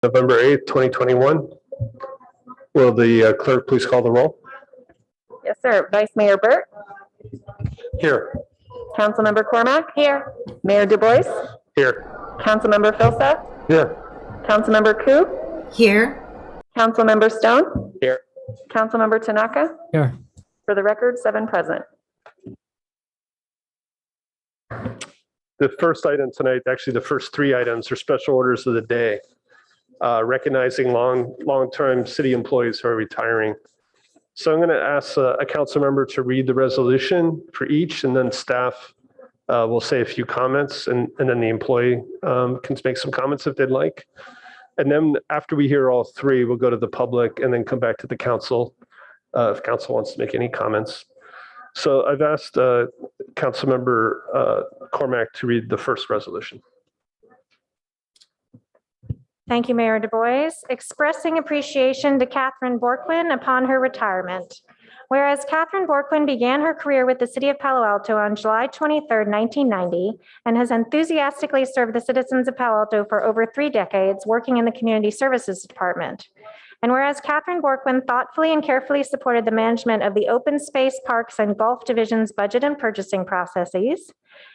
November 8th, 2021. Will the clerk please call the roll? Yes, sir. Vice Mayor Burt. Here. Councilmember Cormack. Here. Mayor Du Bois. Here. Councilmember Filsa. Here. Councilmember Koo. Here. Councilmember Stone. Here. Councilmember Tanaka. Here. For the record, 7 present. The first item tonight, actually the first 3 items are special orders of the day, recognizing long-term city employees who are retiring. So I'm going to ask a council member to read the resolution for each, and then staff will say a few comments, and then the employee can make some comments if they'd like. And then after we hear all 3, we'll go to the public and then come back to the council if council wants to make any comments. So I've asked Councilmember Cormack to read the first resolution. Thank you, Mayor Du Bois. Expressing appreciation to Catherine Borquin upon her retirement. Whereas Catherine Borquin began her career with the City of Palo Alto on July 23rd, 1990, and has enthusiastically served the citizens of Palo Alto for over 3 decades, working in the Community Services Department. And whereas Catherine Borquin thoughtfully and carefully supported the management of the Open Space, Parks, and Golf Division's budget and purchasing processes,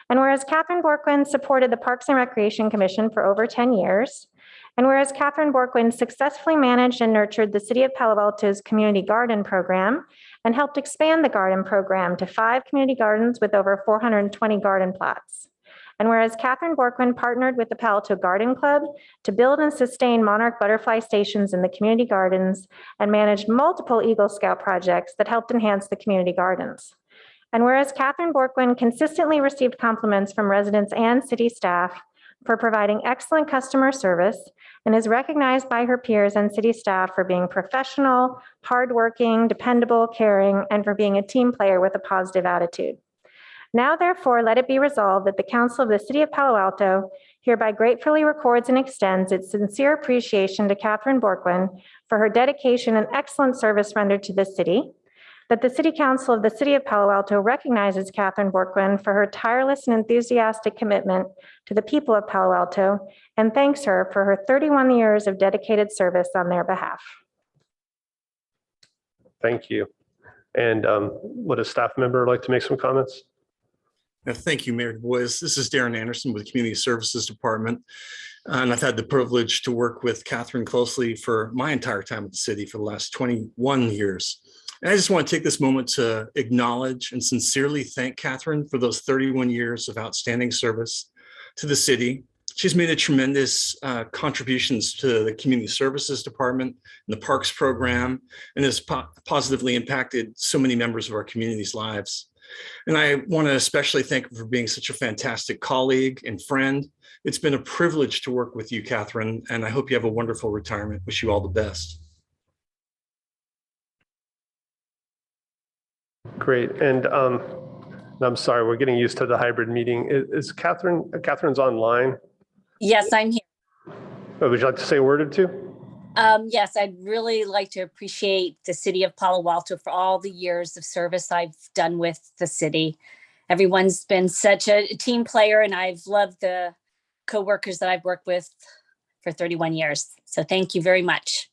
and whereas Catherine Borquin supported the Parks and Recreation Commission for over 10 years, and whereas Catherine Borquin successfully managed and nurtured the City of Palo Alto's Community Garden Program and helped expand the garden program to 5 community gardens with over 420 garden plots. And whereas Catherine Borquin partnered with the Palo Alto Garden Club to build and sustain monarch butterfly stations in the community gardens and managed multiple Eagle Scout projects that helped enhance the community gardens. And whereas Catherine Borquin consistently received compliments from residents and city staff for providing excellent customer service and is recognized by her peers and city staff for being professional, hardworking, dependable, caring, and for being a team player with a positive attitude. Now, therefore, let it be resolved that the Council of the City of Palo Alto hereby gratefully records and extends its sincere appreciation to Catherine Borquin for her dedication and excellent service rendered to the city, that the City Council of the City of Palo Alto recognizes Catherine Borquin for her tireless and enthusiastic commitment to the people of Palo Alto, and thanks her for her 31 years of dedicated service on their behalf. Thank you. And would a staff member like to make some comments? Thank you, Mayor Du Bois. This is Darren Anderson with the Community Services Department. And I've had the privilege to work with Catherine closely for my entire time at the city for the last 21 years. And I just want to take this moment to acknowledge and sincerely thank Catherine for those 31 years of outstanding service to the city. She's made a tremendous contributions to the Community Services Department and the Parks program, and has positively impacted so many members of our community's lives. And I want to especially thank her for being such a fantastic colleague and friend. It's been a privilege to work with you, Catherine, and I hope you have a wonderful retirement. Wish you all the best. Great. And I'm sorry, we're getting used to the hybrid meeting. Is Catherine's online? Yes, I'm here. Would you like to say a word or two? Yes, I'd really like to appreciate the City of Palo Alto for all the years of service I've done with the city. Everyone's been such a team player, and I've loved the coworkers that I've worked with for 31 years. So thank you very much.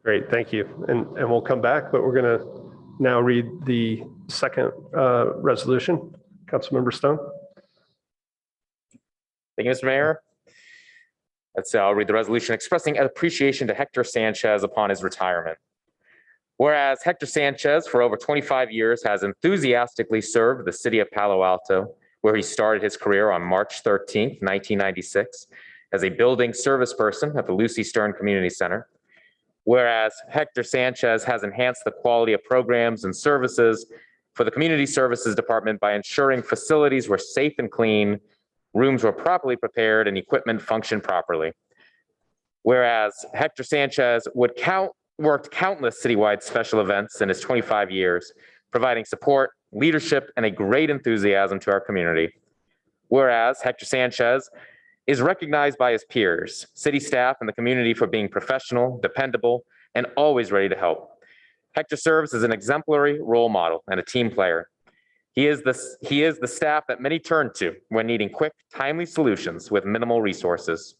Great, thank you. And we'll come back, but we're going to now read the second resolution. Councilmember Stone. Thank you, Mr. Mayor. I'll read the resolution expressing appreciation to Hector Sanchez upon his retirement. Whereas Hector Sanchez, for over 25 years, has enthusiastically served the City of Palo Alto, where he started his career on March 13th, 1996, as a building service person at the Lucy Stern Community Center. Whereas Hector Sanchez has enhanced the quality of programs and services for the Community Services Department by ensuring facilities were safe and clean, rooms were properly prepared, and equipment functioned properly. Whereas Hector Sanchez worked countless citywide special events in his 25 years, providing support, leadership, and a great enthusiasm to our community. Whereas Hector Sanchez is recognized by his peers, city staff, and the community for being professional, dependable, and always ready to help. Hector serves as an exemplary role model and a team player. He is the staff that many turn to when needing quick, timely solutions with minimal resources.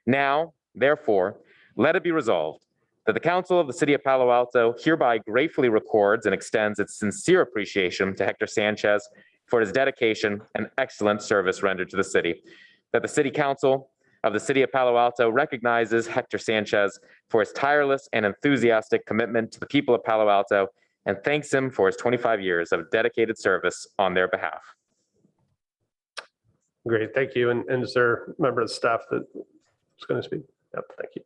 Now, Therefore, let it be resolved that the Council of the City of Palo Alto hereby gratefully records and extends its sincere appreciation to Hector Sanchez for his dedication and excellent service rendered to the city. That the City Council of the City of Palo Alto recognizes Hector Sanchez for his tireless and enthusiastic commitment to the people of Palo Alto and thanks him for his 25 years of dedicated service on their behalf. Great, thank you. And is there a member of the staff that is going to speak? Yep, thank you.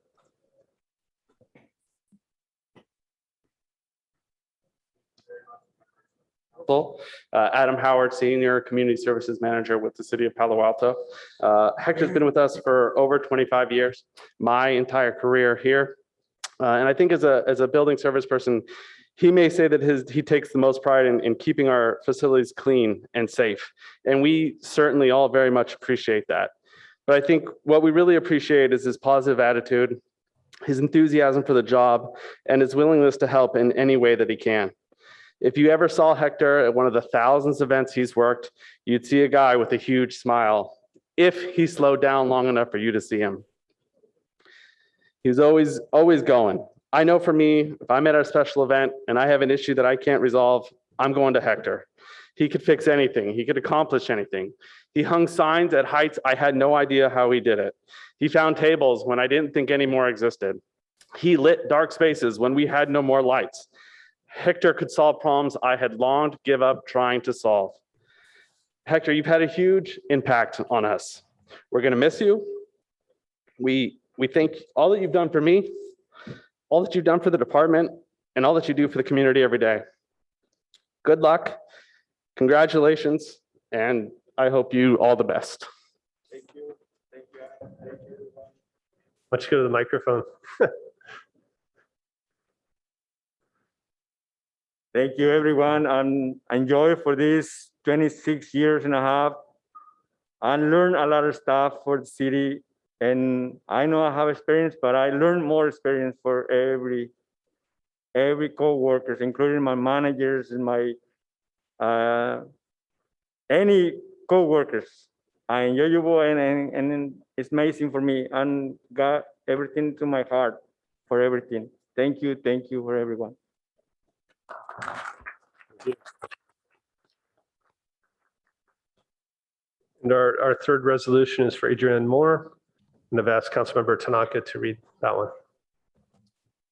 Adam Howard, Senior Community Services Manager with the City of Palo Alto. Hector's been with us for over 25 years, my entire career here. And I think as a building service person, he may say that he takes the most pride in keeping our facilities clean and safe. And we certainly all very much appreciate that. But I think what we really appreciate is his positive attitude, his enthusiasm for the job, and his willingness to help in any way that he can. If you ever saw Hector at one of the thousands of events he's worked, you'd see a guy with a huge smile, if he slowed down long enough for you to see him. He's always going. I know for me, if I'm at a special event and I have an issue that I can't resolve, I'm going to Hector. He could fix anything. He could accomplish anything. He hung signs at heights I had no idea how he did it. He found tables when I didn't think any more existed. He lit dark spaces when we had no more lights. Hector could solve problems I had long to give up trying to solve. Hector, you've had a huge impact on us. We're going to miss you. We thank all that you've done for me, all that you've done for the department, and all that you do for the community every day. Good luck, congratulations, and I hope you all the best. Thank you. Thank you, Adam. Thank you, everyone. Why don't you go to the microphone? Thank you, everyone. I'm enjoy for this 26 years and a half and learn a lot of stuff for the city. And I know I have experience, but I learn more experience for every co-workers, including my managers and my any co-workers. I enjoy you and it's amazing for me and got everything to my heart for everything. Thank you for everyone. And our third resolution is for Adrienne Moore. And I've asked Councilmember Tanaka to read that one.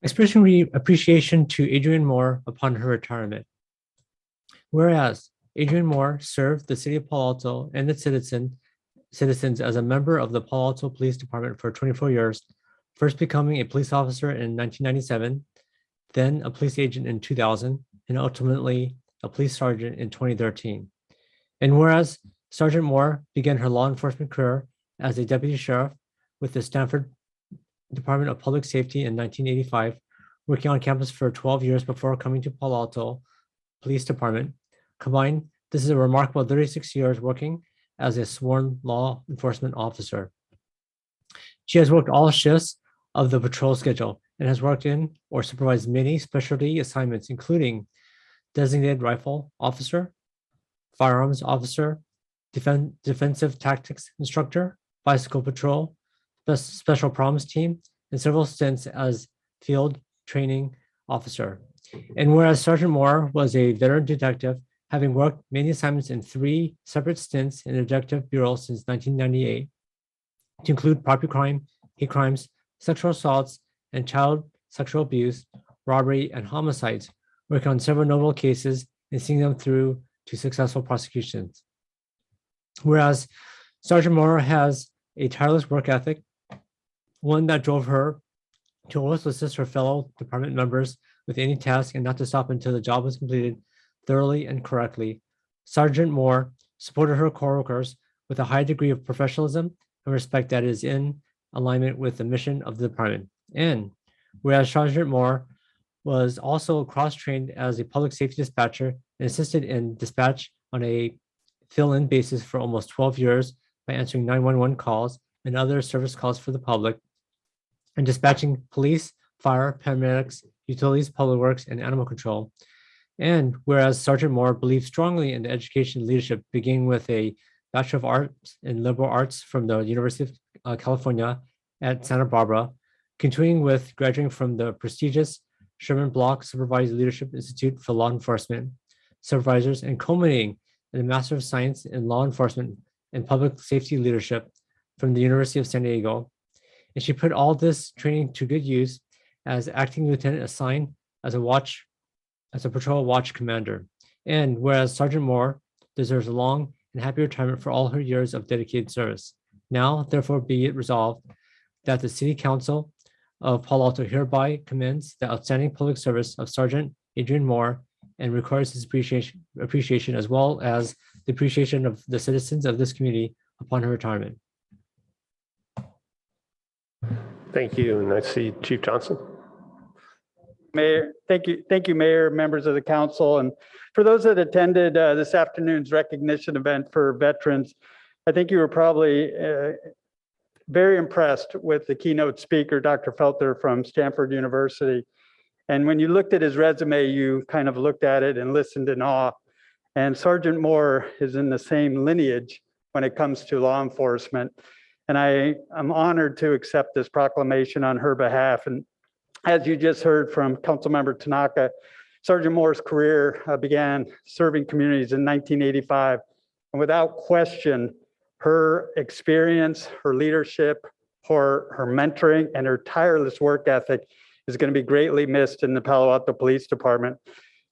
Expressing appreciation to Adrienne Moore upon her retirement. Whereas Adrienne Moore served the city of Palo Alto and its citizens as a member of the Palo Alto Police Department for 24 years, first becoming a police officer in 1997, then a police agent in 2000, and ultimately a police sergeant in 2013. And whereas Sergeant Moore began her law enforcement career as a deputy sheriff with the Stanford Department of Public Safety in 1985, working on campus for 12 years before coming to Palo Alto Police Department. Combined, this is a remarkable 36 years working as a sworn law enforcement officer. She has worked all shifts of the patrol schedule and has worked in or supervised many specialty assignments, including designated rifle officer, firearms officer, defensive tactics instructor, bicycle patrol, special problems team, and several stints as field training officer. And whereas Sergeant Moore was a veteran detective, having worked many assignments in 3 separate stints in the Detective Bureau since 1998, to include property crime, hate crimes, sexual assaults, and child sexual abuse, robbery, and homicides, working on several notable cases and seeing them through to successful prosecutions. Whereas Sergeant Moore has a tireless work ethic, one that drove her to always assist her fellow department members with any task and not to stop until the job was completed thoroughly and correctly. Sergeant Moore supported her coworkers with a high degree of professionalism and respect that is in alignment with the mission of the department. And whereas Sergeant Moore was also cross-trained as a public safety dispatcher and assisted in dispatch on a fill-in basis for almost 12 years by answering 911 calls and other service calls for the public, and dispatching police, fire, paramedics, utilities, public works, and animal control. And whereas Sergeant Moore believed strongly in education leadership, beginning with a Bachelor of Arts in Liberal Arts from the University of California at Santa Barbara, continuing with graduating from the prestigious Sherman Block Supervised Leadership Institute for Law Enforcement Supervisors, and culminating in a Master of Science in Law Enforcement and Public Safety Leadership from the University of San Diego. And she put all this training to good use as acting lieutenant assigned as a patrol watch commander. And whereas Sergeant Moore deserves a long and happy retirement for all her years of dedicated service. Now, therefore, be it resolved that the City Council of Palo Alto hereby commends the outstanding public service of Sergeant Adrian Moore and requires his appreciation as well as the appreciation of the citizens of this community upon her retirement. Thank you. And I see Chief Johnson. Mayor, thank you, Mayor, members of the council. And for those that attended this afternoon's recognition event for veterans, I think you were probably very impressed with the keynote speaker, Dr. Felter from Stanford University. And when you looked at his resume, you kind of looked at it and listened in awe. And Sergeant Moore is in the same lineage when it comes to law enforcement. And I'm honored to accept this proclamation on her behalf. And as you just heard from Councilmember Tanaka, Sergeant Moore's career began serving communities in 1985. And without question, her experience, her leadership, her mentoring, and her tireless work ethic is going to be greatly missed in the Palo Alto Police Department.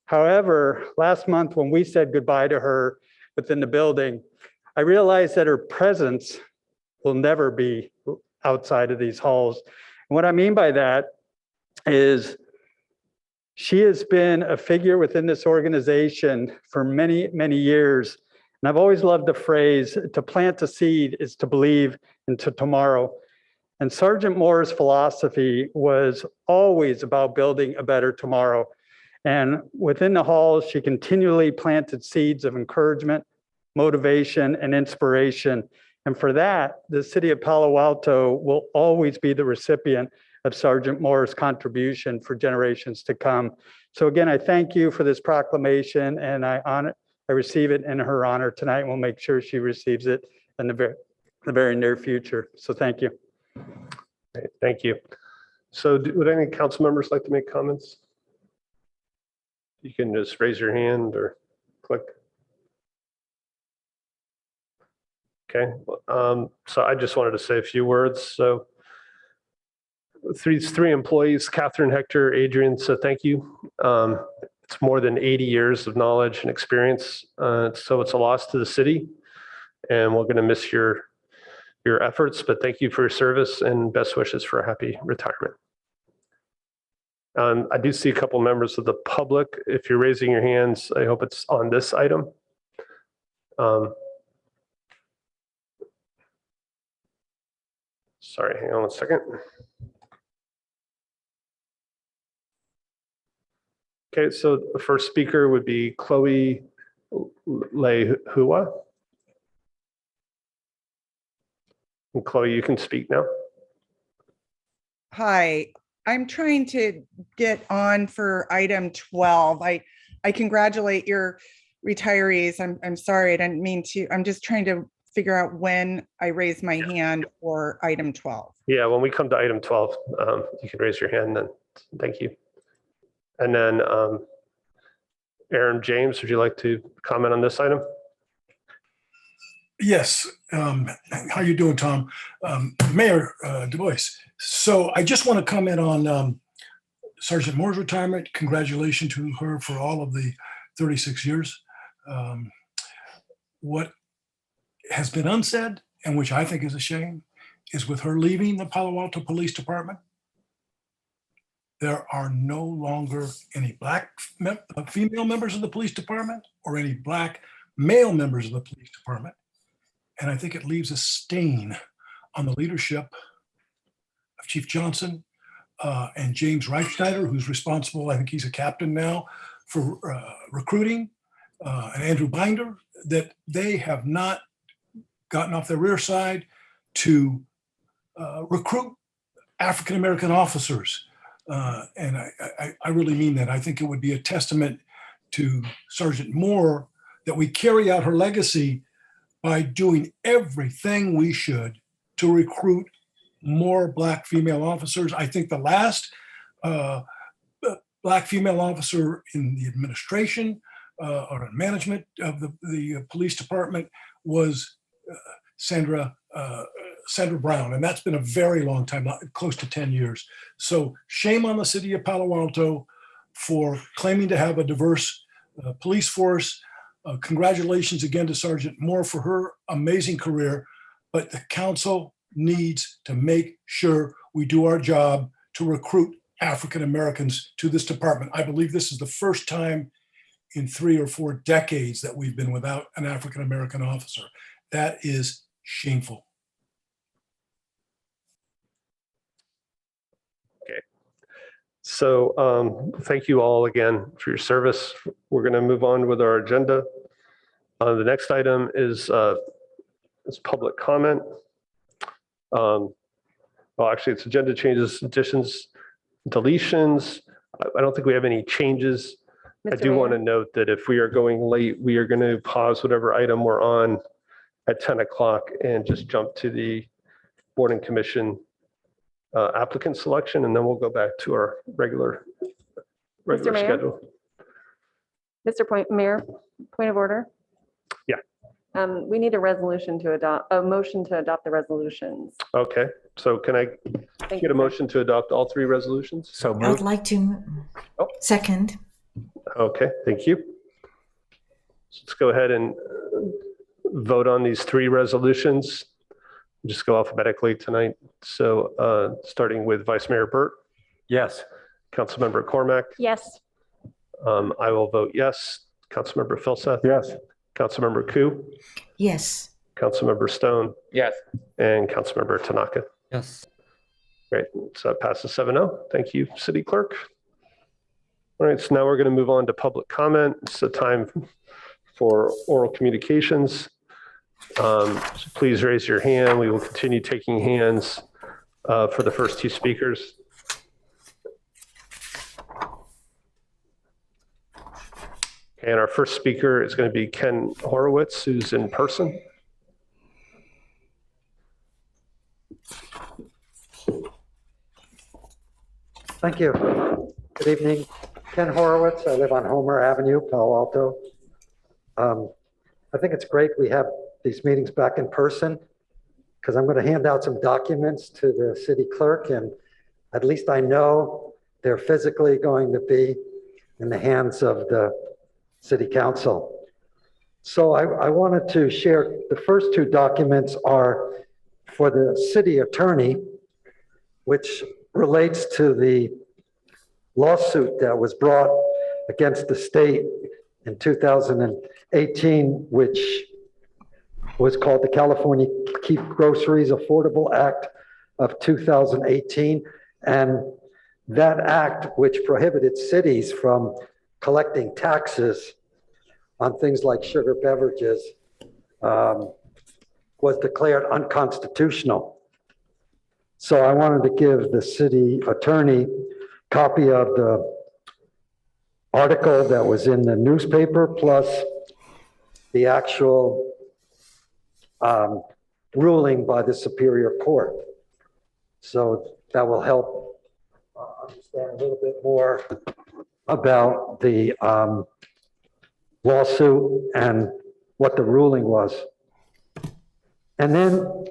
However, last month when we said goodbye to her within the building, I realized that her presence will never be outside of these halls. And what I mean by that is she has been a figure within this organization for many, many years. And I've always loved the phrase, to plant a seed is to believe into tomorrow. And Sergeant Moore's philosophy was always about building a better tomorrow. And within the halls, she continually planted seeds of encouragement, motivation, and inspiration. And for that, the city of Palo Alto will always be the recipient of Sergeant Moore's contribution for generations to come. So again, I thank you for this proclamation, and I receive it in her honor tonight, and we'll make sure she receives it in the very near future. So thank you. Great, thank you. So would any council members like to make comments? You can just raise your hand or click. Okay, so I just wanted to say a few words. So three employees, Catherine, Hector, Adrian, so thank you. It's more than 80 years of knowledge and experience. So it's a loss to the city, and we're going to miss your efforts, but thank you for your service and best wishes for a happy retirement. I do see a couple members of the public. If you're raising your hands, I hope it's on this item. Sorry, hang on one second. Okay, so the first speaker would be Chloe Lehua. And Chloe, you can speak now. Hi, I'm trying to get on for item 12. I congratulate your retirees. I'm sorry, I didn't mean to. I'm just trying to figure out when I raise my hand for item 12. Yeah, when we come to item 12, you can raise your hand then. Thank you. And then Aaron James, would you like to comment on this item? Yes. How you doing, Tom? Mayor Du Bois. So I just want to comment on Sergeant Moore's retirement. Congratulations to her for all of the 36 years. What has been unsaid, and which I think is a shame, is with her leaving the Palo Alto Police Department, there are no longer any Black female members of the police department or any Black male members of the police department. And I think it leaves a stain on the leadership of Chief Johnson and James Reichschneider, who's responsible, I think he's a captain now, for recruiting, and Andrew Binder, that they have not gotten off their rear side to recruit African-American officers. And I really mean that. I think it would be a testament to Sergeant Moore that we carry out her legacy by doing everything we should to recruit more Black female officers. I think the last Black female officer in the administration or in management of the police department was Sandra Brown, and that's been a very long time, close to 10 years. So shame on the city of Palo Alto for claiming to have a diverse police force. Congratulations again to Sergeant Moore for her amazing career, but the council needs to make sure we do our job to recruit African Americans to this department. I believe this is the first time in 3 or 4 decades that we've been without an African American officer. That is shameful. Okay. So thank you all again for your service. We're going to move on with our agenda. The next item is public comment. Well, actually, it's agenda changes, additions, deletions. I don't think we have any changes. I do want to note that if we are going late, we are going to pause whatever item we're on at 10 o'clock and just jump to the board and commission applicant selection, and then we'll go back to our regular Mayor? schedule. Mayor, point of order. Yeah. We need a resolution to adopt, a motion to adopt the resolutions. Okay, so can I get a motion to adopt all 3 resolutions? So I'd moved. like to Oh. second. Okay, thank you. Let's go ahead and vote on these 3 resolutions. Just go alphabetically tonight. So starting with Vice Mayor Burt, Yes. Councilmember Cormack. Yes. I will vote yes. Councilmember Philseth. Yes. Councilmember Koo, Yes. Councilmember Stone, Yes. and Councilmember Tanaka. Yes. Great, so that passes 7-0. Thank you, City Clerk. All right, so now we're going to move on to public comment. It's the time for oral communications. So please raise your hand. We will continue taking hands for the first 2 speakers. And our first speaker is going to be Ken Horowitz, who's in person. Thank you. Good evening. Ken Horowitz. I live on Homer Avenue, Palo Alto. I think it's great we have these meetings back in person because I'm going to hand out some documents to the city clerk, and at least I know they're physically going to be in the hands of the city council. So I wanted to share, the first 2 documents are for the city attorney, which relates to the lawsuit that was brought against the state in 2018, which was called the California Keep Groceries Affordable Act of 2018. And that act, which prohibited cities from collecting taxes on things like sugar beverages, was declared unconstitutional. So I wanted to give the city attorney a copy of the article that was in the newspaper, plus the actual ruling by the Superior Court. So that will help understand a little bit more about the lawsuit and what the ruling was. And then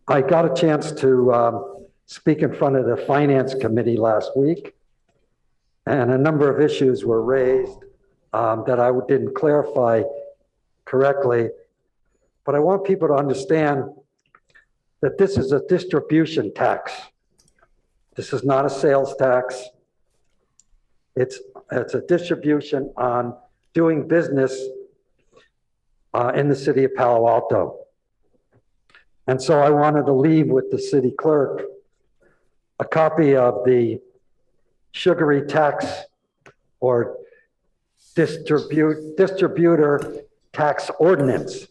I got a chance to speak in front of the Finance Committee last week, and a number of issues were raised that I didn't clarify correctly. But I want people to understand that this is a distribution tax. This is not a sales tax. It's a distribution on doing business in the city of Palo Alto. And so I wanted to leave with the city clerk a copy of the sugary tax or distributor tax ordinance,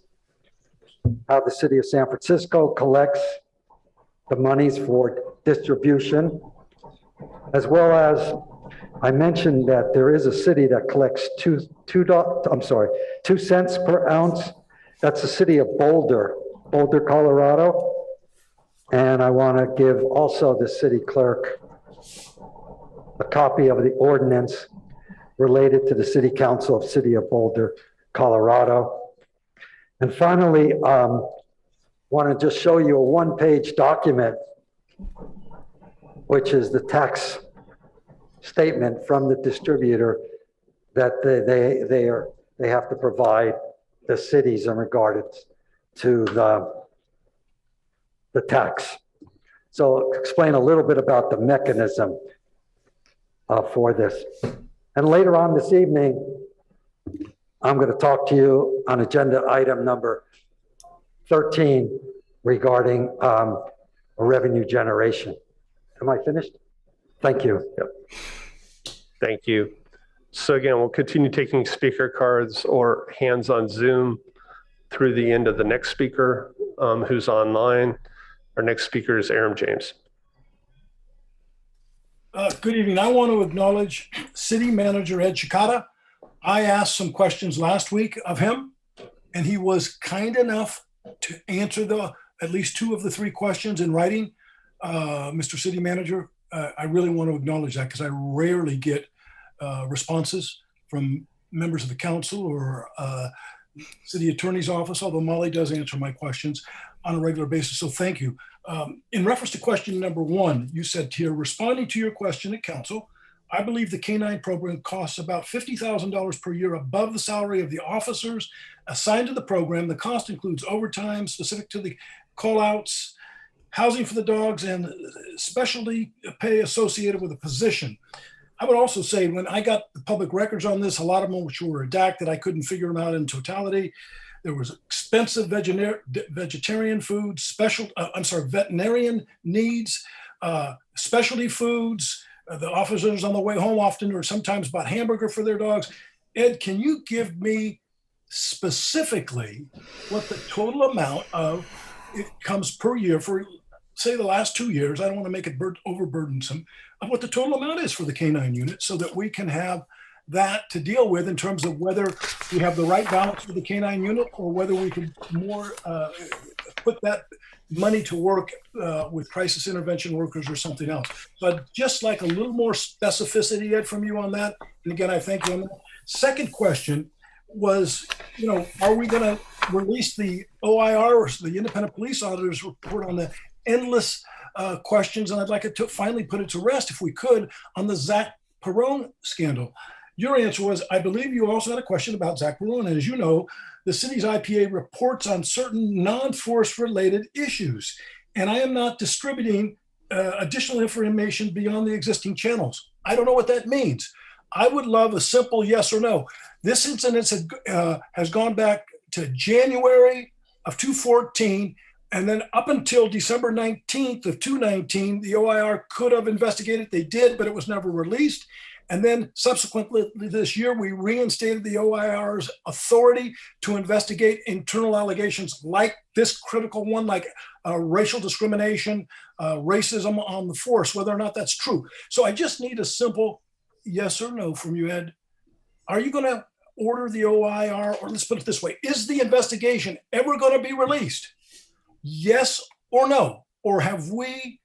how the city of San Francisco collects the monies for distribution, as well as I mentioned that there is a city that collects 2 cents per ounce. That's the city of Boulder, Colorado. And I want to give also the city clerk a copy of the ordinance related to the City Council of City of Boulder, Colorado. And finally, want to just show you a one-page document, which is the tax statement from the distributor that they have to provide the cities in regards to the tax. So explain a little bit about the mechanism for this. And later on this evening, I'm going to talk to you on agenda item number 13 regarding revenue generation. Am I finished? Thank you. Yep. Thank you. So again, we'll continue taking speaker cards or hands on Zoom through the end of the next speaker who's online. Our next speaker is Aaron James. Good evening. I want to acknowledge City Manager Ed Chicata. I asked some questions last week of him, and he was kind enough to answer at least 2 of the 3 questions in writing. Mr. City Manager, I really want to acknowledge that because I rarely get responses from members of the council or city attorney's office, although Molly does answer my questions on a regular basis. So thank you. In reference to question number 1, you said here, responding to your question at council, I believe the K-9 program costs about $50,000 per year above the salary of the officers assigned to the program. The cost includes overtime specific to the call-outs, housing for the dogs, and specialty pay associated with a position. I would also say when I got the public records on this, a lot of them which were redacted, I couldn't figure them out in totality. There was expensive vegetarian food, veterinarian needs, specialty foods. The officers on the way home often or sometimes bought hamburger for their dogs. Ed, can you give me specifically what the total amount of it comes per year for, say, the last 2 years? I don't want to make it overburdensome, of what the total amount is for the K-9 unit so that we can have that to deal with in terms of whether we have the right balance for the K-9 unit or whether we can more put that money to work with crisis intervention workers or something else. But just like a little more specificity, Ed, from you on that. And again, I thank you on that. Second question was, are we going to release the OIR, or the Independent Police Auditors report on the endless questions? And I'd like it to finally put it to rest, if we could, on the Zach Perone scandal. Your answer was, I believe you also had a question about Zach Perone. And as you know, the city's IPA reports on certain non-force related issues. And I am not distributing additional information beyond the existing channels. I don't know what that means. I would love a simple yes or no. This incident has gone back to January of 2014. And then up until December 19th of 2019, the OIR could have investigated. They did, but it was never released. And then subsequently this year, we reinstated the OIR's authority to investigate internal allegations like this critical one, like racial discrimination, racism on the force, whether or not that's true. So I just need a simple yes or no from you, Ed. Are you going to order the OIR, or let's put it this way, is the investigation ever going to be released? Yes or no? Or have we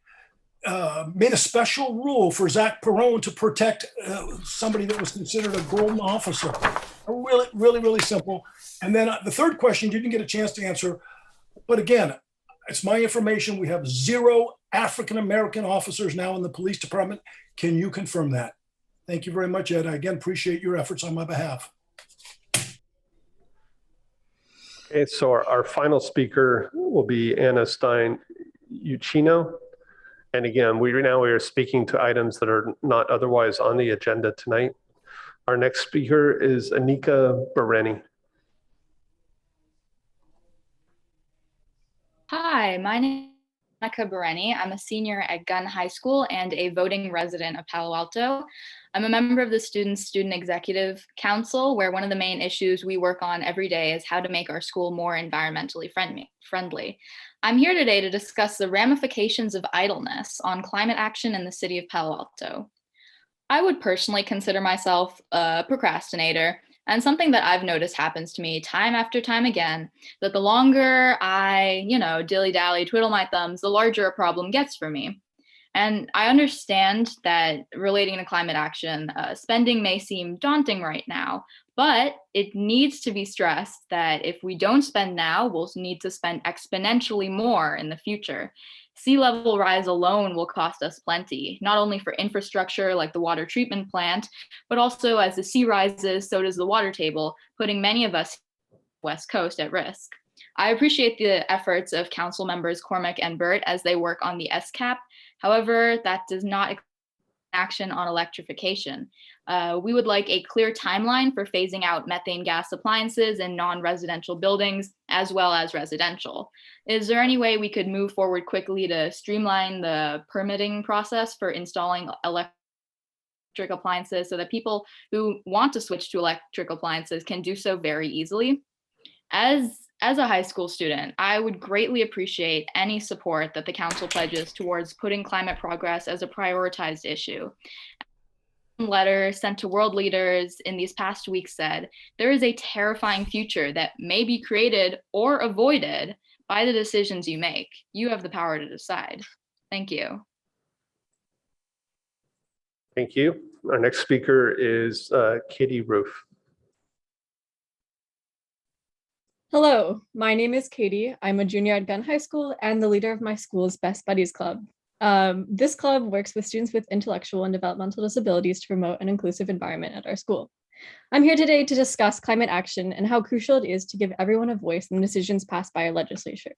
made a special rule for Zach Perone to protect somebody that was considered a golden officer? Really, really, really simple. And then the third question you didn't get a chance to answer, but again, it's my information. We have 0 African-American officers now in the police department. Can you confirm that? Thank you very much, Ed. I again appreciate your efforts on my behalf. Okay, so our final speaker will be Anna Stein-Uccino. And again, we are speaking to items that are not otherwise on the agenda tonight. Our next speaker is Anika Bereni. Hi, my name is Anika Bereni. I'm a senior at Gunn High School and a voting resident of Palo Alto. I'm a member of the Student Executive Council, where one of the main issues we work on every day is how to make our school more environmentally friendly. I'm here today to discuss the ramifications of idleness on climate action in the city of Palo Alto. I would personally consider myself a procrastinator, And something that I've noticed happens to me time after time again, that the longer I, dilly-dally, twiddle my thumbs, the larger a problem gets for me. And I understand that relating to climate action, spending may seem daunting right now, but it needs to be stressed that if we don't spend now, we'll need to spend exponentially more in the future. Sea level rise alone will cost us plenty, not only for infrastructure like the water treatment plant, but also as the sea rises, so does the water table, putting many of us West Coast at risk. I appreciate the efforts of council members Cormack and Burt as they work on the SCAP. However, that does not action on electrification. We would like a clear timeline for phasing out methane gas appliances in non-residential buildings as well as residential. Is there any way we could move forward quickly to streamline the permitting process for installing electric appliances so that people who want to switch to electric appliances can do so very easily? As a high school student, I would greatly appreciate any support that the council pledges towards putting climate progress as a prioritized issue. A letter sent to world leaders in these past weeks said, there is a terrifying future that may be created or avoided by the decisions you make. You have the power to decide. Thank you. Thank you. Our next speaker is Katie Roof. Hello, my name is Katie. I'm a junior at Gunn High School and the leader of my school's Best Buddies Club. This club works with students with intellectual and developmental disabilities to promote an inclusive environment at our school. I'm here today to discuss climate action and how crucial it is to give everyone a voice in the decisions passed by our legislature.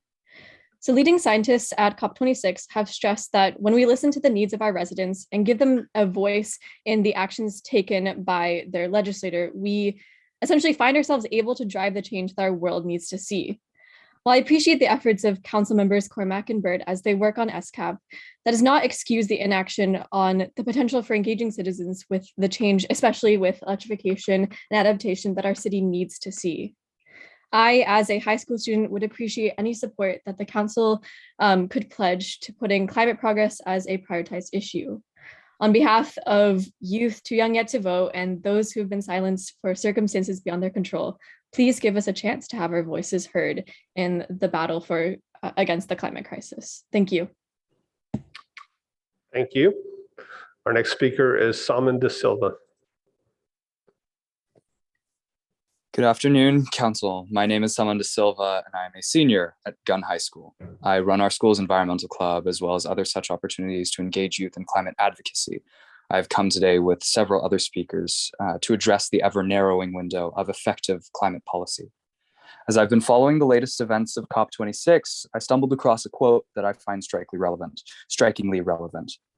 So leading scientists at COP26 have stressed that when we listen to the needs of our residents and give them a voice in the actions taken by their legislator, we essentially find ourselves able to drive the change that our world needs to see. While I appreciate the efforts of council members Cormack and Burt as they work on SCAP, that does not excuse the inaction on the potential for engaging citizens with the change, especially with electrification and adaptation that our city needs to see. I, as a high school student, would appreciate any support that the council could pledge to putting climate progress as a prioritized issue. On behalf of youth too young yet to vote and those who have been silenced for circumstances beyond their control, please give us a chance to have our voices heard in the battle for against the climate crisis. Thank you. Thank you. Our next speaker is Salman De Silva. Good afternoon, Council. My name is Salman De Silva, and I'm a senior at Gunn High School. I run our school's environmental club, as well as other such opportunities to engage youth in climate advocacy. I've come today with several other speakers to address the ever-narrowing window of effective climate policy. As I've been following the latest events of COP26, I stumbled across a quote that I find strikingly relevant.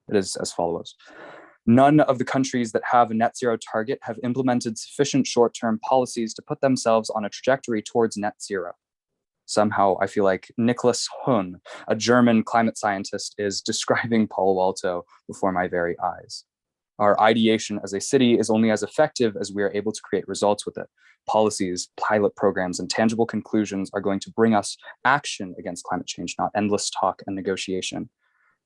It is as follows. None of the countries that have a net zero target have implemented sufficient short-term policies to put themselves on a trajectory towards net zero. Somehow, I feel like Nicholas Hun, a German climate scientist, is describing Palo Alto before my very eyes. Our ideation as a city is only as effective as we are able to create results with it. Policies, pilot programs, and tangible conclusions are going to bring us action against climate change, not endless talk and negotiation.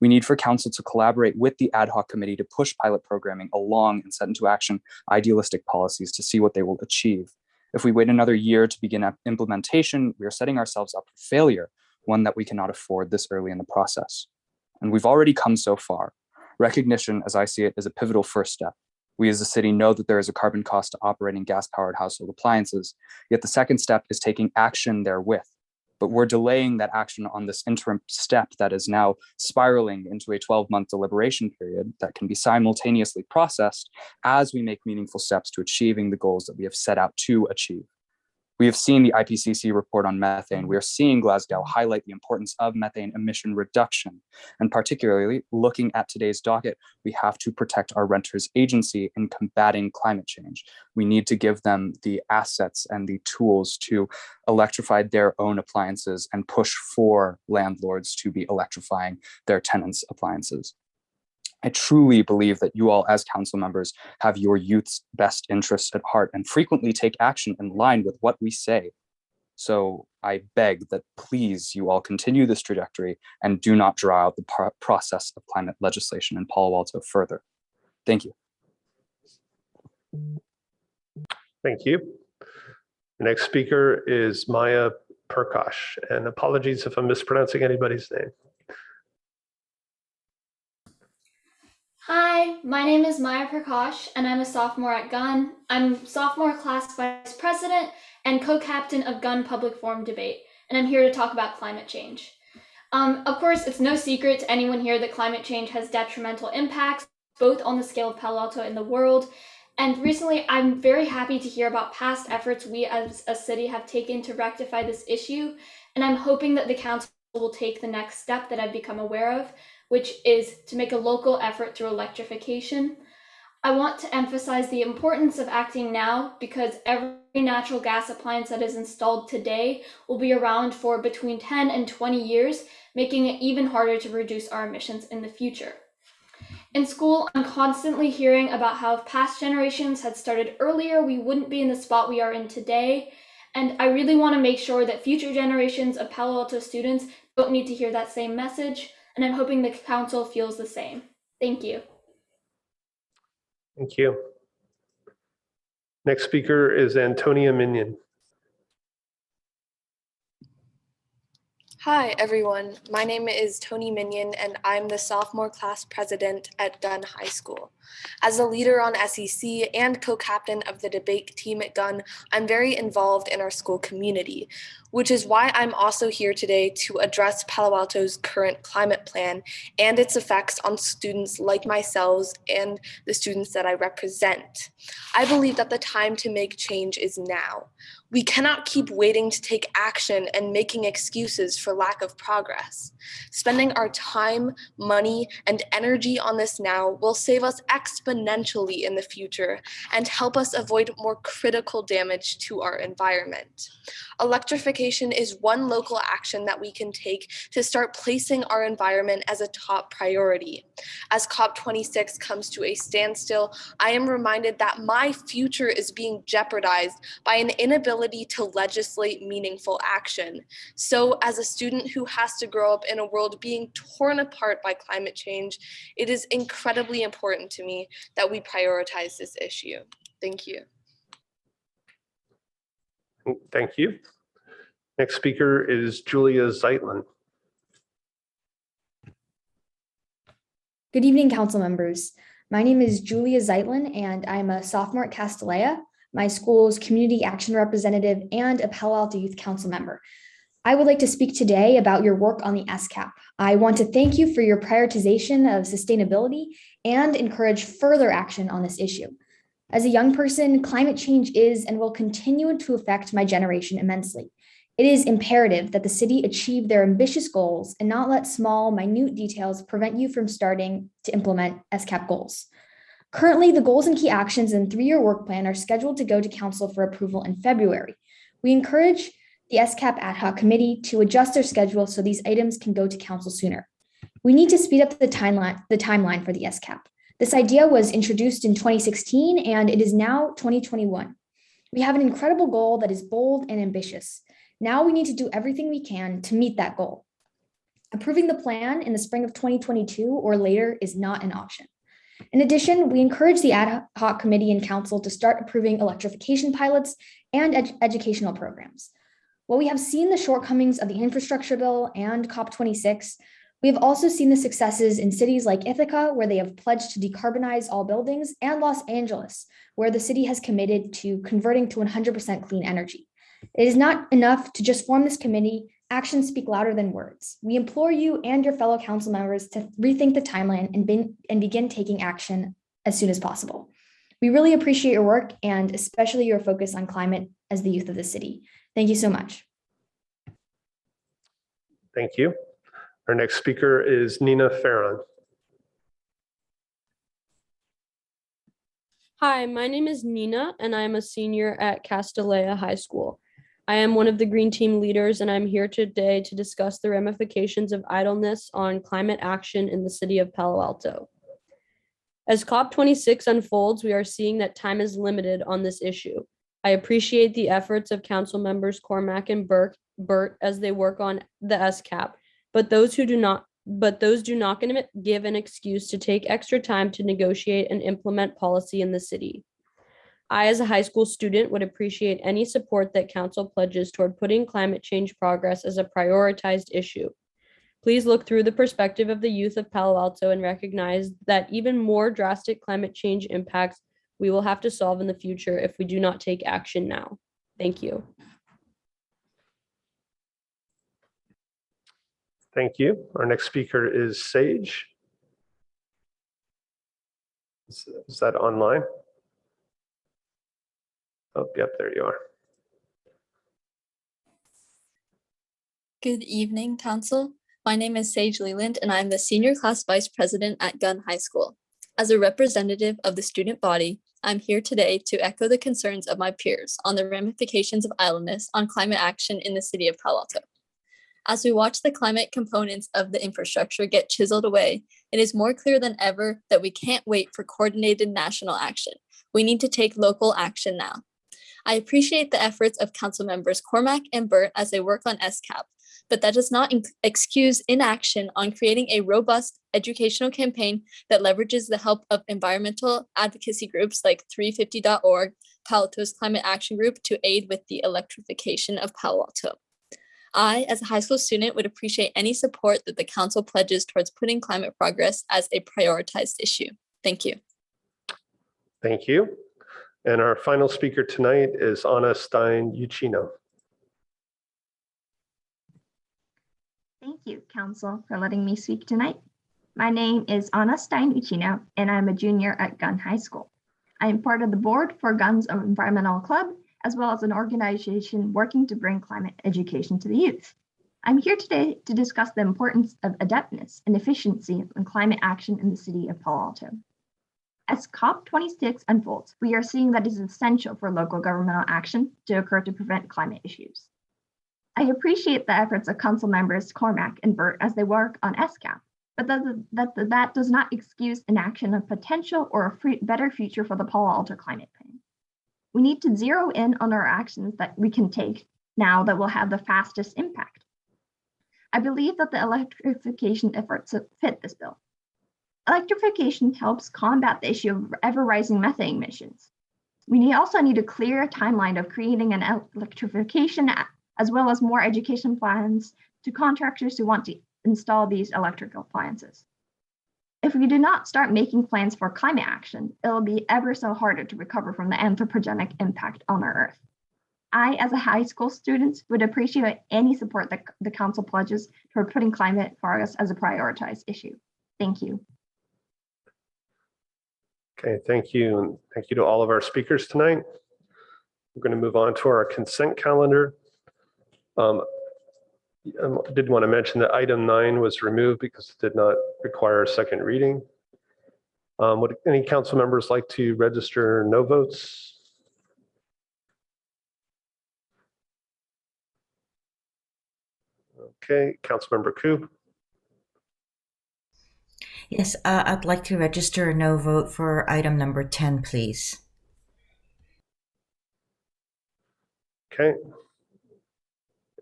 We need for council to collaborate with the ad hoc committee to push pilot programming along and set into action idealistic policies to see what they will achieve. If we wait another year to begin implementation, we are setting ourselves up for failure, one that we cannot afford this early in the process. And we've already come so far. Recognition, as I see it, is a pivotal first step. We as a city know that there is a carbon cost to operating gas-powered household appliances, yet the second step is taking action therewith. But we're delaying that action on this interim step that is now spiraling into a 12-month deliberation period that can be simultaneously processed as we make meaningful steps to achieving the goals that we have set out to achieve. We have seen the IPCC report on methane. We are seeing Glasgow highlight the importance of methane emission reduction. And particularly looking at today's docket, we have to protect our renters' agency in combating climate change. We need to give them the assets and the tools to electrify their own appliances and push for landlords to be electrifying their tenants' appliances. I truly believe that you all as council members have your youth's best interests at heart and frequently take action in line with what we say. So I beg that please you all continue this trajectory and do not draw out the process of climate legislation in Palo Alto further. Thank you. Thank you. The next speaker is Maya Prakash, and apologies if I'm mispronouncing anybody's name. Hi, my name is Maya Prakash, and I'm a sophomore at Gunn. I'm sophomore class vice president and co-captain of Gunn Public Forum Debate, and I'm here to talk about climate change. Of course, it's no secret to anyone here that climate change has detrimental impacts, both on the scale of Palo Alto and the world. And recently, I'm very happy to hear about past efforts we as a city have taken to rectify this issue, and I'm hoping that the council will take the next step that I've become aware of, which is to make a local effort through electrification. I want to emphasize the importance of acting now because every natural gas appliance that is installed today will be around for between 10 and 20 years, making it even harder to reduce our emissions in the future. In school, I'm constantly hearing about how if past generations had started earlier, we wouldn't be in the spot we are in today. And I really want to make sure that future generations of Palo Alto students don't need to hear that same message. And I'm hoping the council feels the same. Thank you. Thank you. Next speaker is Antonia Minion. Hi, everyone. My name is Tony Minion, and I'm the sophomore class president at Gunn High School. As a leader on SEC and co-captain of the debate team at Gunn, I'm very involved in our school community, which is why I'm also here today to address Palo Alto's current climate plan and its effects on students like myself and the students that I represent. I believe that the time to make change is now. We cannot keep waiting to take action and making excuses for lack of progress. Spending our time, money, and energy on this now will save us exponentially in the future and help us avoid more critical damage to our environment. Electrification is one local action that we can take to start placing our environment as a top priority. As COP26 comes to a standstill, I am reminded that my future is being jeopardized by an inability to legislate meaningful action. So as a student who has to grow up in a world being torn apart by climate change, it is incredibly important to me that we prioritize this issue. Thank you. Thank you. Next speaker is Julia Zeitlin. Good evening, council members. My name is Julia Zeitlin, and I'm a sophomore at Castellea, my school's community action representative and a Palo Alto Youth Council member. I would like to speak today about your work on the SCAP. I want to thank you for your prioritization of sustainability and encourage further action on this issue. As a young person, climate change is and will continue to affect my generation immensely. It is imperative that the city achieve their ambitious goals and not let small, minute details prevent you from starting to implement SCAP goals. Currently, the goals and key actions in the 3-year work plan are scheduled to go to council for approval in February. We encourage the SCAP ad hoc committee to adjust their schedule so these items can go to council sooner. We need to speed up the timeline for the SCAP. This idea was introduced in 2016 and it is now 2021. We have an incredible goal that is bold and ambitious. Now we need to do everything we can to meet that goal. Approving the plan in the spring of 2022 or later is not an option. In addition, we encourage the ad hoc committee and council to start approving electrification pilots and educational programs. While we have seen the shortcomings of the infrastructure bill and COP26, we have also seen the successes in cities like Ithaca, where they have pledged to decarbonize all buildings, and Los Angeles, where the city has committed to converting to 100% clean energy. It is not enough to just form this committee. Actions speak louder than words. We implore you and your fellow council members to rethink the timeline and begin taking action as soon as possible. We really appreciate your work and especially your focus on climate as the youth of the city. Thank you so much. Thank you. Our next speaker is Nina Farron. Hi, my name is Nina, and I am a senior at Castellea High School. I am one of the Green Team leaders, and I'm here today to discuss the ramifications of idleness on climate action in the city of Palo Alto. As COP26 unfolds, we are seeing that time is limited on this issue. I appreciate the efforts of council members Cormack and Burt as they work on the SCAP, but those do not give an excuse to take extra time to negotiate and implement policy in the city. I, as a high school student, would appreciate any support that council pledges toward putting climate change progress as a prioritized issue. Please look through the perspective of the youth of Palo Alto and recognize that even more drastic climate change impacts we will have to solve in the future if we do not take action now. Thank you. Thank you. Our next speaker is Sage. Is that online? Oh, yep, there you are. Good evening, Council. My name is Sage Leland, and I'm the Senior Class Vice President at Gunn High School. As a representative of the student body, I'm here today to echo the concerns of my peers on the ramifications of idleness on climate action in the city of Palo Alto. As we watch the climate components of the infrastructure get chiseled away, it is more clear than ever that we can't wait for coordinated national action. We need to take local action now. I appreciate the efforts of Council Members Cormack and Burt as they work on SCAP, but that does not excuse inaction on creating a robust educational campaign that leverages the help of environmental advocacy groups like 350.org, Palo Alto's Climate Action Group, to aid with the electrification of Palo Alto. I, as a high school student, would appreciate any support that the council pledges towards putting climate progress as a prioritized issue. Thank you. Thank you. And our final speaker tonight is Anna Stein-Uccino. Thank you, Council, for letting me speak tonight. My name is Anna Stein-Uccino, and I'm a junior at Gunn High School. I am part of the board for Gunn's Environmental Club, as well as an organization working to bring climate education to the youth. I'm here today to discuss the importance of adeptness and efficiency in climate action in the city of Palo Alto. As COP26 unfolds, we are seeing that it is essential for local governmental action to occur to prevent climate issues. I appreciate the efforts of council members Cormack and Burt as they work on SCAP, but that does not excuse inaction of potential or a better future for the Palo Alto climate plan. We need to zero in on our actions that we can take now that will have the fastest impact. I believe that the electrification efforts fit this bill. Electrification helps combat the issue of ever-rising methane emissions. We also need a clear timeline of creating an electrification as well as more education plans to contractors who want to install these electrical appliances. If we do not start making plans for climate action, it will be ever so harder to recover from the anthropogenic impact on our Earth. I, as a high school student, would appreciate any support that the council pledges toward putting climate progress as a prioritized issue. Thank you. Okay, thank you. And thank you to all of our speakers tonight. We're going to move on to our consent calendar. I did want to mention that item 9 was removed because it did not require a second reading. Would any council members like to register no votes? Okay, Councilmember Koo. Yes, I'd like to register a no vote for item number 10, please. Okay.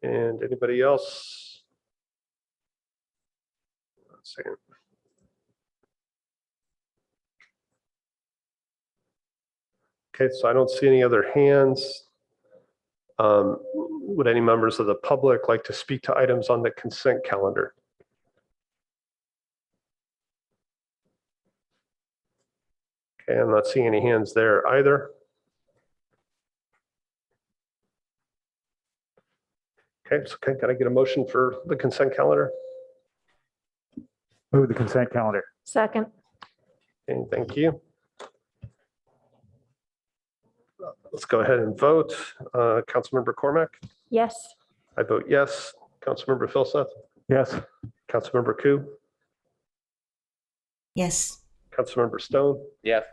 And anybody else? Let's see. Okay, so I don't see any other hands. Would any members of the public like to speak to items on the consent calendar? Okay, I'm not seeing any hands there either. Okay, so can I get a motion for the consent calendar? Move the consent calendar. Second. Okay, thank you. Let's go ahead and vote. Councilmember Cormack? Yes. I vote yes. Councilmember Philseth? Yes. Councilmember Koo? Yes. Councilmember Stone? Yes.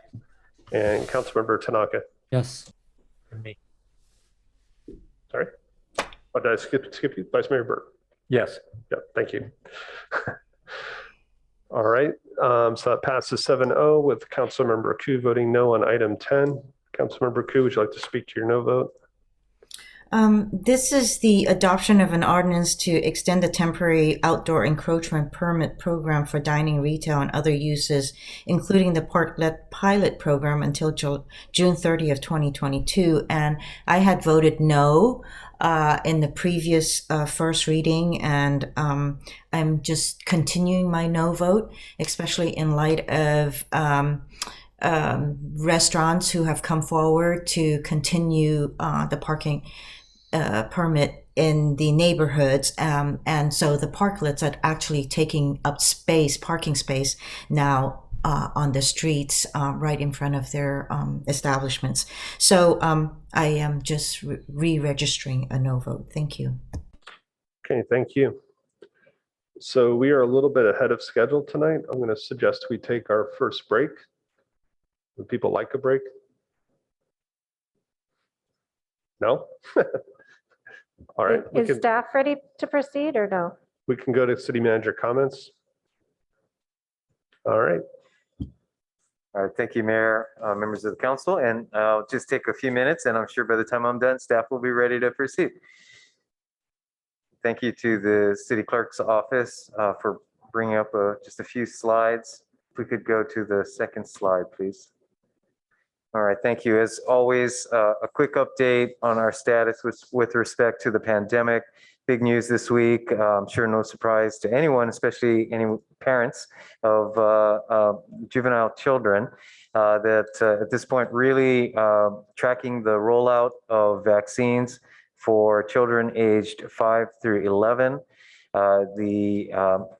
And Councilmember Tanaka? Yes. For me. Sorry? Oh, did I skip you? Vice Mayor Burt? Yes. Yeah, thank you. All right, so that passes 7-0 with Councilmember Koo voting no on item 10. Councilmember Koo, would you like to speak to your no vote? This is the adoption of an ordinance to extend the temporary outdoor encroachment permit program for dining, retail, and other uses, including the parklet pilot program until June 30th, 2022. And I had voted no in the previous first reading, and I'm just continuing my no vote, especially in light of restaurants who have come forward to continue the parking permit in the neighborhoods, and so the parklets are actually taking up parking space now on the streets right in front of their establishments. So I am just re-registering a no vote. Thank you. Okay, thank you. So we are a little bit ahead of schedule tonight. I'm going to suggest we take our first break. Would people like a break? No? All right. Is staff ready to proceed or no? We can go to city manager comments. All right. All right, thank you, Mayor, members of the council, and I'll just take a few minutes, and I'm sure by the time I'm done, staff will be ready to proceed. Thank you to the city clerk's office for bringing up just a few slides. If we could go to the second slide, please. All right, thank you. As always, a quick update on our status with respect to the pandemic. Big news this week. I'm sure no surprise to anyone, especially any parents of juvenile children, that at this point really tracking the rollout of vaccines for children aged 5 through 11. The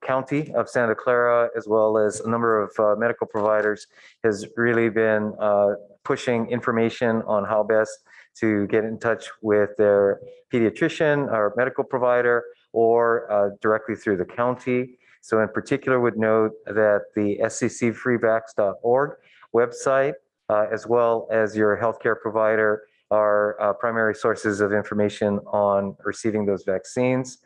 county of Santa Clara, as well as a number of medical providers, has really been pushing information on how best to get in touch with their pediatrician or medical provider, or directly through the county. So in particular, would note that the sccfreevax.org website, as well as your healthcare provider, are primary sources of information on receiving those vaccines.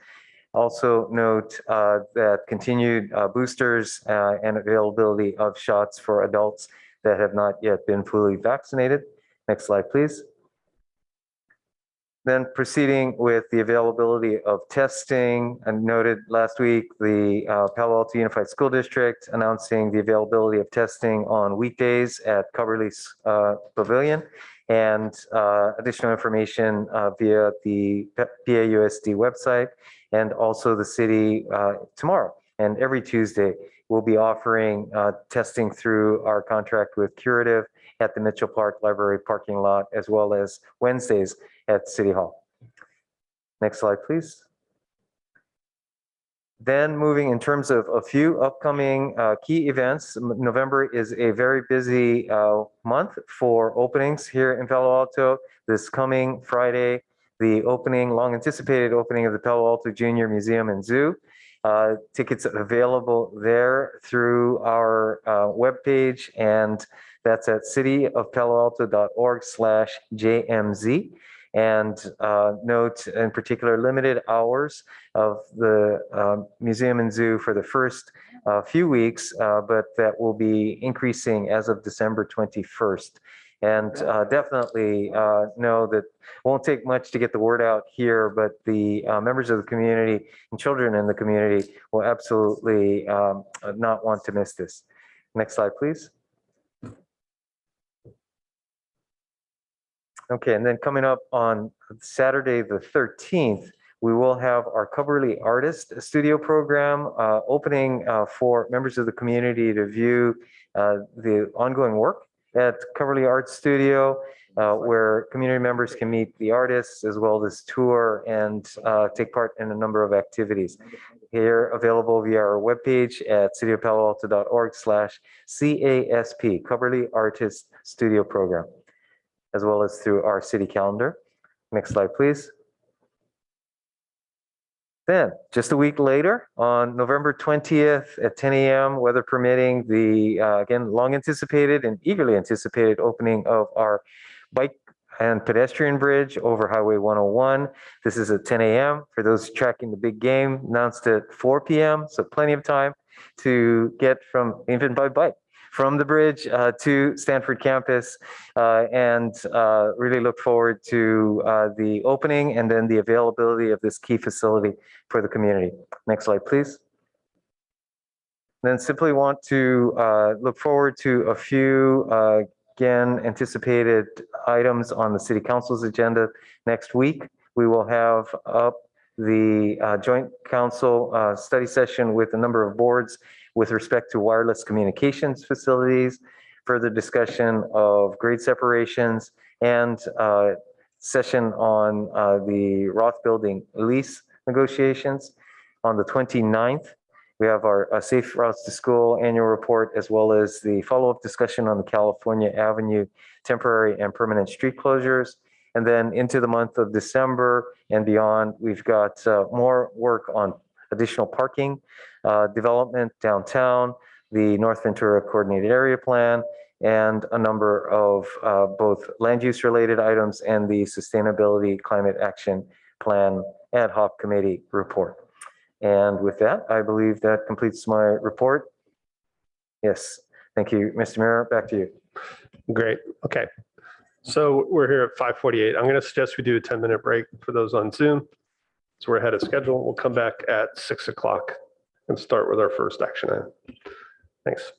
Also note that continued boosters and availability of shots for adults that have not yet been fully vaccinated. Next slide, please. Then proceeding with the availability of testing, and noted last week, the Palo Alto Unified School District announcing the availability of testing on weekdays at Coverly's Pavilion, and additional information via the PAUSD website, and also the city tomorrow and every Tuesday we'll be offering testing through our contract with Curative at the Mitchell Park Library parking lot, as well as Wednesdays at City Hall. Next slide, please. Then moving in terms of a few upcoming key events, November is a very busy month for openings here in Palo Alto. This coming Friday, the long anticipated opening of the Palo Alto Junior Museum and Zoo. Tickets available there through our webpage, and that's at cityofpaloalto.org/JMZ. And note in particular limited hours of the museum and zoo for the first few weeks, but that will be increasing as of December 21st. And definitely know that it won't take much to get the word out here, but the members of the community and children in the community will absolutely not want to miss this. Next slide, please. Okay, and then coming up on Saturday the 13th, we will have our Coverly Artist Studio program opening for members of the community to view the ongoing work at Coverly Art Studio, where community members can meet the artists as well as tour and take part in a number of activities. Here available via our webpage at cityofpaloalto.org/CASP, Coverly Artist Studio Program, as well as through our city calendar. Next slide, please. Then, just a week later, on November 20th at 10 a.m., weather permitting, the, again, long anticipated and eagerly anticipated opening of our bike and pedestrian bridge over Highway 101. This is at 10 a.m. For those tracking the big game, announced at 4 p.m., so plenty of time to get from, even by bike, from the bridge to Stanford campus, and really look forward to the opening and then the availability of this key facility for the community. Next slide, please. Then simply want to look forward to a few, again, anticipated items on the City Council's agenda next week. We will have up the Joint Council study session with a number of boards with respect to wireless communications facilities, further discussion of grade separations, and session on the Roth Building lease negotiations. On the 29th, we have our Safe Routes to School annual report, as well as the follow-up discussion on the California Avenue temporary and permanent street closures. And then into the month of December and beyond, we've got more work on additional parking development downtown, the North Ventura Coordinated Area Plan, and a number of both land use related items and the Sustainability Climate Action Plan Ad Hoc Committee report. And with that, I believe that completes my report. Yes, thank you, Mr. Mayor, back to you. Great. Okay. So we're here at 5:48. I'm going to suggest we do a 10-minute break for those on Zoom. So we're ahead of schedule. We'll come back at 6 o'clock and start with our first action item. Thanks.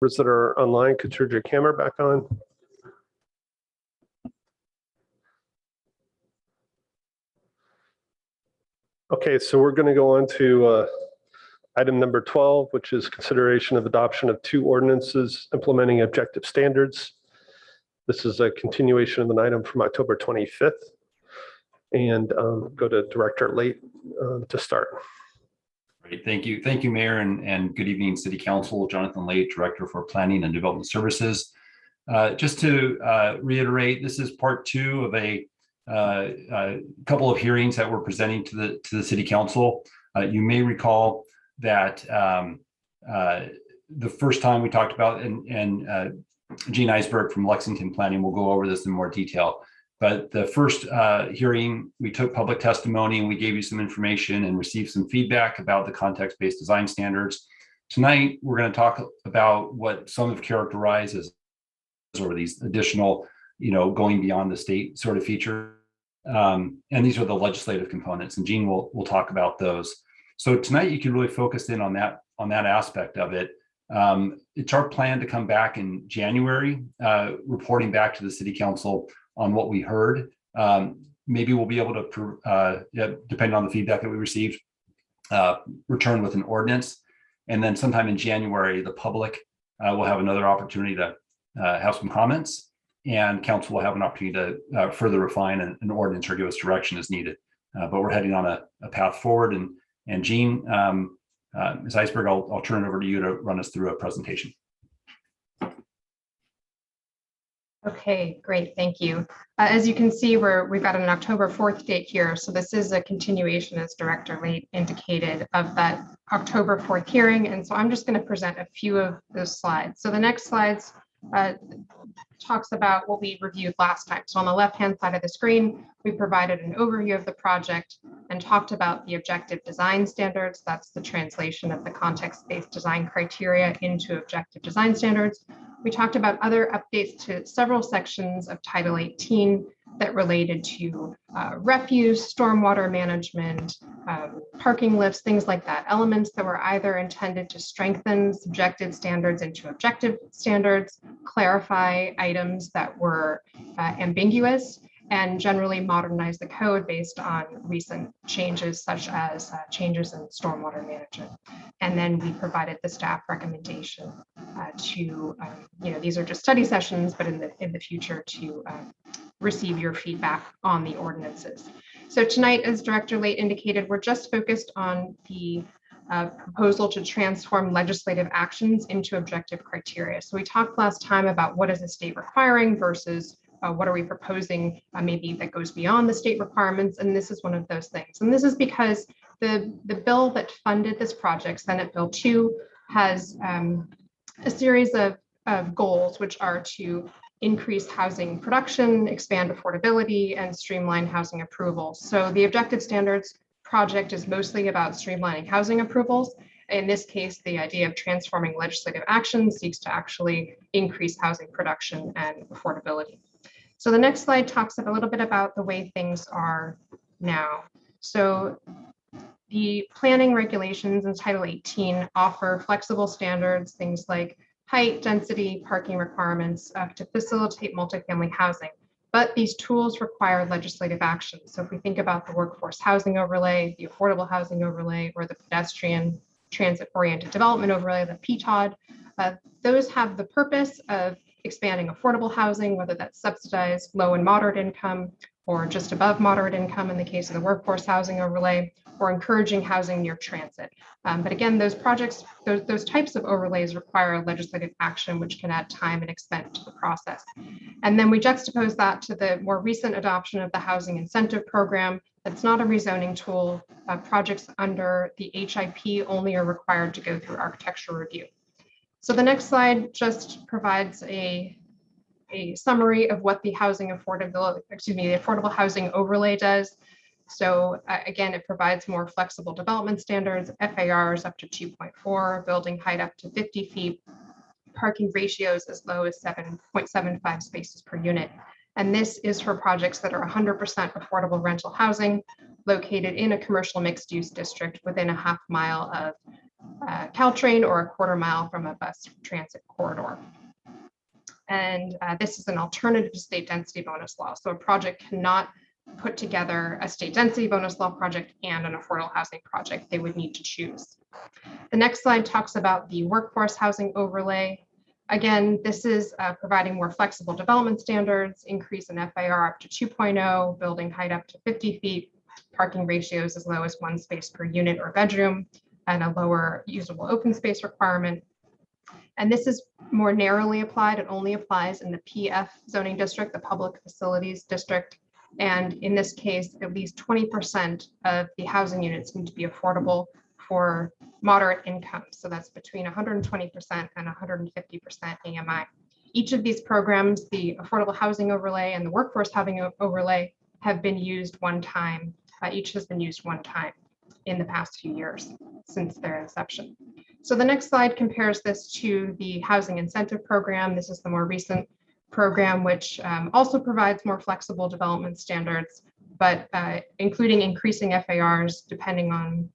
Members that are online, could turn your camera back on. Okay, so we're going to go on to item number 12, which is consideration of adoption of 2 ordinances implementing objective standards. This is a continuation of an item from October 25th. And go to Director Late to start. Great, thank you. Thank you, Mayor, and good evening, City Council. Jonathan Late, Director for Planning and Development Services. Just to reiterate, this is part 2 of a couple of hearings that we're presenting to the City Council. You may recall that the first time we talked about, and Gene Eisberg from Lexington Planning will go over this in more detail. But the first hearing, we took public testimony and we gave you some information and received some feedback about the context-based design standards. Tonight, we're going to talk about what some have characterized as sort of these additional, going beyond the state sort of feature. And these are the legislative components, and Gene will talk about those. So tonight, you can really focus in on that aspect of it. It's our plan to come back in January, reporting back to the City Council on what we heard. Maybe we'll be able to, depending on the feedback that we received, return with an ordinance. And then sometime in January, the public will have another opportunity to have some comments, and council will have an opportunity to further refine an ordinance or give us direction as needed. But we're heading on a path forward. And Gene, Ms. Eisberg, I'll turn it over to you to run us through a presentation. Okay, great, thank you. As you can see, we've got an October 4th date here. So this is a continuation, as Director Late indicated, of that October 4th hearing. And so I'm just going to present a few of those slides. So the next slides talks about what we reviewed last time. So on the left-hand side of the screen, we provided an overview of the project and talked about the objective design standards. That's the translation of the context-based design criteria into objective design standards. We talked about other updates to several sections of Title 18 that related to refuse, stormwater management, parking lifts, things like that, elements that were either intended to strengthen subjective standards into objective standards, clarify items that were ambiguous, and generally modernize the code based on recent changes, such as changes in stormwater management. And then we provided the staff recommendation to, these are just study sessions, but in the future to receive your feedback on the ordinances. So tonight, as Director Late indicated, we're just focused on the proposal to transform legislative actions into objective criteria. So we talked last time about what is the state requiring versus what are we proposing maybe that goes beyond the state requirements, and this is one of those things. And this is because the bill that funded this project, Senate Bill 2, has a series of goals, which are to increase housing production, expand affordability, and streamline housing approvals. So the objective standards project is mostly about streamlining housing approvals. In this case, the idea of transforming legislative action seeks to actually increase housing production and affordability. So the next slide talks a little bit about the way things are now. So the planning regulations in Title 18 offer flexible standards, things like height, density, parking requirements to facilitate multifamily housing. But these tools require legislative action. So if we think about the workforce housing overlay, the affordable housing overlay, or the pedestrian transit-oriented development overlay, the PTOD, those have the purpose of expanding affordable housing, whether that's subsidized low and moderate income or just above moderate income in the case of the workforce housing overlay, or encouraging housing near transit. But again, those projects, those types of overlays require legislative action, which can add time and expense to the process. And then we juxtapose that to the more recent adoption of the Housing Incentive Program. That's not a rezoning tool. Projects under the HIP only are required to go through architectural review. So the next slide just provides a summary of what the affordable housing overlay does. So again, it provides more flexible development standards, FARs up to 2.4, building height up to 50 feet, parking ratios as low as 7.75 spaces per unit. And this is for projects that are 100% affordable rental housing located in a commercial mixed use district within a half mile of Caltrain or a quarter mile from a bus transit corridor. And this is an alternative to state density bonus law. So a project cannot put together a state density bonus law project and an affordable housing project. They would need to choose. The next slide talks about the workforce housing overlay. Again, this is providing more flexible development standards, increase in FAR up to 2.0, building height up to 50 feet, parking ratios as low as 1 space per unit or bedroom, and a lower usable open space requirement. And this is more narrowly applied. It only applies in the PF zoning district, the public facilities district. And in this case, at least 20% of the housing units need to be affordable for moderate incomes. So that's between 120% and 150% AMI. Each of these programs, the affordable housing overlay and the workforce housing overlay, have been used one time. Each has been used one time in the past few years since their inception. So the next slide compares this to the housing incentive program. This is the more recent program, which also provides more flexible development standards, but including increasing FARs depending on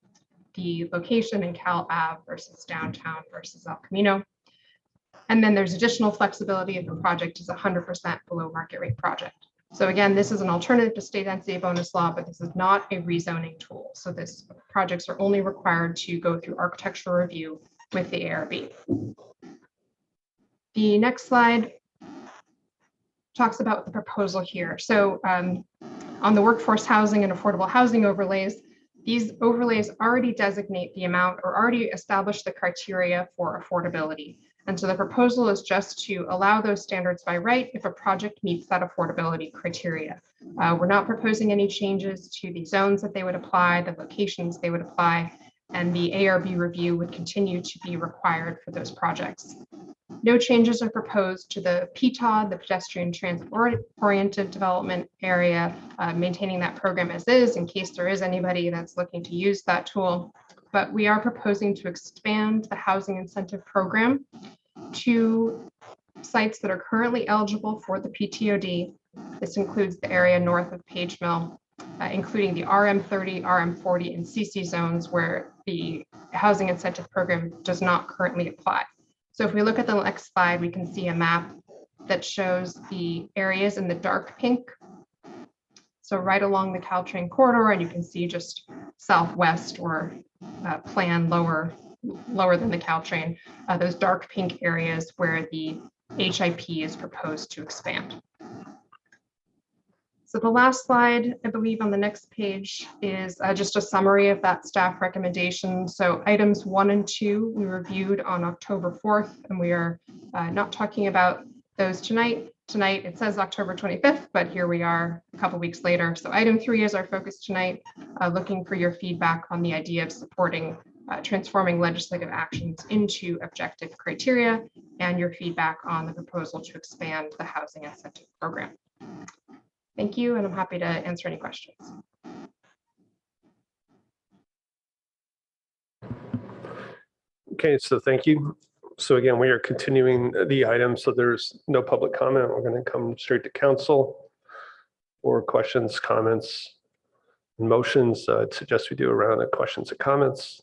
the location in Cal Ave versus downtown versus El Camino. And then there's additional flexibility if the project is 100% below market rate project. So again, this is an alternative to state density bonus law, but this is not a rezoning tool. So this projects are only required to go through architectural review with the ARB. The next slide talks about the proposal here. So on the workforce housing and affordable housing overlays, these overlays already designate the amount or already establish the criteria for affordability. And so the proposal is just to allow those standards by right if a project meets that affordability criteria. We're not proposing any changes to the zones that they would apply, the locations they would apply, and the ARB review would continue to be required for those projects. No changes are proposed to the PTOD, the pedestrian transit-oriented development area, maintaining that program as is in case there is anybody that's looking to use that tool. But we are proposing to expand the housing incentive program to sites that are currently eligible for the PTOD. This includes the area north of Page Mill, including the RM30, RM40, and CC zones where the housing incentive program does not currently apply. So if we look at the next slide, we can see a map that shows the areas in the dark pink. So right along the Caltrain corridor, and you can see just southwest or plan lower than the Caltrain, those dark pink areas where the HIP is proposed to expand. So the last slide, I believe on the next page, is just a summary of that staff recommendation. So items 1 and 2 we reviewed on October 4th, and we are not talking about those tonight. Tonight it says October 25th, but here we are a couple weeks later. So item 3 is our focus tonight, looking for your feedback on the idea of supporting transforming legislative actions into objective criteria and your feedback on the proposal to expand the housing incentive program. Thank you, and I'm happy to answer any questions. Okay, so thank you. So again, we are continuing the item, so there's no public comment. We're going to come straight to council for questions, comments, and motions. I'd suggest we do a round of questions and comments.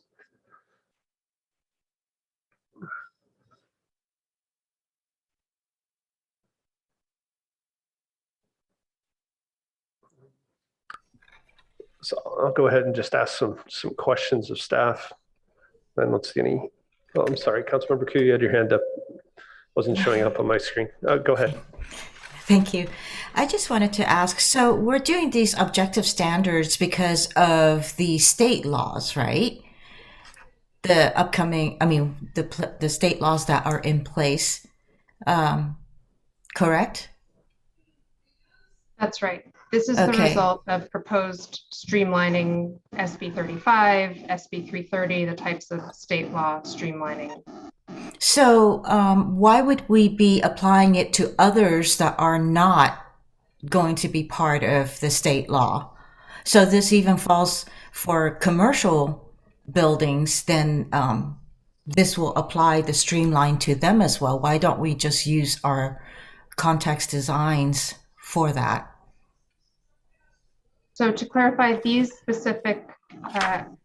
So I'll go ahead and just ask some questions of staff. I don't see any. Oh, I'm sorry, Councilmember Koo, you had your hand up. Wasn't showing up on my screen. Go ahead. Thank you. I just wanted to ask, so we're doing these objective standards because of the state laws, right? The upcoming, I mean, the state laws that are in place, correct? That's right. This is the result of proposed streamlining SB 35, SB 330, the types of state law streamlining. So why would we be applying it to others that are not going to be part of the state law? So this even falls for commercial buildings, then this will apply the streamline to them as well. Why don't we just use our context designs for that? So to clarify, these specific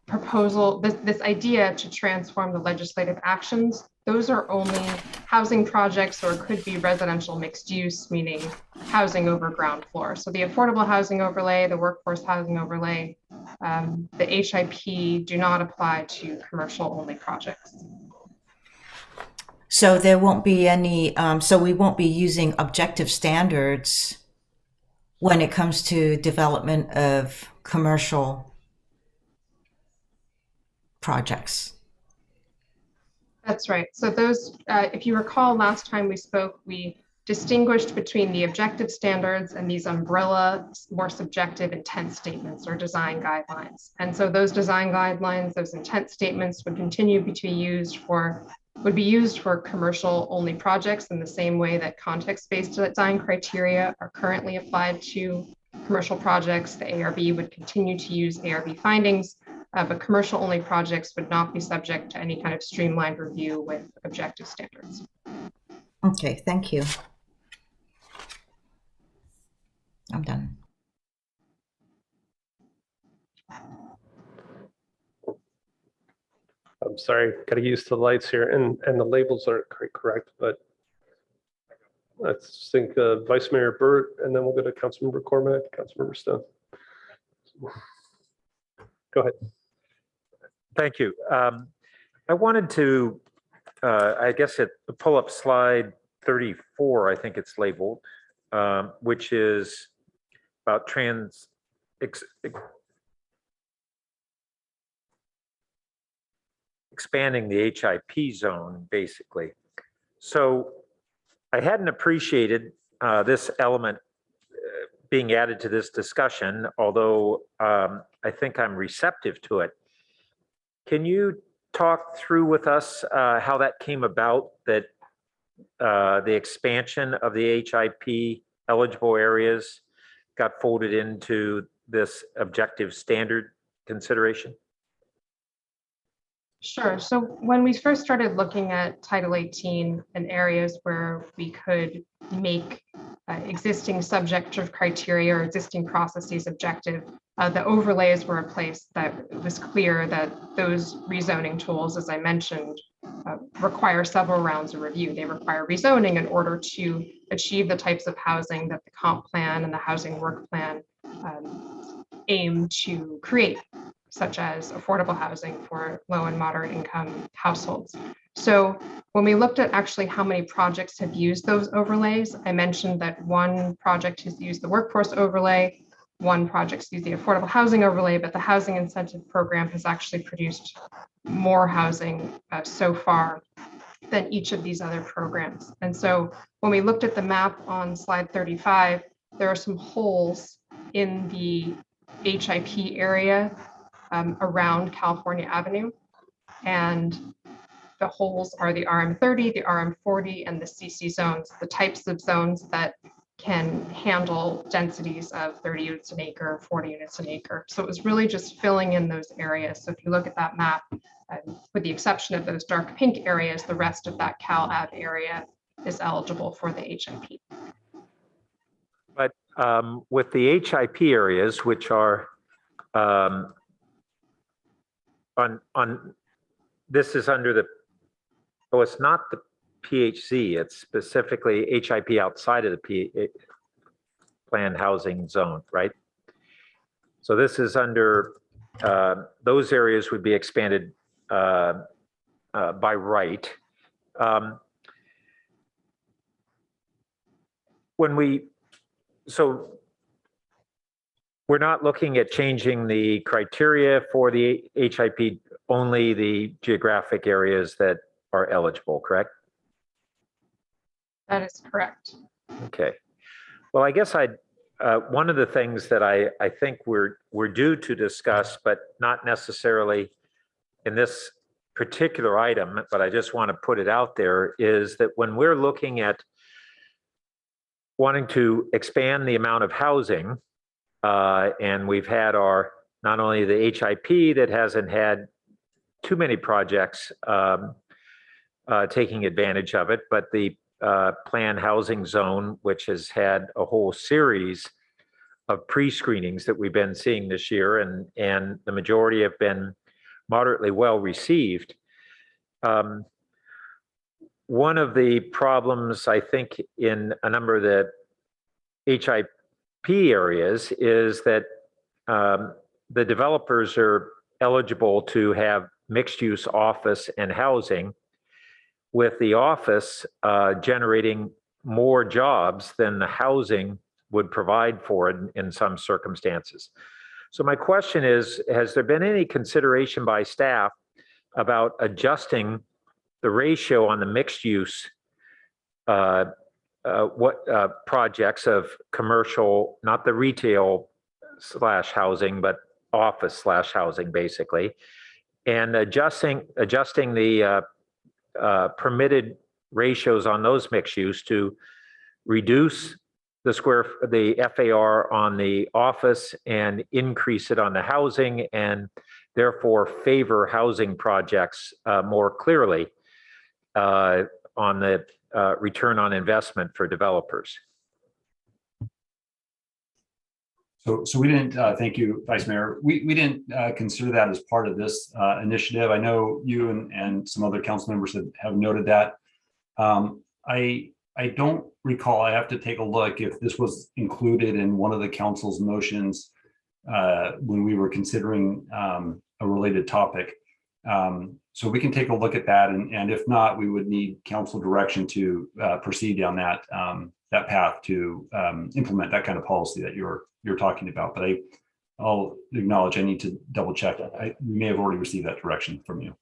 proposal, this idea to transform the legislative actions, those are only housing projects or could be residential mixed use, meaning housing over ground floor. So the affordable housing overlay, the workforce housing overlay, the HIP do not apply to commercial only projects. So there won't be any, so we won't be using objective standards when it comes to development of commercial projects. That's right. So those, if you recall, last time we spoke, we distinguished between the objective standards and these umbrella, more subjective intent statements or design guidelines. And so those design guidelines, those intent statements would continue to be used for, commercial only projects in the same way that context-based design criteria are currently applied to commercial projects. The ARB would continue to use ARB findings, but commercial only projects would not be subject to any kind of streamlined review with objective standards. Okay, thank you. I'm done. I'm sorry, gotta use the lights here, and the labels aren't quite correct, but I think Vice Mayor Burt, and then we'll go to Councilmember Cormack, Councilmember Stone. Go ahead. Thank you. I wanted to, I guess, pull up slide 34, I think it's labeled, which is about expanding the HIP zone, basically. So I hadn't appreciated this element being added to this discussion, although I think I'm receptive to it. Can you talk through with us how that came about, that the expansion of the HIP eligible areas got folded into this objective standard consideration? Sure. So when we first started looking at Title 18 and areas where we could make existing subjective criteria or existing processes objective, the overlays were a place that it was clear that those rezoning tools, as I mentioned, require several rounds of review. They require rezoning in order to achieve the types of housing that the comp plan and the housing work plan aim to create, such as affordable housing for low and moderate income households. So when we looked at actually how many projects have used those overlays, I mentioned that one project has used the workforce overlay, one project's used the affordable housing overlay, but the housing incentive program has actually produced more housing so far than each of these other programs. And so when we looked at the map on slide 35, there are some holes in the HIP area around California Avenue. And the holes are the RM30, the RM40, and the CC zones, the types of zones that can handle densities of 30 units an acre, 40 units an acre. So it was really just filling in those areas. So if you look at that map, with the exception of those dark pink areas, the rest of that Cal Ave area is eligible for the HIP. But with the HIP areas, which are on this is under the, oh, it's not the PHZ, it's specifically HIP outside of the planned housing zone, right? So this is under, those areas would be expanded by right. So we're not looking at changing the criteria for the HIP, only the geographic areas that are eligible, correct? That is correct. Okay. Well, I guess one of the things that I think we're due to discuss, but not necessarily in this particular item, but I just want to put it out there, is that when we're looking at wanting to expand the amount of housing, and we've had not only the HIP that hasn't had too many projects taking advantage of it, but the planned housing zone, which has had a whole series of pre-screenings that we've been seeing this year, and the majority have been moderately well received. One of the problems, I think, in a number of the HIP areas is that the developers are eligible to have mixed-use office and housing, with the office generating more jobs than the housing would provide for in some circumstances. So my question is, has there been any consideration by staff about adjusting the ratio on the mixed use projects of commercial, not the retail / housing, but office / housing basically, and adjusting the permitted ratios on those mixed use to reduce the FAR on the office and increase it on the housing, and therefore favor housing projects more clearly on the return on investment for developers. So we didn't, thank you, Vice Mayor. We didn't consider that as part of this initiative. I know you and some other council members have noted that. I don't recall, I have to take a look if this was included in one of the council's motions when we were considering a related topic. So we can take a look at that, and if not, we would need council direction to proceed down that path to implement that kind of policy that you're talking about. But I'll acknowledge I need to double check. We may have already received that direction from you.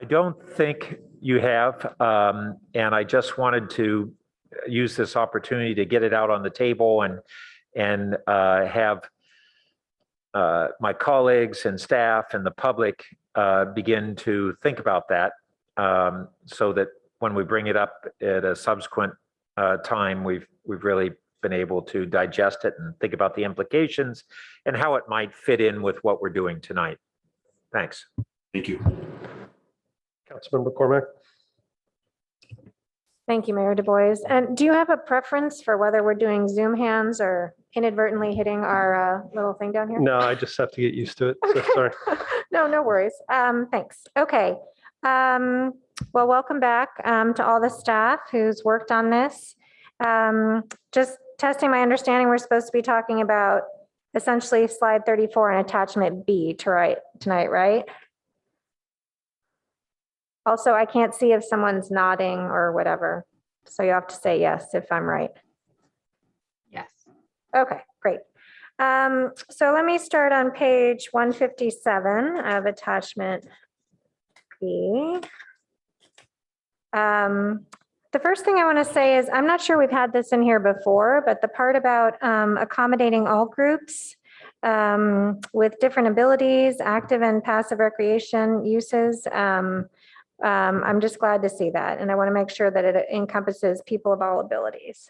I don't think you have, and I just wanted to use this opportunity to get it out on the table and have my colleagues and staff and the public begin to think about that, so that when we bring it up at a subsequent time, we've really been able to digest it and think about the implications and how it might fit in with what we're doing tonight. Thanks. Thank you. Councilmember Cormack. Thank you, Mayor Du Bois. And do you have a preference for whether we're doing Zoom hands or inadvertently hitting our little thing down here? No, I just have to get used to it. So sorry. No worries. Thanks. Okay. Well, welcome back to all the staff who's worked on this. Just testing my understanding, we're supposed to be talking about essentially slide 34 and attachment B tonight, right? Also, I can't see if someone's nodding or whatever. So you have to say yes if I'm right. Yes. Okay, great. So let me start on page 157 of attachment B. The first thing I want to say is I'm not sure we've had this in here before, but the part about accommodating all groups with different abilities, active and passive recreation uses. I'm just glad to see that. And I want to make sure that it encompasses people of all abilities.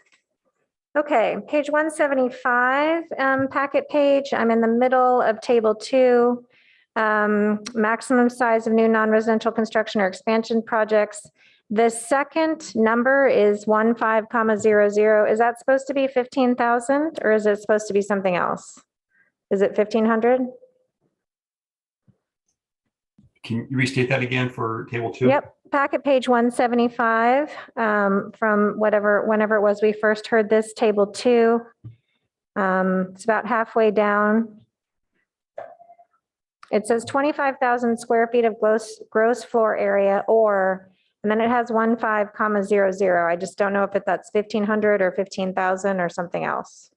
Okay, page 175, packet page. I'm in the middle of table 2. Maximum size of new non-residential construction or expansion projects. The second number is 15,00. Is that supposed to be 15,000 or is it supposed to be something else? Is it 1,500? Can you restate that again for table 2? Yep, packet page 175 from whenever it was we first heard this, table 2. It's about halfway down. It says 25,000 square feet of gross floor area, or, and then it has 15,00. I just don't know if that's 1,500 or 15,000 or something else.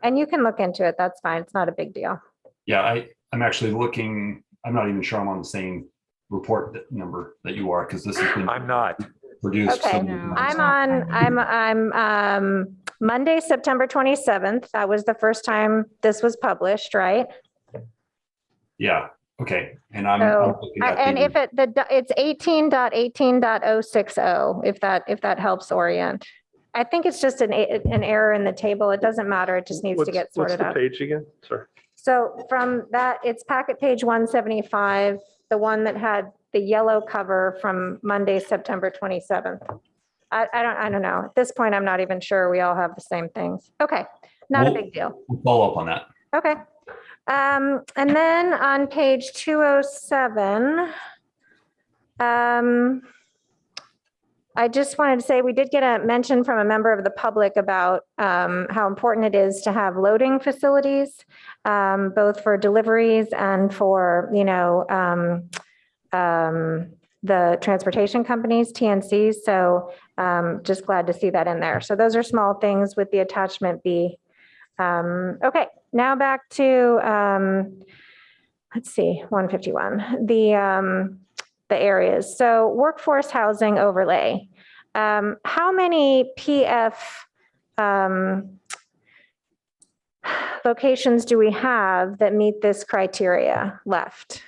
And you can look into it. That's fine. It's not a big deal. Yeah, I'm actually looking, I'm not even sure I'm on the same report number that you are, because this has been I'm not produced. Okay, I'm Monday, September 27th. That was the first time this was published, right? Yeah, okay. And So, I'm looking at and the, if it's 18.18.060, if that helps orient. I think it's just an error in the table. It doesn't matter. It just needs to get sorted out. What's the page again? Sorry. So from that, it's packet page 175, the one that had the yellow cover from Monday, September 27th. I don't know. At this point, I'm not even sure we all have the same things. Okay, not a big deal. We'll follow up on that. Okay. And then on page 207, I just wanted to say, we did get a mention from a member of the public about how important it is to have loading facilities, both for deliveries and for, the transportation companies, TNCs. So just glad to see that in there. So those are small things with the attachment B. Okay, now back to, let's see, 151, the areas. So workforce housing overlay. How many PF locations do we have that meet this criteria left?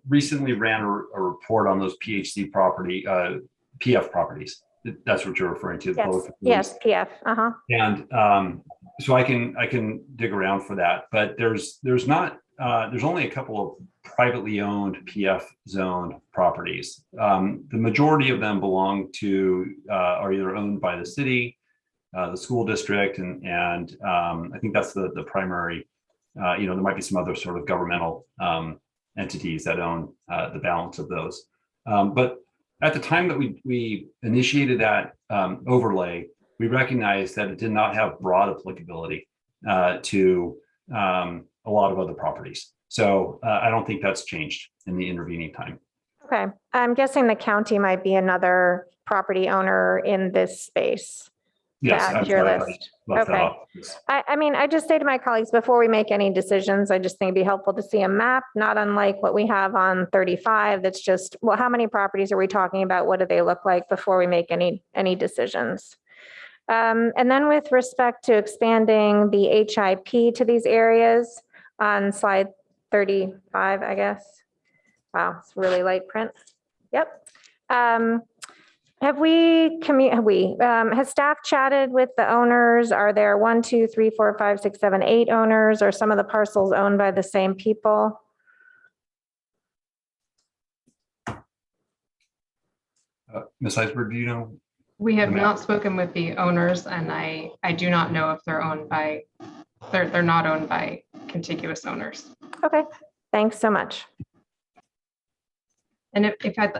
Recently ran a report on those PHC property, PF properties. That's what you're referring to. Yes, PF. And so I can dig around for that, but there's only a couple of privately owned PF zoned properties. The majority of them belong to are either owned by the city, the school district, and I think that's the primary. There might be some other sort of governmental entities that own the balance of those. But at the time that we initiated that overlay, we recognized that it did not have broad applicability to a lot of other properties. So I don't think that's changed in the intervening time. Okay, I'm guessing the county might be another property owner in this space. Yes, to add to your list. Okay. I mean, I just say to my colleagues, before we make any decisions, I just think it'd be helpful to see a map, not unlike what we have on 35. That's just, well, how many properties are we talking about? What do they look like before we make any decisions? And then with respect to expanding the HIP to these areas on slide 35, I guess. Wow, it's really light print. Yep. Has staff chatted with the owners? Are there 1, 2, 3, 4, 5, 6, 7, 8 owners? Or some of the parcels owned by the same people? Ms. Eisberg, do you know? We have not spoken with the owners, and I do not know if they're owned by, they're not owned by contiguous owners. Okay, thanks so much. And if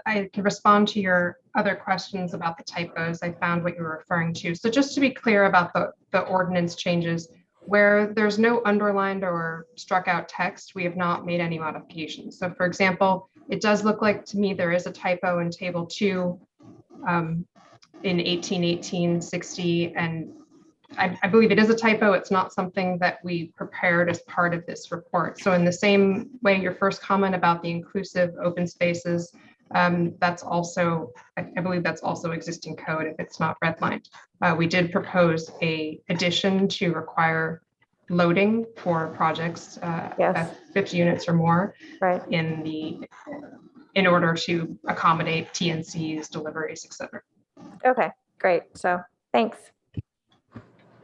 I could respond to your other questions about the typos, I found what you were referring to. So just to be clear about the ordinance changes, where there's no underlined or struck out text, we have not made any modifications. So for example, it does look like to me there is a typo in table 2 in 1860, and I believe it is a typo. It's not something that we prepared as part of this report. So in the same way, your first comment about the inclusive open spaces, that's also, I believe that's also existing code if it's not redlined. We did propose a addition to require loading for projects at 50 units or more, right, in order to accommodate TNCs, deliveries, et cetera. Okay, great. So thanks.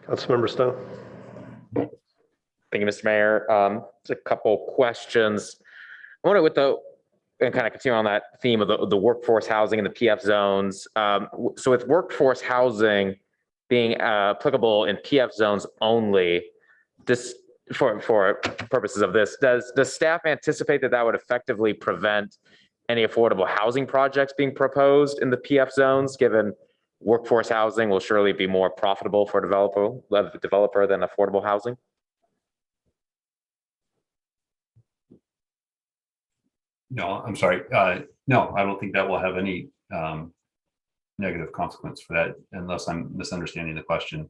Councilmember Stone. Thank you, Mr. Mayor. Just a couple questions. I wonder and kind of continue on that theme of the workforce housing and the PF zones. So with workforce housing being applicable in PF zones only, for purposes of this, does staff anticipate that would effectively prevent any affordable housing projects being proposed in the PF zones, given workforce housing will surely be more profitable for a developer than affordable housing? No, I'm sorry. No, I don't think that will have any negative consequence for that, unless I'm misunderstanding the question.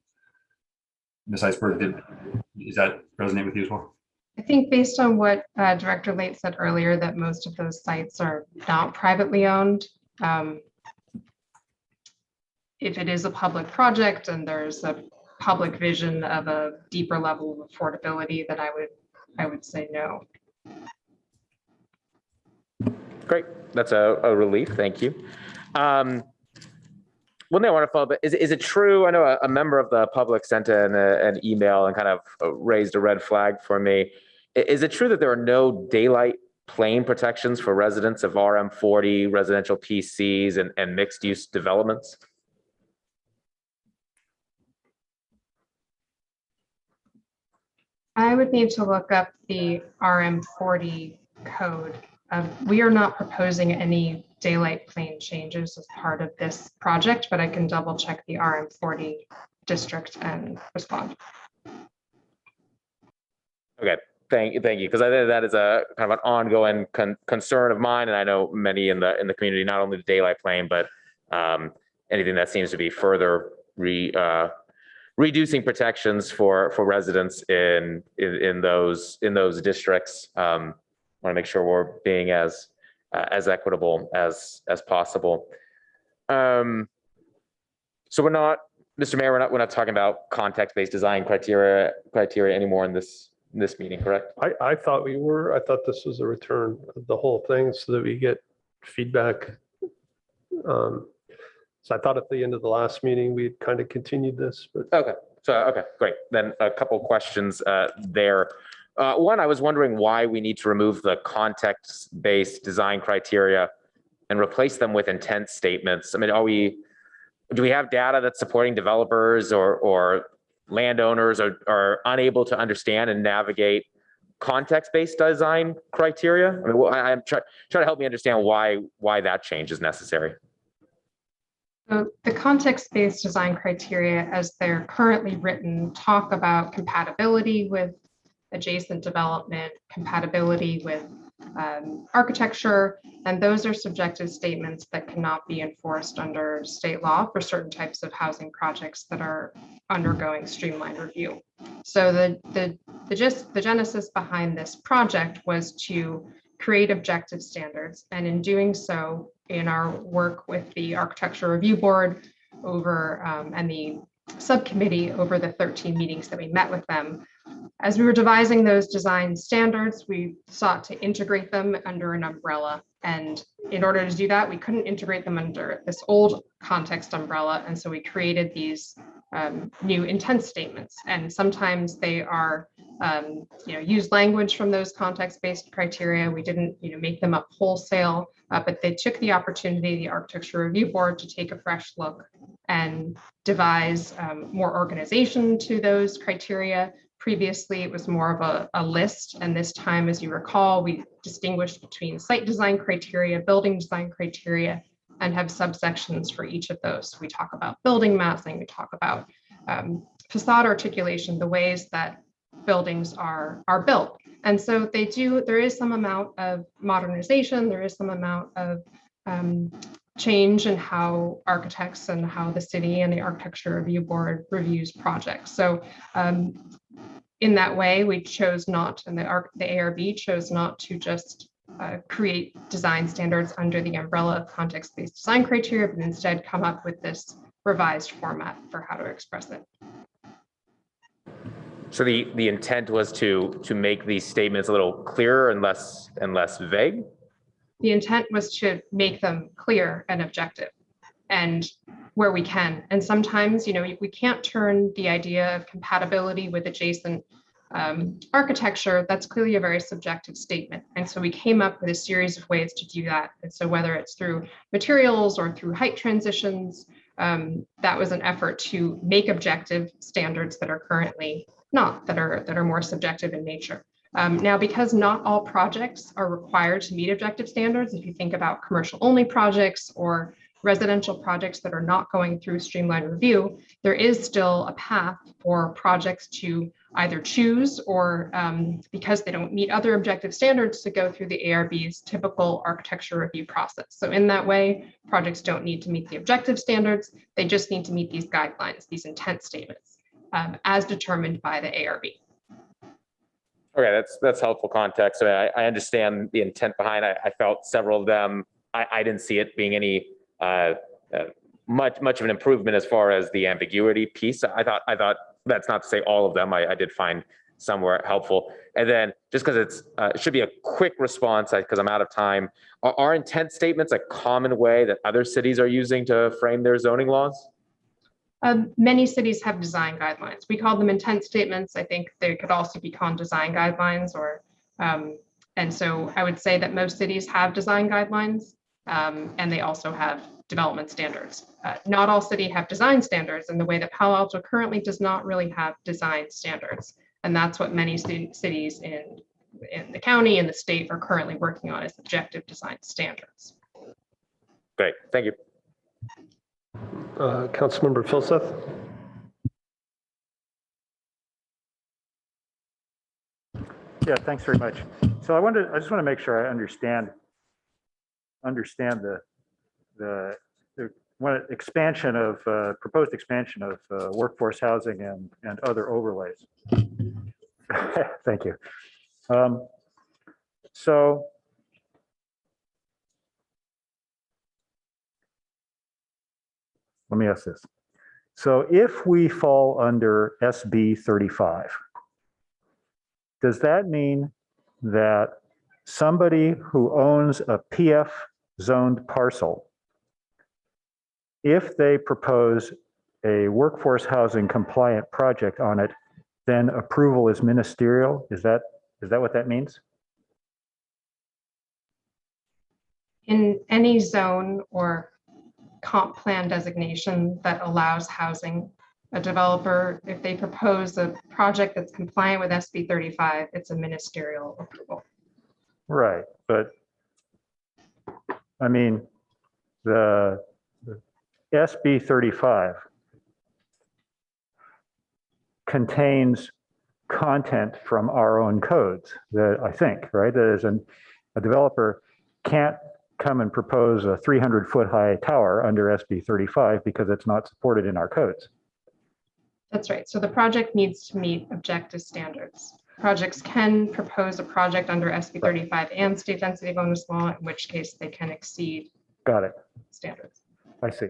Ms. Eisberg, does that resonate with you as well? I think based on what Director Late said earlier, that most of those sites are not privately owned. If it is a public project and there's a public vision of a deeper level of affordability, then I would say no. Great, that's a relief. Thank you. One thing I want to follow up, is it true? I know a member of the public sent in an email and kind of raised a red flag for me. Is it true that there are no daylight plane protections for residents of RM40 residential PCs and mixed use developments? I would need to look up the RM40 code. We are not proposing any daylight plane changes as part of this project, but I can double check the RM40 district and respond. Okay, thank you, because I think that is a kind of an ongoing concern of mine, and I know many in the community, not only the daylight plane, but anything that seems to be further reducing protections for residents in those districts. Want to make sure we're being as equitable as possible. So we're not, Mr. Mayor, we're not talking about context-based design criteria anymore in this meeting, correct? I thought we were. I thought this was a return of the whole thing so that we get feedback. So I thought at the end of the last meeting, we kind of continued this, but. Okay, great. Then a couple questions there. One, I was wondering why we need to remove the context-based design criteria and replace them with intent statements. I mean, do we have data that's supporting developers or landowners are unable to understand and navigate context-based design criteria? I mean, I'm trying to help me understand why that change is necessary. So the context-based design criteria, as they're currently written, talk about compatibility with adjacent development, compatibility with architecture, and those are subjective statements that cannot be enforced under state law for certain types of housing projects that are undergoing streamlined review. So the genesis behind this project was to create objective standards, and in doing so, in our work with the Architecture Review Board over and the subcommittee over the 13 meetings that we met with them, as we were devising those design standards, we sought to integrate them under an umbrella. And in order to do that, we couldn't integrate them under this old context umbrella. And so we created these new intent statements. And sometimes they are use language from those context-based criteria. We didn't make them up wholesale, but they took the opportunity, the Architecture Review Board, to take a fresh look and devise more organization to those criteria. Previously, it was more of a list, and this time, as you recall, we distinguished between site design criteria, building design criteria, and have subsections for each of those. We talk about building massing, we talk about facade articulation, the ways that buildings are built. And so there is some amount of modernization, there is some amount of change in how architects and how the city and the Architecture Review Board reviews projects. So in that way, we chose not, and the ARB chose not to just create design standards under the umbrella of context-based design criteria, but instead come up with this revised format for how to express it. So the intent was to make these statements a little clearer and less vague? The intent was to make them clear and objective, and where we can. And sometimes, we can't turn the idea of compatibility with adjacent architecture. That's clearly a very subjective statement. And so we came up with a series of ways to do that. And so whether it's through materials or through height transitions, that was an effort to make objective standards that are currently not, that are more subjective in nature. Now, because not all projects are required to meet objective standards, if you think about commercial only projects or residential projects that are not going through streamlined review, there is still a path for projects to either choose or, because they don't meet other objective standards, to go through the ARB's typical architecture review process. So in that way, projects don't need to meet the objective standards. They just need to meet these guidelines, these intent statements, as determined by the ARB. Okay, that's helpful context. I understand the intent behind it. I felt several of them, I didn't see it being any much of an improvement as far as the ambiguity piece. I thought that's not to say all of them. I did find some were helpful. And then just because it should be a quick response because I'm out of time. Are intent statements a common way that other cities are using to frame their zoning laws? Many cities have design guidelines. We call them intent statements. I think they could also be called design guidelines, and so I would say that most cities have design guidelines, and they also have development standards. Not all cities have design standards in the way that Palo Alto currently does not really have design standards. And that's what many cities in the county and the state are currently working on, is objective design standards. Great, thank you. Councilmember Filseth? Yeah, thanks very much. So I just want to make sure I understand the expansion of, proposed expansion of workforce housing and other overlays. Thank you. So let me ask this. So if we fall under SB 35, does that mean that somebody who owns a PF zoned parcel, if they propose a workforce housing compliant project on it, then approval is ministerial? Is that what that means? In any zone or comp plan designation that allows housing, a developer, if they propose a project that's compliant with SB 35, it's a ministerial approval. Right, but I mean, the SB 35 contains content from our own codes, that I think, right? That is, a developer can't come and propose a 300-foot high tower under SB 35 because it's not supported in our codes. That's right. So the project needs to meet objective standards. Projects can propose a project under SB 35 and state density bonus law, in which case they can exceed Got it. standards. I see.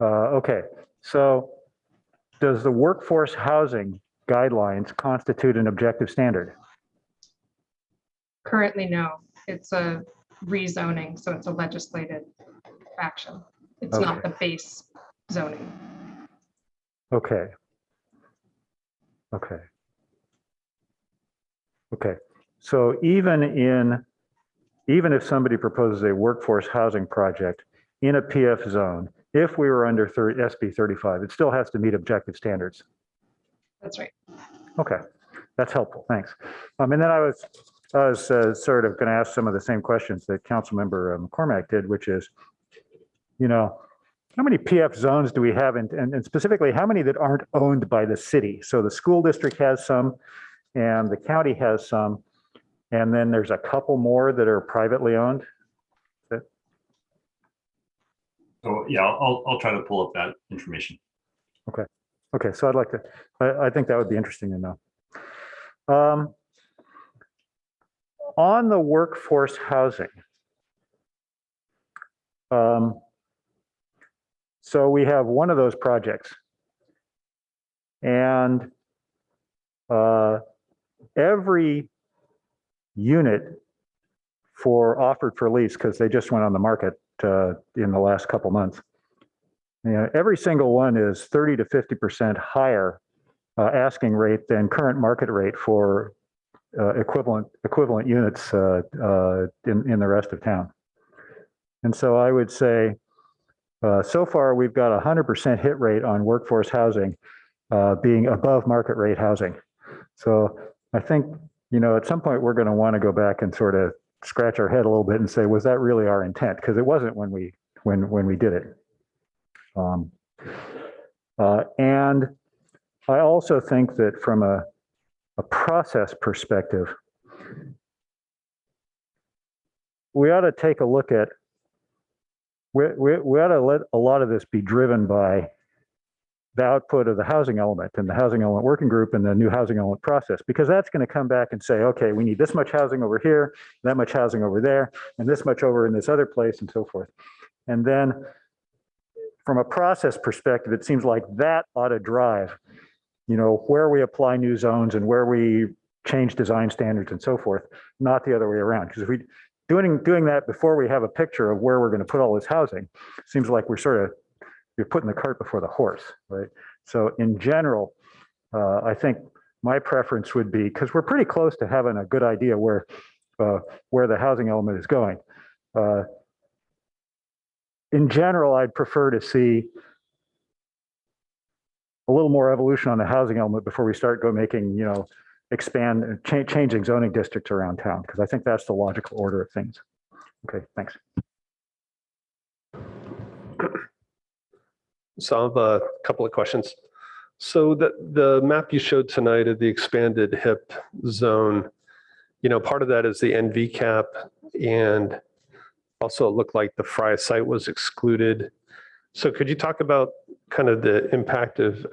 Okay, so does the workforce housing guidelines constitute an objective standard? Currently, no. It's a rezoning, so it's a legislative action. It's not the base zoning. Okay. Okay. Okay. So even if somebody proposes a workforce housing project in a PF zone, if we were under SB 35, it still has to meet objective standards. That's right. Okay, that's helpful. Thanks. And then I was sort of going to ask some of the same questions that Councilmember McCormack did, which is, how many PF zones do we have, and specifically, how many that aren't owned by the city? So the school district has some, and the county has some, and then there's a couple more that are privately owned. So yeah, I'll try to pull up that information. Okay. Okay. So I'd like to, I think that would be interesting to know. On the workforce housing, so we have one of those projects, and every unit offered for lease, because they just went on the market in the last couple months. Every single one is 30 to 50% higher asking rate than current market rate for equivalent units in the rest of town. And so I would say, so far we've got a 100% hit rate on workforce housing being above market rate housing. So I think, at some point we're going to want to go back and sort of scratch our head a little bit and say, was that really our intent? Because it wasn't when we did it. And I also think that from a process perspective, we ought to take a look at, we ought to let a lot of this be driven by the output of the housing element and the housing element working group and the new housing element process, because that's going to come back and say, okay, we need this much housing over here, that much housing over there, and this much over in this other place, and so forth. And then from a process perspective, it seems like that ought to drive, where we apply new zones and where we change design standards and so forth, not the other way around. Because if we doing that before we have a picture of where we're going to put all this housing, seems like you're putting the cart before the horse, right? So in general, I think my preference would be, because we're pretty close to having a good idea where the housing element is going. In general, I'd prefer to see a little more evolution on the housing element before we start making, expand, changing zoning districts around town, because I think that's the logical order of things. Okay, thanks. So I have a couple of questions. So the map you showed tonight of the expanded HIP zone, part of that is the NV cap, and also it looked like the Fry site was excluded. So could you talk about kind of the impact of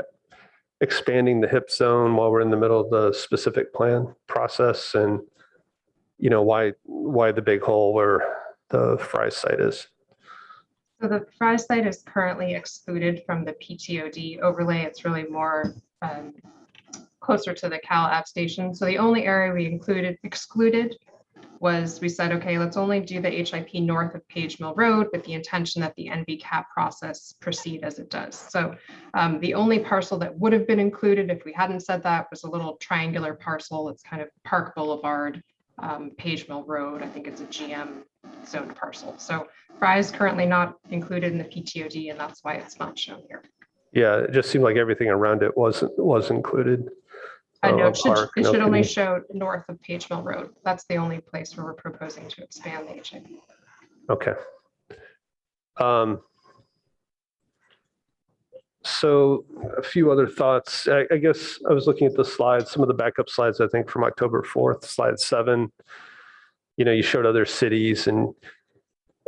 expanding the HIP zone while we're in the middle of the specific plan process, and why the big hole where the Fry site is? So the Fry site is currently excluded from the PTOD overlay. It's really more closer to the Cal App station. So the only area we excluded was, we said, okay, let's only do the HIP north of Page Mill Road with the intention that the NVCAP process proceed as it does. So the only parcel that would have been included if we hadn't said that was a little triangular parcel. It's kind of Park Boulevard, Page Mill Road. I think it's a GM zoned parcel. So Fry is currently not included in the PTOD, and that's why it's not shown here. Yeah, it just seemed like everything around it was included. I know it Park, should only Oakland. show north of Page Mill Road. That's the only place where we're proposing to expand the HIP. Okay. So a few other thoughts. I guess I was looking at the slides, some of the backup slides, I think from October 4th, slide 7. You showed other cities, and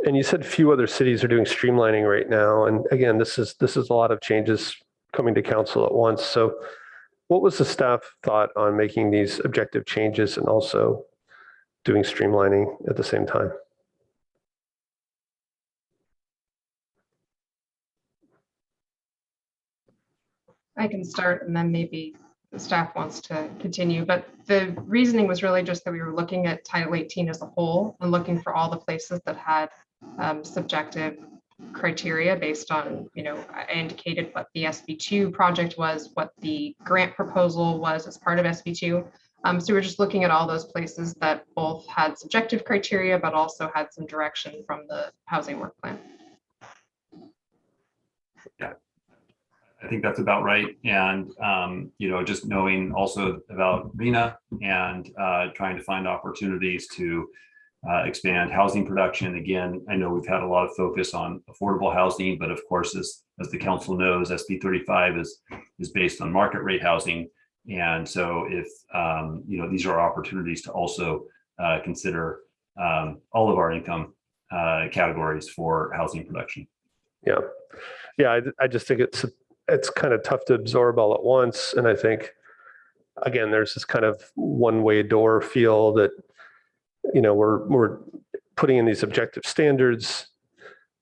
you said few other cities are doing streamlining right now. And again, this is a lot of changes coming to council at once. So what was the staff thought on making these objective changes and also doing streamlining at the same time? I can start, and then maybe the staff wants to continue. But the reasoning was really just that we were looking at Title 18 as a whole and looking for all the places that had subjective criteria based on, I indicated what the SB2 project was, what the grant proposal was as part of SB2. So we're just looking at all those places that both had subjective criteria, but also had some direction from the housing work plan. Yeah, I think that's about right. And, just knowing also about RENA and trying to find opportunities to expand housing production. Again, I know we've had a lot of focus on affordable housing, but of course, as the council knows, SB 35 is based on market rate housing. And so if, these are opportunities to also consider all of our income categories for housing production. Yeah. Yeah, I just think it's kind of tough to absorb all at once. And I think, again, there's this kind of one-way door feel that, we're putting in these objective standards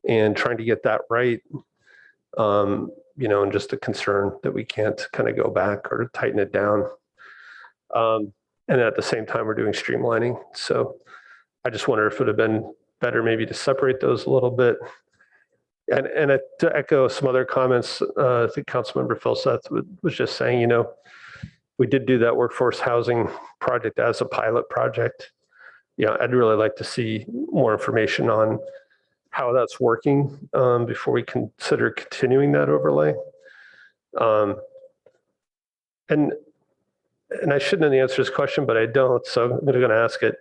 and trying to get that right. And just a concern that we can't kind of go back or tighten it down. And at the same time, we're doing streamlining. So I just wonder if it would have been better maybe to separate those a little bit. And to echo some other comments, I think Councilmember Philseth was just saying, we did do that workforce housing project as a pilot project. I'd really like to see more information on how that's working before we consider continuing that overlay. And I shouldn't know the answer to this question, but I don't, so I'm going to ask it.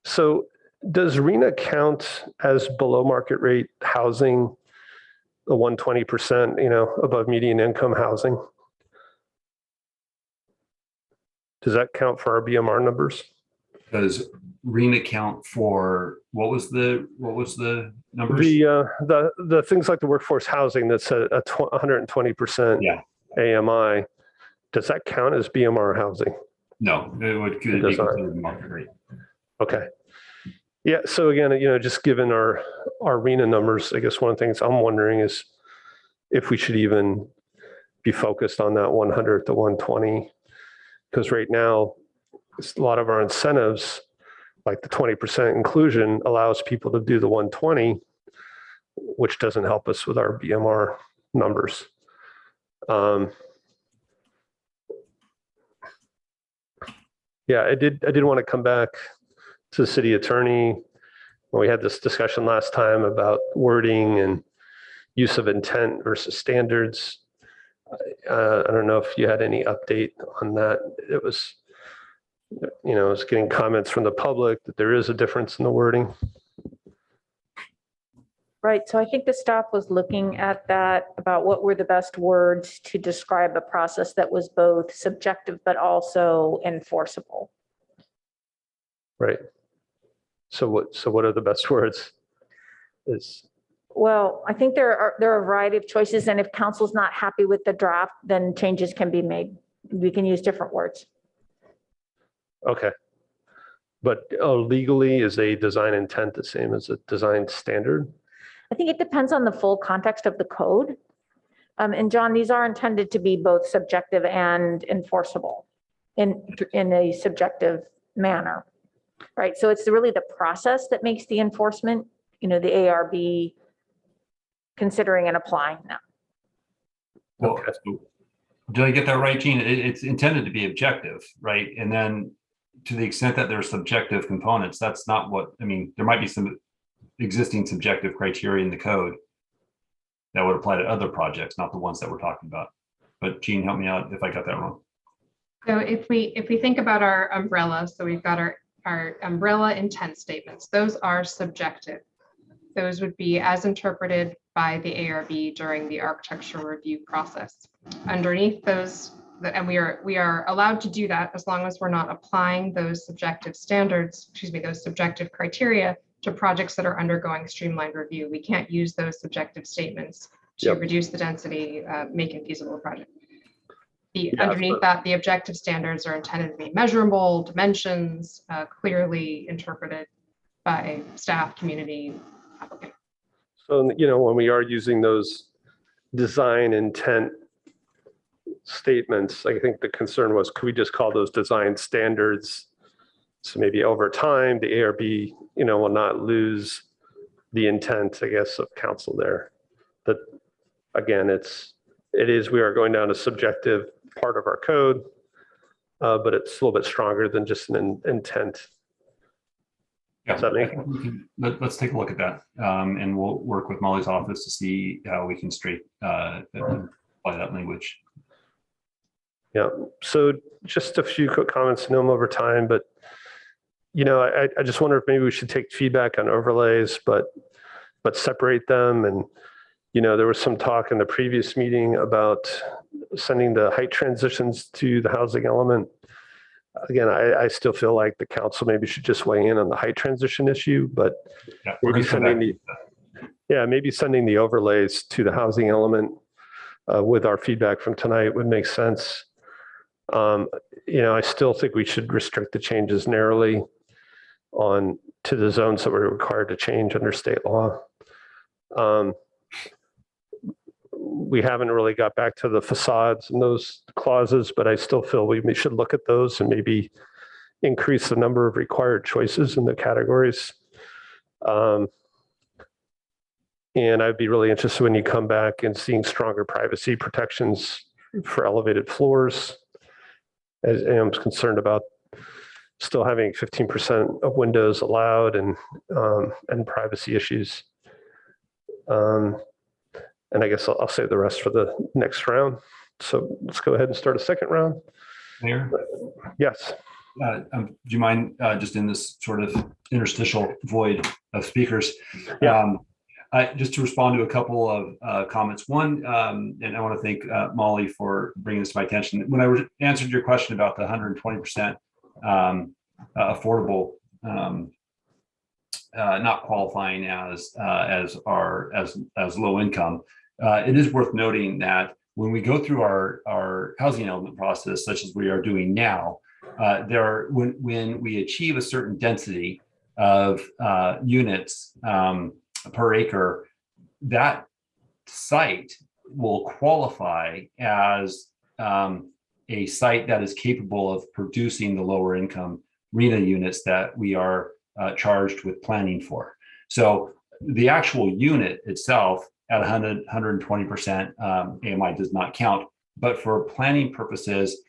So does RENA count as below market rate housing, the 120%, above median income housing? Does that count for our BMR numbers? Does RENA count for, what was the numbers? The things like the workforce housing that's a 120% AMI, does that count as BMR housing? No, it would be considered market rate. Okay. Yeah, so again, just given our RENA numbers, I guess one of the things I'm wondering is if we should even be focused on that 100 to 120, because right now, a lot of our incentives, like the 20% inclusion, allows people to do the 120, which doesn't help us with our BMR numbers. Yeah, I did want to come back to the city attorney. When we had this discussion last time about wording and use of intent versus standards. I don't know if you had any update on that. It was I was getting comments from the public that there is a difference in the wording. Right, so I think the staff was looking at that about what were the best words to describe a process that was both subjective but also enforceable. Right. So what are the best words? Well, I think there are a variety of choices, and if council's not happy with the draft, then changes can be made. We can use different words. Okay. But legally, is a design intent the same as a design standard? I think it depends on the full context of the code. And John, these are intended to be both subjective and enforceable in a subjective manner, right? So it's really the process that makes the enforcement, the ARB considering and applying them. Well, so did I get that right, Gene? It's intended to be objective, right? And then to the extent that there's subjective components, that's not what, there might be some existing subjective criteria in the code that would apply to other projects, not the ones that we're talking about. But Gene, help me out if I got that wrong. So if we think about our umbrella, so we've got our umbrella intent statements, those are subjective. Those would be as interpreted by the ARB during the architectural review process. Underneath those, and we are allowed to do that as long as we're not applying those subjective standards, those subjective criteria to projects that are undergoing streamlined review. We can't use those subjective statements to reduce the density, make it feasible project. Underneath that, the objective standards are intended to be measurable, dimensions, clearly interpreted by staff, community, applicant. So, when we are using those design intent statements, I think the concern was, could we just call those design standards? So maybe over time, the ARB, will not lose the intent, I guess, of council there. That again, we are going down a subjective part of our code, but it's a little bit stronger than just an intent. Yeah, let's take a look at that, and we'll work with Molly's office to see how we can apply that language. Yeah. So just a few quick comments. I know I'm over time, but I just wonder if maybe we should take feedback on overlays, but separate them. And there was some talk in the previous meeting about sending the height transitions to the housing element. Again, I still feel like the council maybe should just weigh in on the height transition issue, but maybe sending the overlays to the housing element with our feedback from tonight would make sense. I still think we should restrict the changes narrowly to the zones that we're required to change under state law. We haven't really got back to the facades and those clauses, but I still feel we should look at those and maybe increase the number of required choices in the categories. And I'd be really interested when you come back and seeing stronger privacy protections for elevated floors. As I'm concerned about still having 15% of windows allowed and privacy issues. And I guess I'll save the rest for the next round. So let's go ahead and start a second round. Mayor? Yes. Do you mind just in this sort of interstitial void of speakers? Just to respond to a couple of comments. One, and I want to thank Molly for bringing this to my attention. When I answered your question about the 120% affordable, not qualifying as low income, it is worth noting that when we go through our housing element process, such as we are doing now, when we achieve a certain density of units per acre, that site will qualify as a site that is capable of producing the lower income RHNA units that we are charged with planning for. So the actual unit itself at 120% AMI does not count, but for planning purposes,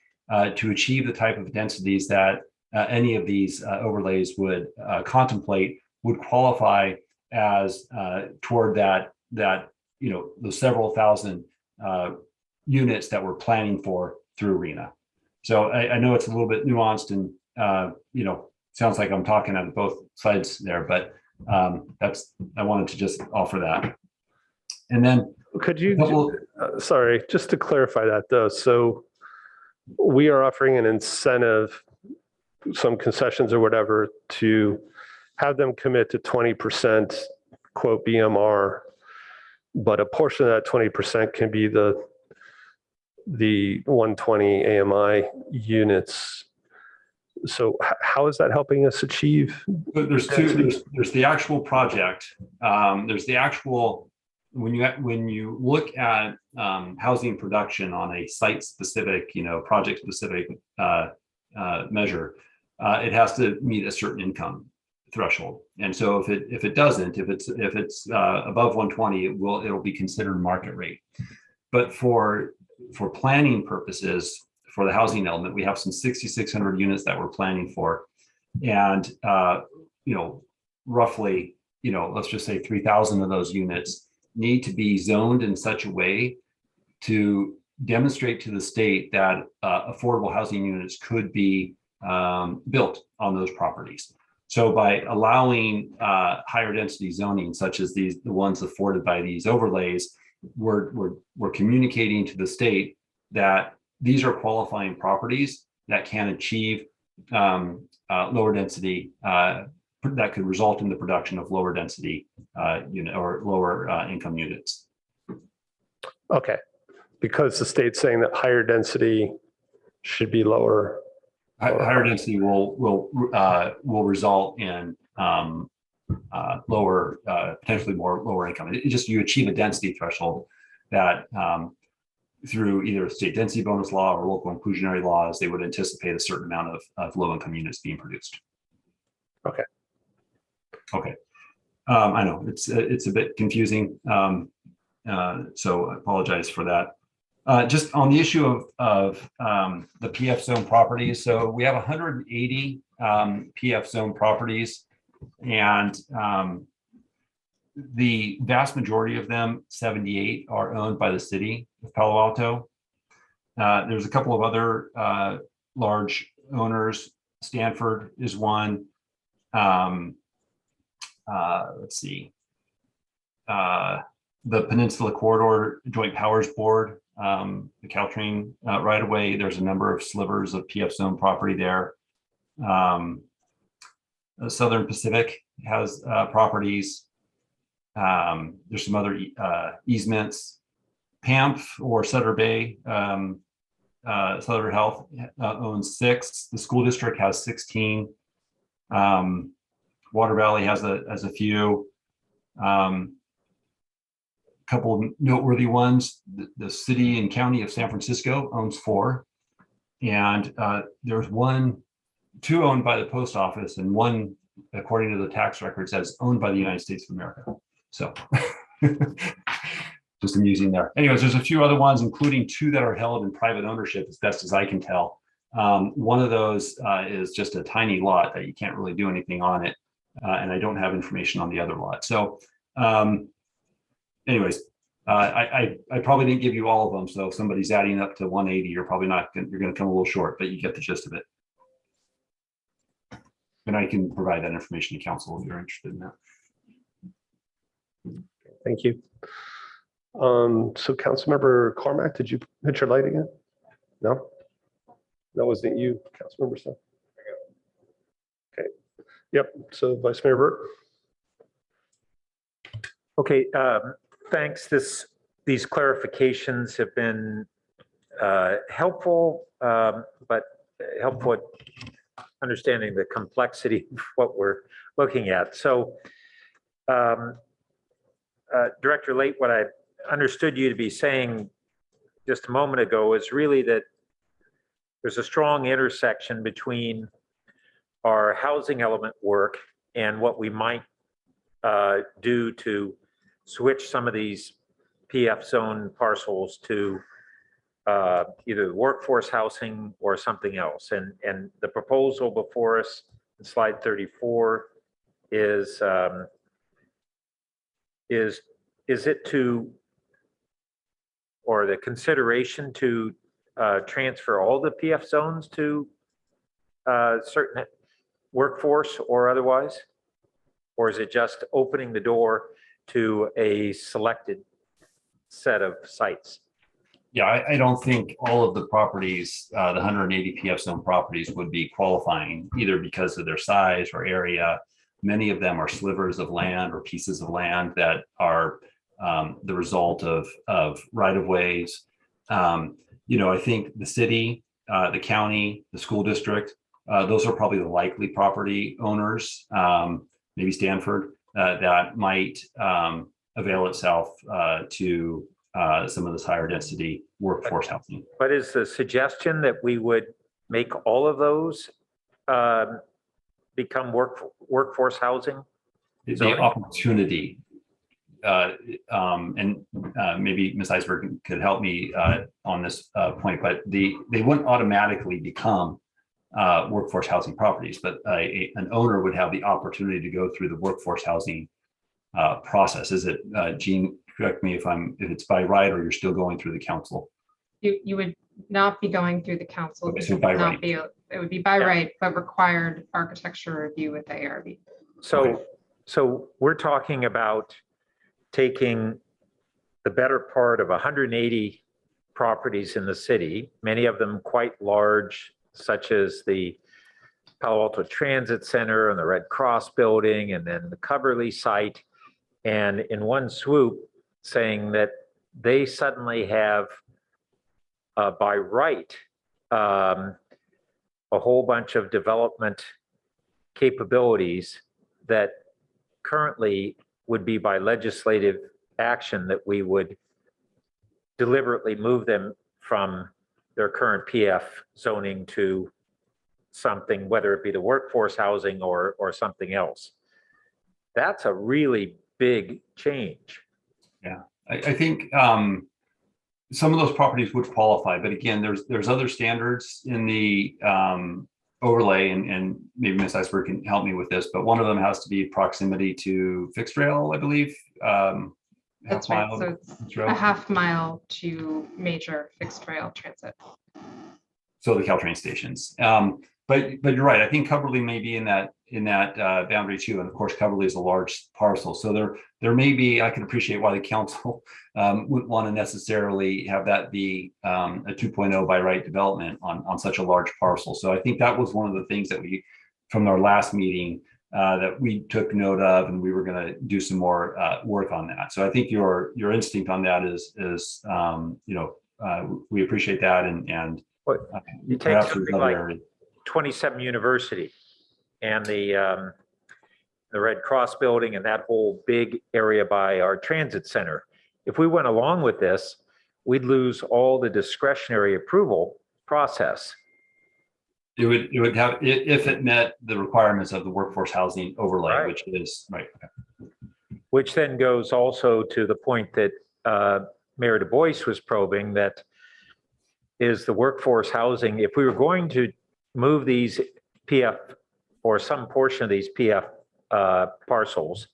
to achieve the type of densities that any of these overlays would contemplate would qualify as toward that the several thousand units that we're planning for through RHNA. So I know it's a little bit nuanced sounds like I'm talking on both sides there, but I wanted to just offer that. And then could you, sorry, just to clarify that though. So we are offering an incentive, some concessions or whatever, to have them commit to 20% quote BMR, but a portion of that 20% can be the 120 AMI units. So how is that helping us achieve? There's there's the actual project. There's the actual, when you look at housing production on a site specific, project specific measure, it has to meet a certain income threshold. And so if it doesn't, if it's above 120, it'll be considered market rate. But for planning purposes, for the housing element, we have some 6,600 units that we're planning for. And, roughly, let's just say 3,000 of those units need to be zoned in such a way to demonstrate to the state that affordable housing units could be built on those properties. So by allowing higher density zoning, such as the ones afforded by these overlays, we're communicating to the state that these are qualifying properties that can achieve lower density, that could result in the production of lower density unit or lower income units. Okay, because the state's saying that higher density should be lower. Higher density will result in lower, potentially more lower income. It just, you achieve a density threshold that through either state density bonus law or local inclusionary laws, they would anticipate a certain amount of low income units being produced. Okay. Okay. I know it's a bit confusing. So I apologize for that. Just on the issue of the PF zone properties. So we have 180 PF zone properties, and the vast majority of them, 78, are owned by the city of Palo Alto. There's a couple of other large owners. Stanford is one. Let's see. The Peninsula Corridor Joint Powers Board, the Caltrain right away. There's a number of slivers of PF zone property there. Southern Pacific has properties. There's some other easements. PAMF or Sutter Bay, Sutter Health owns 6. The school district has 16. Water Valley has a few. Couple of noteworthy ones. The city and county of San Francisco owns 4. And there's 2 owned by the post office, and 1, according to the tax records, that's owned by the United States of America. So just amusing there. Anyways, there's a few other ones, including 2 that are held in private ownership, as best as I can tell. One of those is just a tiny lot that you can't really do anything on it. And I don't have information on the other lot. So anyways, I probably didn't give you all of them. So if somebody's adding up to 180, you're probably not, you're going to come a little short, but you get the gist of it. And I can provide that information to council if you're interested in that. Thank you. So Councilmember Cormack, did you hit your light again? No? That wasn't you, Councilmember Seth. Okay. Yep. So Vice Mayor Burt. Okay. Thanks. These clarifications have been helpful, but helpful at understanding the complexity of what we're looking at. So, Director Late, what I understood you to be saying just a moment ago is really that there's a strong intersection between our housing element work and what we might do to switch some of these PF zone parcels to either workforce housing or something else. And the proposal before us in slide 34 is it to, or the consideration to transfer all the PF zones to certain workforce or otherwise? Or is it just opening the door to a selected set of sites? Yeah, I don't think all of the properties, the 180 PF zone properties would be qualifying either because of their size or area. Many of them are slivers of land or pieces of land that are the result of right-of-ways. I think the city, the county, the school district, those are probably the likely property owners, maybe Stanford, that might avail itself to some of this higher density workforce housing. But is the suggestion that we would make all of those become workforce housing? The opportunity, and maybe Ms. Eisberg could help me on this point, but they wouldn't automatically become workforce housing properties, but an owner would have the opportunity to go through the workforce housing process. Is it, Jean, correct me if it's by right or you're still going through the council? You would not be going through the council. Okay, This so would by not right. be, it would be by right, but required architecture review with the ARB. So we're talking about taking the better part of 180 properties in the city, many of them quite large, such as the Palo Alto Transit Center and the Red Cross Building, and then the Coverly site, and in one swoop saying that they suddenly have, by right, a whole bunch of development capabilities that currently would be by legislative action that we would deliberately move them from their current PF zoning to something, whether it be the workforce housing or something else. That's a really big change. Yeah, I think some of those properties would qualify, but again, there's other standards in the overlay, and maybe Ms. Eisberg can help me with this, but one of them has to be proximity to fixed rail, I believe. That's right. So it's a half mile to major fixed rail transit. So the Caltrain stations. But you're right. I think Coverly may be in that boundary too, and of course Coverly is a large parcel. So there may be. I can appreciate why the council wouldn't want to necessarily have that be a 2.0 by right development on such a large parcel. So I think that was one of the things that we, from our last meeting, that we took note of, and we were going to do some more work on that. So I think your instinct on that is we appreciate that, and you take something like 27 University and the Red Cross Building and that whole big area by our transit center. If we went along with this, we'd lose all the discretionary approval process. It would have, if it met the requirements of the workforce housing overlay, Right. which is right. Okay. Which then goes also to the point that Mayor Du Bois was probing, that is the workforce housing. If we were going to move these PF or some portion of these PF parcels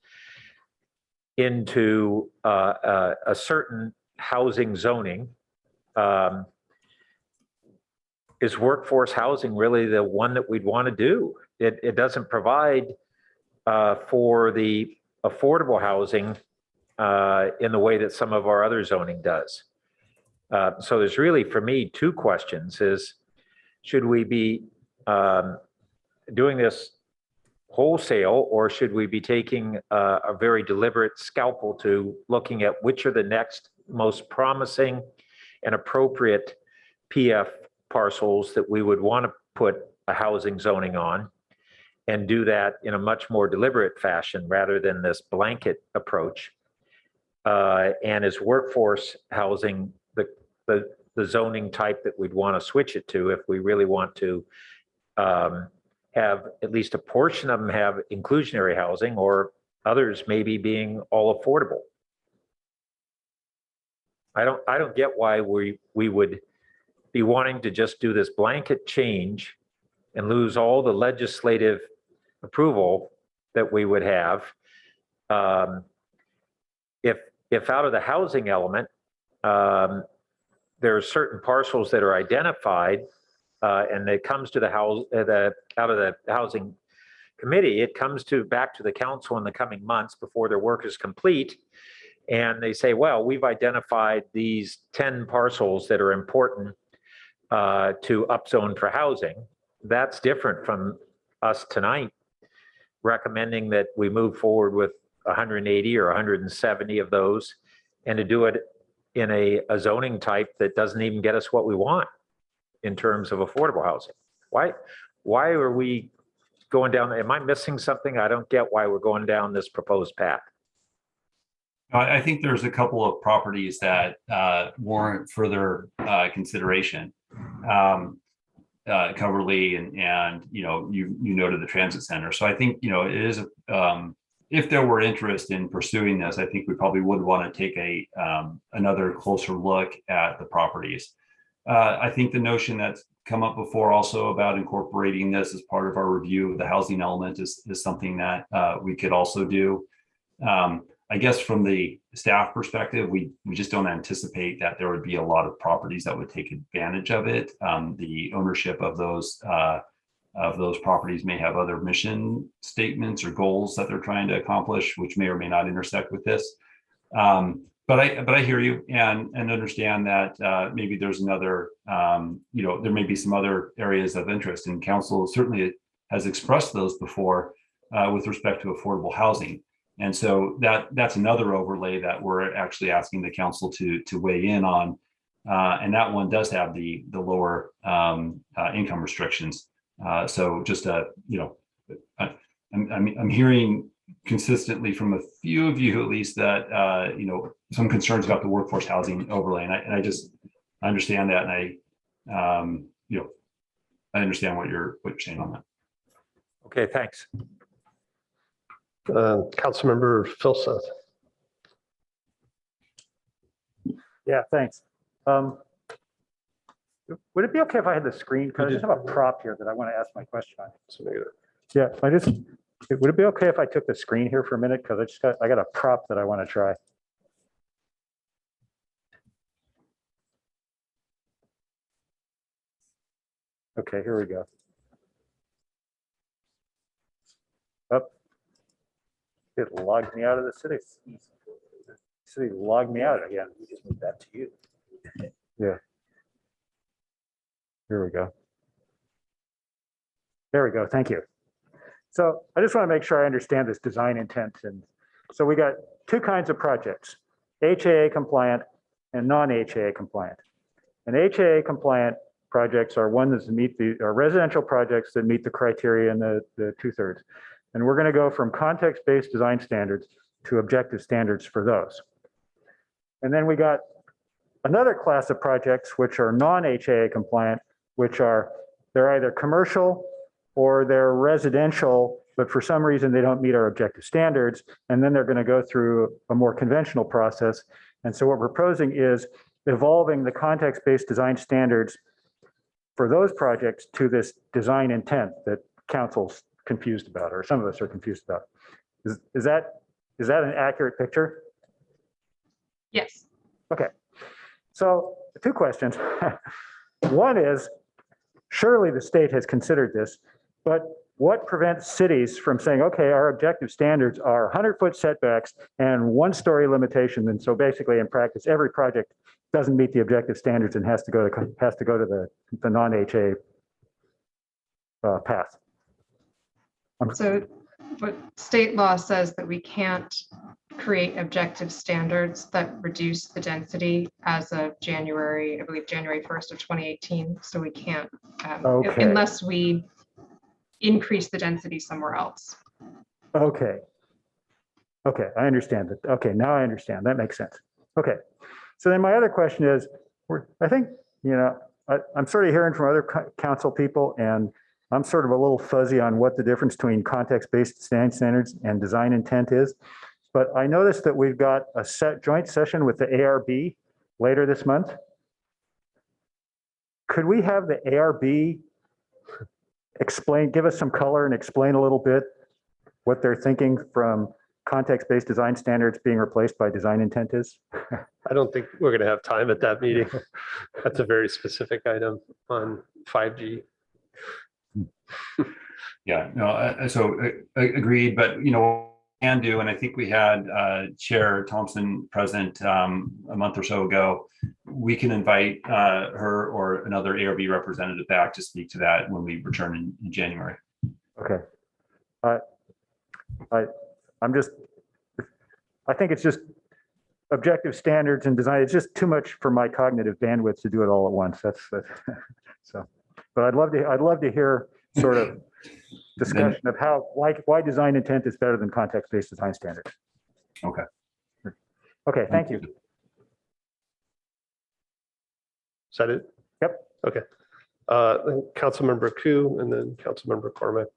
into a certain housing zoning, is workforce housing really the one that we'd want to do? It doesn't provide for the affordable housing in the way that some of our other zoning does. So there's really, for me, two questions: is should we be doing this wholesale, or should we be taking a very deliberate scalpel to looking at which are the next most promising and appropriate PF parcels that we would want to put a housing zoning on, and do that in a much more deliberate fashion rather than this blanket approach? And is workforce housing the zoning type that we'd want to switch it to if we really want to have at least a portion of them have inclusionary housing, or others maybe being all affordable? I don't get why we would be wanting to just do this blanket change and lose all the legislative approval that we would have. If out of the housing element, there are certain parcels that are identified and it comes to the out of the housing committee, it comes back to the council in the coming months before their work is complete. And they say, well, we've identified these 10 parcels that are important to upzone for housing. That's different from us tonight recommending that we move forward with 180 or 170 of those, and to do it in a zoning type that doesn't even get us what we want in terms of affordable housing. Why are we going down? Am I missing something? I don't get why we're going down this proposed path. I think there's a couple of properties that warrant further consideration. Coverly and you noted the transit center. So I think it is if there were interest in pursuing this, I think we probably would want to take another closer look at the properties. I think the notion that's come up before also about incorporating this as part of our review of the housing element is something that we could also do. I guess from the staff perspective, we just don't anticipate that there would be a lot of properties that would take advantage of it. The ownership of those properties may have other mission statements or goals that they're trying to accomplish, which may or may not intersect with this. But I hear you and understand that maybe there's another, there may be some other areas of interest, and council certainly has expressed those before with respect to affordable housing. And so that's another overlay that we're actually asking the council to weigh in on. And that one does have the lower income restrictions. So just I'm hearing consistently from a few of you at least that some concerns about the workforce housing overlay, and I understand that, and I understand what you're saying on that. Okay, thanks. Councilmember Philseth. Yeah, thanks. Would it be okay if I had the screen? Because I just have a prop here that I want to ask my question on. Yeah, would it be okay if I took the screen here for a minute? Because I got a prop that I want to try. Okay, here we go. Up. It logged me out of the city. City logged me out again. Just move that to you. Yeah. Here we go. There we go. Thank you. So I just want to make sure I understand this design intent. And so we got two kinds of projects, HAA compliant and non-HAA compliant. And HAA compliant projects are ones that are residential projects that meet the criteria in the 2/3. And we're going to go from context-based design standards to objective standards for those. And then we got another class of projects which are non-HAA compliant, which they're either commercial or they're residential, but for some reason they don't meet our objective standards. And then they're going to go through a more conventional process. And so what we're proposing is evolving the context-based design standards for those projects to this design intent that council's confused about, or some of us are confused about. Is that an accurate picture? Yes. Okay. So two questions. One is, surely the state has considered this, but what prevents cities from saying, okay, our objective standards are 100-foot setbacks and 1-story limitation. And so basically in practice, every project doesn't meet the objective standards and has to go to the non-HA path. So what state law says that we can't create objective standards that reduce the density as of January, I believe January 1st of 2018. So we can't, Okay. unless we increase the density somewhere else. Okay. Okay, I understand that. Okay, now I understand. That makes sense. Okay. So then my other question is, I think, I'm sort of hearing from other council people, and I'm sort of a little fuzzy on what the difference between context-based design standards and design intent is. But I noticed that we've got a joint session with the ARB later this month. Could we have the ARB give us some color and explain a little bit what they're thinking from context-based design standards being replaced by design intent is? I don't think we're going to have time at that meeting. That's a very specific item on 5G. Yeah, no, agreed, but can do, and I think we had Chair Thompson present a month or so ago. We can invite her or another ARB representative back to speak to that when we return in January. Okay. I think it's just objective standards and design. It's just too much for my cognitive bandwidth to do it all at once. That's so. But I'd love to hear sort of discussion of why design intent is better than context-based design standards. Okay. Okay. Thank you. Is that it? Yep. Okay. Then Councilmember Koo and then Councilmember Cormack.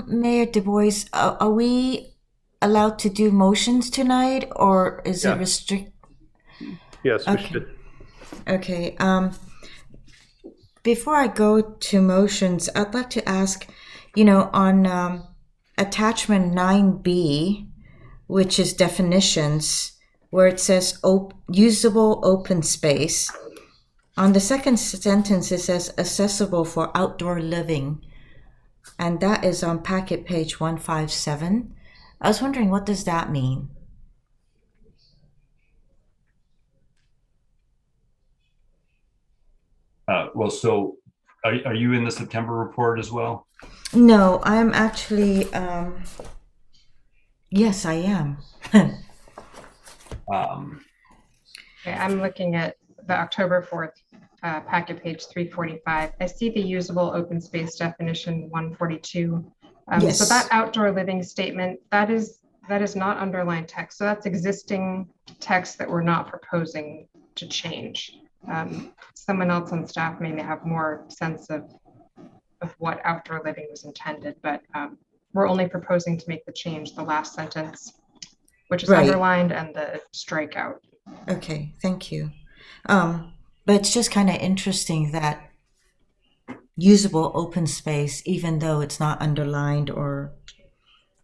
Mayor Du Bois, are we allowed to do motions tonight, or is it restricted? Yes, we should. Okay. Before I go to motions, I'd like to ask, on attachment 9B, which is definitions, where it says usable open space. On the second sentence, it says accessible for outdoor living. And that is on packet page 157. I was wondering, what does that mean? Well, so are you in the September report as well? No, I'm actually, yes, I am. Okay, I'm looking at the October 4th packet page 345. I see the usable open space definition 142. Yes. So that outdoor living statement, that is not underlined text. So that's existing text that we're not proposing to change. Someone else on staff may have more sense of what outdoor living was intended, but we're only proposing to make the change the last sentence, which is underlined, and the strikeout. Okay, thank you. But it's just kind of interesting that usable open space, even though it's not underlined or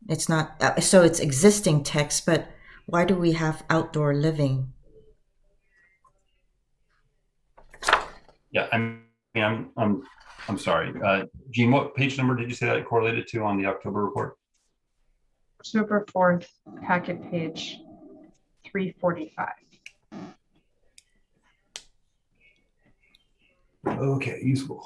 it's not, so it's existing text, but why do we have outdoor living? Yeah, I'm sorry. Jean, what page number did you say that correlated to on the October report? October 4th, packet page 345. Okay, useful.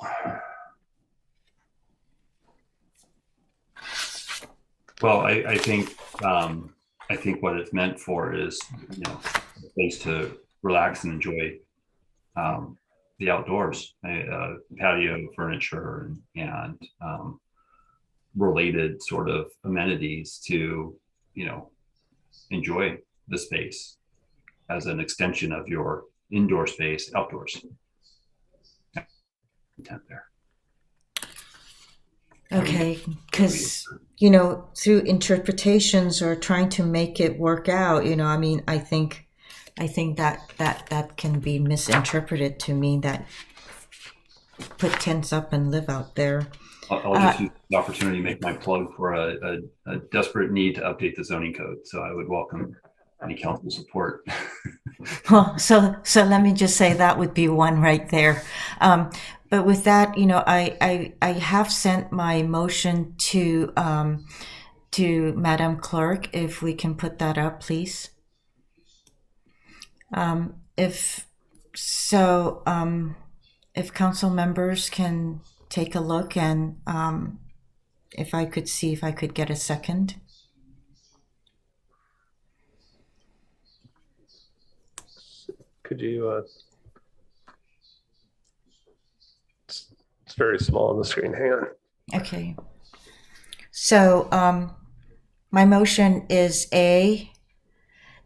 Well, I think what it's meant for is, a place to relax and enjoy the outdoors, patio furniture and related sort of amenities to, enjoy the space as an extension of your indoor space outdoors. Intent there. Okay, because, through interpretations or trying to make it work out, I think that can be misinterpreted to mean that put tents up and live out there. I'll just use the opportunity to make my plug for a desperate need to update the zoning code. So I would welcome any council support. Well, so let me just say that would be one right there. But with that, I have sent my motion to Madam Clerk. If we can put that up, please. If council members can take a look, and if I could get a second. Could you, it's very small on the screen, hang on. Okay. So my motion is A,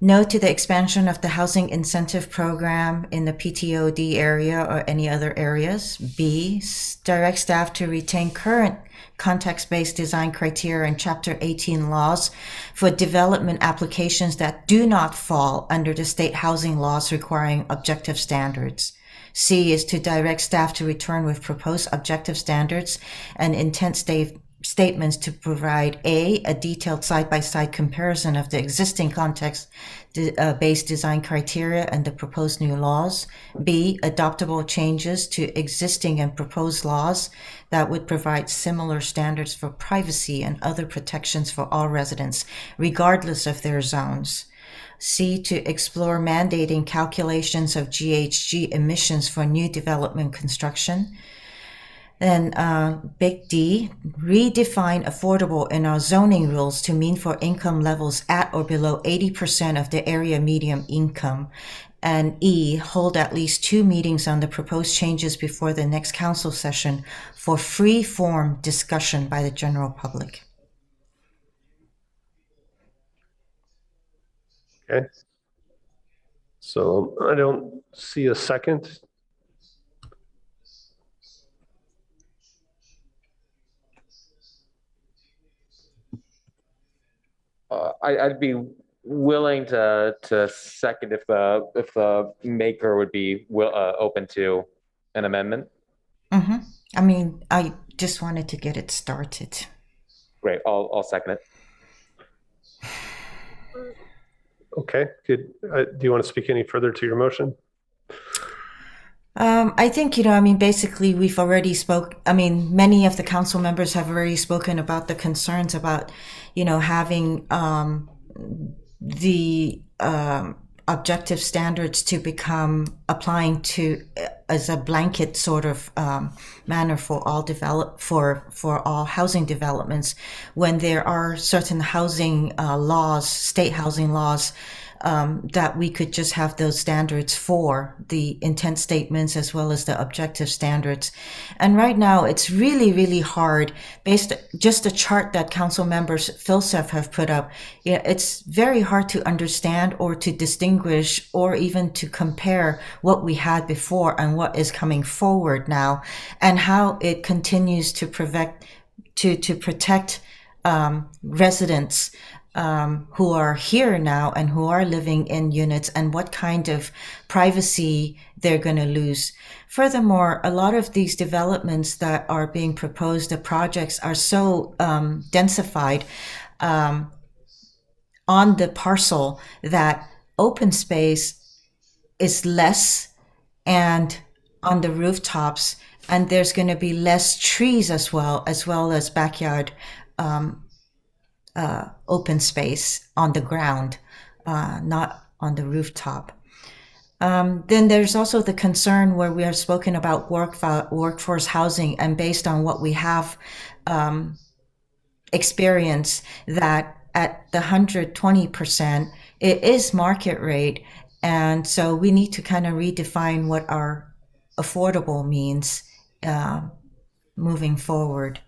no to the expansion of the housing incentive program in the PTOD area or any other areas. B, direct staff to retain current context-based design criteria in Chapter 18 laws for development applications that do not fall under the state housing laws requiring objective standards. C is to direct staff to return with proposed objective standards and intent statements to provide a detailed side-by-side comparison of the existing context-based design criteria and the proposed new laws. B, adoptable changes to existing and proposed laws that would provide similar standards for privacy and other protections for all residents, regardless of their zones. C, to explore mandating calculations of GHG emissions for new development construction. Then big D, redefine affordable in our zoning rules to mean for income levels at or below 80% of the area median income. And E, hold at least 2 meetings on the proposed changes before the next council session for free-form discussion by the general public. Okay. So I don't see a second. I'd be willing to second if the maker would be open to an amendment. I mean, I just wanted to get it started. Great, I'll second it. Okay, good. Do you want to speak any further to your motion? I think, I mean, basically we've already many of the council members have already spoken about the concerns about, having the objective standards to become applying to as a blanket sort of manner for all housing developments, when there are certain housing laws, state housing laws, that we could just have those standards for the intent statements as well as the objective standards. And right now it's really, really hard based just a chart that council members Philsef have put up. It's very hard to understand or to distinguish or even to compare what we had before and what is coming forward now, and how it continues to protect residents who are here now and who are living in units, and what kind of privacy they're going to lose. Furthermore, a lot of these developments that are being proposed, the projects are so densified on the parcel that open space is less, and on the rooftops, and there's going to be less trees as well as backyard open space on the ground, not on the rooftop. Then there's also the concern where we have spoken about workforce housing, and based on what we have experienced, that at the 120%, it is market rate. And so we need to kind of redefine what our affordable means moving forward.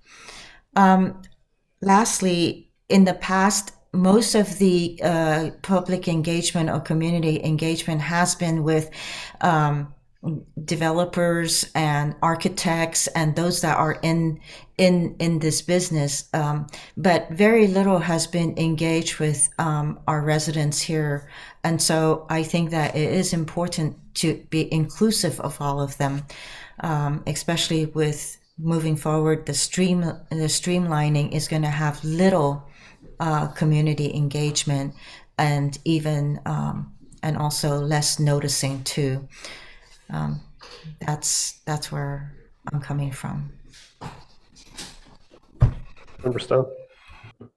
Lastly, in the past, most of the public engagement or community engagement has been with developers and architects and those that are in this business, but very little has been engaged with our residents here. And so I think that it is important to be inclusive of all of them, especially with moving forward. The streamlining is going to have little community engagement, and even and also less noticing too. That's where I'm coming from. Member Stone. Thank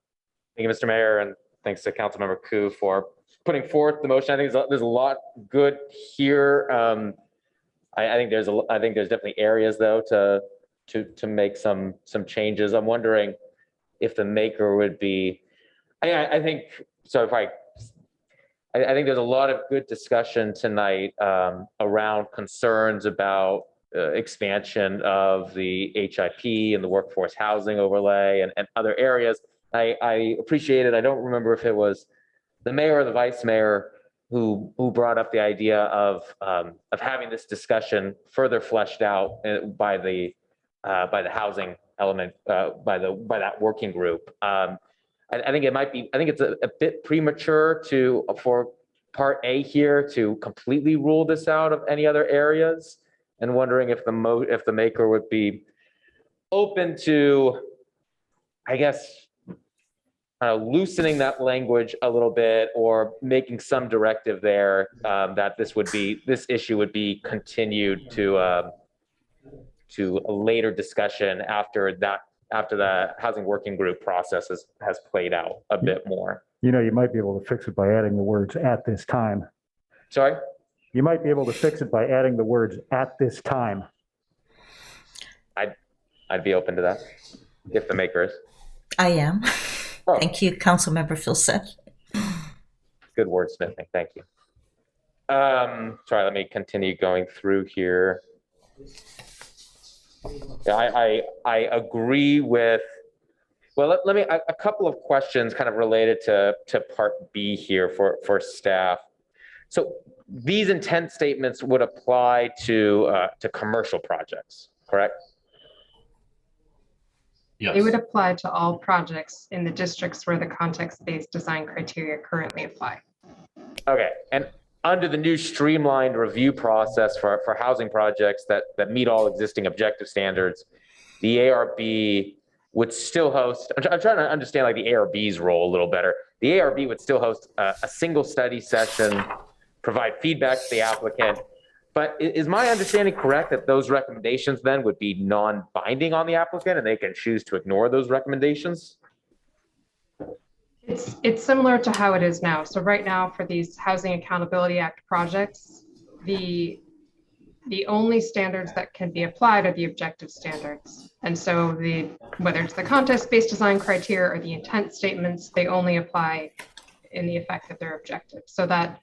you, Mr. Mayor, and thanks to Councilmember Koo for putting forth the motion. I think there's a lot good here. I think there's definitely areas though to make some changes. I'm wondering if the maker would be. I think so. I think there's a lot of good discussion tonight around concerns about expansion of the HIP and the workforce housing overlay and other areas. I appreciate it. I don't remember if it was the mayor or the vice mayor who brought up the idea of having this discussion further fleshed out by the housing element, by that working group. I think it might be. I think it's a bit premature for Part A here to completely rule this out of any other areas, and wondering if the maker would be open to I guess, loosening that language a little bit or making some directive there that this issue would be continued to a later discussion after the housing working group process has played out a bit more. You know, you might be able to fix it by adding the words "at this time." Sorry? You might be able to fix it by adding the words "at this time." I'd be open to that if the maker is. I am. Oh. Thank you, Councilmember Filson. Good wordsmithing, thank you. Sorry, let me continue going through here. Yeah, I agree with, well, let me, a couple of questions kind of related to part B here for staff. So these intent statements would apply to commercial projects, correct? Yes. They would apply to all projects in the districts where the context-based design criteria currently apply. Okay, and under the new streamlined review process for housing projects that meet all existing objective standards, the ARB would still host, I'm trying to understand like the ARB's role a little better. The ARB would still host a single study session, provide feedback to the applicant. But is my understanding correct that those recommendations then would be non-binding on the applicant and they can choose to ignore those recommendations? It's similar to how it is now. So right now for these Housing Accountability Act projects, the only standards that can be applied are the objective standards. And so whether it's the context-based design criteria or the intent statements, they only apply in the effect that they're objective. So that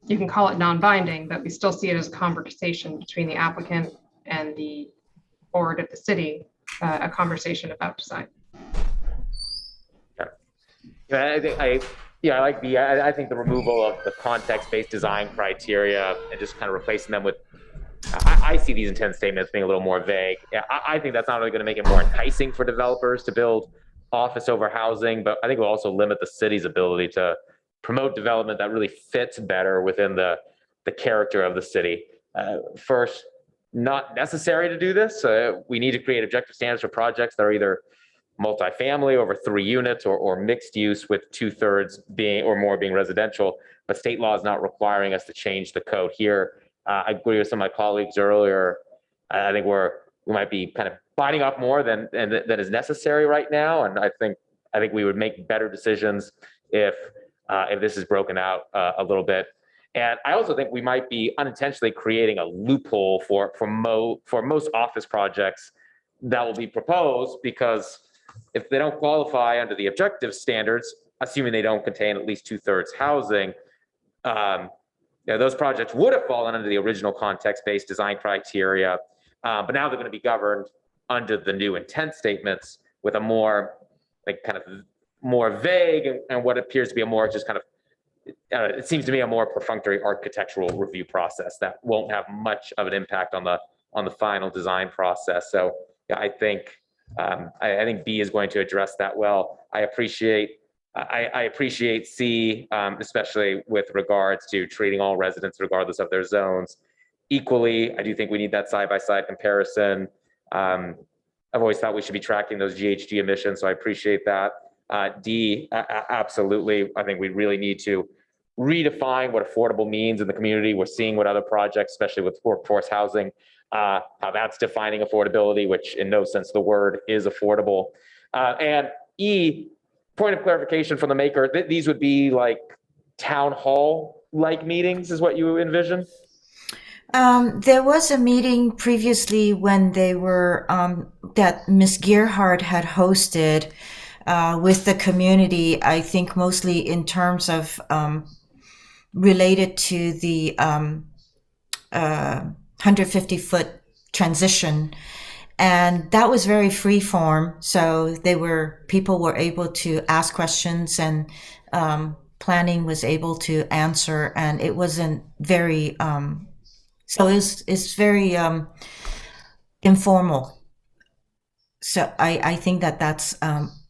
you can call it non-binding, but we still see it as a conversation between the applicant and the board of the city, a conversation about design. I think the removal of the context-based design criteria and just kind of replacing them with, I see these intent statements being a little more vague. I think that's not only going to make it more enticing for developers to build office over housing, but I think it will also limit the city's ability to promote development that really fits better within the character of the city. First, not necessary to do this. We need to create objective standards for projects that are either multifamily over 3 units or mixed use with 2/3 being or more being residential, but state law is not requiring us to change the code here. I agree with some of my colleagues earlier. I think we might be kind of biting off more than is necessary right now. And I think we would make better decisions if this is broken out a little bit. And I also think we might be unintentionally creating a loophole for most office projects that will be proposed, because if they don't qualify under the objective standards, assuming they don't contain at least 2/3 housing, those projects would have fallen under the original context-based design criteria, but now they're going to be governed under the new intent statements with a more more vague and what appears to be a more just kind of, it seems to me a more perfunctory architectural review process that won't have much of an impact on the final design process. So yeah, I think B is going to address that well. I appreciate C, especially with regards to treating all residents regardless of their zones equally. I do think we need that side-by-side comparison. I've always thought we should be tracking those GHG emissions, so I appreciate that. D, absolutely. I think we really need to redefine what affordable means in the community. We're seeing what other projects, especially with workforce housing, how that's defining affordability, which in no sense the word is affordable. And E, point of clarification from the maker, these would be like town hall-like meetings is what you envision? There was a meeting previously when they were, that Ms. Gearhart had hosted with the community, I think mostly in terms of related to the 150-foot transition. And that was very free form. So people were able to ask questions, and planning was able to answer, and it wasn't very, so it's very informal. So I think that's,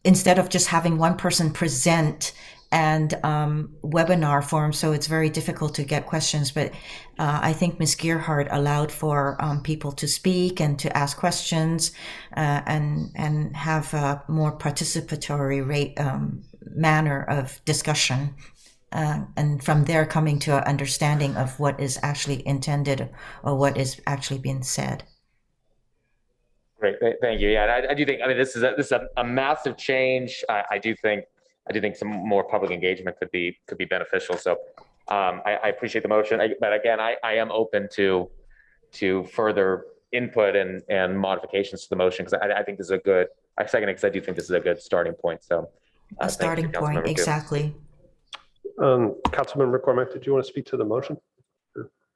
instead of just having one person present and webinar form, so it's very difficult to get questions. But I think Ms. Gearhart allowed for people to speak and to ask questions and have a more participatory manner of discussion. And from there coming to an understanding of what is actually intended or what is actually being said. Great, thank you. Yeah, and I do think, I mean, this is a massive change. I do think some more public engagement could be beneficial. So I appreciate the motion, but again, I am open to further input and modifications to the motion, because I think this is a good, I second it because I do think this is a good starting point. So A starting point, exactly. Councilmember McCormick, did you want to speak to the motion?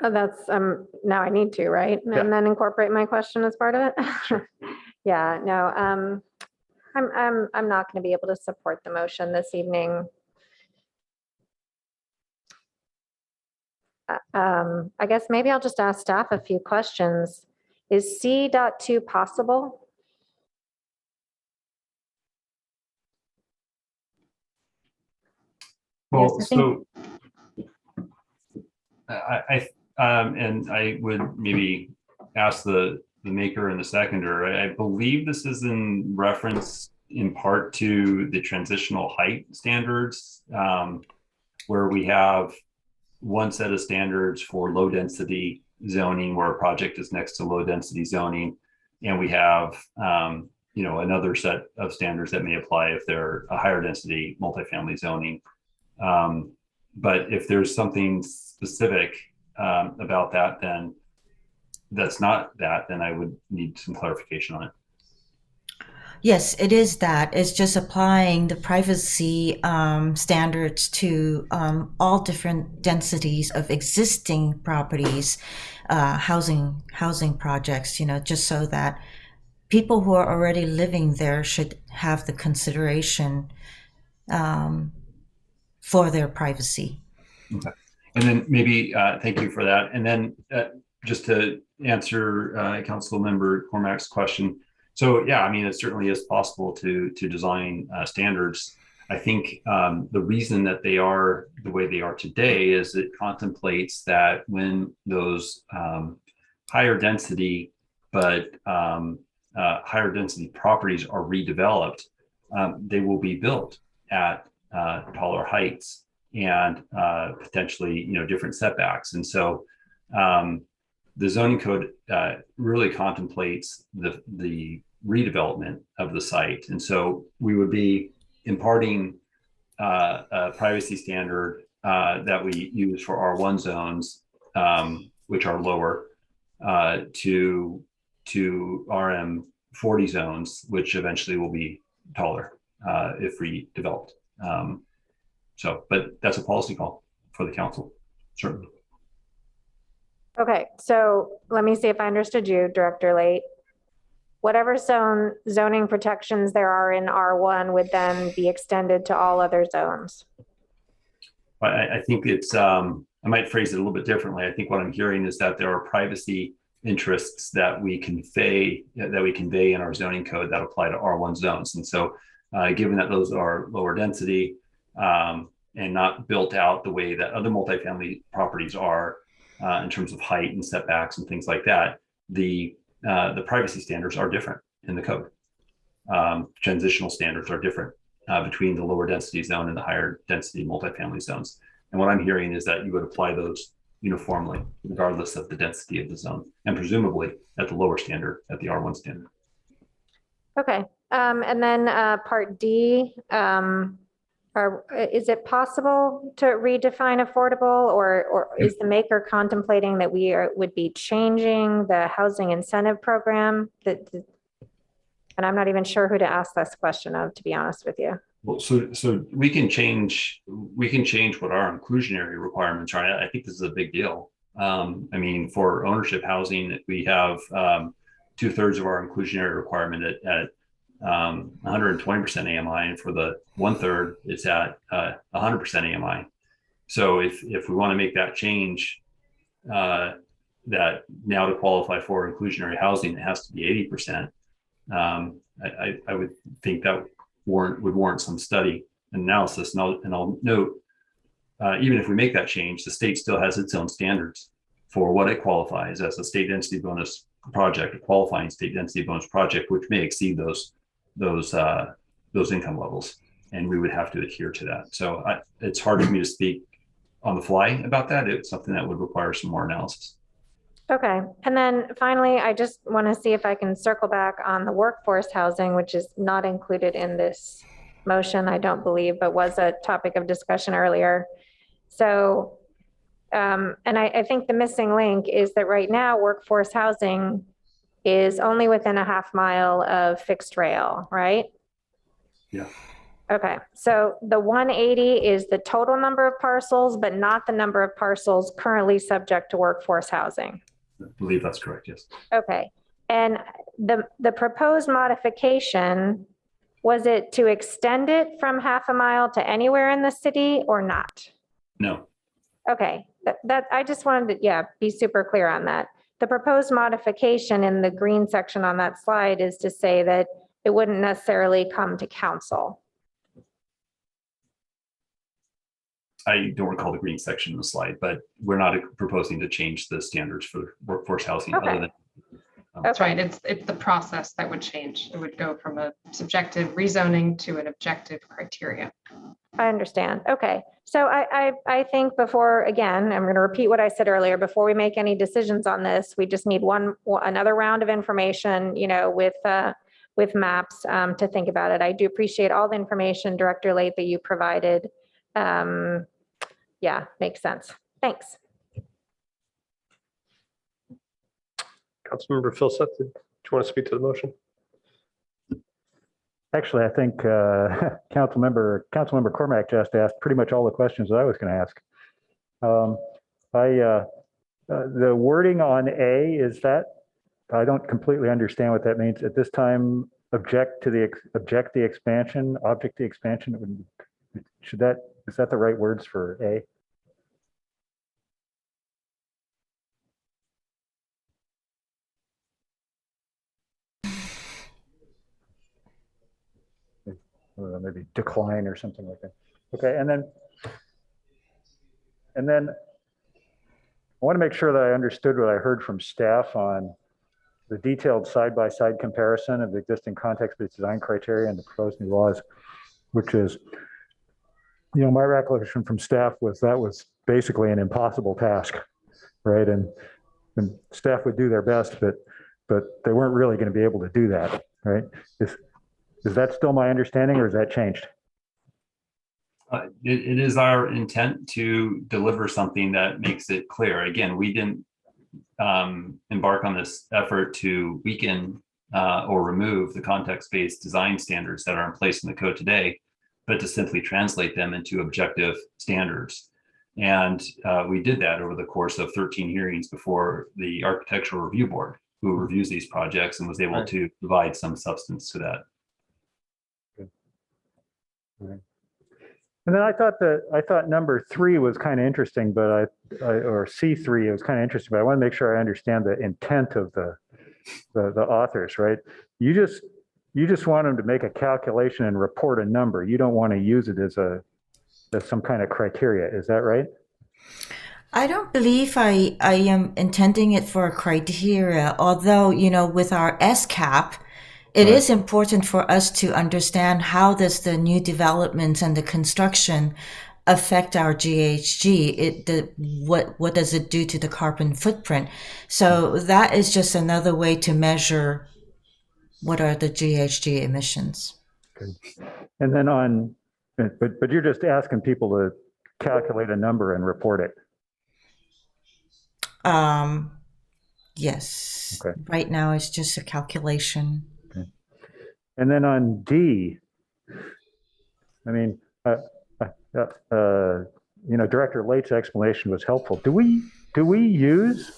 Oh, that's, now I need to, right? Yeah. And then incorporate my question as part of it? Yeah, no, I'm not going to be able to support the motion this evening. I guess maybe I'll just ask staff a few questions. Is C.2 possible? Well, Yes, I think- and I would maybe ask the maker and the seconder. I believe this is in reference in part to the transitional height standards, where we have one set of standards for low density zoning where a project is next to low density zoning, and we have another set of standards that may apply if they're a higher density multifamily zoning. But if there's something specific about that, then that's not that, then I would need some clarification on it. Yes, it is that. It's just applying the privacy standards to all different densities of existing properties, housing projects, just so that people who are already living there should have the consideration for their privacy. Okay. And then maybe, thank you for that. And then just to answer Council Member Cormack's question. So yeah, I mean, it certainly is possible to design standards. I think the reason that they are the way they are today is it contemplates that when those higher density properties are redeveloped, they will be built at taller heights and potentially, different setbacks. And so the zoning code really contemplates the redevelopment of the site. And so we would be imparting a privacy standard that we use for R1 zones, which are lower, to RM 40 zones, which eventually will be taller if redeveloped. But that's a policy call for the council, certainly. Okay, so let me see if I understood you, Director Late. Whatever zoning protections there are in R1 would then be extended to all other zones. I think it's, I might phrase it a little bit differently. I think what I'm hearing is that there are privacy interests that we convey in our zoning code that apply to R1 zones. And so given that those are lower density and not built out the way that other multifamily properties are in terms of height and setbacks and things like that, the privacy standards are different in the code. Transitional standards are different between the lower density zone and the higher density multifamily zones. And what I'm hearing is that you would apply those uniformly, regardless of the density of the zone, and presumably at the lower standard, at the R1 standard. Okay, and then part D, is it possible to redefine affordable, or is the maker contemplating that we would be changing the housing incentive program? And I'm not even sure who to ask this question of, to be honest with you. Well, so we can change what our inclusionary requirements are. I think this is a big deal. I mean, for ownership housing, we have 2/3 of our inclusionary requirement at 120% AMI, and for the 1/3, it's at 100% AMI. So if we want to make that change, that now to qualify for inclusionary housing, it has to be 80%. I would think that would warrant some study analysis. And I'll note, even if we make that change, the state still has its own standards for what it qualifies as a state density bonus project, a qualifying state density bonus project, which may exceed those income levels, and we would have to adhere to that. So it's hard for me to speak on the fly about that. It's something that would require some more analysis. Okay, and then finally, I just want to see if I can circle back on the workforce housing, which is not included in this motion, I don't believe, but was a topic of discussion earlier. So, and I think the missing link is that right now, workforce housing is only within a half mile of fixed rail, right? Yeah. Okay, so the 180 is the total number of parcels, but not the number of parcels currently subject to workforce housing. I believe that's correct, yes. Okay, and the proposed modification, was it to extend it from half a mile to anywhere in the city or not? No. Okay, that I just wanted to, be super clear on that. The proposed modification in the green section on that slide is to say that it wouldn't necessarily come to council. I don't recall the green section in the slide, but we're not proposing to change the standards for workforce housing other than. That's right. It's the process that would change. It would go from a subjective rezoning to an objective criteria. I understand. Okay. So I think before, again, I'm going to repeat what I said earlier, before we make any decisions on this, we just need another round of information, with maps to think about it. I do appreciate all the information, Director Late, that you provided. Yeah, makes sense. Thanks. Councilmember Philseth, did you want to speak to the motion? Actually, I think Councilmember Cormack just asked pretty much all the questions that I was going to ask. The wording on A is that I don't completely understand what that means at this time. Object the expansion. Is that the right words for A? Maybe decline or something like that. Okay, and then I want to make sure that I understood what I heard from staff on the detailed side-by-side comparison of the existing context-based design criteria and the proposed new laws, which is, my recollection from staff was that was basically an impossible task, right? And staff would do their best, but they weren't really going to be able to do that, right? Is that still my understanding, or has that changed? It is our intent to deliver something that makes it clear. Again, we didn't embark on this effort to weaken or remove the context-based design standards that are in place in the code today, but to simply translate them into objective standards. And we did that over the course of 13 hearings before the Architectural Review Board, who reviews these projects and was able to provide some substance to that. Right. And then I thought number 3 was kind of interesting, but or C3 was kind of interesting, but I want to make sure I understand the intent of the authors, right? You just want them to make a calculation and report a number. You don't want to use it as some kind of criteria. Is that right? I don't believe I am intending it for a criteria, although, with our SCAP, it is important for us to understand how does the new developments and the construction affect our GHG? What does it do to the carbon footprint? So that is just another way to measure what are the GHG emissions. Okay. And then but you're just asking people to calculate a number and report it. Yes. Okay. Right now it's just a calculation. Okay. And then on D, I mean, Director Late's explanation was helpful. Do we use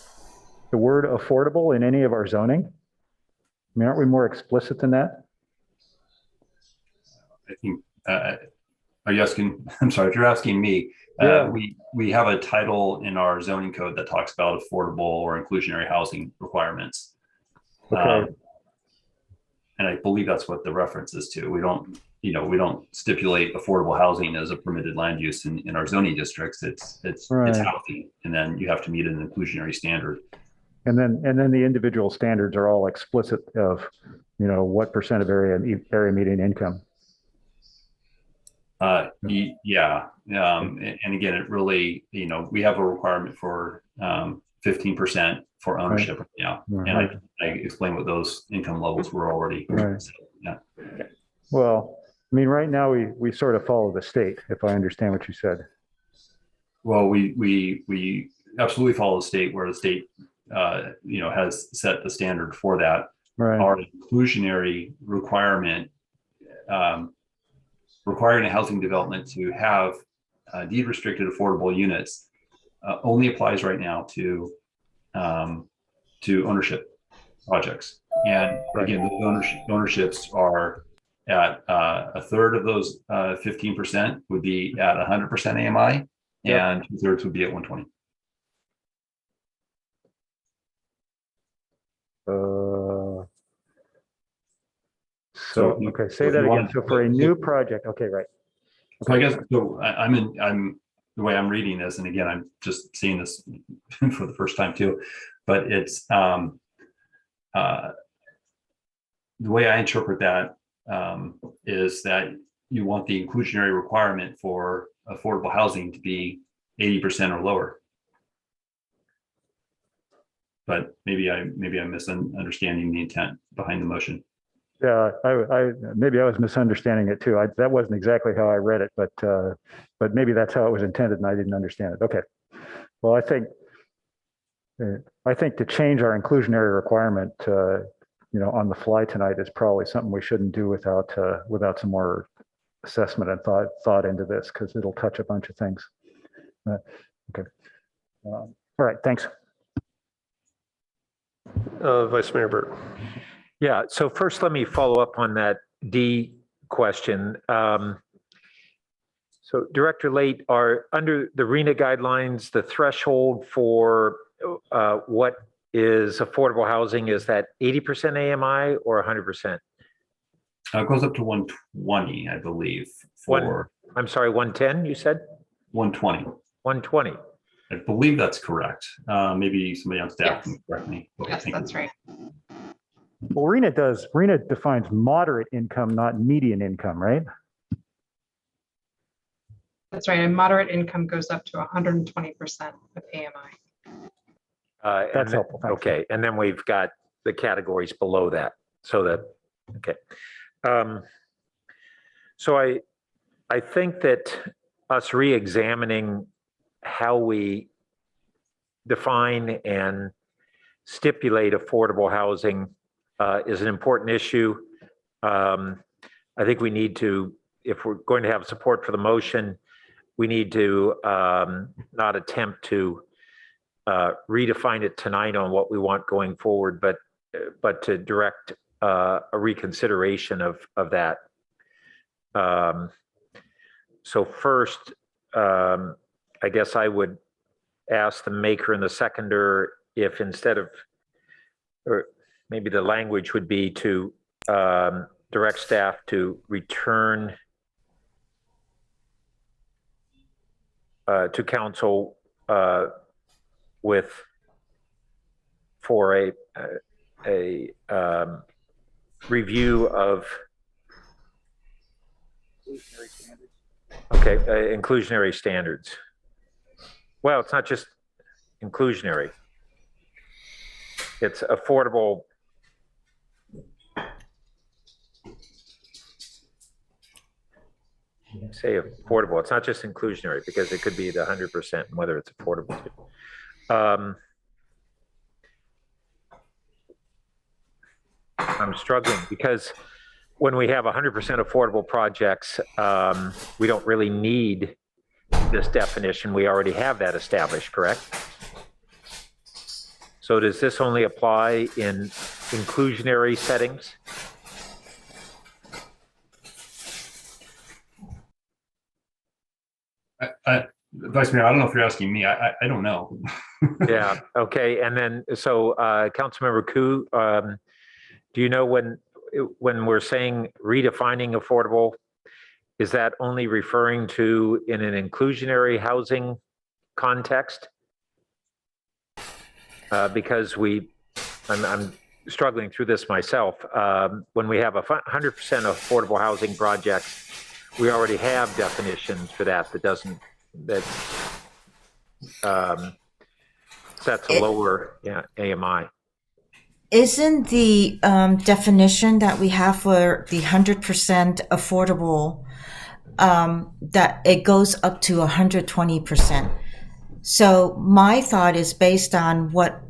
the word affordable in any of our zoning? I mean, aren't we more explicit than that? I think, are you asking, I'm sorry, if you're asking me, we have a title in our zoning code that talks about affordable or inclusionary housing requirements. Okay. I believe that's what the reference is to. We don't, we don't stipulate affordable housing as a permitted land use in our zoning districts. It's Right. housing, and then you have to meet an inclusionary standard. And then the individual standards are all explicit of, what percent of area median income. Yeah. And again, it really, we have a requirement for 15% for ownership. Right. Yeah. Right. And I explained what those income levels were already. Right. So, yeah. Well, I mean, right now we sort of follow the state, if I understand what you said. Well, we absolutely follow the state, where the state, has set the standard for that. Right. Our inclusionary requirement, requiring a housing development to have deed restricted affordable units, only applies right now to ownership projects. And again, those ownerships are at a third of those 15% would be at 100% AMI, and 2/3 would be at 120. Okay, say that again. So for a new project, okay, right. So I guess, so I'm the way I'm reading this, and again, I'm just seeing this for the first time too, but it's the way I interpret that is that you want the inclusionary requirement for affordable housing to be 80% or lower. But maybe I'm misunderstanding the intent behind the motion. Yeah, maybe I was misunderstanding it too. That wasn't exactly how I read it, but maybe that's how it was intended, and I didn't understand it. Okay. Well, I think to change our inclusionary requirement, on the fly tonight is probably something we shouldn't do without some more assessment and thought into this, because it'll touch a bunch of things. Okay. All right. Thanks. Vice Mayor Burt. Yeah, so first let me follow up on that D question. So Director Late, are under the RENA guidelines, the threshold for what is affordable housing, is that 80% AMI or 100%? It goes up to 120, I believe. I'm sorry, 110, you said? 120. 120. I believe that's correct. Maybe somebody on staff can correct me. Yes, that's right. Well, RENA defines moderate income, not median income, right? That's right. And moderate income goes up to 120% of AMI. That's helpful. Thanks. Okay, and then we've got the categories below that. So that, okay. So I think that us re-examining how we define and stipulate affordable housing is an important issue. I think we need to, if we're going to have support for the motion, we need to not attempt to redefine it tonight on what we want going forward, but to direct a reconsideration of that. So first, I guess I would ask the maker and the seconder if instead of, or maybe the language would be to direct staff to return to council for a review of inclusionary standards. Well, it's not just inclusionary. It's affordable. Say affordable. It's not just inclusionary, because it could be the 100% and whether it's affordable. I'm struggling because when we have 100% affordable projects, we don't really need this definition. We already have that established, correct? So does this only apply in inclusionary settings? Vice Mayor, I don't know if you're asking me. I don't know. Yeah. Okay. And then, so Councilmember Koo, do you know when when we're saying redefining affordable, is that only referring to in an inclusionary housing context? Because I'm struggling through this myself. When we have 100% affordable housing projects, we already have definitions for that sets a lower AMI. Isn't the definition that we have for the 100% affordable that it goes up to 120%? So my thought is based on what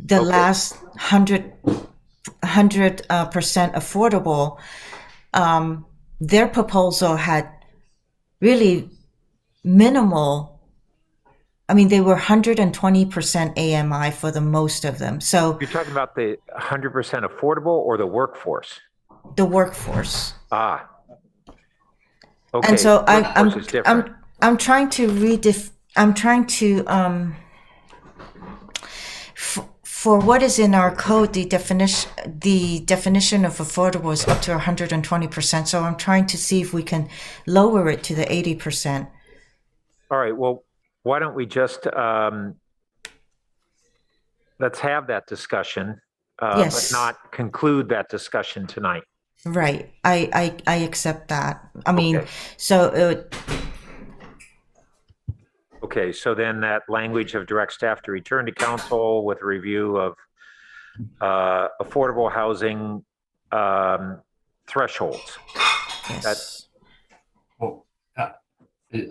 the last 100% affordable, their proposal had really minimal. I mean, they were 120% AMI for the most of them. So you're talking about the 100% affordable or the workforce? The workforce. Ah. Okay. And so I'm trying to for what is in our code, the definition of affordable is up to 120%. So I'm trying to see if we can lower it to the 80%. All right. Well, why don't we just let's have that discussion, yes, but not conclude that discussion tonight. Right. I accept that. I mean, so okay, so then that language of direct staff to return to council with a review of affordable housing thresholds. Yes. Well,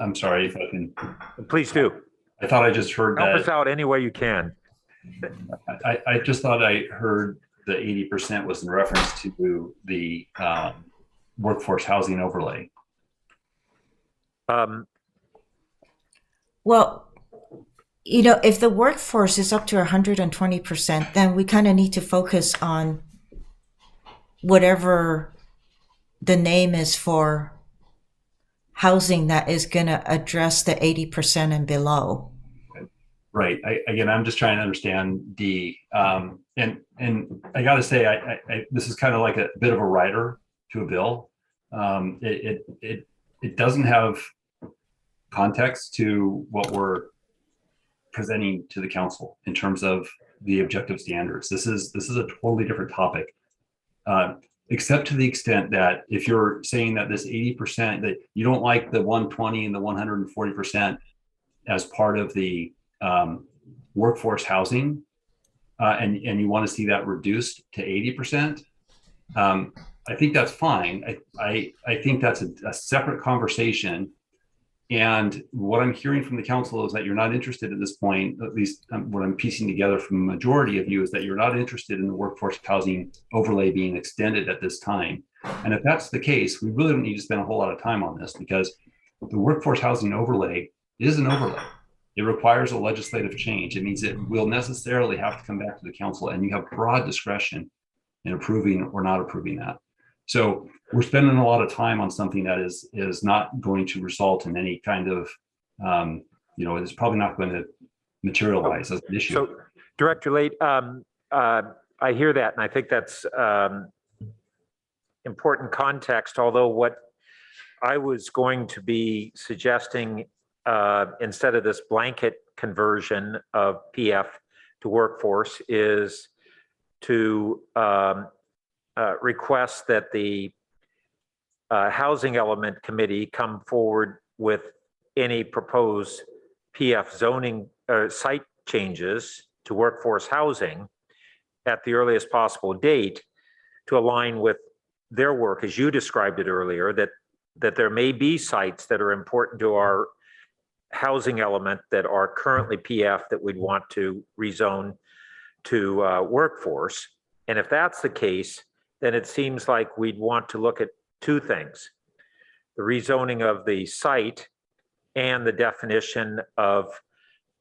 I'm sorry if I can. Please do. I thought I just heard that. Help us out any way you can. I just thought I heard the 80% was in reference to the workforce housing overlay. Well, you know, if the workforce is up to 120%, then we kind of need to focus on whatever the name is for housing that is going to address the 80% and below. Right. Again, I'm just trying to understand the and I got to say, I this is kind of like a bit of a rider to a bill. It doesn't have context to what we're presenting to the council in terms of the objective standards. This is a totally different topic, except to the extent that if you're saying that this 80% that you don't like the 120 and the 140% as part of the workforce housing, and you want to see that reduced to 80%, I think that's fine. I think that's a separate conversation. And what I'm hearing from the council is that you're not interested at this point, at least what I'm piecing together from the majority of you, is that you're not interested in the workforce housing overlay being extended at this time. And if that's the case, we really don't need to spend a whole lot of time on this, because the workforce housing overlay is an overlay. It requires a legislative change. It means it will necessarily have to come back to the council, and you have broad discretion in approving or not approving that. So we're spending a lot of time on something that is not going to result in any kind of, it's probably not going to materialize as an issue. So, Director Late, I hear that, and I think that's important context, although what I was going to be suggesting instead of this blanket conversion of PF to workforce is to request that the Housing Element Committee come forward with any proposed PF zoning site changes to workforce housing at the earliest possible date to align with their work, as you described it earlier, that there may be sites that are important to our housing element that are currently PF that we'd want to rezone to workforce. And if that's the case, then it seems like we'd want to look at two things: the rezoning of the site and the definition of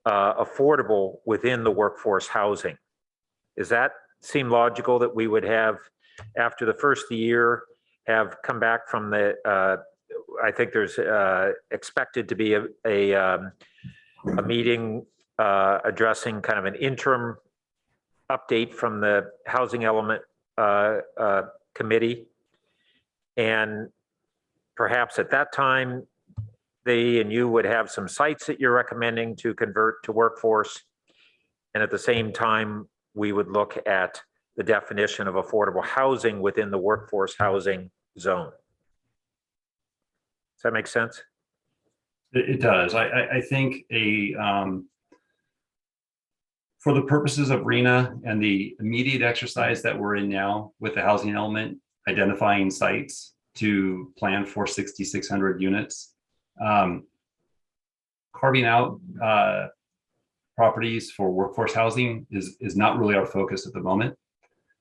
affordable within the workforce housing. Does that seem logical that we would have, after the first year, have come back from the, I think there's expected to be a meeting addressing kind of an interim update from the Housing Element Committee. And perhaps at that time, they and you would have some sites that you're recommending to convert to workforce. And at the same time, we would look at the definition of affordable housing within the workforce housing zone. Does that make sense? It does. I think for the purposes of RENA and the immediate exercise that we're in now with the housing element, identifying sites to plan for 6,600 units, carving out properties for workforce housing is not really our focus at the moment.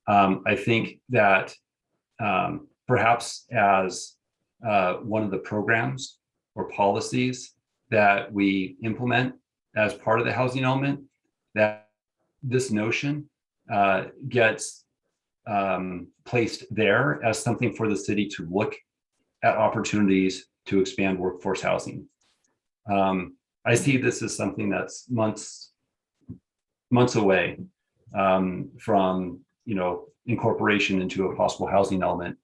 I think that perhaps as one of the programs or policies that we implement as part of the housing element, that this notion gets placed there as something for the city to look at opportunities to expand workforce housing. I see this as something that's months away from, incorporation into a possible housing element.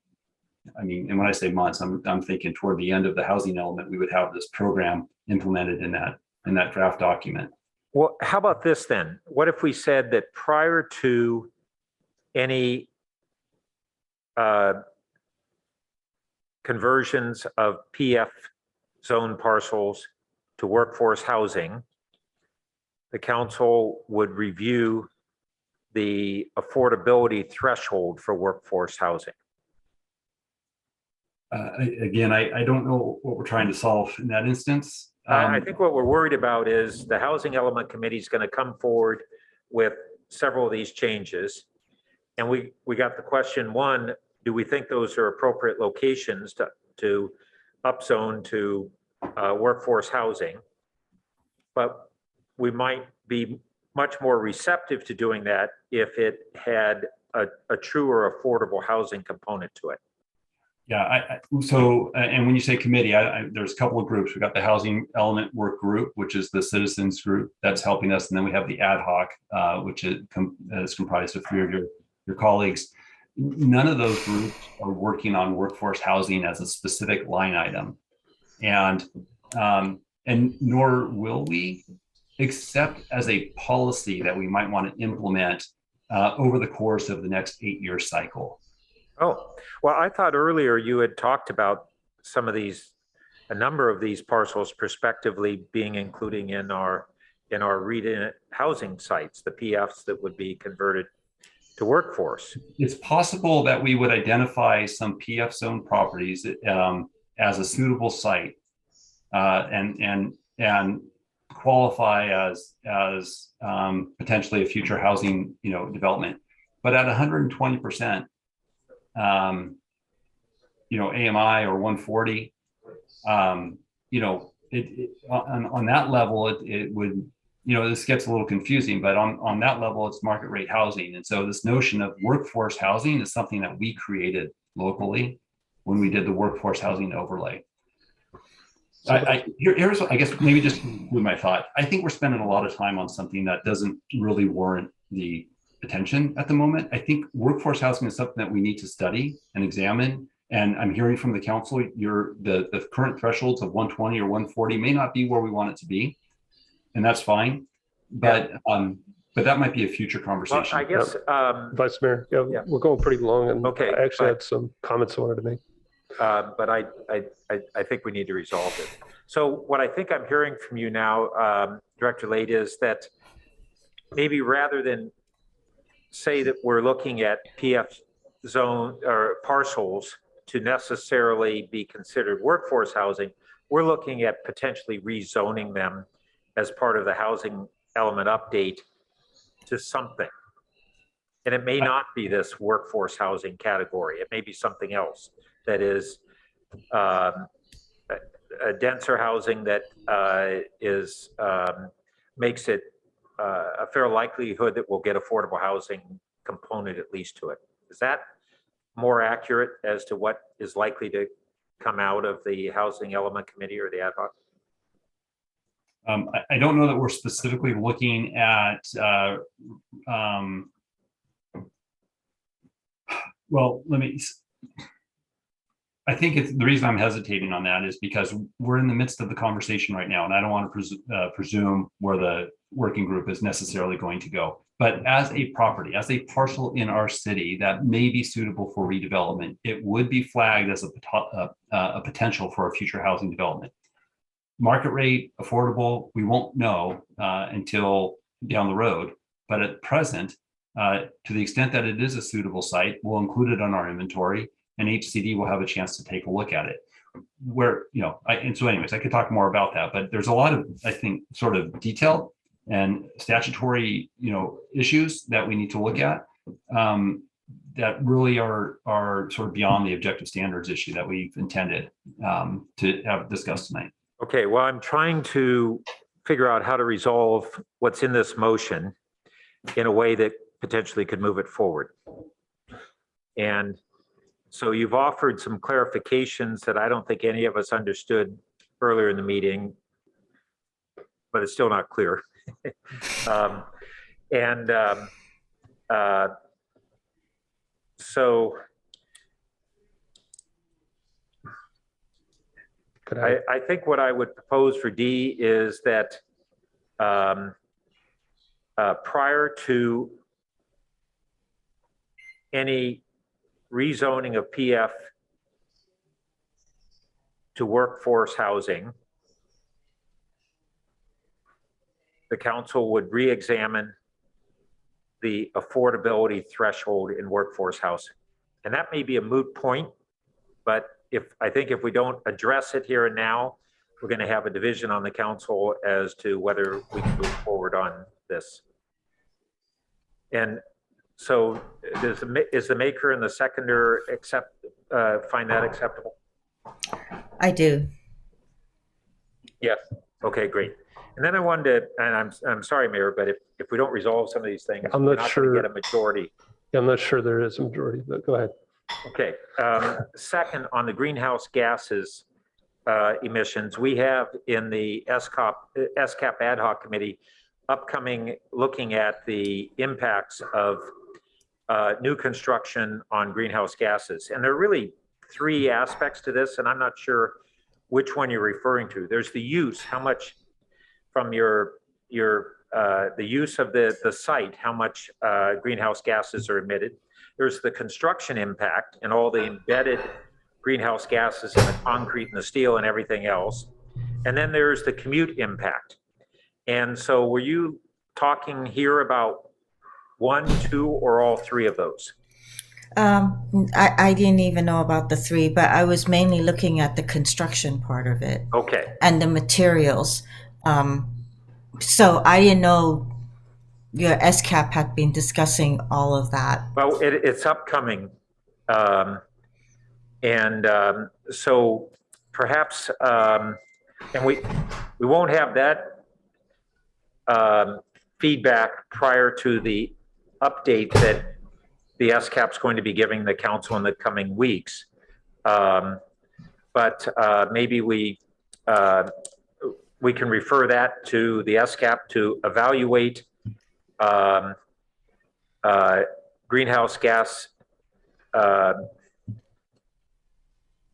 I mean, and when I say months, I'm thinking toward the end of the housing element, we would have this program implemented in that draft document. Well, how about this then? What if we said that prior to any conversions of PF zone parcels to workforce housing, the council would review the affordability threshold for workforce housing? Again, I don't know what we're trying to solve in that instance. I think what we're worried about is the Housing Element Committee is going to come forward with several of these changes. And we got the question, one, do we think those are appropriate locations to upzone to workforce housing? But we might be much more receptive to doing that if it had a true or affordable housing component to it. Yeah, and when you say committee, there's a couple of groups. We've got the Housing Element Work Group, which is the citizens group that's helping us. And then we have the ad hoc, which is comprised of 3 of your colleagues. None of those groups are working on workforce housing as a specific line item. And nor will we, except as a policy that we might want to implement over the course of the next 8-year cycle. Oh, well, I thought earlier you had talked about a number of these parcels prospectively being included in our REIT housing sites, the PFs that would be converted to workforce. It's possible that we would identify some PF zone properties as a suitable site and qualify as potentially a future housing development. But at 120%, AMI or 140, on that level, it would, this gets a little confusing, but on that level, it's market rate housing. And so this notion of workforce housing is something that we created locally when we did the workforce housing overlay. Here's, I guess, maybe just with my thought. I think we're spending a lot of time on something that doesn't really warrant the attention at the moment. I think workforce housing is something that we need to study and examine. And I'm hearing from the council, the current thresholds of 120 or 140 may not be where we want it to be, and that's fine. But that might be a future conversation. Well, I guess, Vice Mayor, yeah, we're going pretty long, and okay, I actually had some comments I wanted to make. But I think we need to resolve it. So what I think I'm hearing from you now, Director Late, is that maybe rather than say that we're looking at PF zone or parcels to necessarily be considered workforce housing, we're looking at potentially rezoning them as part of the housing element update to something. And it may not be this workforce housing category. It may be something else that is a denser housing that makes it a fair likelihood that we'll get affordable housing component at least to it. Is that more accurate as to what is likely to come out of the Housing Element Committee or the ad hoc? I don't know that we're specifically looking at Well, I think it's the reason I'm hesitating on that is because we're in the midst of the conversation right now, and I don't want to presume where the working group is necessarily going to go. But as a property, as a parcel in our city that may be suitable for redevelopment, it would be flagged as a potential for a future housing development. Market rate, affordable, we won't know until down the road. But at present, to the extent that it is a suitable site, we'll include it on our inventory, and HCD will have a chance to take a look at it. And so anyways, I could talk more about that, but there's a lot of, I think, sort of detailed and statutory, issues that we need to look at that really are sort of beyond the objective standards issue that we've intended to have discussed tonight. Okay, well, I'm trying to figure out how to resolve what's in this motion in a way that potentially could move it forward. And so you've offered some clarifications that I don't think any of us understood earlier in the meeting, but it's still not clear. So I think what I would propose for D is that prior to any rezoning of PF to workforce housing, the council would re-examine the affordability threshold in workforce housing. And that may be a moot point, but I think if we don't address it here and now, we're going to have a division on the council as to whether we can move forward on this. And so is the maker and the seconder find that acceptable? I do. Yes. Okay, great. And then I wanted to, and I'm sorry, Mayor, but if we don't resolve some of these things, I'm we're not going to sure. get a majority. I'm not sure there is a majority, but go ahead. Okay. Second, on the greenhouse gases emissions, we have in the SCAP ad hoc committee upcoming looking at the impacts of new construction on greenhouse gases. And there are really three aspects to this, and I'm not sure which one you're referring to. There's the use, how much from the use of the site, how much greenhouse gases are emitted. There's the construction impact and all the embedded greenhouse gases in the concrete and the steel and everything else. And then there's the commute impact. And so were you talking here about one, two, or all three of those? I didn't even know about the three, but I was mainly looking at the construction part of it. Okay. And the materials. So I didn't know your SCAP had been discussing all of that. Well, it's upcoming. So perhaps, and we won't have that feedback prior to the update that the SCAP is going to be giving the council in the coming weeks. But maybe we can refer that to the SCAP to evaluate greenhouse gas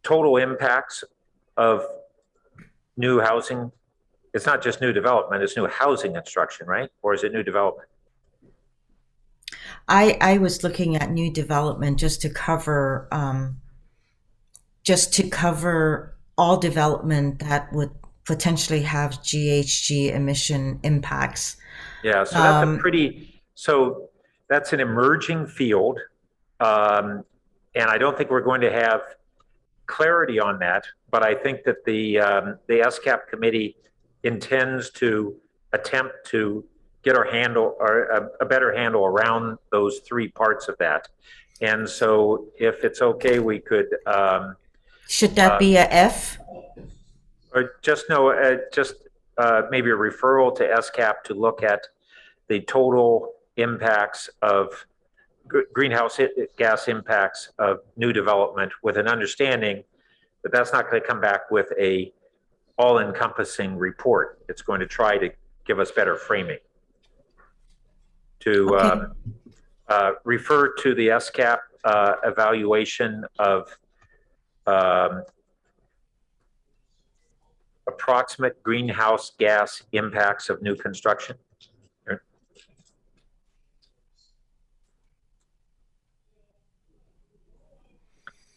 total impacts of new housing. It's not just new development, it's new housing construction, right? Or is it new development? I was looking at new development just to cover all development that would potentially have GHG emission impacts. Yeah, so that's an emerging field. And I don't think we're going to have clarity on that, but I think that the SCAP committee intends to attempt to get our handle or a better handle around those three parts of that. And so if it's okay, we could. Should that be a F? Or maybe a referral to SCAP to look at the total impacts of greenhouse gas impacts of new development, with an understanding that that's not going to come back with a all-encompassing report. It's going to try to give us better framing to refer to the SCAP evaluation of approximate greenhouse gas impacts of new construction.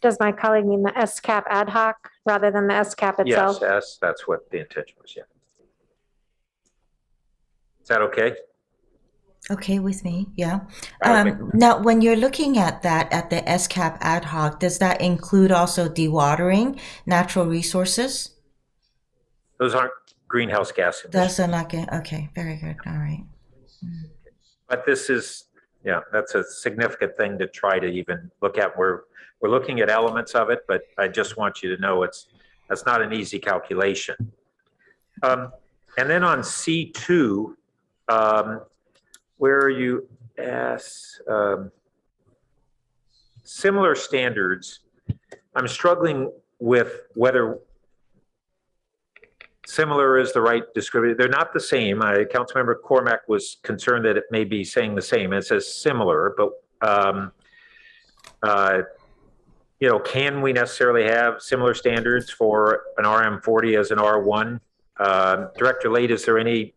Does my colleague mean the SCAP ad hoc rather than the SCAP itself? Yes, that's what the intention was, yeah. Is that okay? Okay with me, yeah. Okay. Now, when you're looking at that, at the SCAP ad hoc, does that include also dewatering, natural resources? Those aren't greenhouse gas emissions. That's not good. Okay, very good. All right. But this is, yeah, that's a significant thing to try to even look at. We're looking at elements of it, but I just want you to know that's not an easy calculation. And then on C2, where you ask similar standards, I'm struggling with whether similar is the right description. They're not the same. Councilmember Cormack was concerned that it may be saying the same. It says similar, but you know, can we necessarily have similar standards for an RM40 as an R1? Director Late, is there any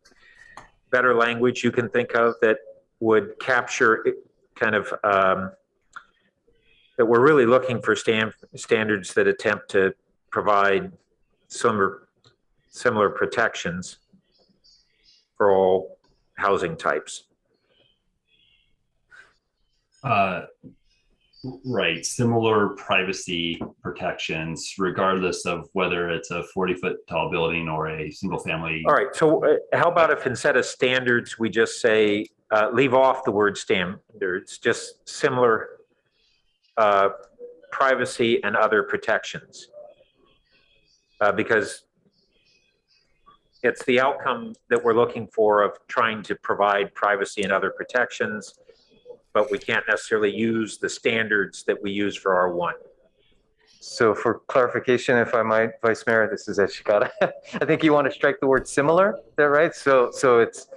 better language you can think of that would capture kind of that we're really looking for standards that attempt to provide similar protections for all housing types? Right, similar privacy protections, regardless of whether it's a 40-foot tall building or a single family. All right, so how about if instead of standards, we just say, leave off the word standards, just similar privacy and other protections? Because it's the outcome that we're looking for of trying to provide privacy and other protections, but we can't necessarily use the standards that we use for R1. So for clarification, if I might, Vice Mayor, this is Eshikata. I think you want to strike the word similar, is that right? So it's,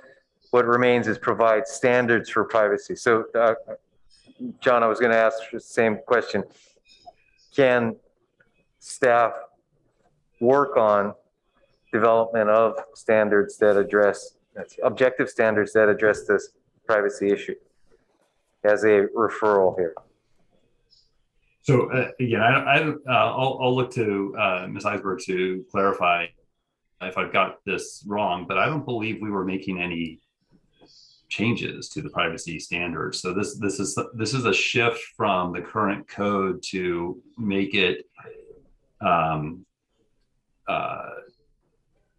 what remains is provide standards for privacy. So John, I was going to ask the same question. Can staff work on development of standards that address, objective standards that address this privacy issue as a referral here? So again, I'll look to Ms. Eisberg to clarify if I've got this wrong, but I don't believe we were making any changes to the privacy standards. So this is a shift from the current code to make it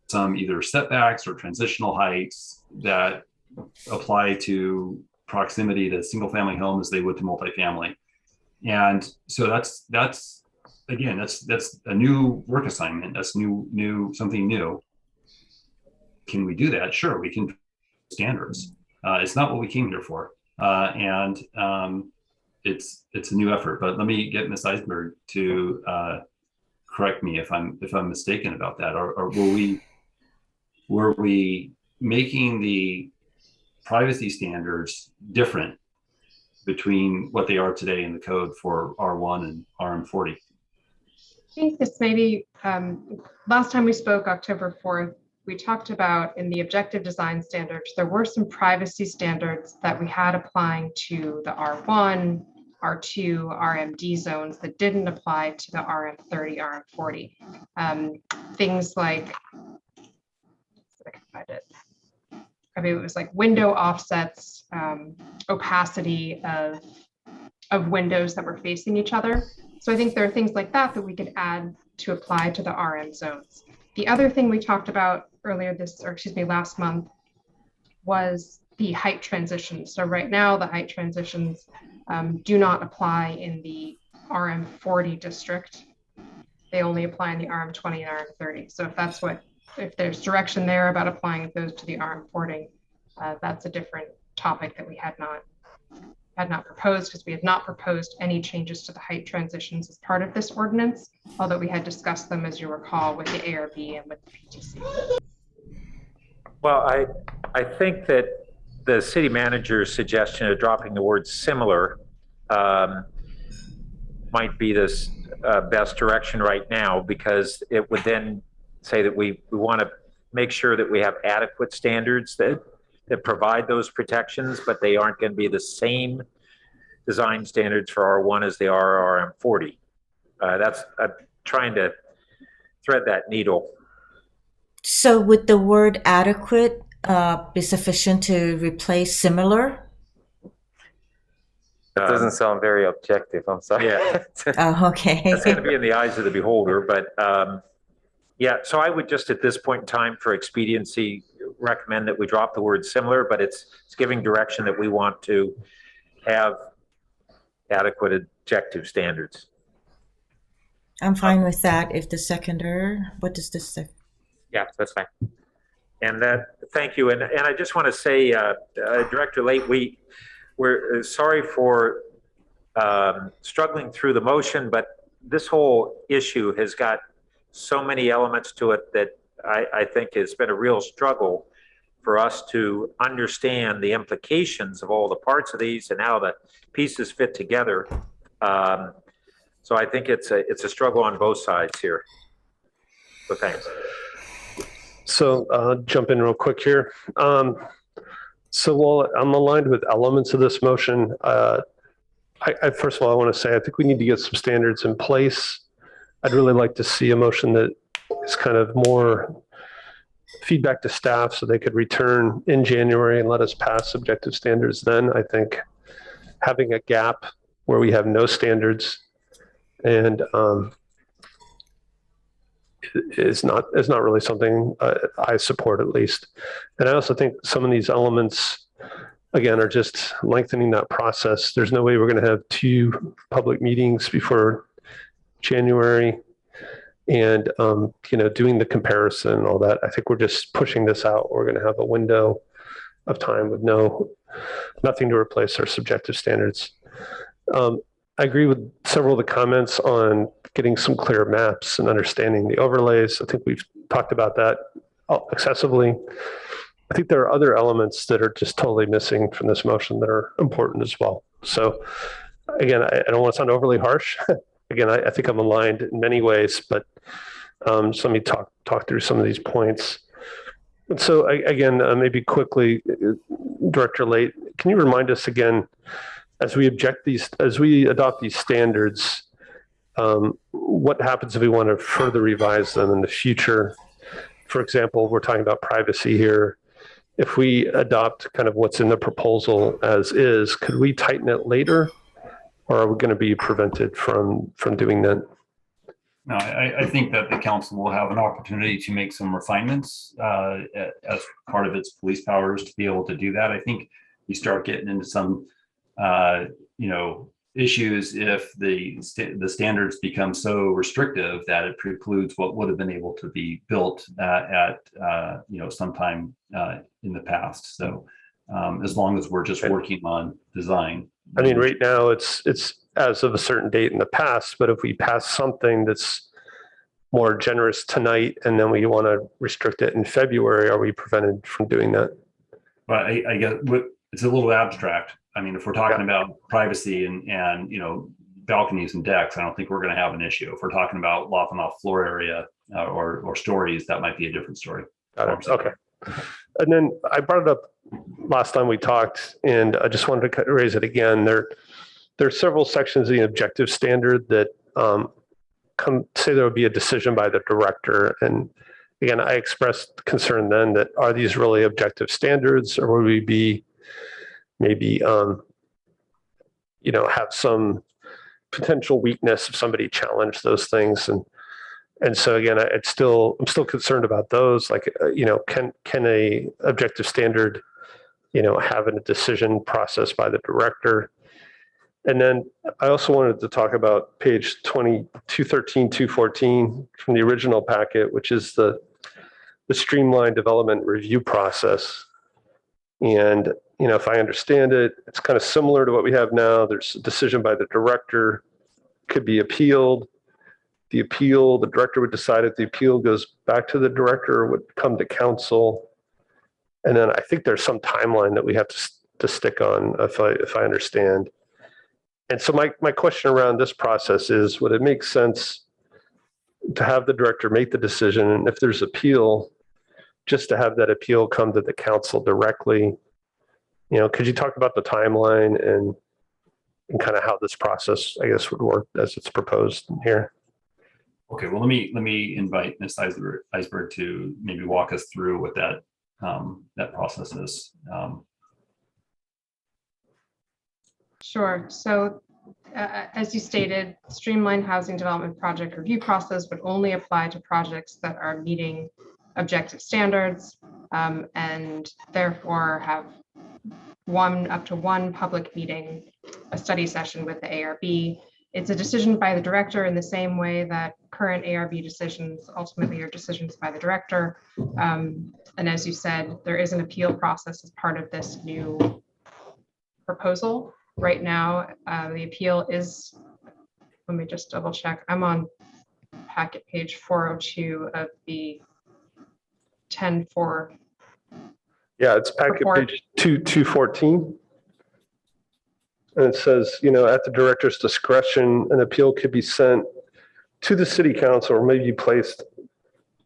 some either setbacks or transitional heights that apply to proximity to single family homes they would to multifamily. And so that's again, that's a new work assignment. That's something new. Can we do that? Sure, we can. Standards. It's not what we came here for, and it's a new effort. But let me get Ms. Eisberg to correct me if I'm mistaken about that. Or were we making the privacy standards different between what they are today in the code for R1 and RM40? I think this maybe, last time we spoke, October 4th, we talked about in the objective design standards, there were some privacy standards that we had applying to the R1, R2, RMD zones that didn't apply to the RM30, RM40. Things like, I can find it. I mean, it was like window offsets, opacity of windows that were facing each other. So I think there are things like that we could add to apply to the RM zones. The other thing we talked about last month was the height transitions. So right now the height transitions do not apply in the RM40 district. They only apply in the RM20 and RM30. So if there's direction there about applying those to the RM40, that's a different topic that we had not proposed, because we had not proposed any changes to the height transitions as part of this ordinance, although we had discussed them, as you recall, with the ARB and with the PTC. Well, I think that the city manager's suggestion of dropping the word similar might be this best direction right now, because it would then say that we want to make sure that we have adequate standards that provide those protections, but they aren't going to be the same design standards for R1 as they are RM40. I'm trying to thread that needle. So would the word adequate be sufficient to replace similar? It doesn't sound very objective, I'm sorry. Yeah. Oh, okay. That's going to be in the eyes of the beholder, but yeah, so I would just at this point in time for expediency recommend that we drop the word similar, but it's giving direction that we want to have adequate objective standards. I'm fine with that. If the seconder, what does this say? Yeah, that's fine. And thank you. And I just want to say, Director Late, we're sorry for struggling through the motion, but this whole issue has got so many elements to it that I think it's been a real struggle for us to understand the implications of all the parts of these and how the pieces fit together. So I think it's a struggle on both sides here. So thanks. So I'll jump in real quick here. So while I'm aligned with elements of this motion, I first of all, I want to say I think we need to get some standards in place. I'd really like to see a motion that is kind of more feedback to staff so they could return in January and let us pass objective standards then. I think having a gap where we have no standards and is not really something I support, at least. And I also think some of these elements, again, are just lengthening that process. There's no way we're going to have 2 public meetings before January and doing the comparison and all that. I think we're just pushing this out. We're going to have a window of time with nothing to replace our subjective standards. I agree with several of the comments on getting some clear maps and understanding the overlays. I think we've talked about that excessively. I think there are other elements that are just totally missing from this motion that are important as well. So again, I don't want to sound overly harsh. Again, I think I'm aligned in many ways, but so let me talk through some of these points. And so again, maybe quickly, Director Late, can you remind us again, as we adopt these standards, what happens if we want to further revise them in the future? For example, we're talking about privacy here. If we adopt kind of what's in the proposal as is, could we tighten it later? Or are we going to be prevented from doing that? No, I think that the council will have an opportunity to make some refinements as part of its police powers to be able to do that. I think you start getting into some, issues if the standards become so restrictive that it precludes what would have been able to be built at sometime in the past. So as long as we're just working on design. I mean, right now it's as of a certain date in the past, but if we pass something that's more generous tonight and then we want to restrict it in February, are we prevented from doing that? But I guess it's a little abstract. I mean, if we're talking about privacy and balconies and decks, I don't think we're going to have an issue. If we're talking about loft off floor area or stories, that might be a different story. Got it. Okay. And then I brought it up last time we talked, and I just wanted to raise it again. There are several sections of the objective standard that say there would be a decision by the director. And again, I expressed concern then that are these really objective standards, or would we be maybe have some potential weakness if somebody challenged those things? And so again, I'm still concerned about those. Like, can a objective standard, have a decision process by the director? And then I also wanted to talk about page 213, 214 from the original packet, which is the streamlined development review process. And, if I understand it, it's kind of similar to what we have now. There's a decision by the director, could be appealed. The director would decide if the appeal goes back to the director or would come to council. And then I think there's some timeline that we have to stick on, if I understand. And so my question around this process is, would it make sense to have the director make the decision, and if there's appeal, just to have that appeal come to the council directly? You know, could you talk about the timeline and kind of how this process, I guess, would work as it's proposed here? Okay, well, let me invite Ms. Iceberg to maybe walk us through what that process is. Sure. So as you stated, streamlined housing development project review process would only apply to projects that are meeting objective standards and therefore have up to one public meeting, a study session with the ARB. It's a decision by the director in the same way that current ARB decisions ultimately are decisions by the director. And as you said, there is an appeal process as part of this new proposal. Right now, the appeal is, let me just double check. I'm on packet page 402 of the 10-4. Yeah, it's packet report. page 214. And it says, you know, at the director's discretion, an appeal could be sent to the city council or may be placed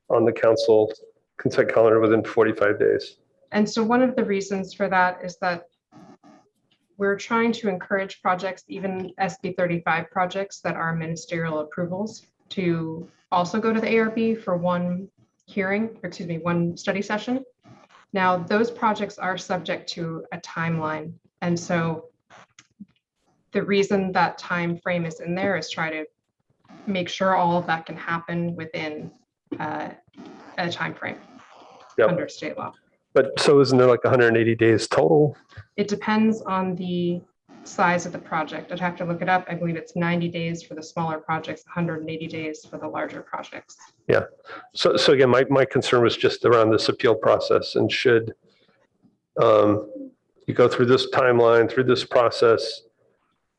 on the council consent calendar within 45 days. And so one of the reasons for that is that we're trying to encourage projects, even SB 35 projects that are ministerial approvals, to also go to the ARB for one hearing, or excuse me, one study session. Now, those projects are subject to a timeline. And so the reason that time frame is in there is try to make sure all of that can happen within a time frame under state law. But so isn't there like 180 days total? It depends on the size of the project. I'd have to look it up. I believe it's 90 days for the smaller projects, 180 days for the larger projects. Yeah. So again, my concern was just around this appeal process, and should you go through this timeline, through this process,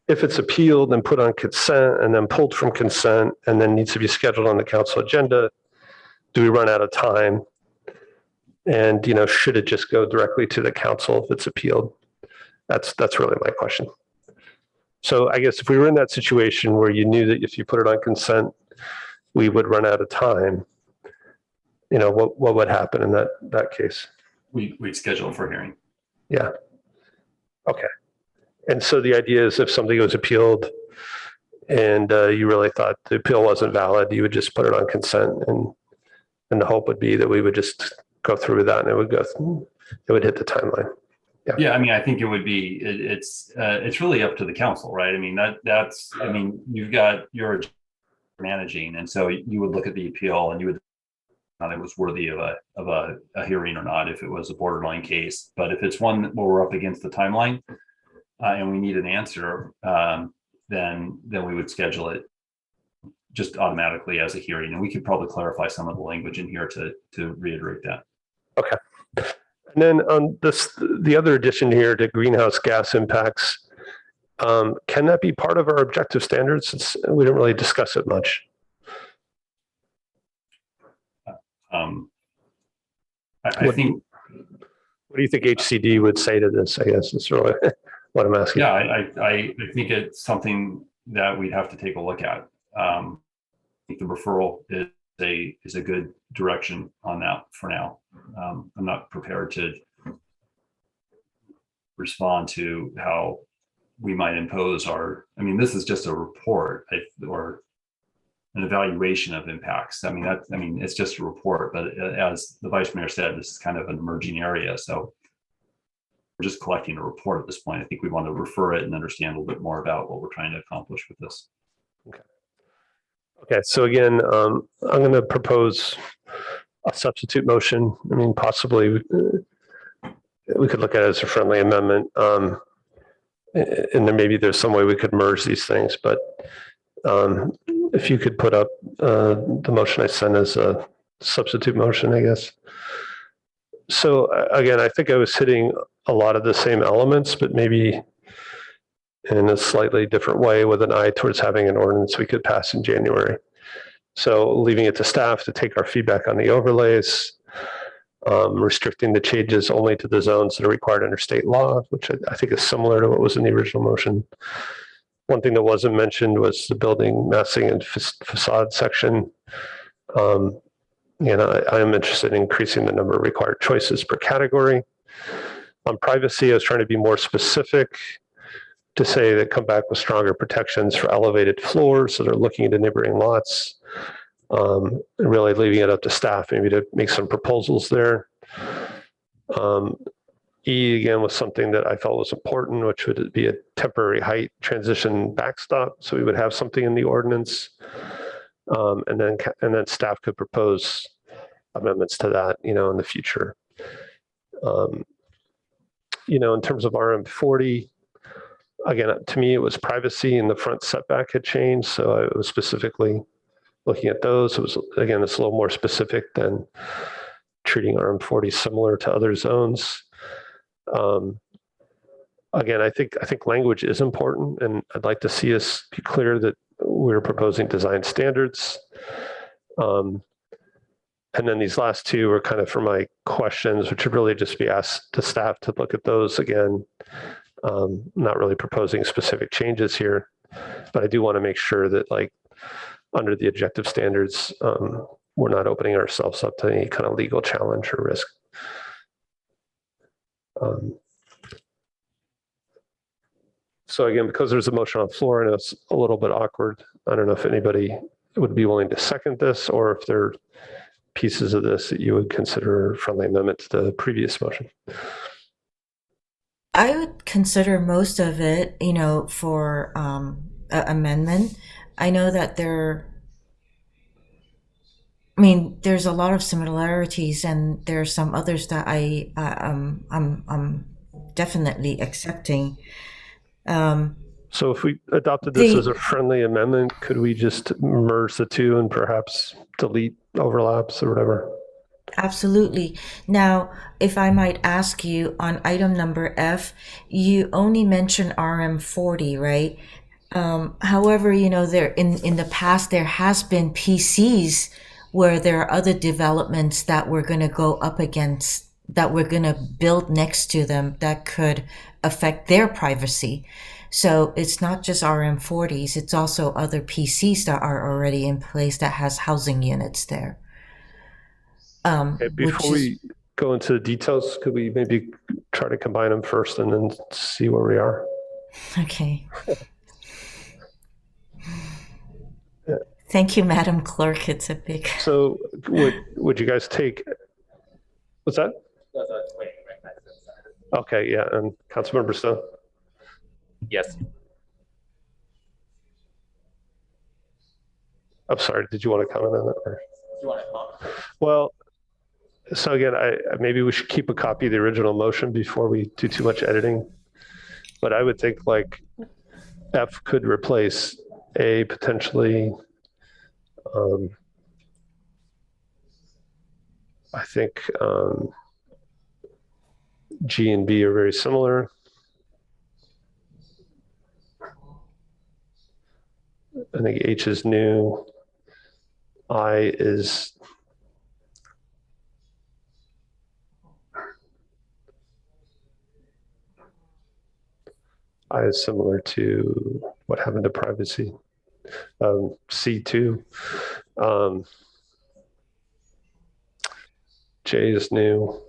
if it's appealed and put on consent and then pulled from consent and then needs to be scheduled on the council agenda, do we run out of time? And, you know, should it just go directly to the council if it's appealed? That's really my question. So I guess if we were in that situation where you knew that if you put it on consent, we would run out of time, you know, what would happen in that case? We'd schedule for hearing. Yeah. Okay. And so the idea is if something was appealed and you really thought the appeal wasn't valid, you would just put it on consent, and the hope would be that we would just go through with that and it would hit the timeline. Yeah, I mean, I think it would be, it's really up to the council, right? I mean, you're managing, and so you would look at the appeal and you would not it was worthy of a hearing or not, if it was a borderline case. But if it's one where we're up against the timeline and we need an answer, then we would schedule it just automatically as a hearing. And we could probably clarify some of the language in here to reiterate that. Okay. And then on the other addition here to greenhouse gas impacts, can that be part of our objective standards? We didn't really discuss it much. I think. What do you think HCD would say to this? I guess is really what I'm asking. Yeah, I think it's something that we'd have to take a look at. I think the referral is a good direction on that for now. I'm not prepared to respond to how we might impose this is just a report or an evaluation of impacts. It's just a report, but as the Vice Mayor said, this is kind of an emerging area. So we're just collecting a report at this point. I think we want to refer it and understand a little bit more about what we're trying to accomplish with this. Okay, so again, I'm going to propose a substitute motion. I mean, possibly we could look at it as a friendly amendment. And then maybe there's some way we could merge these things. But if you could put up the motion I sent as a substitute motion, I guess. So again, I think I was hitting a lot of the same elements, but maybe in a slightly different way, with an eye towards having an ordinance we could pass in January. So leaving it to staff to take our feedback on the overlays, restricting the changes only to the zones that are required under state law, which I think is similar to what was in the original motion. One thing that wasn't mentioned was the building massing and facade section. I am interested in increasing the number of required choices per category. On privacy, I was trying to be more specific to say that come back with stronger protections for elevated floors, so they're looking into neighboring lots. And really leaving it up to staff maybe to make some proposals there. E again was something that I felt was important, which would be a temporary height transition backstop. So we would have something in the ordinance, and then staff could propose amendments to that, in the future. In terms of RM40, again, to me, it was privacy and the front setback had changed. So I was specifically looking at those. It was, again, it's a little more specific than treating RM40 similar to other zones. Again, I think language is important, and I'd like to see us be clear that we're proposing design standards. And then these last two were kind of for my questions, which would really just be asked to staff to look at those again. Not really proposing specific changes here, but I do want to make sure that, under the objective standards, we're not opening ourselves up to any kind of legal challenge or risk. So again, because there's a motion on the floor and it's a little bit awkward, I don't know if anybody would be willing to second this, or if there are pieces of this that you would consider friendly amendment to the previous motion. I would consider most of it, for amendment. I know that there's a lot of similarities, and there are some others that I'm definitely accepting. So if we adopted this as a friendly amendment, could we just merge the two and perhaps delete overlaps or whatever? Absolutely. Now, if I might ask you, on item number F, you only mention RM40, right? However, there in the past there has been PCs where there are other developments that we're going to go up against, that we're going to build next to them, that could affect their privacy. So it's not just RM40s, it's also other PCs that are already in place that has housing units there. Okay, before we go into the details, could we maybe try to combine them first and then see where we are? Okay. Thank you, Madam Clerk. It's a big. So would you guys take, what's that? Okay, yeah, and Councilmember Stone? Yes. I'm sorry, did you want to comment on that? Or? Well, so again, maybe we should keep a copy of the original motion before we do too much editing. But I would think F could replace A potentially. I think G and B are very similar. I think H is new. I is similar to what happened to privacy. C2. J is new.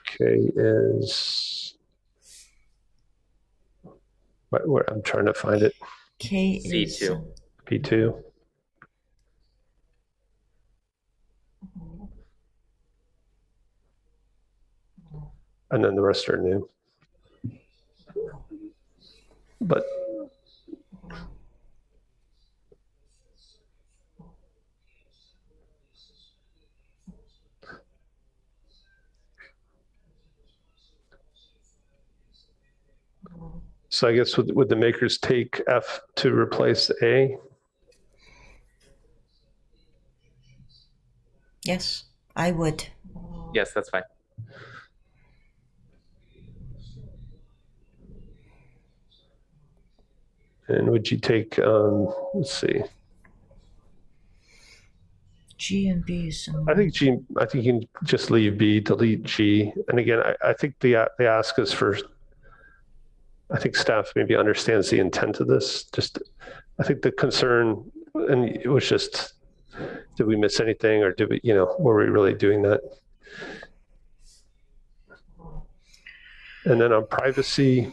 K is, where I'm trying to find it. K is C2. P2. And then the rest are new. But so I guess would the makers take F to replace A? Yes, I would. Yes, that's fine. And would you take, let's see, G and B is similar. I think you can just leave B, delete G. And again, I think the ask is for, I think staff maybe understands the intent of this. Just, I think the concern, and it was just, did we miss anything, or did we, were we really doing that? And then on privacy,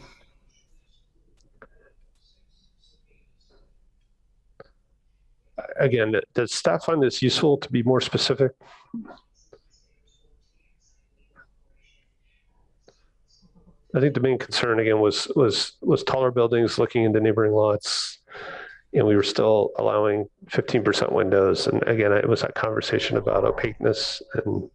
again, does staff find this useful to be more specific? I think the main concern again was taller buildings looking into neighboring lots, and we were still allowing 15% windows. And again, it was that conversation about opaqueness and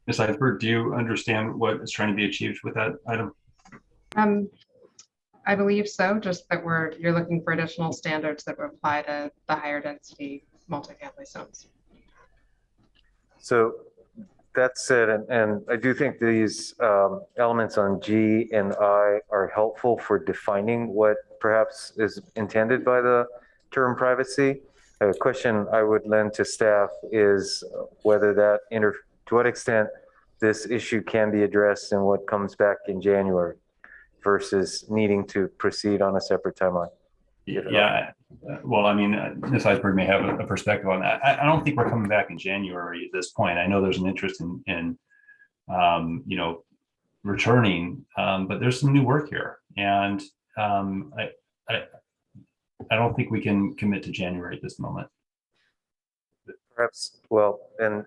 Ms. Eisberg, do you understand what is trying to be achieved with that item? I believe so, just that you're looking for additional standards that would apply to the higher density multifamily zones. So that said, and I do think these elements on G and I are helpful for defining what perhaps is intended by the term privacy. A question I would lend to staff is whether that to what extent this issue can be addressed in what comes back in January versus needing to proceed on a separate timeline. Yeah, well, I mean, Ms. Eisberg may have a perspective on that. I don't think we're coming back in January at this point. I know there's an interest in returning, but there's some new work here. And I don't think we can commit to January at this moment. Perhaps, well, and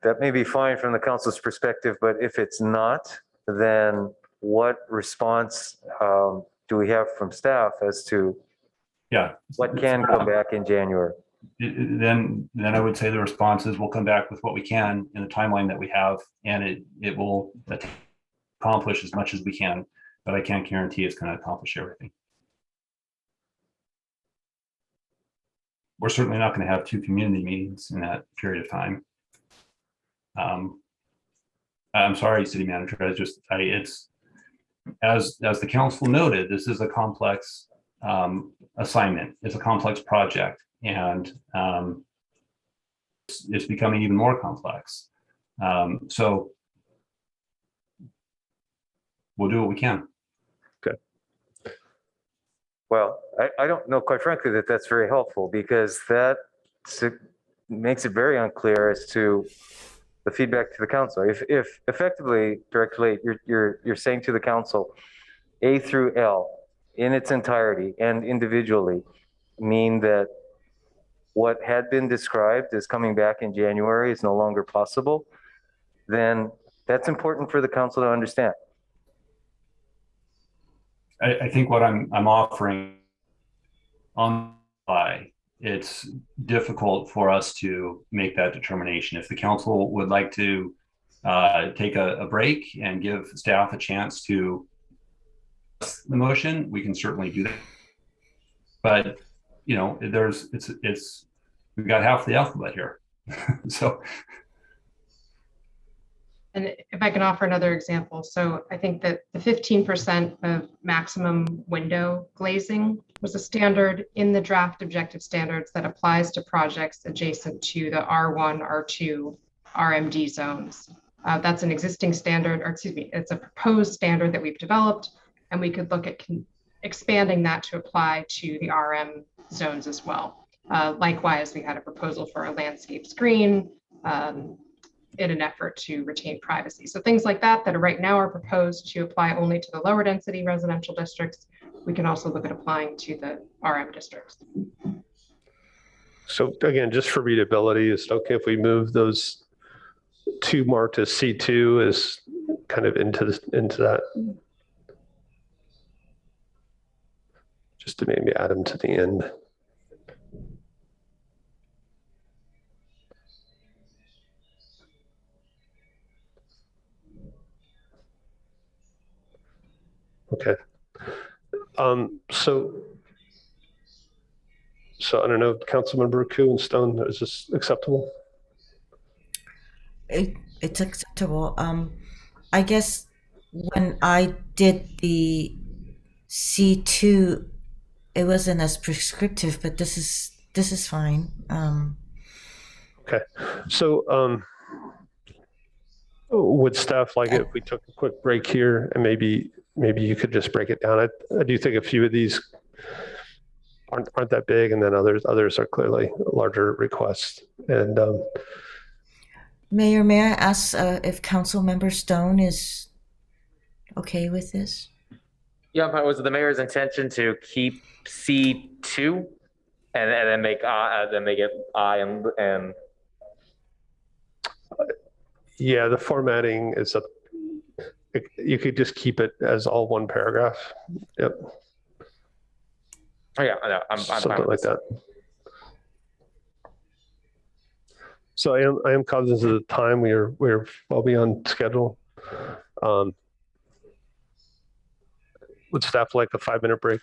that may be fine from the council's perspective, but if it's not, then what response do we have from staff as to what can come back in January? Then I would say the response is we'll come back with what we can in the timeline that we have, and it will accomplish as much as we can, but I can't guarantee it's going to accomplish everything. We're certainly not going to have 2 community meetings in that period of time. I'm sorry, City Manager. It's as the council noted, this is a complex assignment. It's a complex project, and it's becoming even more complex. So we'll do what we can. Okay. Well, I don't know, quite frankly, that that's very helpful, because that makes it very unclear as to the feedback to the council. If effectively, Director Late, you're saying to the council, A through L in its entirety and individually mean that what had been described as coming back in January is no longer possible, then that's important for the council to understand. I think what I'm offering on by, it's difficult for us to make that determination. If the council would like to take a break and give staff a chance to the motion, we can certainly do that. But we've got half the alphabet here. So. And if I can offer another example, so I think that the 15% of maximum window glazing was a standard in the draft objective standards that applies to projects adjacent to the R1, R2, RMD zones. That's an existing standard, or excuse me, it's a proposed standard that we've developed, and we could look at expanding that to apply to the RM zones as well. Likewise, we had a proposal for a landscape screen, in an effort to retain privacy. So things like that are right now are proposed to apply only to the lower density residential districts. We can also look at applying to the RM districts. So again, just for readability, is it okay if we move those 2 marked as C2 as kind of into that? Just to maybe add them to the end. Okay. So I don't know, Councilmember Koo and Stone, is this acceptable? It's acceptable. I guess when I did the C2, it wasn't as prescriptive, but this is fine. Okay, so would staff like it if we took a quick break here and maybe you could just break it down? I do think a few of these aren't that big, and then others are clearly larger requests. And Mayor, may I ask if Council Member Stone is okay with this? Yeah, but was it the mayor's intention to keep C2 and then make it I and yeah, the formatting is you could just keep it as all one paragraph. Yep. Oh yeah, I know. I'm fine Something with like this. that. So I am cognizant of the time. We're well beyond schedule. Would staff like a 5-minute break?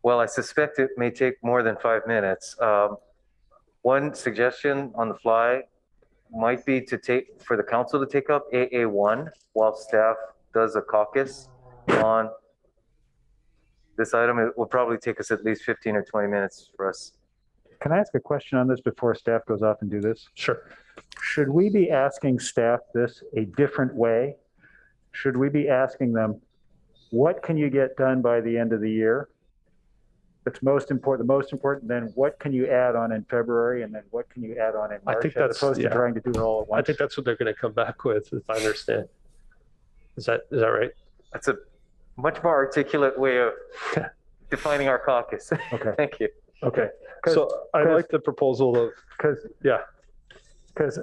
Well, I suspect it may take more than 5 minutes. One suggestion on the fly might be for the council to take up AA1 while staff does a caucus on this item. It will probably take us at least 15 or 20 minutes for us. Can I ask a question on this before staff goes off and do this? Sure. Should we be asking staff this a different way? Should we be asking them, what can you get done by the end of the year? That's most important. The most important, then what can you add on in February, and then what can you add on in March? I think as that's opposed to trying to do it all at once. I think that's what they're going to come back with, if I understand. Is that right? That's a much more articulate way of defining our caucus. Okay. Thank you. Okay. So I like the proposal of because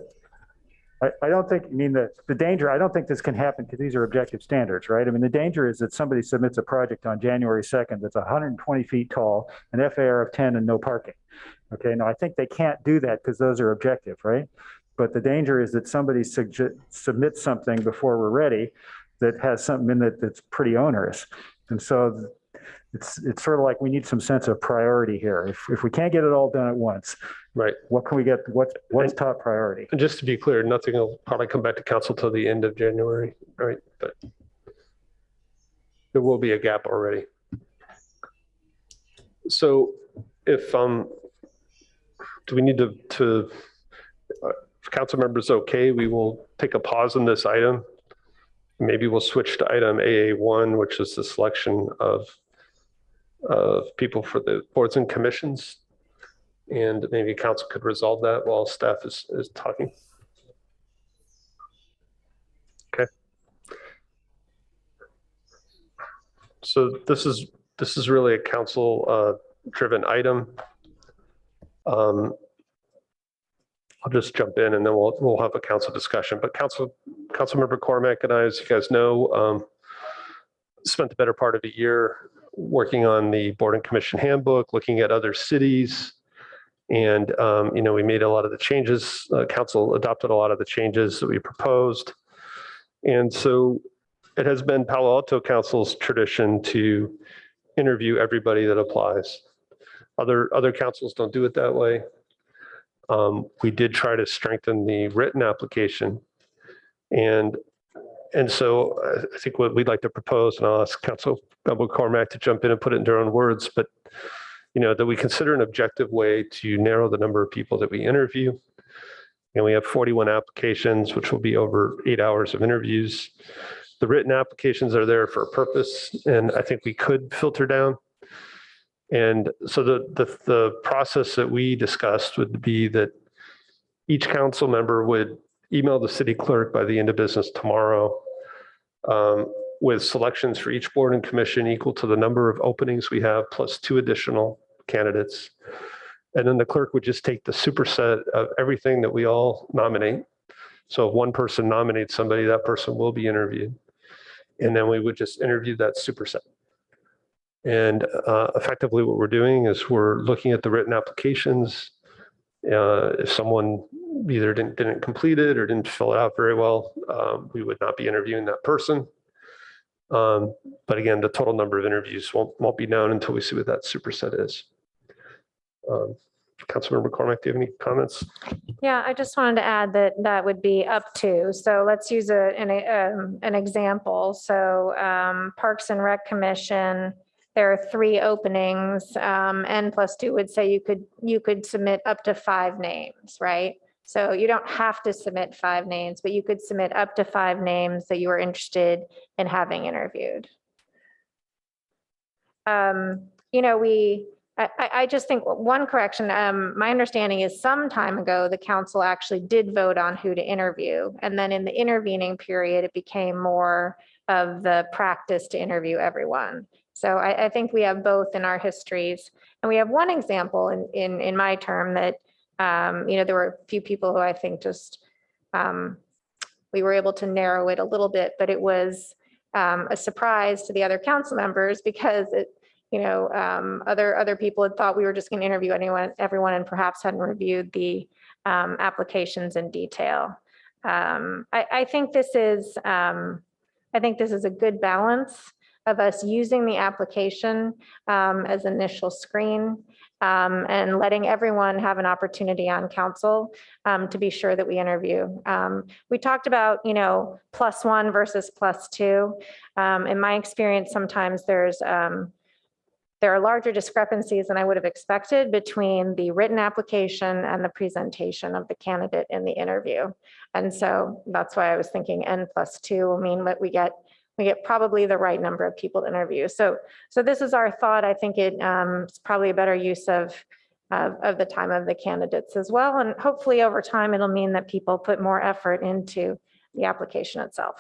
I don't think, the danger, I don't think this can happen because these are objective standards, right? I mean, the danger is that somebody submits a project on January 2nd that's 120 feet tall, an FAR of 10 and no parking. Okay, now I think they can't do that because those are objective, right? But the danger is that somebody submits something before we're ready that has something in it that's pretty onerous. And so it's sort of like we need some sense of priority here. If we can't get it all done at once, right? What can we get? What's top priority? And just to be clear, nothing will probably come back to council till the end of January, right? But there will be a gap already. So if do we need to if council members okay, we will take a pause on this item. Maybe we'll switch to item AA1, which is the selection of people for the boards and commissions. And maybe council could resolve that while staff is talking. Okay. So this is really a council driven item. I'll just jump in and then we'll have a council discussion. But Councilmember Cormack and I, as you guys know, spent the better part of a year working on the board and commission handbook, looking at other cities. And, we made a lot of the changes, council adopted a lot of the changes that we proposed. And so it has been Palo Alto Council's tradition to interview everybody that applies. Other councils don't do it that way. We did try to strengthen the written application. And so I think what we'd like to propose, and I'll ask Councilmember Cormack to jump in and put it in their own words, but that we consider an objective way to narrow the number of people that we interview. And we have 41 applications, which will be over 8 hours of interviews. The written applications are there for a purpose, and I think we could filter down. And so the process that we discussed would be that each council member would email the city clerk by the end of business tomorrow with selections for each board and commission equal to the number of openings we have plus 2 additional candidates. And then the clerk would just take the superset of everything that we all nominate. So if one person nominates somebody, that person will be interviewed. And then we would just interview that superset. And effectively what we're doing is we're looking at the written applications. If someone either didn't complete it or didn't fill it out very well, we would not be interviewing that person. But again, the total number of interviews won't be known until we see what that superset is. Councilmember McCormick, do you have any comments? Yeah, I just wanted to add that that would be up to. So let's use an example. So Parks and Rec Commission, there are 3 openings. N+2 would say you could submit up to 5 names, right? So you don't have to submit 5 names, but you could submit up to 5 names that you are interested in having interviewed. You know, I just think one correction, my understanding is some time ago, the council actually did vote on who to interview. And then in the intervening period, it became more of the practice to interview everyone. So I think we have both in our histories. And we have one example in my term that, you know, there were a few people who I think just, we were able to narrow it a little bit, but it was a surprise to the other council members because it, you know, other people had thought we were just going to interview everyone, and perhaps hadn't reviewed the applications in detail. I think this is a good balance of us using the application as initial screen and letting everyone have an opportunity on council to be sure that we interview. We talked about, you know, +1 versus +2. In my experience, sometimes there are larger discrepancies than I would have expected between the written application and the presentation of the candidate in the interview. And so that's why I was thinking N+2 will mean that we get probably the right number of people to interview. So this is our thought. I think it's probably a better use of the time of the candidates as well. And hopefully over time, it'll mean that people put more effort into the application itself.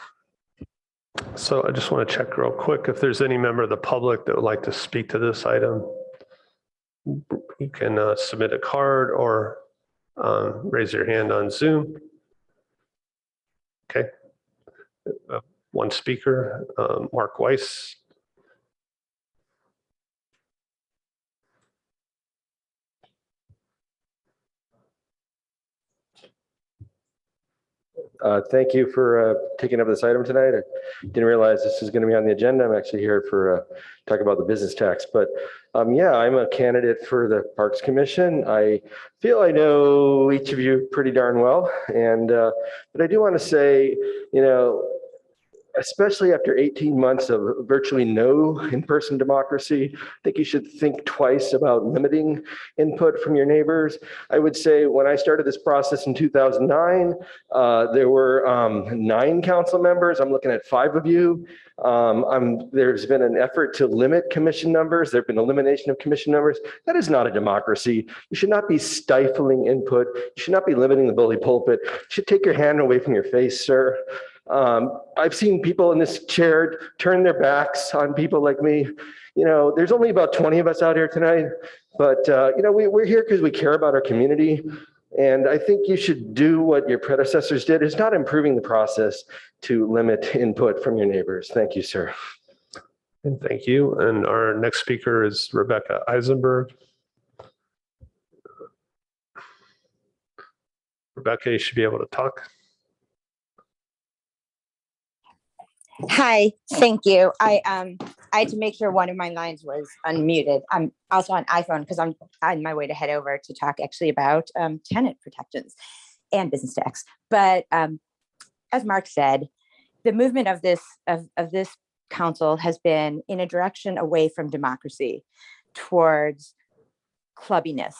So I just want to check real quick if there's any member of the public that would like to speak to this item. You can submit a card or raise your hand on Zoom. Okay. One speaker, Mark Weiss. Thank you for taking up this item tonight. I didn't realize this is going to be on the agenda. I'm actually here for talk about the business tax. But yeah, I'm a candidate for the Parks Commission. I feel I know each of you pretty darn well, and but I do want to say, you know, especially after 18 months of virtually no in-person democracy, I think you should think twice about limiting input from your neighbors. I would say when I started this process in 2009, there were 9 council members. I'm looking at 5 of you. There's been an effort to limit commission numbers. There've been elimination of commission numbers. That is not a democracy. You should not be stifling input. You should not be limiting the bully pulpit. You should take your hand away from your face, sir. I've seen people in this chair turn their backs on people like me. You know, there's only about 20 of us out here tonight, but you know, we're here because we care about our community. And I think you should do what your predecessors did, is not improving the process to limit input from your neighbors. Thank you, sir. And thank you. And our next speaker is Rebecca Eisenberg. Rebecca, you should be able to talk. Hi, thank you. I had to make sure one of my lines was unmuted. I'm also on iPhone because I'm on my way to head over to talk actually about tenant protections and business tax. But as Mark said, the movement of this council has been in a direction away from democracy towards clubbiness.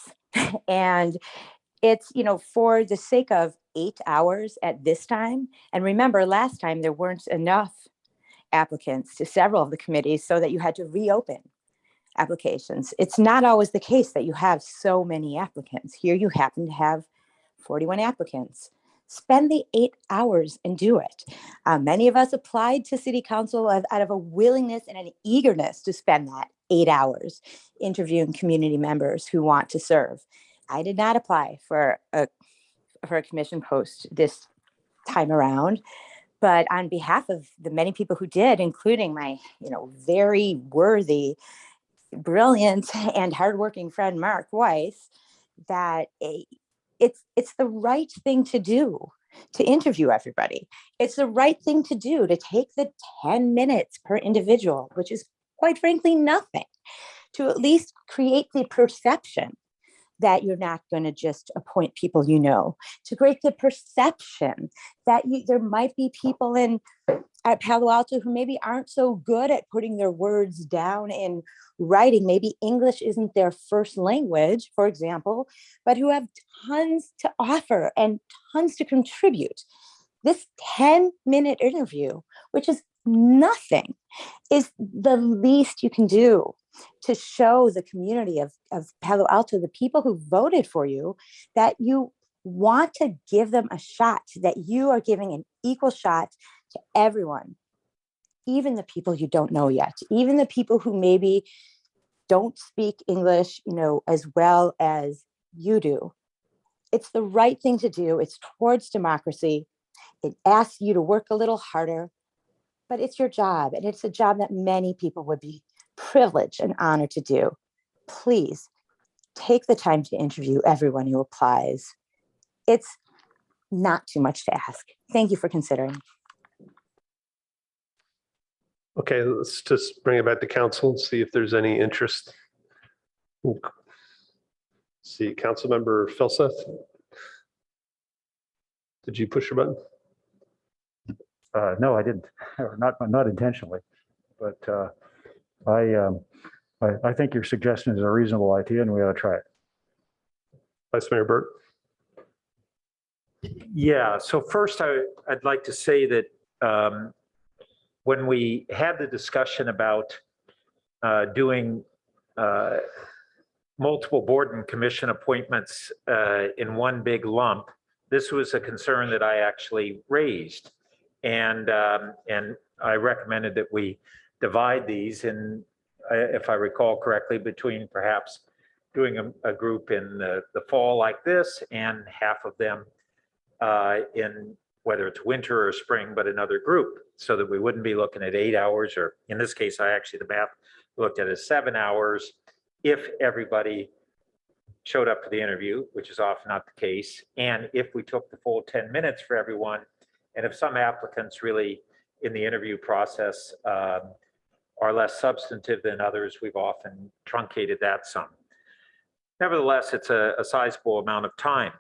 And it's, you know, for the sake of 8 hours at this time. And remember, last time there weren't enough applicants to several of the committees so that you had to reopen applications. It's not always the case that you have so many applicants. Here you happen to have 41 applicants. Spend the 8 hours and do it. Many of us applied to city council out of a willingness and an eagerness to spend that 8 hours interviewing community members who want to serve. I did not apply for a commission post this time around, but on behalf of the many people who did, including my, you know, very worthy, brilliant, and hardworking friend Mark Weiss, that it's the right thing to do to interview everybody. It's the right thing to do to take the 10 minutes per individual, which is quite frankly nothing, to at least create the perception that you're not going to just appoint people you know, to create the perception that there might be people at Palo Alto who maybe aren't so good at putting their words down in writing. Maybe English isn't their first language, for example, but who have tons to offer and tons to contribute. This 10-minute interview, which is nothing, is the least you can do to show the community of Palo Alto, the people who voted for you, that you want to give them a shot, that you are giving an equal shot to everyone, even the people you don't know yet, even the people who maybe don't speak English, as well as you do. It's the right thing to do. It's towards democracy. It asks you to work a little harder, but it's your job, and it's a job that many people would be privileged and honored to do. Please take the time to interview everyone who applies. It's not too much to ask. Thank you for considering. Okay, let's just bring it back to council and see if there's any interest. See, Councilmember Filseth. Did you push your button? No, I didn't, or not intentionally, but I think your suggestion is a reasonable idea and we ought to try it. Vice Mayor Burt. Yeah, so first I'd like to say that when we had the discussion about doing multiple board and commission appointments in one big lump, this was a concern that I actually raised. And I recommended that we divide these in, if I recall correctly, between perhaps doing a group in the fall like this and half of them in whether it's winter or spring, but another group, so that we wouldn't be looking at 8 hours, or in this case, the math looked at as 7 hours if everybody showed up for the interview, which is often not the case. And if we took the full 10 minutes for everyone, and if some applicants really in the interview process are less substantive than others, we've often truncated that some. Nevertheless, it's a sizable amount of time.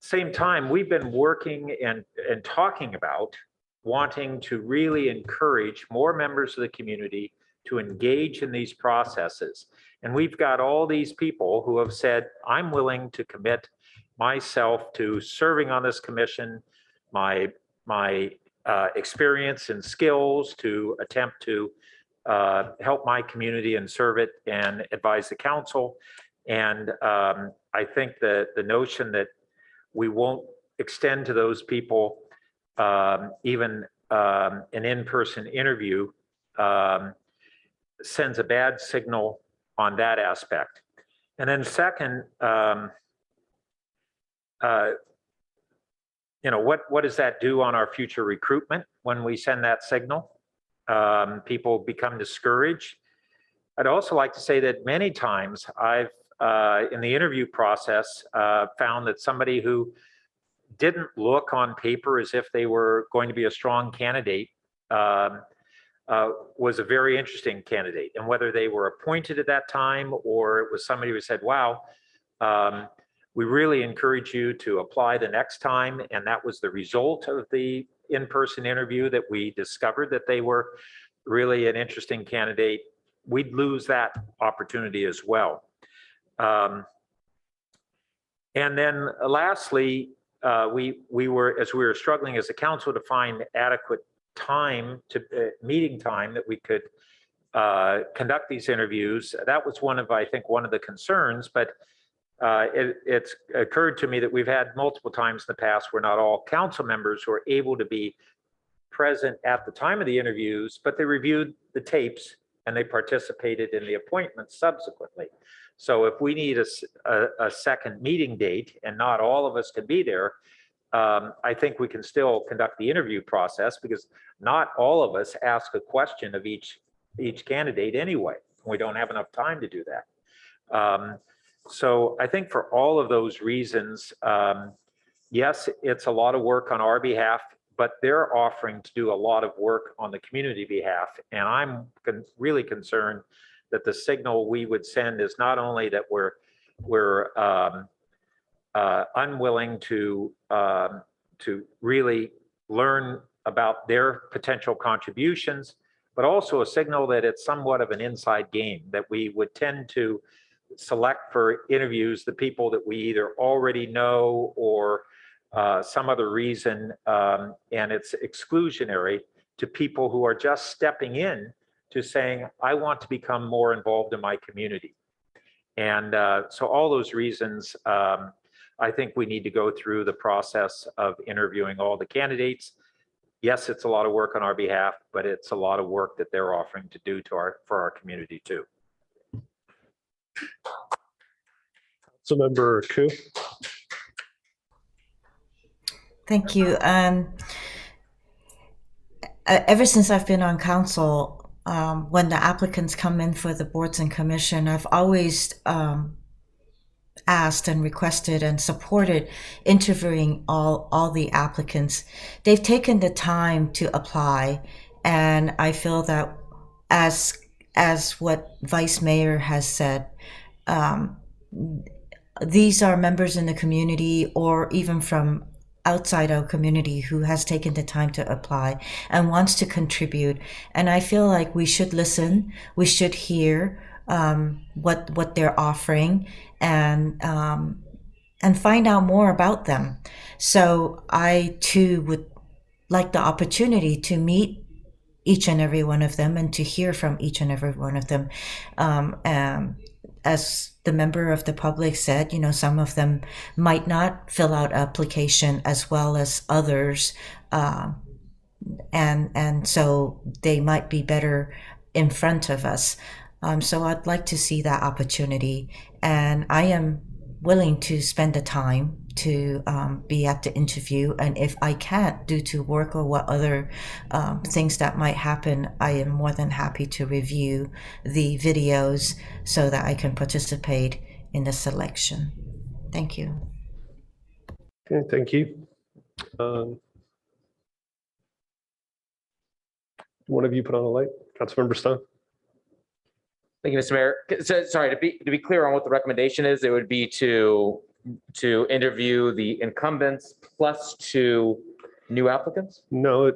Same time, we've been working and talking about wanting to really encourage more members of the community to engage in these processes. And we've got all these people who have said, I'm willing to commit myself to serving on this commission, my experience and skills to attempt to help my community and serve it and advise the council. And I think that the notion that we won't extend to those people even an in-person interview sends a bad signal on that aspect. And then second, what does that do on our future recruitment when we send that signal? People become discouraged. I'd also like to say that many times I've, in the interview process, found that somebody who didn't look on paper as if they were going to be a strong candidate was a very interesting candidate. And whether they were appointed at that time or it was somebody who said, wow, we really encourage you to apply the next time. And that was the result of the in-person interview that we discovered that they were really an interesting candidate. We'd lose that opportunity as well. And then lastly, we were struggling as a council to find adequate time to meeting time that we could conduct these interviews. That was one of the concerns, but it's occurred to me that we've had multiple times in the past where not all council members were able to be present at the time of the interviews, but they reviewed the tapes and they participated in the appointments subsequently. So if we need a second meeting date and not all of us can be there, I think we can still conduct the interview process because not all of us ask a question of each candidate anyway. We don't have enough time to do that. So I think for all of those reasons, yes, it's a lot of work on our behalf, but they're offering to do a lot of work on the community behalf. And I'm really concerned that the signal we would send is not only that we're unwilling to really learn about their potential contributions, but also a signal that it's somewhat of an inside game, that we would tend to select for interviews the people that we either already know or some other reason, and it's exclusionary to people who are just stepping in to saying, I want to become more involved in my community. And so all those reasons, I think we need to go through the process of interviewing all the candidates. Yes, it's a lot of work on our behalf, but it's a lot of work that they're offering to do for our community too. Councilmember Koo. Thank you. Ever since I've been on council, when the applicants come in for the boards and commission, I've always asked and requested and supported interviewing all the applicants. They've taken the time to apply, and I feel that as what Vice Mayor has said, these are members in the community or even from outside our community who has taken the time to apply and wants to contribute. And I feel like we should listen, we should hear what they're offering and find out more about them. So I too would like the opportunity to meet each and every one of them and to hear from each and every one of them. As the member of the public said, you know, some of them might not fill out application as well as others. And so they might be better in front of us. So I'd like to see that opportunity. And I am willing to spend the time to be at the interview. And if I can't, due to work or what other things that might happen, I am more than happy to review the videos so that I can participate in the selection. Thank you. Okay, thank you. One of you put on a light, Councilmember Stone. Thank you, Mr. Mayor. So, sorry, to be clear on what the recommendation is, it would be to interview the incumbents plus 2 new applicants? No,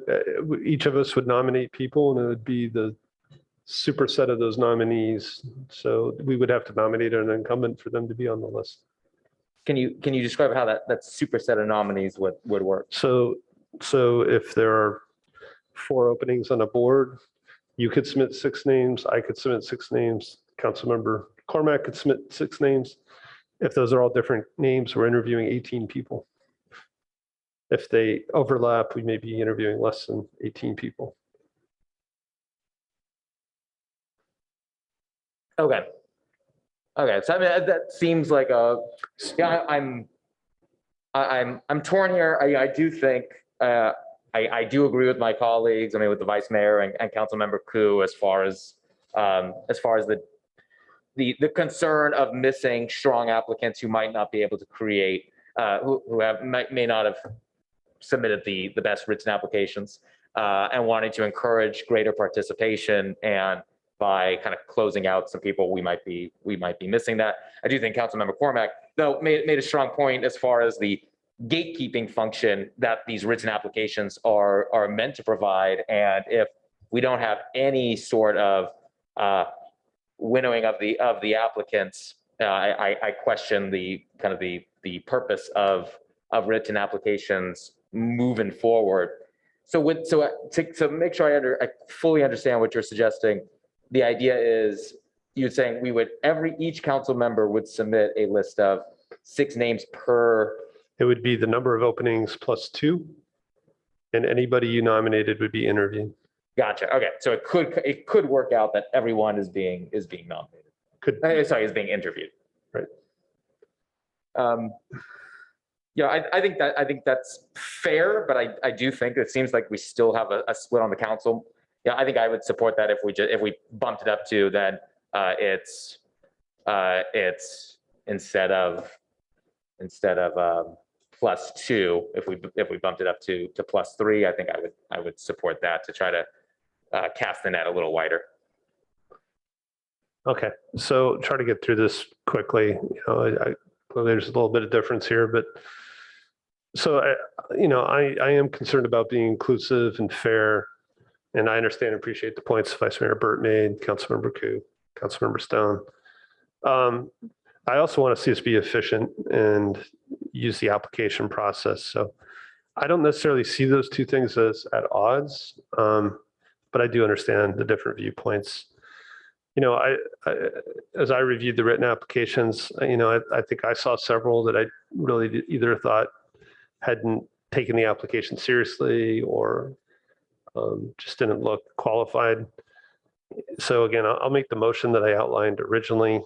each of us would nominate people and it would be the superset of those nominees. So we would have to nominate an incumbent for them to be on the list. Can you describe how that superset of nominees would work? So if there are 4 openings on a board, you could submit 6 names, I could submit 6 names, Councilmember Cormack could submit 6 names. If those are all different names, we're interviewing 18 people. If they overlap, we may be interviewing less than 18 people. Okay. Okay. So I mean, that seems like I'm torn here. I do think I do agree with my colleagues. I mean, with the Vice Mayor and Councilmember Koo, as far as the concern of missing strong applicants who might not be able to create, who may not have submitted the best written applications, and wanting to encourage greater participation, and by kind of closing out some people, we might be missing that. I do think Councilmember Cormack, though, made a strong point as far as the gatekeeping function that these written applications are meant to provide. And if we don't have any sort of winnowing of the applicants, I question the kind of the purpose of written applications moving forward. So to make sure I fully understand what you're suggesting, the idea is you're saying each council member would submit a list of 6 names per. It would be the number of openings plus 2, and anybody you nominated would be interviewed. Gotcha. Okay, so it could work out that everyone is being nominated. Is being interviewed. Right. Yeah, I think that's fair, but I do think it seems like we still have a split on the council. Yeah, I think I would support that if we bumped it up to then it's instead of plus 2, if we bumped it up to plus 3, I think I would support that to try to cast the net a little wider. Okay, so try to get through this quickly. Clearly there's a little bit of difference here, but so I am concerned about being inclusive and fair, and I understand and appreciate the points Vice Mayor Burt made, Councilmember Koo, Councilmember Stone. I also want to see us be efficient and use the application process. So I don't necessarily see those two things as at odds, but I do understand the different viewpoints. As I reviewed the written applications, I think I saw several that I really either thought hadn't taken the application seriously or just didn't look qualified. So again, I'll make the motion that I outlined originally,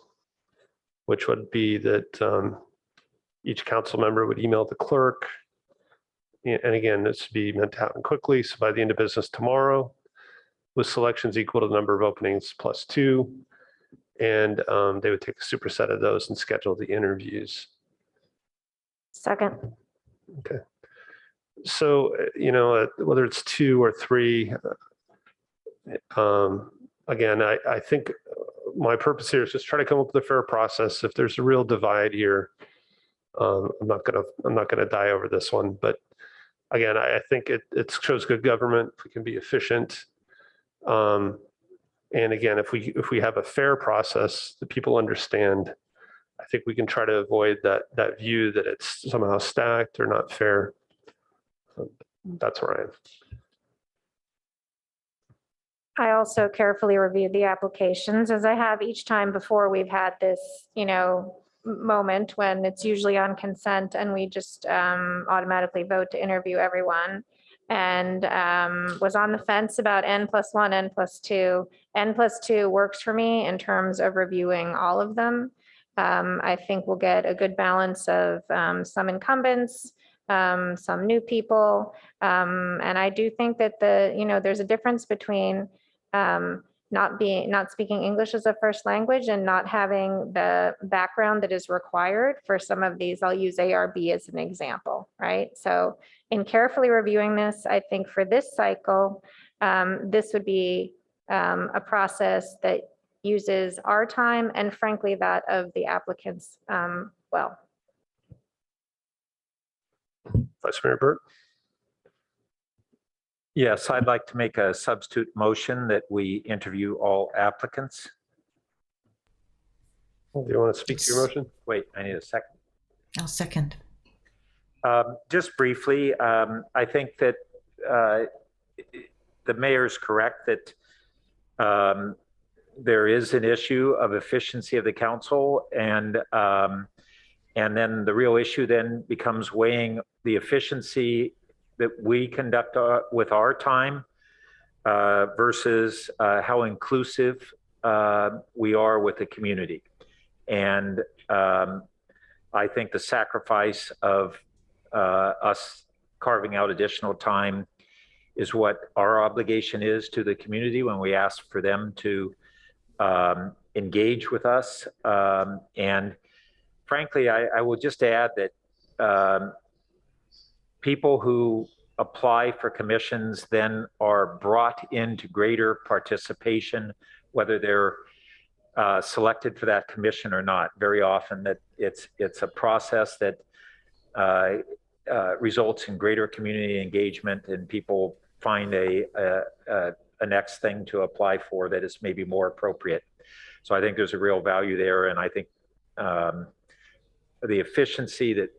which would be that each council member would email the clerk. And again, this would be meant to happen quickly. So by the end of business tomorrow, with selections equal to the number of openings plus 2. And they would take a superset of those and schedule the interviews. Second. Okay. So, whether it's 2 or 3, again, I think my purpose here is just try to come up with a fair process. If there's a real divide here, I'm not gonna die over this one. But again, I think it shows good government if we can be efficient. And again, if we have a fair process that people understand, I think we can try to avoid that view that it's somehow stacked or not fair. So that's where I am. I also carefully reviewed the applications, as I have each time before we've had this, moment when it's usually on consent and we just automatically vote to interview everyone. And was on the fence about N+1, N+2. N+2 works for me in terms of reviewing all of them. I think we'll get a good balance of some incumbents, some new people. And I do think that there's a difference between not speaking English as a first language and not having the background that is required for some of these. I'll use ARB as an example, right? So in carefully reviewing this, I think for this cycle, this would be a process that uses our time and frankly that of the applicants well. Vice Mayor Burt. Yes, I'd like to make a substitute motion that we interview all applicants. Do you want to speak to your motion? Wait, I need a second. I'll second. Just briefly, I think that the mayor is correct that there is an issue of efficiency of the council, and then the real issue then becomes weighing the efficiency that we conduct with our time versus how inclusive we are with the community. And I think the sacrifice of us carving out additional time is what our obligation is to the community when we ask for them to engage with us. And frankly, I will just add that people who apply for commissions then are brought into greater participation, whether they're selected for that commission or not. Very often that it's a process that results in greater community engagement, and people find a next thing to apply for that is maybe more appropriate. So I think there's a real value there, and I think the efficiency that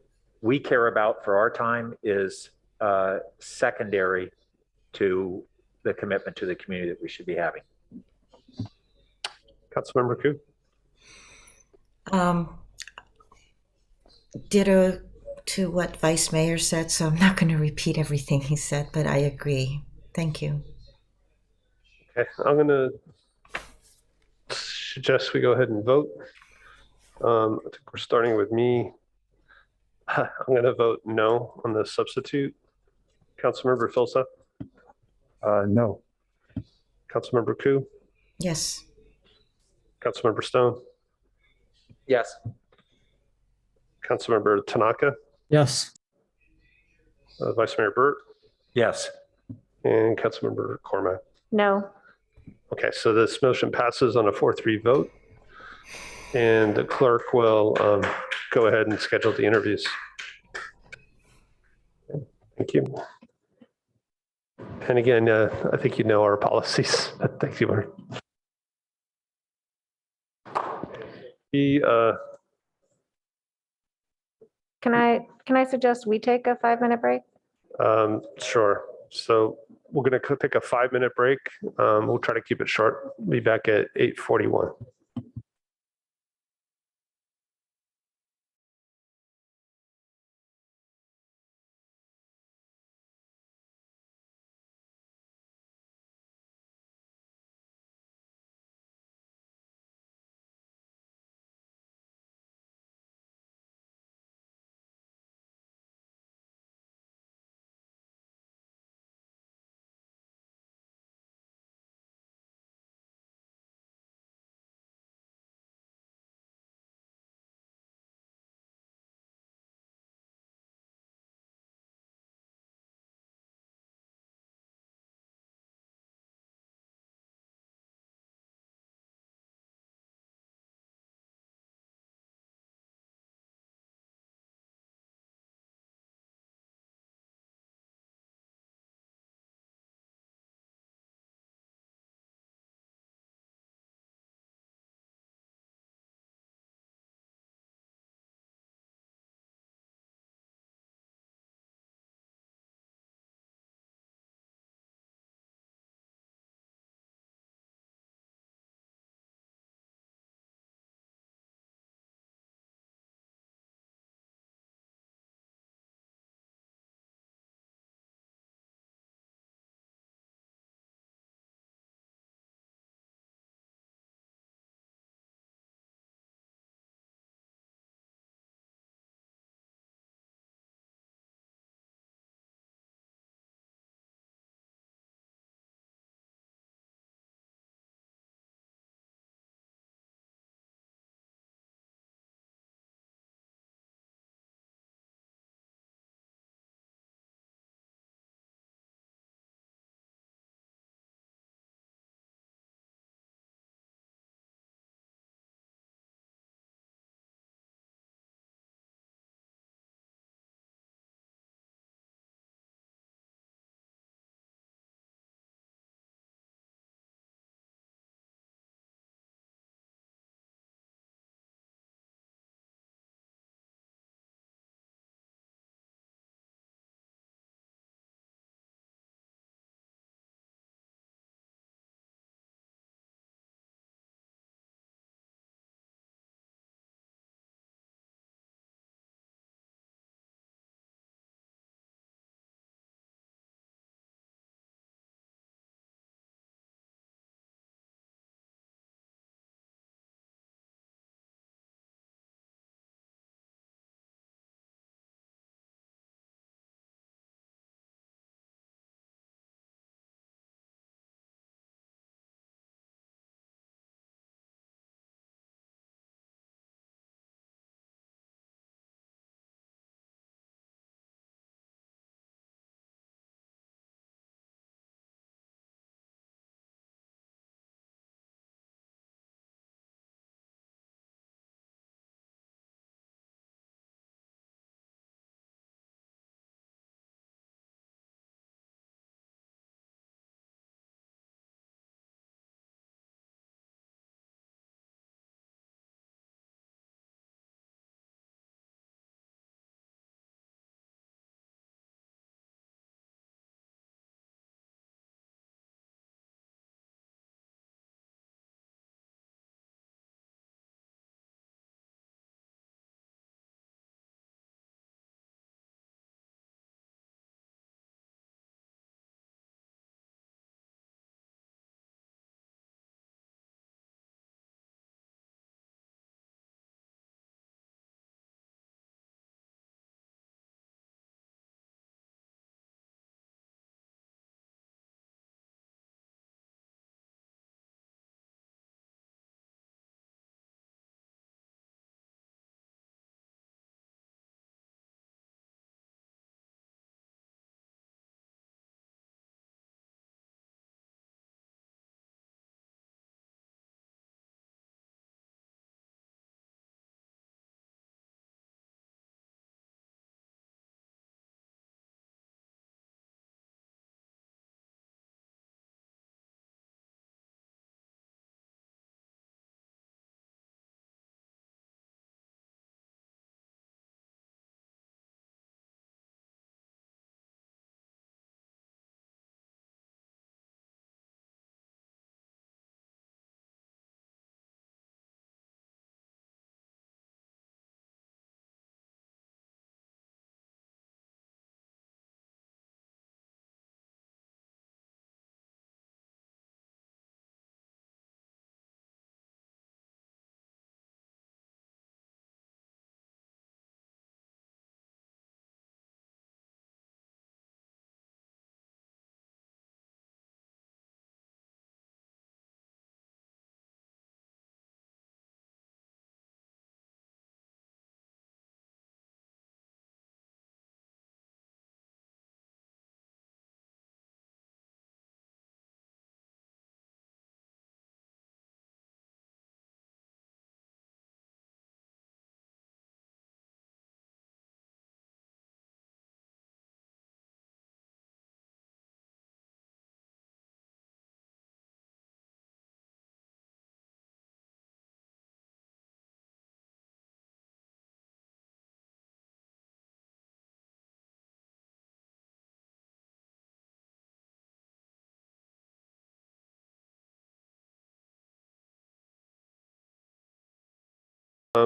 we care about for our time is secondary to the commitment to the community that we should be having. Councilmember Koo. Ditto to what Vice Mayor said, so I'm not going to repeat everything he said, but I agree. Thank you. Okay, I'm going to suggest we go ahead and vote. I think we're starting with me. I'm going to vote no on the substitute. Councilmember Filsa? No. Councilmember Koo? Yes. Councilmember Stone? Yes. Councilmember Tanaka? Yes. Vice Mayor Burt? Yes. And Councilmember Cormack? No. Okay, so this motion passes on a 4-3 vote. And the clerk will go ahead and schedule the interviews. Thank you. And again, I think you know our policies. Thank you, Mark. Can I suggest we take a 5-minute break? Sure. So we're going to take a 5-minute break. We'll try to keep it short. Be back at 8:41.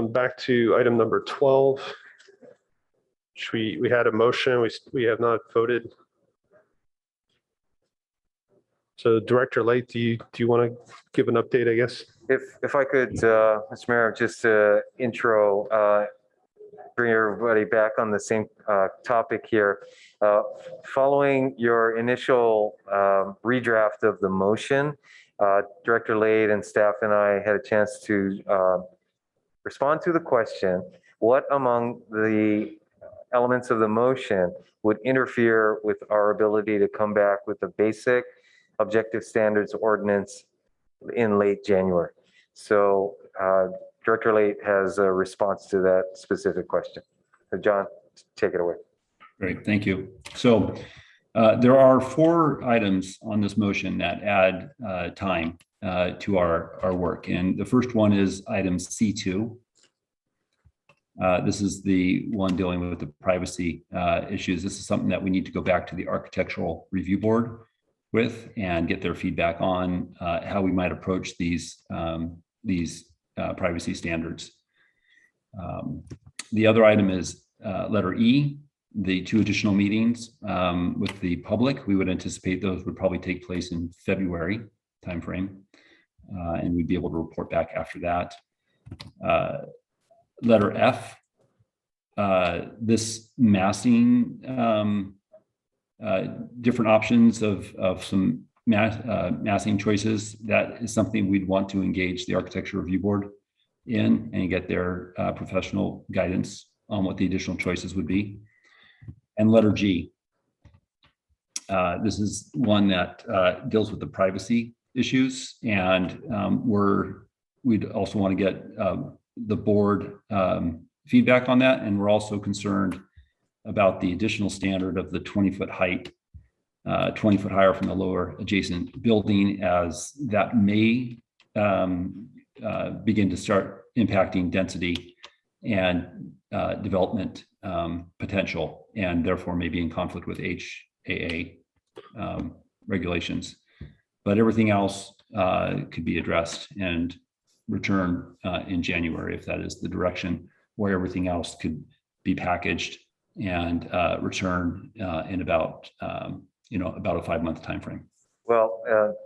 Back to item number 12. Which we had a motion, we have not voted. So Director Late, do you want to give an update, I guess? If I could, Mr. Mayor, just intro, bring everybody back on the same topic here. Following your initial redraft of the motion, Director Lade and staff and I had a chance to respond to the question, what among the elements of the motion would interfere with our ability to come back with a basic objective standards ordinance in late January? So Director Late has a response to that specific question. So John, take it away. Great, thank you. So there are 4 items on this motion that add time to our work. And the first one is item C2. This is the one dealing with the privacy issues. This is something that we need to go back to the Architectural Review Board with and get their feedback on how we might approach these privacy standards. The other item is letter E, the 2 additional meetings with the public. We would anticipate those would probably take place in February timeframe, and we'd be able to report back after that. Letter F, this massing, different options of some massing choices, that is something we'd want to engage the Architecture Review Board in and get their professional guidance on what the additional choices would be. And letter G, this is one that deals with the privacy issues, and we'd also want to get the board feedback on that, and we're also concerned about the additional standard of the 20-foot height, 20 foot higher from the lower adjacent building, as that may begin to start impacting density and development potential, and therefore may be in conflict with HAA regulations. But everything else could be addressed and returned in January, if that is the direction, where everything else could be packaged and return in about a 5-month timeframe. Well,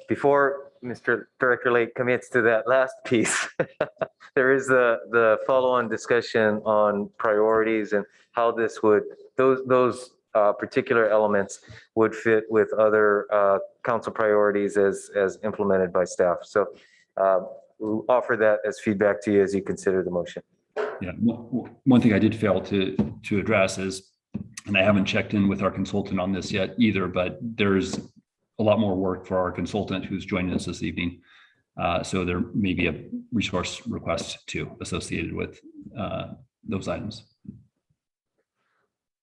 before Mr. Director Late commits to that last piece, there is the follow-on discussion on priorities and how this would, those particular elements would fit with other council priorities as implemented by staff. So we'll offer that as feedback to you as you consider the motion. Yeah, one thing I did fail to address is, and I haven't checked in with our consultant on this yet either, but there's a lot more work for our consultant who's joining us this evening. So there may be a resource request too associated with those items.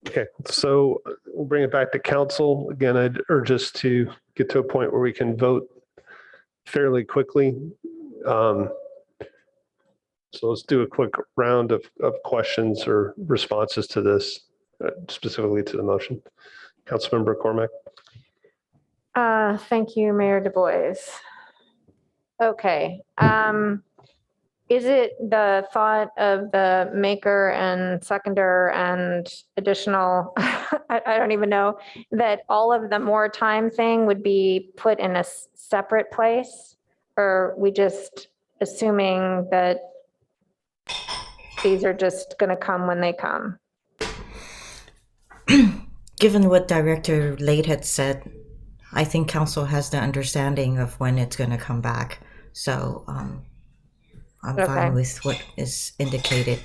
Okay, so we'll bring it back to council. Again, I'd urge us to get to a point where we can vote fairly quickly. So let's do a quick round of questions or responses to this, specifically to the motion. Councilmember Cormack. Thank you, Mayor Du Bois. Okay. Is it the thought of the maker and seconder and additional, I don't even know, that all of the more time thing would be put in a separate place? Or we just assuming that these are just going to come when they come? Given what Director Late had said, I think council has the understanding of when it's going to come back. So I'm fine with what is indicated.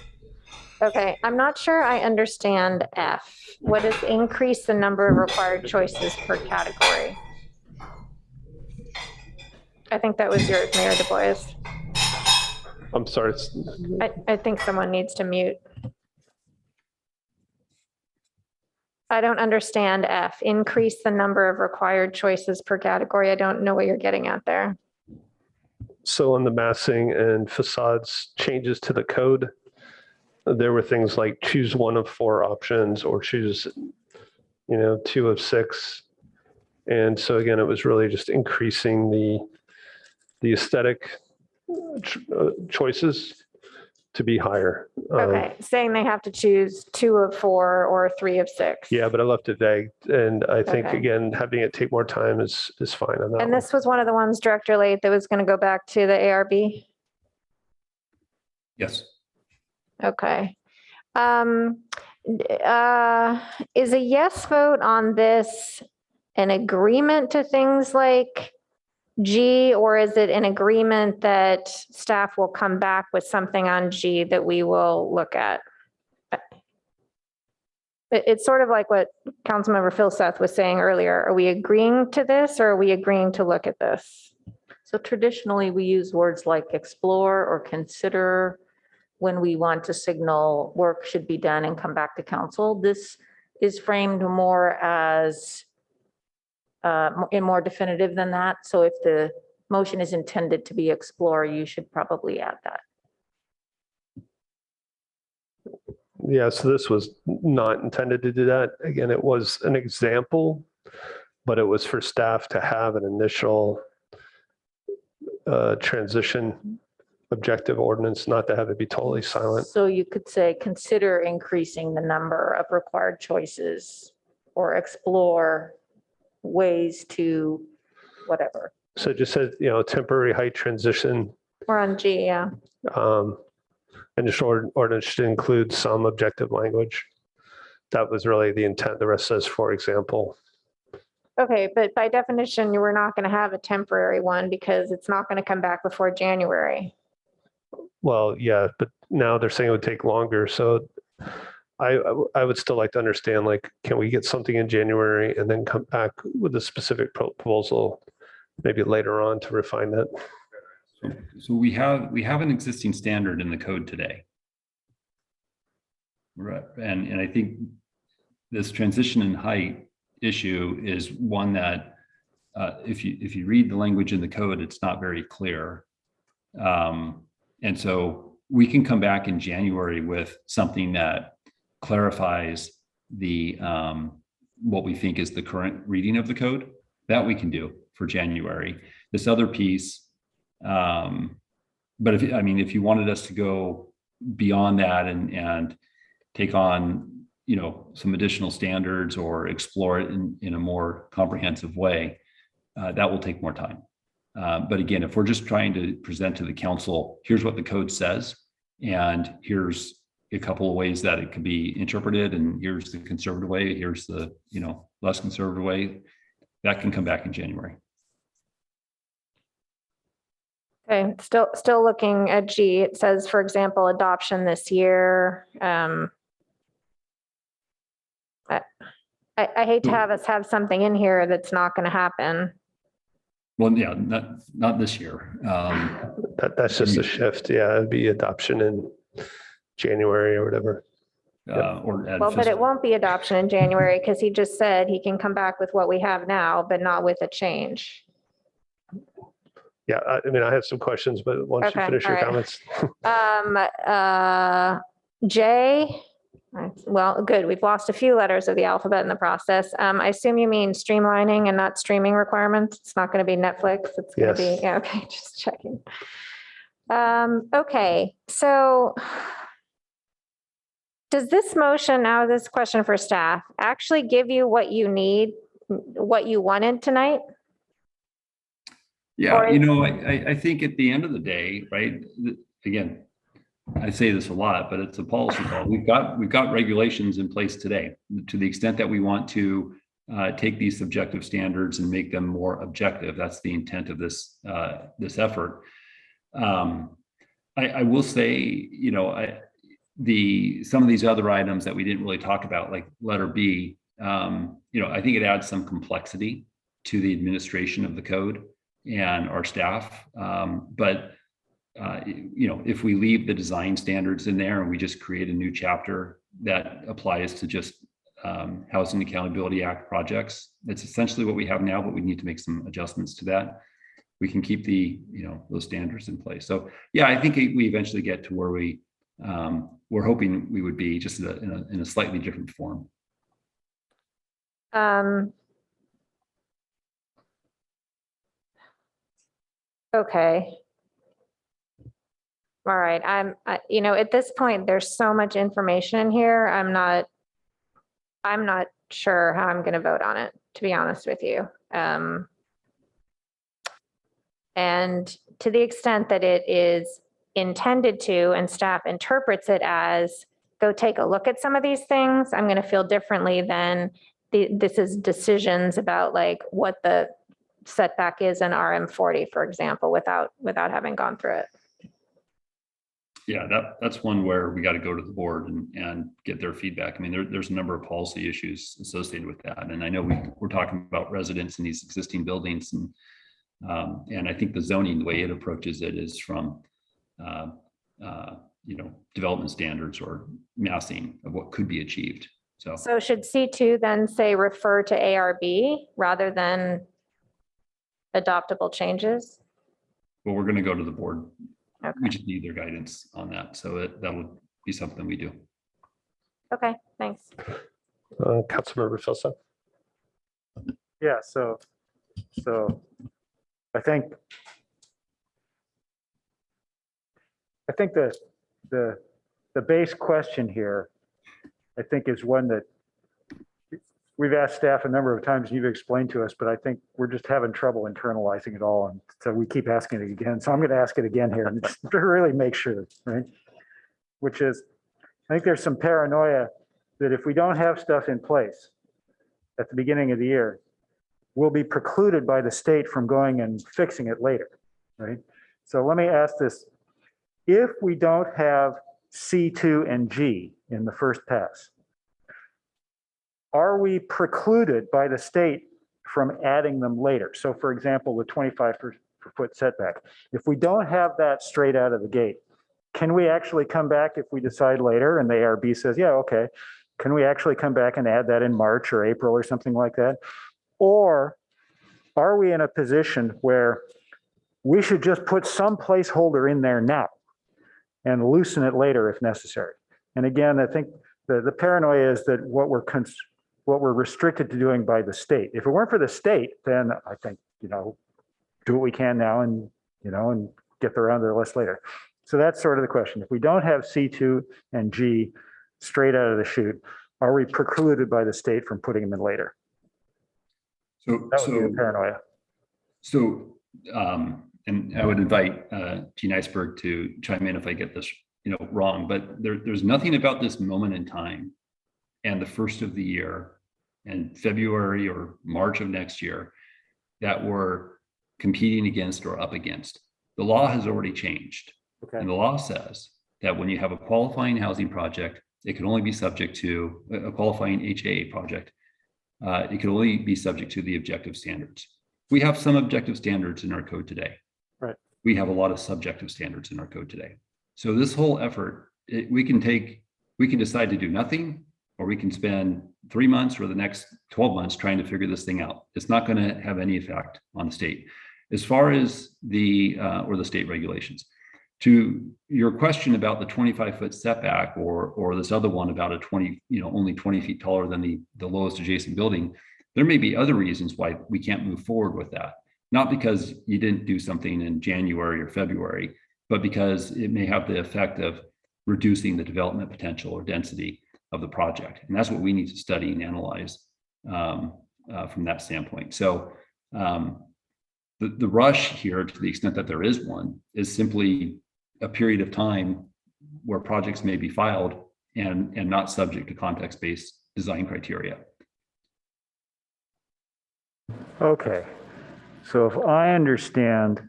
Okay, I'm not sure I understand F. What is increase the number of required choices per category? I think that was yours, Mayor Du Bois. I'm sorry. I think someone needs to mute. I don't understand F. Increase the number of required choices per category. I don't know what you're getting at there. So on the massing and facades changes to the code, there were things like choose 1 of 4 options or choose, 2 of 6. And so again, it was really just increasing the aesthetic choices. to be higher. Okay, saying they have to choose 2 of 4 or 3 of 6. Yeah, but I left it vague. And I think, Okay. again, having it take more time is fine on that And one. this was one of the ones, Director Late, that was going to go back to the ARB? Yes. Okay. Is a yes vote on this an agreement to things like G, or is it an agreement that staff will come back with something on G that we will look at? It's sort of like what Councilmember Phil Seth was saying earlier. Are we agreeing to this, or are we agreeing to look at this? So traditionally, we use words like explore or consider when we want to signal work should be done and come back to council. This is framed more as more definitive than that. So if the motion is intended to be explore, you should probably add that. Yeah, so this was not intended to do that. Again, it was an example, but it was for staff to have an initial transition objective ordinance, not to have it be totally silent. So you could say, consider increasing the number of required choices or explore ways to whatever. So it just says, temporary height transition. We're on G, yeah. And this ordinance should include some objective language. That was really the intent. The rest says, for example. Okay, but by definition, you were not going to have a temporary one because it's not going to come back before January. Well, yeah, but now they're saying it would take longer. So I would still like to understand, like, can we get something in January and then come back with a specific proposal maybe later on to refine that? So we have an existing standard in the code today. Right. And I think this transition in height issue is one that if you read the language in the code, it's not very clear. And so we can come back in January with something that clarifies the what we think is the current reading of the code. That we can do for January. This other piece, but if you wanted us to go beyond that and take on, some additional standards or explore it in a more comprehensive way, that will take more time. But again, if we're just trying to present to the council, here's what the code says, and here's a couple of ways that it could be interpreted, and here's the conservative way, here's the, less conservative way, that can come back in January. Okay, still looking at G. It says, for example, adoption this year. I hate to have us have something in here that's not going to happen. Well, yeah, not this year. That's just a shift. Yeah, it'd be adoption in January or whatever. Well, but it won't be adoption in January because he just said he can come back with what we have now, but not with a change. Yeah, I have some questions, but why don't you finish your comments? J. Well, good. We've lost a few letters of the alphabet in the process. I assume you mean streamlining and not streaming requirements. It's not going to be Netflix. It's going to be, yeah, okay, just checking. Okay, so does this motion, now this question for staff, actually give you what you need, what you wanted tonight? Yeah, I think at the end of the day, right, again, I say this a lot, but it's a policy call. We've got regulations in place today. To the extent that we want to take these subjective standards and make them more objective, that's the intent of this effort. I will say, some of these other items that we didn't really talk about, like letter B, I think it adds some complexity to the administration of the code and our staff. But if we leave the design standards in there and we just create a new chapter that applies to just Housing Accountability Act projects, that's essentially what we have now, but we need to make some adjustments to that. We can keep those standards in place. So yeah, I think we eventually get to where we're hoping we would be, just in a slightly different form. Okay. All right, at this point, there's so much information in here. I'm not sure how I'm going to vote on it, to be honest with you. And to the extent that it is intended to, and staff interprets it as, go take a look at some of these things, I'm going to feel differently than this is decisions about like what the setback is in RM40, for example, without having gone through it. Yeah, that's one where we got to go to the board and get their feedback. I mean, there's a number of policy issues associated with that. And I know we're talking about residents in these existing buildings, and I think the zoning, the way it approaches it is from, development standards or massing of what could be achieved. So should C2 then say refer to ARB rather than adoptable changes? But we're going to go to the board. Okay. We just need their guidance on that. So that would be something we do. Okay, thanks. Councilmember Filson. Yeah, so I think the base question here, I think, is one that we've asked staff a number of times and you've explained to us, but I think we're just having trouble internalizing it all. And so we keep asking it again. So I'm going to ask it again here and just to really make sure, right? Which is, I think there's some paranoia that if we don't have stuff in place at the beginning of the year, we'll be precluded by the state from going and fixing it later, right? So let me ask this. If we don't have C2 and G in the first pass, are we precluded by the state from adding them later? So for example, the 25-foot setback, if we don't have that straight out of the gate, can we actually come back if we decide later and the ARB says, yeah, okay, can we actually come back and add that in March or April or something like that? Or are we in a position where we should just put some placeholder in there now and loosen it later if necessary? And again, I think the paranoia is that what we're restricted to doing by the state. If it weren't for the state, then I think, do what we can now and get around their list later. So that's sort of the question. If we don't have C2 and G straight out of the chute, are we precluded by the state from putting them in later? So that would be the paranoia. So, and I would invite Gene Iceberg to chime in if I get this wrong, but there's nothing about this moment in time and the first of the year and February or March of next year that we're competing against or up against. The law has already changed. Okay. And the law says that when you have a qualifying housing project, it can only be subject to a qualifying HAA project. It can only be subject to the objective standards. We have some objective standards in our code today. Right. We have a lot of subjective standards in our code today. So this whole effort, we can decide to do nothing, or we can spend 3 months or the next 12 months trying to figure this thing out. It's not going to have any effect on the state. As far as the state regulations, to your question about the 25-foot setback or this other one about only 20 feet taller than the lowest adjacent building, there may be other reasons why we can't move forward with that. Not because you didn't do something in January or February, but because it may have the effect of reducing the development potential or density of the project. And that's what we need to study and analyze from that standpoint. So the rush here, to the extent that there is one, is simply a period of time where projects may be filed and not subject to context-based design criteria. Okay, so if I understand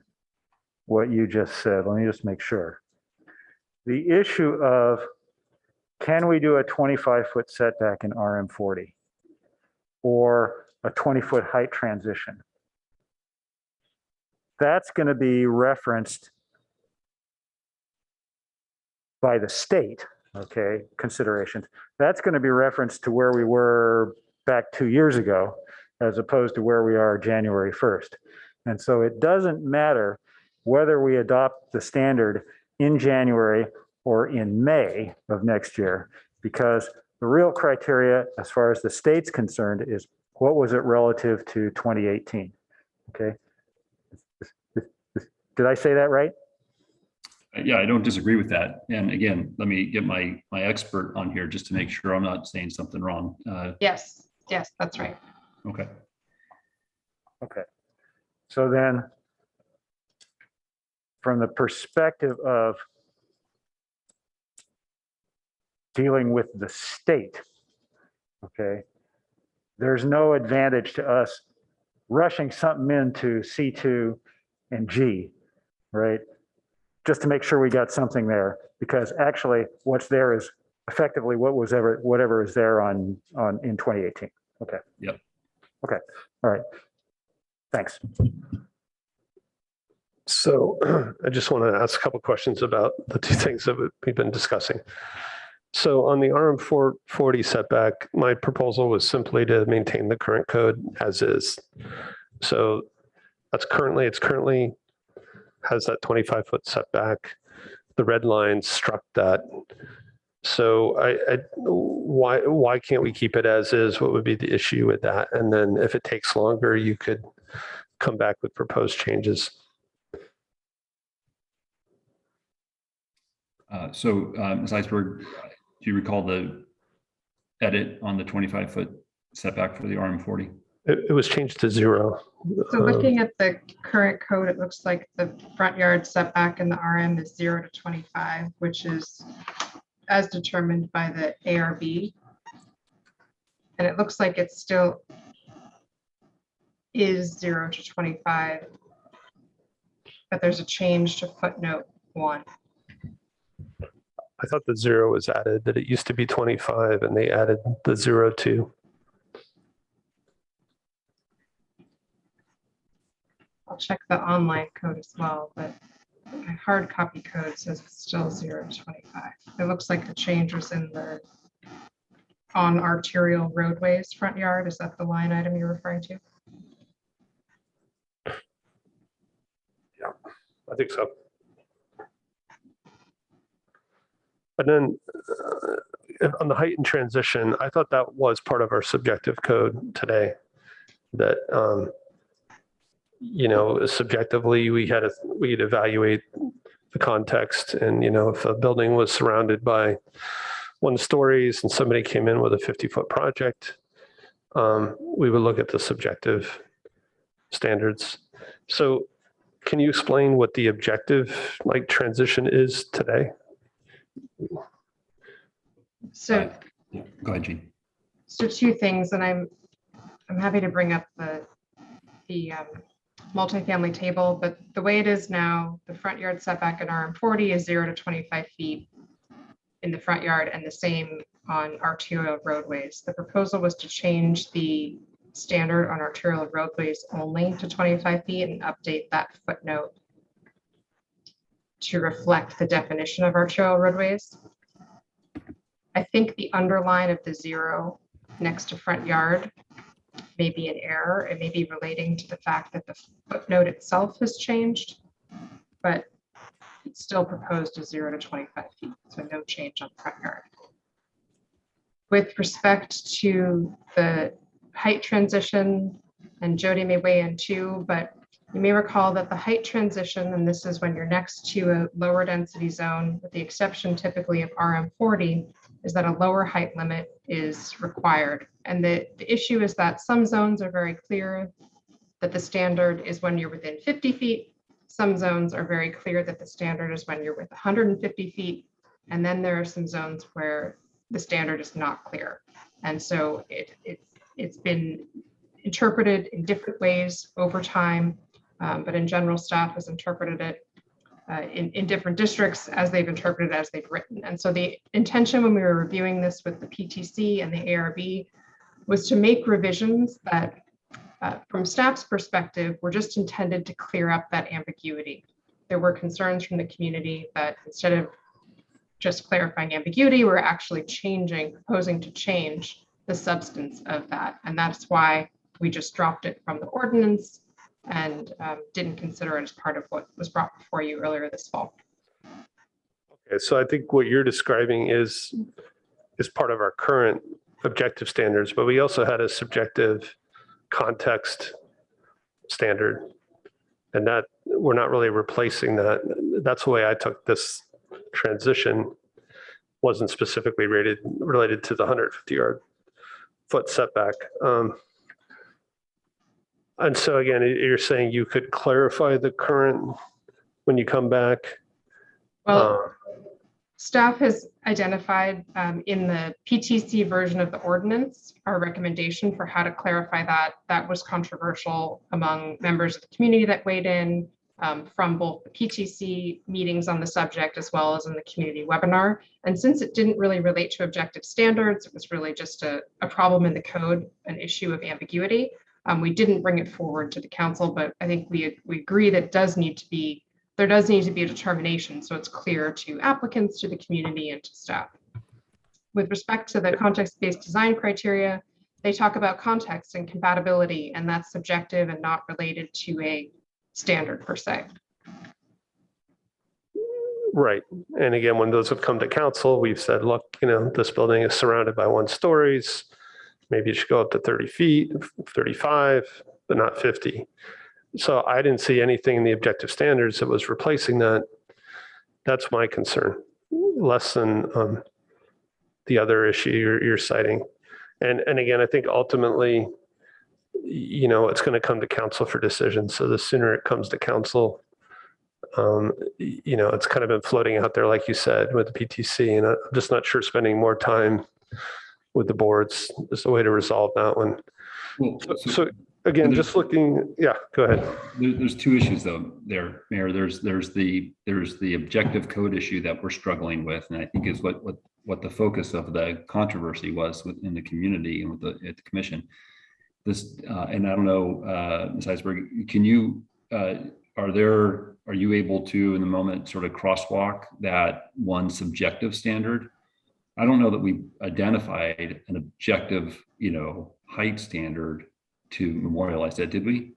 what you just said, let me just make sure. The issue of, can we do a 25-foot setback in RM40 or a 20-foot height transition? That's going to be referenced by the state, okay, considerations. That's going to be referenced to where we were back 2 years ago, as opposed to where we are January 1st. And so it doesn't matter whether we adopt the standard in January or in May of next year, because the real criteria, as far as the state's concerned, is what was it relative to 2018, okay? Did I say that right? Yeah, I don't disagree with that. And again, let me get my expert on here just to make sure I'm not saying something wrong. Yes, yes, that's right. Okay. Okay. So then, from the perspective of dealing with the state, okay, there's no advantage to us rushing something into C2 and G, right? Just to make sure we got something there, because actually what's there is effectively whatever is there in 2018. Okay. Yep. Okay. All right. Thanks. So I just want to ask a couple questions about the two things that we've been discussing. So on the RM 440 setback, my proposal was simply to maintain the current code as is. So it's currently has that 25-foot setback. The red line struck that. So why can't we keep it as is? What would be the issue with that? And then if it takes longer, you could come back with proposed changes. Ms. Iceberg, do you recall the edit on the 25-foot setback for the RM40? It was changed to 0. So looking at the current code, it looks like the front yard setback in the RM is 0 to 25, which is as determined by the ARB. And it looks like it still is 0 to 25, but there's a change to footnote 1. I thought the 0 was added, that it used to be 25 and they added the 0 to. I'll check the online code as well, but my hard copy code says it's still 0 to 25. It looks like the change was in the on arterial roadways front yard. Is that the line item you're referring to? Yeah, I think so. And then on the height and transition, I thought that was part of our subjective code today, that subjectively we'd evaluate the context, and if a building was surrounded by 1 stories and somebody came in with a 50-foot project, we would look at the subjective standards. So can you explain what the objective transition is today? So go ahead, Jean. So 2 things, and I'm happy to bring up the multifamily table, but the way it is now, the front yard setback in RM40 is 0 to 25 feet in the front yard, and the same on arterial roadways. The proposal was to change the standard on arterial roadways only to 25 feet and update that footnote to reflect the definition of arterial roadways. I think the underline of the 0 next to front yard may be an error. It may be relating to the fact that the footnote itself has changed, but it's still proposed as 0 to 25 feet, so no change on front yard. With respect to the height transition, and Jody may weigh in too, but you may recall that the height transition, and this is when you're next to a lower density zone, with the exception typically of RM40, is that a lower height limit is required. And the issue is that some zones are very clear that the standard is when you're within 50 feet. Some zones are very clear that the standard is when you're with 150 feet. And then there are some zones where the standard is not clear. And so it's been interpreted in different ways over time, but in general, staff has interpreted it in different districts as they've interpreted, as they've written. And so the intention when we were reviewing this with the PTC and the ARB was to make revisions that from staff's perspective were just intended to clear up that ambiguity. There were concerns from the community that instead of just clarifying ambiguity, we're actually proposing to change the substance of that. And that's why we just dropped it from the ordinance and didn't consider it as part of what was brought before you earlier this fall. Okay, so I think what you're describing is part of our current objective standards, but we also had a subjective context standard. And that, we're not really replacing that. That's the way I took this transition. Wasn't specifically related to the 150-foot setback. And so again, you're saying you could clarify the current when you come back? Well, staff has identified in the PTC version of the ordinance, our recommendation for how to clarify that. That was controversial among members of the community that weighed in from both the PTC meetings on the subject as well as in the community webinar. And since it didn't really relate to objective standards, it was really just a problem in the code, an issue of ambiguity. We didn't bring it forward to the council, but I think we agree that there does need to be a determination so it's clear to applicants, to the community, and to staff. With respect to the context-based design criteria, they talk about context and compatibility, and that's subjective and not related to a standard per se. Right. And again, when those have come to council, we've said, look, this building is surrounded by 1 stories. Maybe it should go up to 30 feet, 35, but not 50. So I didn't see anything in the objective standards that was replacing that. That's my concern, less than the other issue you're citing. And again, I think ultimately, it's going to come to council for decision. So the sooner it comes to council, it's kind of been floating out there, like you said, with the PTC, and I'm just not sure spending more time with the boards is the way to resolve that one. Well, so again, just looking, yeah, go ahead. There's 2 issues though there, Mayor. There's the objective code issue that we're struggling with, and I think is what the focus of the controversy was within the community and at the commission. This and I don't know, Ms. Heisberg, can you are you able to in the moment sort of crosswalk that one subjective standard? I don't know that we identified an objective, height standard to memorialize that, did we?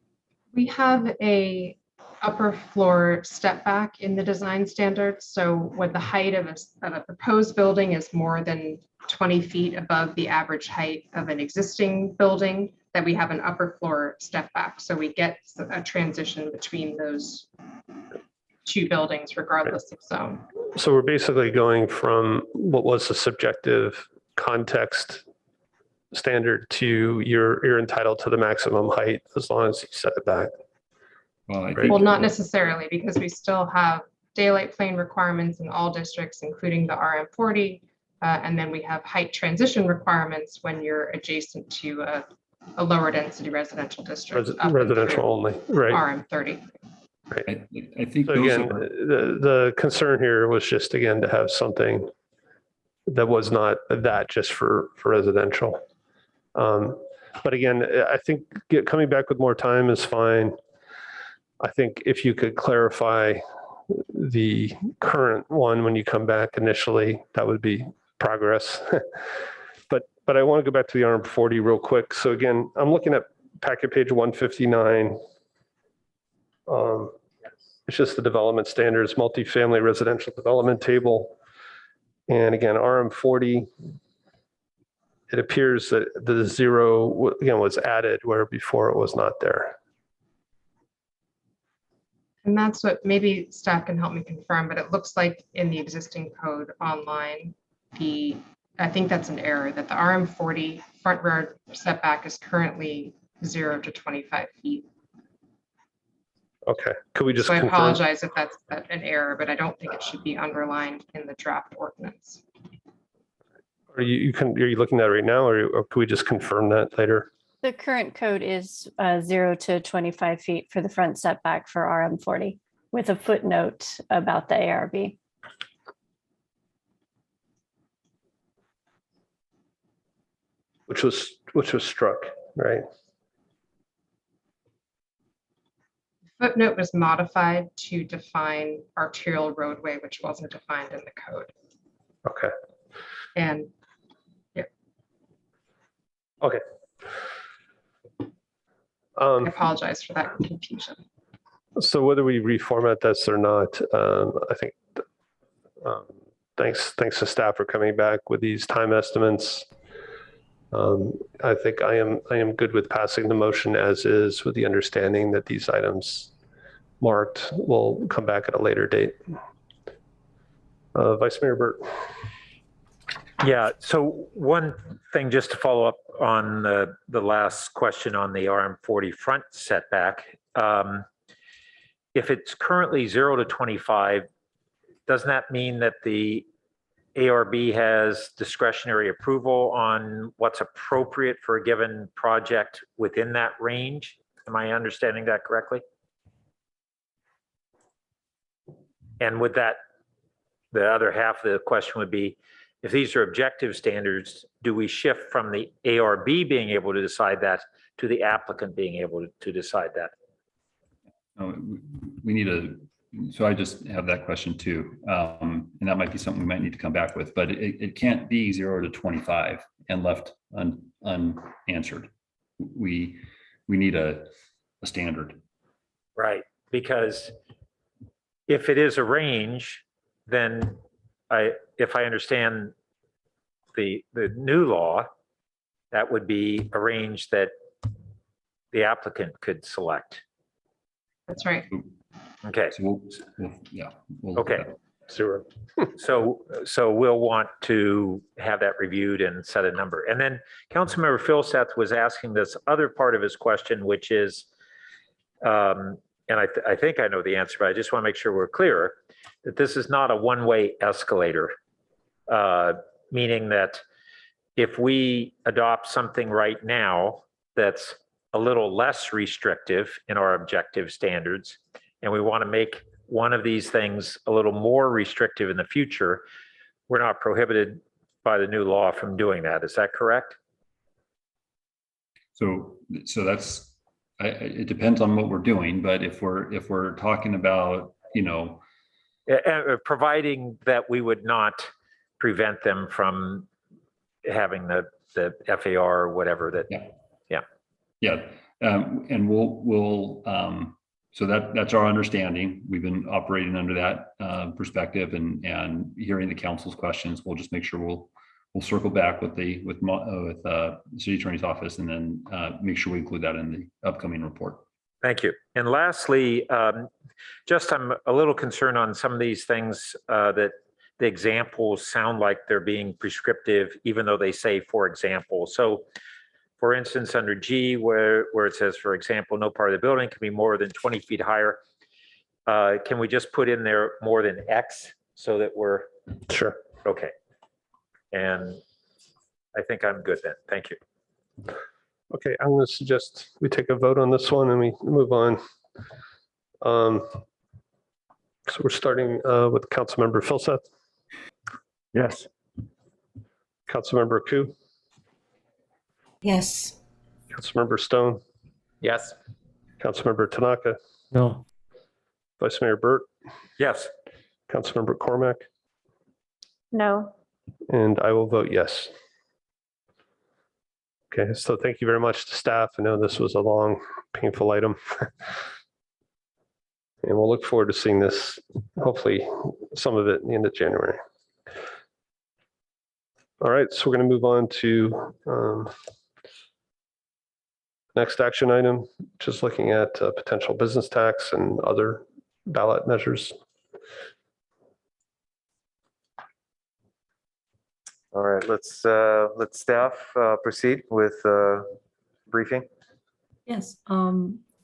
We have a upper floor step back in the design standards. So when the height of a proposed building is more than 20 feet above the average height of an existing building, that we have an upper floor step back. So we get a transition between those 2 buildings regardless of zone. So we're basically going from what was the subjective context standard to you're entitled to the maximum height as long as you set it back. Well, not necessarily, because we still have daylight plane requirements in all districts, including the RM40. And then we have height transition requirements when you're adjacent to a lower density residential district. Residential only, right. RM30. Right. I think so again, the concern here was just, again, to have something that was not that just for residential. But again, I think coming back with more time is fine. I think if you could clarify the current one when you come back initially, that would be progress. But I want to go back to the RM40 real quick. So again, I'm looking at packet page 159. It's just the development standards, multifamily residential development table. And again, RM40, it appears that the 0 was added where before it was not there. And that's what maybe staff can help me confirm, but it looks like in the existing code online, I think that's an error, that the RM40 front rear setback is currently 0 to 25 feet. Okay, could we just So I confirm? apologize if that's an error, but I don't think it should be underlined in the draft ordinance. Are you looking at it right now, or could we just confirm that later? The current code is 0 to 25 feet for the front setback for RM40 with a footnote about the ARB. Which was struck, right? Footnote was modified to define arterial roadway, which wasn't defined in the code. Okay. And yeah. Okay. I apologize for that confusion. So whether we reformat this or not, I think thanks to staff for coming back with these time estimates. I think I am good with passing the motion as is, with the understanding that these items marked. We'll come back at a later date. Vice Mayor Burt. Yeah, so one thing just to follow up on the last question on the RM40 front setback. If it's currently 0 to 25, doesn't that mean that the ARB has discretionary approval on what's appropriate for a given project within that range? Am I understanding that correctly? And with that, the other half of the question would be, if these are objective standards, do we shift from the ARB being able to decide that to the applicant being able to decide that? We need so I just have that question too. And that might be something we might need to come back with, but it can't be 0 to 25 and left unanswered. We need a standard. Right, because if it is a range, then if I understand the new law, that would be a range that the applicant could select. That's right. Okay. So we'll okay. Sure. So we'll want to have that reviewed and set a number. And then Councilmember Philseth was asking this other part of his question, which is, and I think I know the answer, but I just want to make sure we're clear that this is not a one-way escalator, meaning that if we adopt something right now that's a little less restrictive in our objective standards, and we want to make one of these things a little more restrictive in the future, we're not prohibited by the new law from doing that. Is that correct? So that's, it depends on what we're doing, but if we're talking about, providing that we would not prevent them from having the FAR or whatever that. Yeah. And we'll so that's our understanding. We've been operating under that perspective and hearing the council's questions. We'll just make sure we'll circle back with the city attorney's office and then make sure we include that in the upcoming report. Thank you. And lastly, just I'm a little concerned on some of these things that the examples sound like they're being prescriptive, even though they say, for example. So for instance, under G, where it says, for example, no part of the building can be more than 20 feet higher. Can we just put in there more than X so that we're sure? Okay. And I think I'm good then. Thank you. Okay, I'm going to suggest we take a vote on this one and we move on. So we're starting with Councilmember Philseth. Yes. Councilmember Ku. Yes. Councilmember Stone. Yes. Councilmember Tanaka. No. Vice Mayor Burt. Yes. Councilmember Cormack. No. And I will vote yes. Okay, so thank you very much to staff. I know this was a long, painful item. And we'll look forward to seeing this, hopefully some of it in the end of January. All right, so we're going to move on to next action item, just looking at potential business tax and other ballot measures. All right, let's staff proceed with briefing. Yes.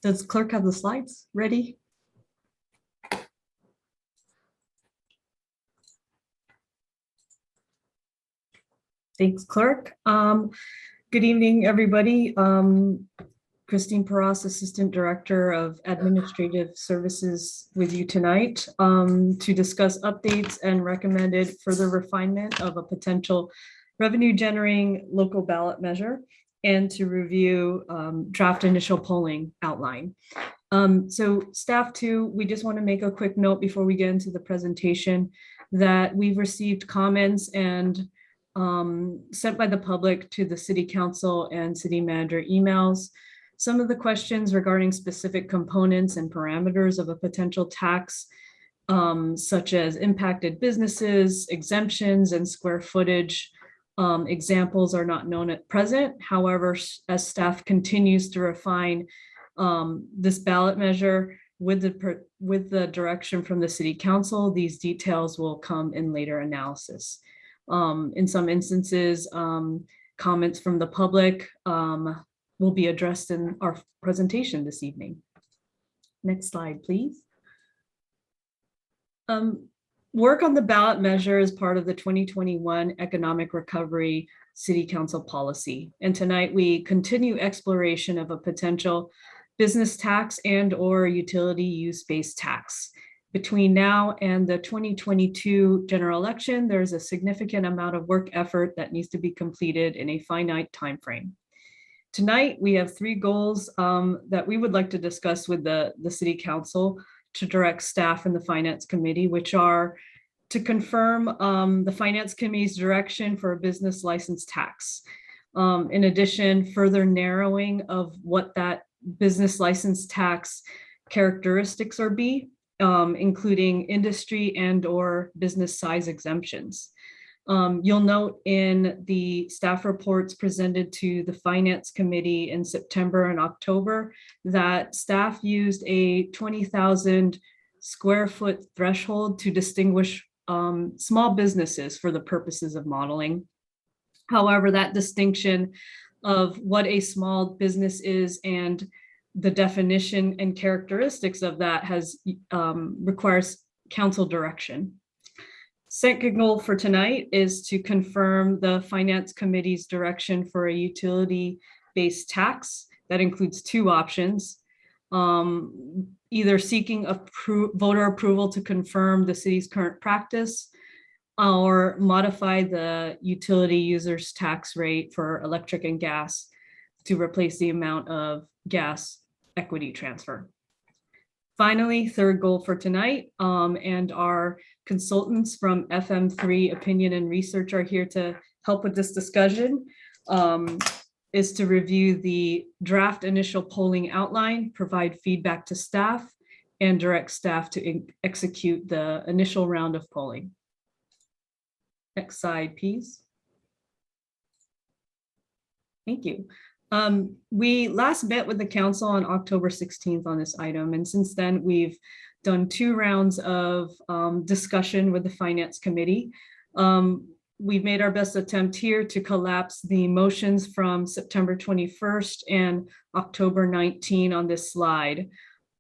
Does clerk have the slides ready? Thanks, clerk. Good evening, everybody. Christine Paras, Assistant Director of Administrative Services with you tonight to discuss updates and recommended further refinement of a potential revenue generating local ballot measure and to review draft initial polling outline. So staff too, we just want to make a quick note before we get into the presentation that we've received comments and sent by the public to the city council and city manager emails. Some of the questions regarding specific components and parameters of a potential tax, such as impacted businesses, exemptions, and square footage. Examples are not known at present. However, as staff continues to refine this ballot measure, with the direction from the city council, these details will come in later analysis. In some instances, comments from the public will be addressed in our presentation this evening. Next slide, please. Work on the ballot measure is part of the 2021 Economic Recovery City Council policy. And tonight we continue exploration of a potential business tax and/or utility use-based tax. Between now and the 2022 general election, there's a significant amount of work effort that needs to be completed in a finite timeframe. Tonight, we have three goals that we would like to discuss with the City Council to direct staff and the Finance Committee, which are to confirm the Finance Committee's direction for a business license tax. In addition, further narrowing of what that business license tax characteristics are including industry and/or business size exemptions. You'll note in the staff reports presented to the Finance Committee in September and October that staff used a 20,000 square foot threshold to distinguish small businesses for the purposes of modeling. However, that distinction of what a small business is and the definition and characteristics of that requires council direction. Second goal for tonight is to confirm the Finance Committee's direction for a utility-based tax that includes two options. Either seeking voter approval to confirm the city's current practice or modify the utility users tax rate for electric and gas to replace the amount of gas equity transfer. Finally, third goal for tonight, and our consultants from FM3 Opinion and Research are here to help with this discussion, is to review the draft initial polling outline, provide feedback to staff, and direct staff to execute the initial round of polling. Next slide, please. Thank you. We last met with the council on October 16th on this item, and since then we've done two rounds of discussion with the Finance Committee. We've made our best attempt here to collapse the motions from September 21st and October 19 on this slide.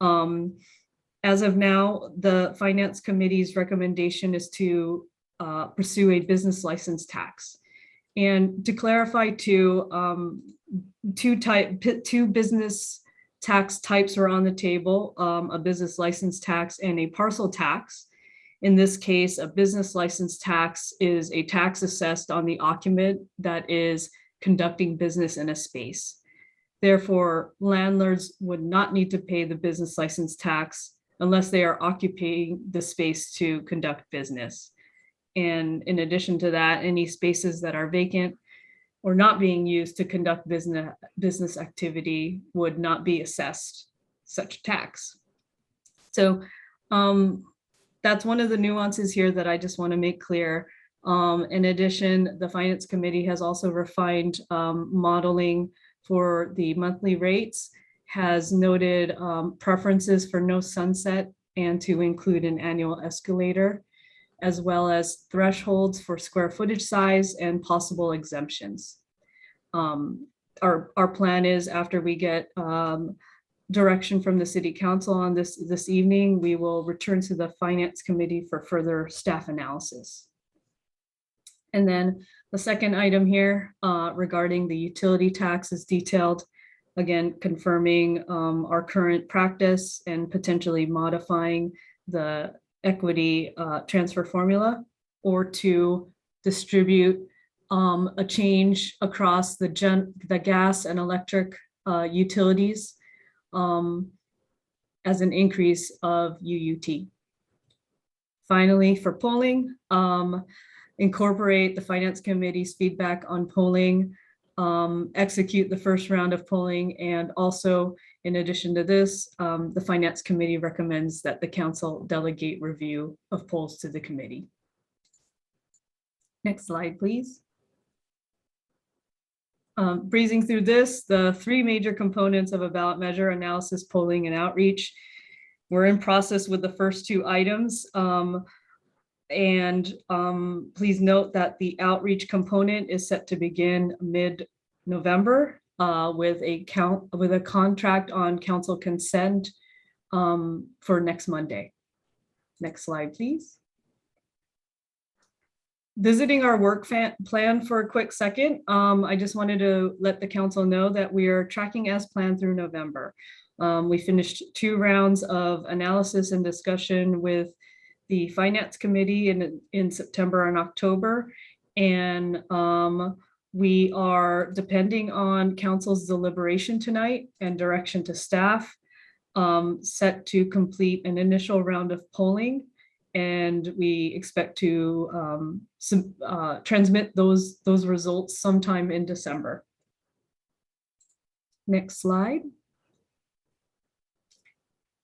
As of now, the Finance Committee's recommendation is to pursue a business license tax. And to clarify too, two business tax types were on the table, a business license tax and a parcel tax. In this case, a business license tax is a tax assessed on the occupant that is conducting business in a space. Therefore, landlords would not need to pay the business license tax unless they are occupying the space to conduct business. And in addition to that, any spaces that are vacant or not being used to conduct business activity would not be assessed such tax. So that's one of the nuances here that I just want to make clear. In addition, the Finance Committee has also refined modeling for the monthly rates, has noted preferences for no sunset and to include an annual escalator, as well as thresholds for square footage size and possible exemptions. Our plan is after we get direction from the City Council on this evening, we will return to the Finance Committee for further staff analysis. And then the second item here regarding the utility tax is detailed, again, confirming our current practice and potentially modifying the equity transfer formula, or to distribute a change across the gas and electric utilities as an increase of UUT. Finally, for polling, incorporate the Finance Committee's feedback on polling, execute the first round of polling, and also, in addition to this, the Finance Committee recommends that the council delegate review of polls to the committee. Next slide, please. Breezing through this, the three major components of a ballot measure: analysis, polling, and outreach. We're in process with the first two items. And please note that the outreach component is set to begin mid-November with a contract on council consent for next Monday. Next slide, please. Visiting our work plan for a quick second, I just wanted to let the council know that we are tracking as planned through November. We finished 2 rounds of analysis and discussion with the Finance Committee in September and October. And we are, depending on council's deliberation tonight and direction to staff, set to complete an initial round of polling. And we expect to transmit those results sometime in December. Next slide.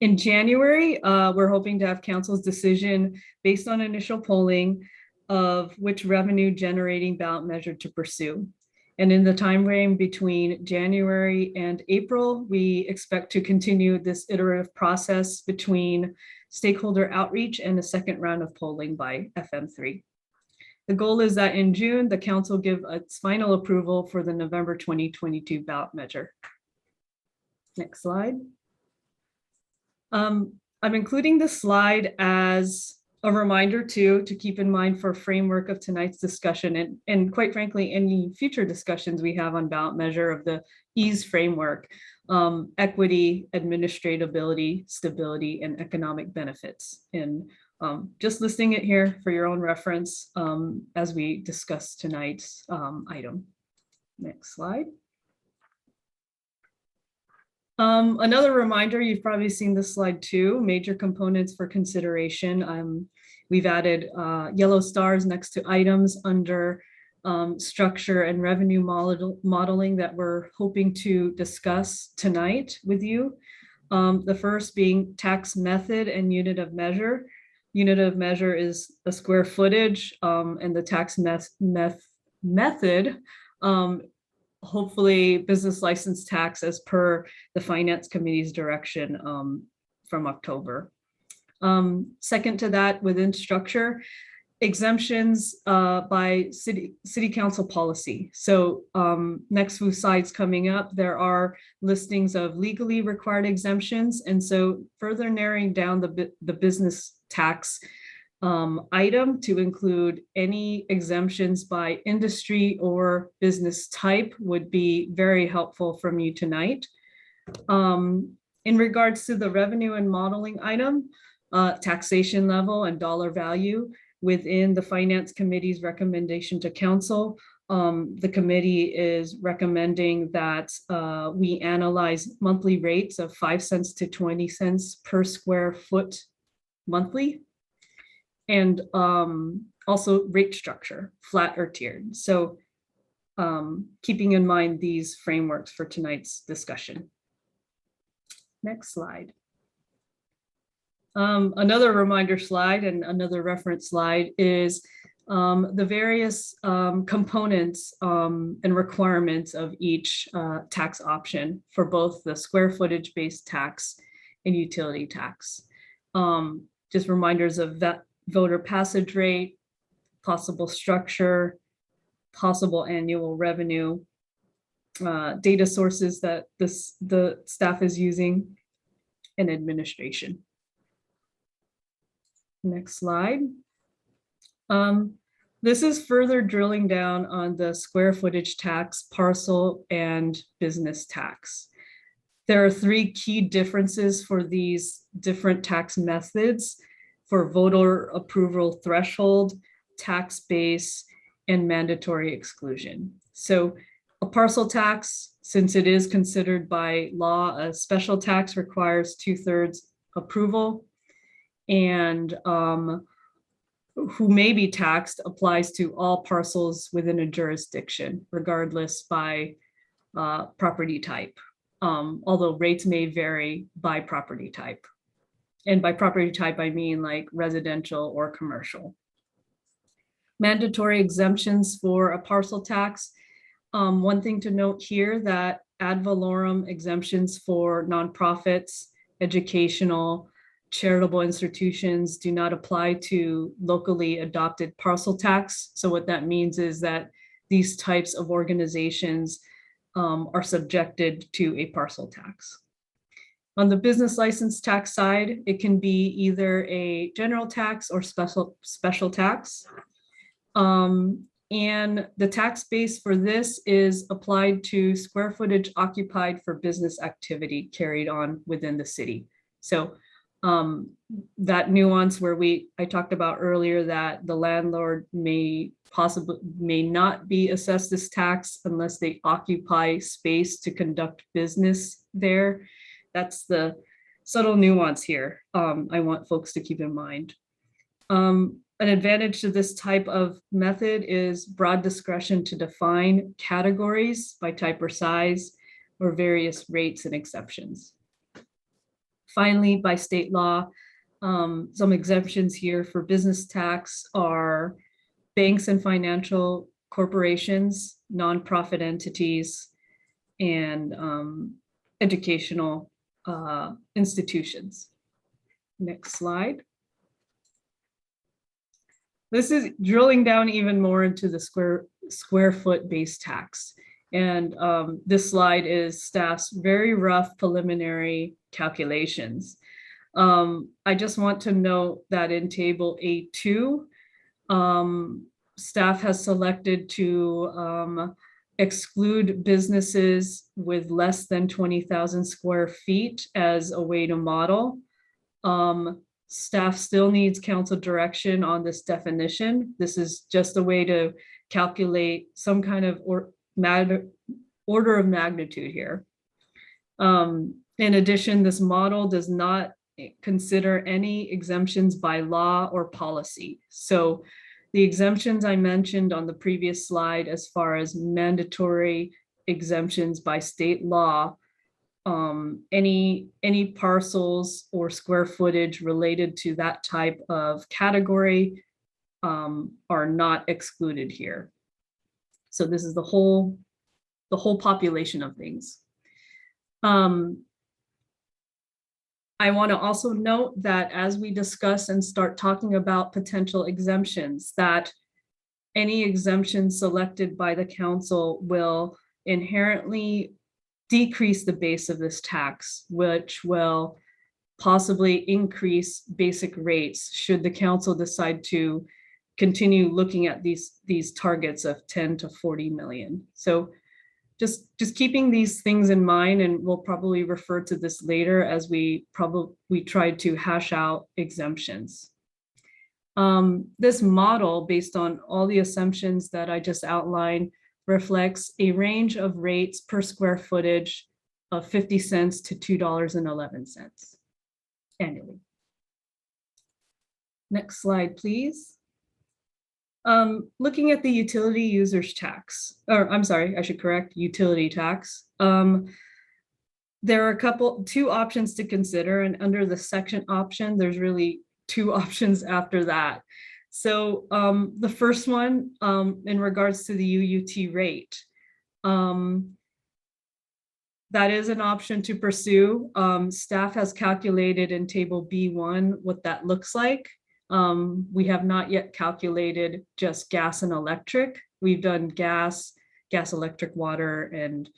In January, we're hoping to have council's decision based on initial polling of which revenue generating ballot measure to pursue. And in the time frame between January and April, we expect to continue this iterative process between stakeholder outreach and a second round of polling by FM3. The goal is that in June, the council give its final approval for the November 2022 ballot measure. Next slide. I'm including this slide as a reminder to keep in mind for framework of tonight's discussion and quite frankly, any future discussions we have on ballot measure of the EASE framework, equity, administratability, stability, and economic benefits. And just listing it here for your own reference as we discuss tonight's item. Next slide. Another reminder, you've probably seen this slide too, major components for consideration. We've added yellow stars next to items under structure and revenue modeling that we're hoping to discuss tonight with you. The first being tax method and unit of measure. Unit of measure is a square footage and the tax method hopefully business license tax as per the Finance Committee's direction from October. Second to that, within structure, exemptions by city council policy. So next few slides coming up, there are listings of legally required exemptions. And so further narrowing down the business tax item to include any exemptions by industry or business type would be very helpful from you tonight. In regards to the revenue and modeling item, taxation level and dollar value within the Finance Committee's recommendation to council, the committee is recommending that we analyze monthly rates of 5 cents to 20 cents per square foot monthly. And also rate structure, flat or tiered. So keeping in mind these frameworks for tonight's discussion. Next slide. Another reminder slide and another reference slide is the various components and requirements of each tax option for both the square footage based tax and utility tax. Just reminders of that voter passage rate, possible structure, possible annual revenue, data sources that the staff is using, and administration. Next slide. This is further drilling down on the square footage tax, parcel, and business tax. There are 3 key differences for these different tax methods for voter approval threshold, tax base, and mandatory exclusion. So a parcel tax, since it is considered by law a special tax, requires 2/3 approval, and who may be taxed applies to all parcels within a jurisdiction, regardless by property type, although rates may vary by property type. And by property type, I mean like residential or commercial. Mandatory exemptions for a parcel tax. One thing to note here that ad valorem exemptions for nonprofits, educational, charitable institutions do not apply to locally adopted parcel tax. So what that means is that these types of organizations are subjected to a parcel tax. On the business license tax side, it can be either a general tax or special tax. And the tax base for this is applied to square footage occupied for business activity carried on within the city. So that nuance where I talked about earlier that the landlord may not be assessed this tax unless they occupy space to conduct business there. That's the subtle nuance here. I want folks to keep in mind. An advantage to this type of method is broad discretion to define categories by type or size or various rates and exceptions. Finally, by state law, some exemptions here for business tax are banks and financial corporations, nonprofit entities, and educational institutions. Next slide. This is drilling down even more into the square foot base tax. And this slide is staff's very rough preliminary calculations. I just want to note that in table A2, staff has selected to exclude businesses with less than 20,000 square feet as a way to model. Staff still needs council direction on this definition. This is just a way to calculate some kind of order of magnitude here. In addition, this model does not consider any exemptions by law or policy. So the exemptions I mentioned on the previous slide, as far as mandatory exemptions by state law, any parcels or square footage related to that type of category are not excluded here. So this is the whole population of things. I want to also note that as we discuss and start talking about potential exemptions, that any exemption selected by the council will inherently decrease the base of this tax, which will possibly increase basic rates should the council decide to continue looking at these targets of 10 to 40 million. So just keeping these things in mind, and we'll probably refer to this later as we try to hash out exemptions. This model, based on all the assumptions that I just outlined, reflects a range of rates per square footage of 50 cents to $2.11 annually. Next slide, please. Looking at the utility users tax, or I'm sorry, I should correct, utility tax. There are two options to consider, and under the second option, there's really two options after that. So the first one, in regards to the UUT rate, that is an option to pursue. Staff has calculated in table B1 what that looks like. We have not yet calculated just gas and electric. We've done gas, electric, water, and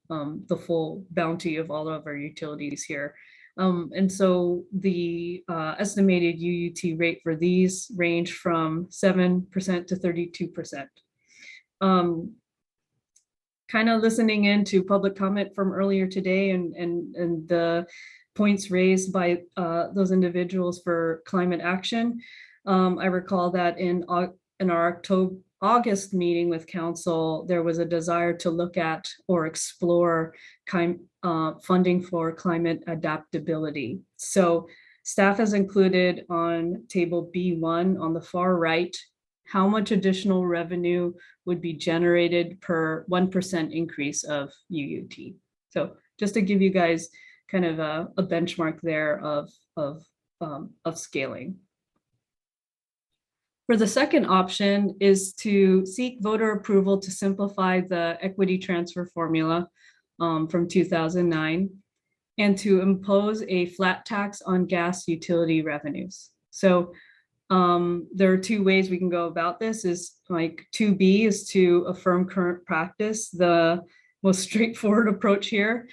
the full bounty of all of our utilities here. And so the estimated UUT rate for these range from 7% to 32%. Kind of listening into public comment from earlier today and the points raised by those individuals for climate action. I recall that in our August meeting with council, there was a desire to look at or explore funding for climate adaptability. So staff has included on table B1 on the far right, how much additional revenue would be generated per 1% increase of UUT. So just to give you guys kind of a benchmark there of scaling. For the second option is to seek voter approval to simplify the equity transfer formula from 2009. and to impose a flat tax on gas utility revenues. So there are two ways we can go about this. Is like 2B is to affirm current practice, the most straightforward approach here,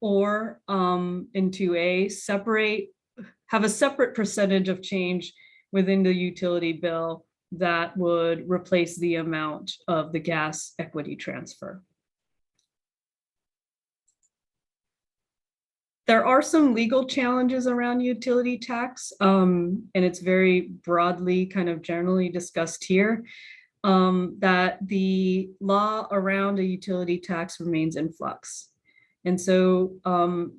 or in 2A, have a separate percentage of change within the utility bill that would replace the amount of the gas equity transfer. There are some legal challenges around utility tax, and it's very broadly kind of generally discussed here, that the law around a utility tax remains in flux. And so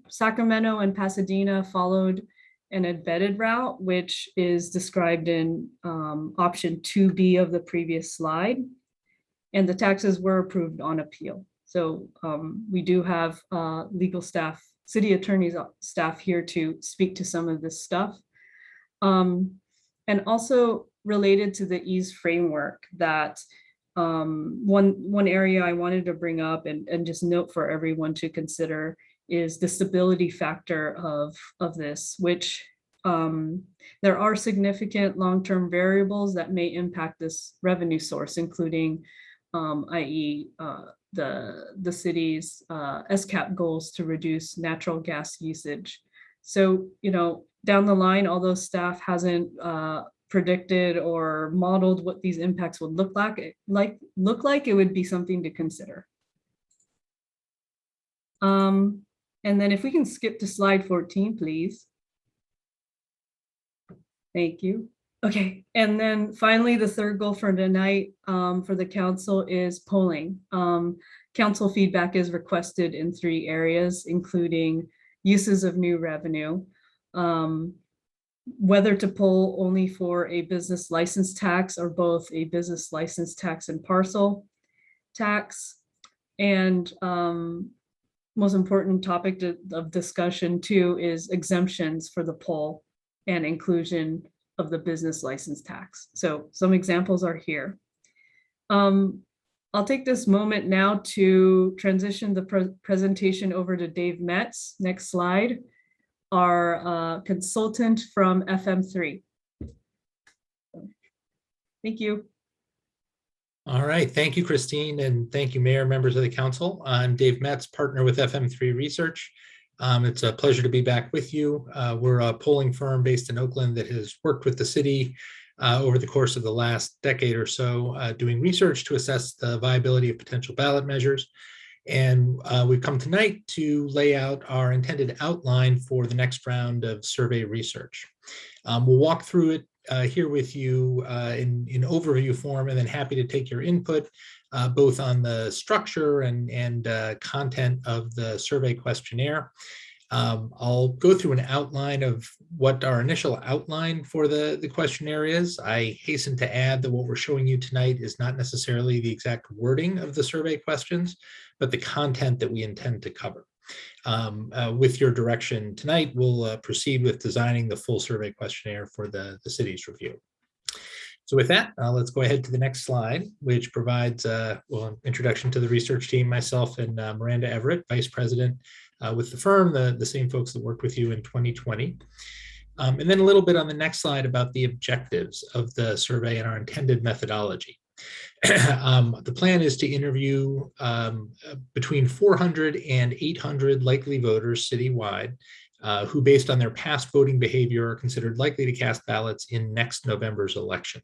Sacramento and Pasadena followed an embedded route, which is described in option 2B of the previous slide. And the taxes were approved on appeal. So we do have legal staff, city attorney's staff here to speak to some of this stuff. And also related to the ease framework, that one area I wanted to bring up and just note for everyone to consider is the stability factor of this, which there are significant long-term variables that may impact this revenue source, including i.e. The city's SCAP goals to reduce natural gas usage. So, you know, down the line, although staff hasn't predicted or modeled what these impacts would look like, it would be something to consider. And then if we can skip to slide 14, please. Thank you. Okay, and then finally, the third goal for tonight for the council is polling. Council feedback is requested in 3 areas, including uses of new revenue, whether to poll only for a business license tax or both a business license tax and parcel tax, and most important topic of discussion too is exemptions for the poll and inclusion of the business license tax. So some examples are here. I'll take this moment now to transition the presentation over to Dave Metz. Next slide. Our consultant from FM3. Thank you. All right, thank you, Christine, and thank you, Mayor, members of the council. I'm Dave Metz, partner with FM3 Research. It's a pleasure to be back with you. We're a polling firm based in Oakland that has worked with the city over the course of the last decade or so, doing research to assess the viability of potential ballot measures. And we've come tonight to lay out our intended outline for the next round of survey research. We'll walk through it here with you in overview form, and then happy to take your input, both on the structure and content of the survey questionnaire. I'll go through an outline of what our initial outline for the questionnaire is. I hasten to add that what we're showing you tonight is not necessarily the exact wording of the survey questions, but the content that we intend to cover. With your direction tonight, we'll proceed with designing the full survey questionnaire for the city's review. So with that, let's go ahead to the next slide, which provides an introduction to the research team, myself and Miranda Everett, Vice President with the firm, the same folks that worked with you in 2020. And then a little bit on the next slide about the objectives of the survey and our intended methodology. The plan is to interview between 400 and 800 likely voters citywide who, based on their past voting behavior, are considered likely to cast ballots in next November's election.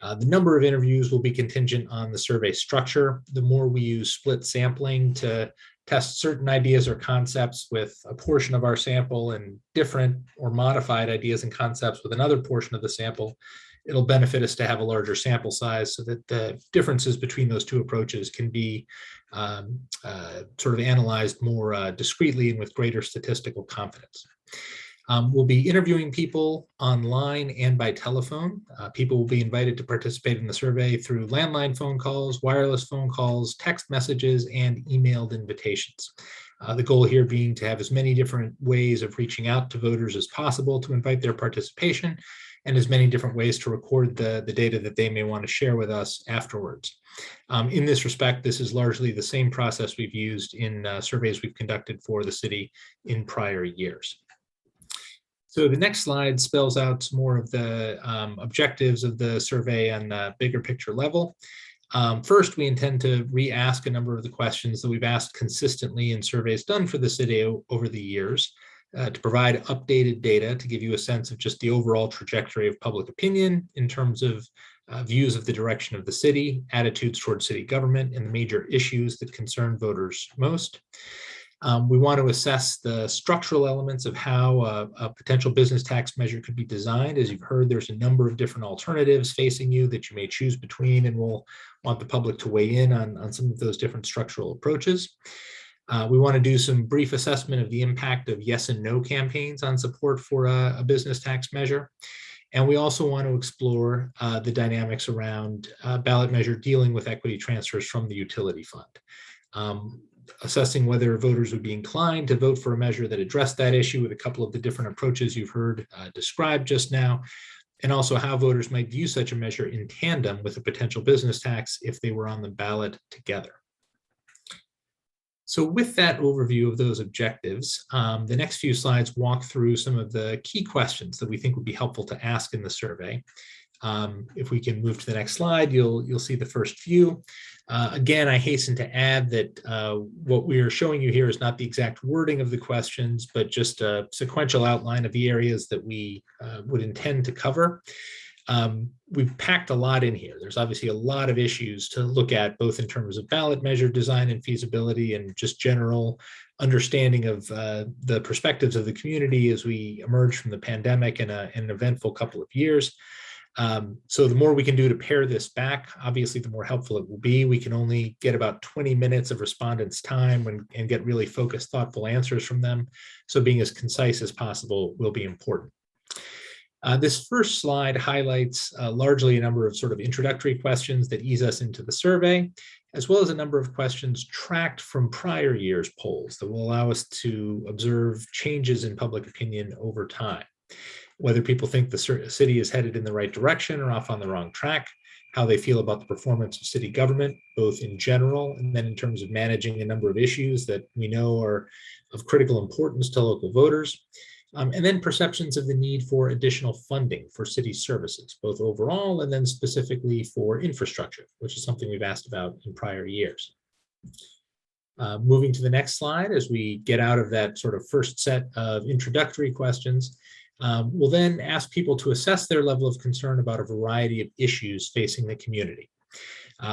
The number of interviews will be contingent on the survey structure. The more we use split sampling to test certain ideas or concepts with a portion of our sample and different or modified ideas and concepts with another portion of the sample, it'll benefit us to have a larger sample size so that the differences between those two approaches can be sort of analyzed more discreetly and with greater statistical confidence. We'll be interviewing people online and by telephone. People will be invited to participate in the survey through landline phone calls, wireless phone calls, text messages, and emailed invitations. The goal here being to have as many different ways of reaching out to voters as possible to invite their participation, and as many different ways to record the data that they may want to share with us afterwards. In this respect, this is largely the same process we've used in surveys we've conducted for the city in prior years. So the next slide spells out some more of the objectives of the survey on a bigger picture level. First, we intend to re-ask a number of the questions that we've asked consistently in surveys done for the city over the years, to provide updated data to give you a sense of just the overall trajectory of public opinion in terms of views of the direction of the city, attitudes towards city government, and the major issues that concern voters most. We want to assess the structural elements of how a potential business tax measure could be designed. As you've heard, there's a number of different alternatives facing you that you may choose between, and we'll want the public to weigh in on some of those different structural approaches. We want to do some brief assessment of the impact of yes and no campaigns on support for a business tax measure. And we also want to explore the dynamics around ballot measure dealing with equity transfers from the utility fund. Assessing whether voters would be inclined to vote for a measure that addressed that issue with a couple of the different approaches you've heard described just now, and also how voters might view such a measure in tandem with a potential business tax if they were on the ballot together. So with that overview of those objectives, the next few slides walk through some of the key questions that we think would be helpful to ask in the survey. If we can move to the next slide, you'll see the first few. Again, I hasten to add that what we are showing you here is not the exact wording of the questions, but just a sequential outline of the areas that we would intend to cover. We've packed a lot in here. There's obviously a lot of issues to look at, both in terms of ballot measure design and feasibility, and just general understanding of the perspectives of the community as we emerge from the pandemic and an eventful couple of years. So the more we can do to pare this back, obviously, the more helpful it will be. We can only get about 20 minutes of respondents' time and get really focused, thoughtful answers from them. So being as concise as possible will be important. This first slide highlights largely a number of sort of introductory questions that ease us into the survey, as well as a number of questions tracked from prior years' polls that will allow us to observe changes in public opinion over time. Whether people think the city is headed in the right direction or off on the wrong track, how they feel about the performance of city government, both in general and then in terms of managing a number of issues that we know are of critical importance to local voters, and then perceptions of the need for additional funding for city services, both overall and then specifically for infrastructure, which is something we've asked about in prior years. Moving to the next slide, as we get out of that sort of first set of introductory questions, we'll then ask people to assess their level of concern about a variety of issues facing the community.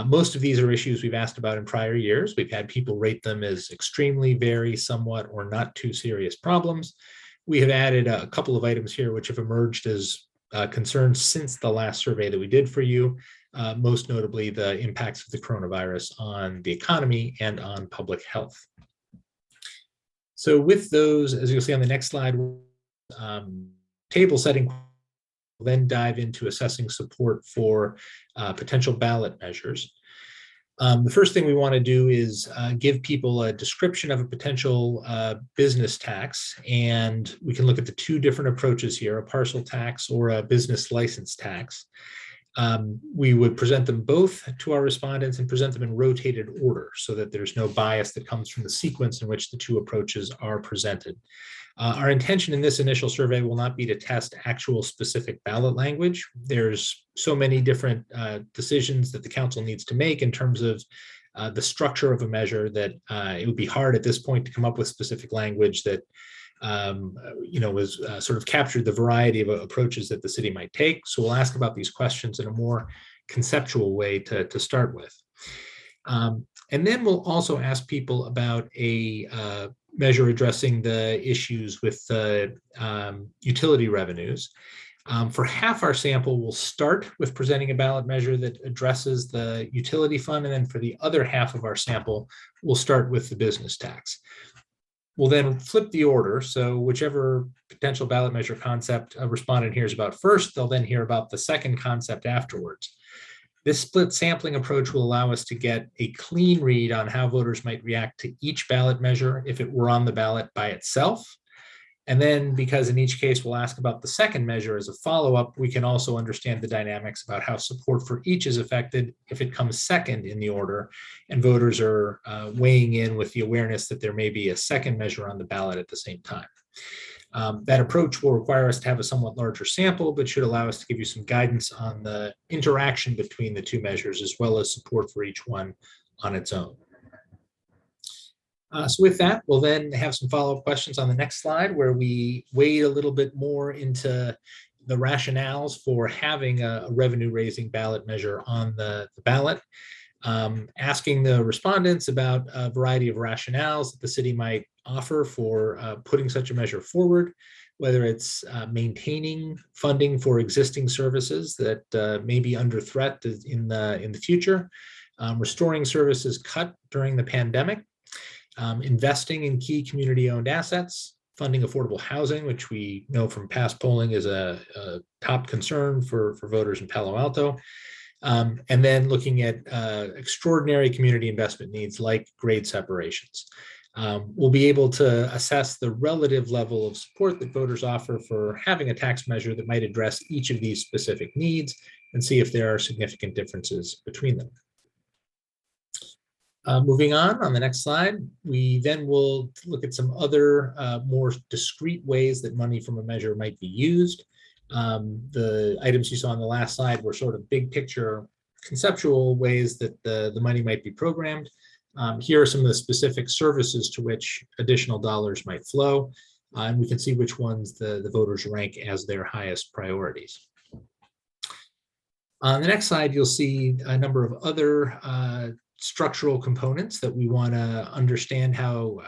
Most of these are issues we've asked about in prior years. We've had people rate them as extremely, very, somewhat, or not too serious problems. We have added a couple of items here which have emerged as concerns since the last survey that we did for you, most notably the impacts of the coronavirus on the economy and on public health. So with those, as you'll see on the next slide, table setting, we'll then dive into assessing support for potential ballot measures. The first thing we want to do is give people a description of a potential business tax, and we can look at the two different approaches here, a parcel tax or a business license tax. We would present them both to our respondents and present them in rotated order so that there's no bias that comes from the sequence in which the two approaches are presented. Our intention in this initial survey will not be to test actual specific ballot language. There's so many different decisions that the council needs to make in terms of the structure of a measure that it would be hard at this point to come up with specific language that was sort of captured the variety of approaches that the city might take. So we'll ask about these questions in a more conceptual way to start with. And then we'll also ask people about a measure addressing the issues with the utility revenues. For half our sample, we'll start with presenting a ballot measure that addresses the utility fund, and then for the other half of our sample, we'll start with the business tax. We'll then flip the order, so whichever potential ballot measure concept a respondent hears about first, they'll then hear about the second concept afterwards. This split sampling approach will allow us to get a clean read on how voters might react to each ballot measure if it were on the ballot by itself. And then, because in each case we'll ask about the second measure as a follow-up, we can also understand the dynamics about how support for each is affected if it comes second in the order and voters are weighing in with the awareness that there may be a second measure on the ballot at the same time. That approach will require us to have a somewhat larger sample, but should allow us to give you some guidance on the interaction between the two measures, as well as support for each one on its own. So with that, we'll then have some follow-up questions on the next slide, where we wade a little bit more into the rationales for having a revenue-raising ballot measure on the ballot, asking the respondents about a variety of rationales that the city might offer for putting such a measure forward, whether it's maintaining funding for existing services that may be under threat in the future, restoring services cut during the pandemic, investing in key community-owned assets, funding affordable housing, which we know from past polling is a top concern for voters in Palo Alto, and then looking at extraordinary community investment needs like grade separations. We'll be able to assess the relative level of support that voters offer for having a tax measure that might address each of these specific needs and see if there are significant differences between them. Moving on the next slide, we then will look at some other more discrete ways that money from a measure might be used. The items you saw on the last slide were sort of big picture conceptual ways that the money might be programmed. Here are some of the specific services to which additional dollars might flow, and we can see which ones the voters rank as their highest priorities. On the next slide, you'll see a number of other structural components that we want to understand how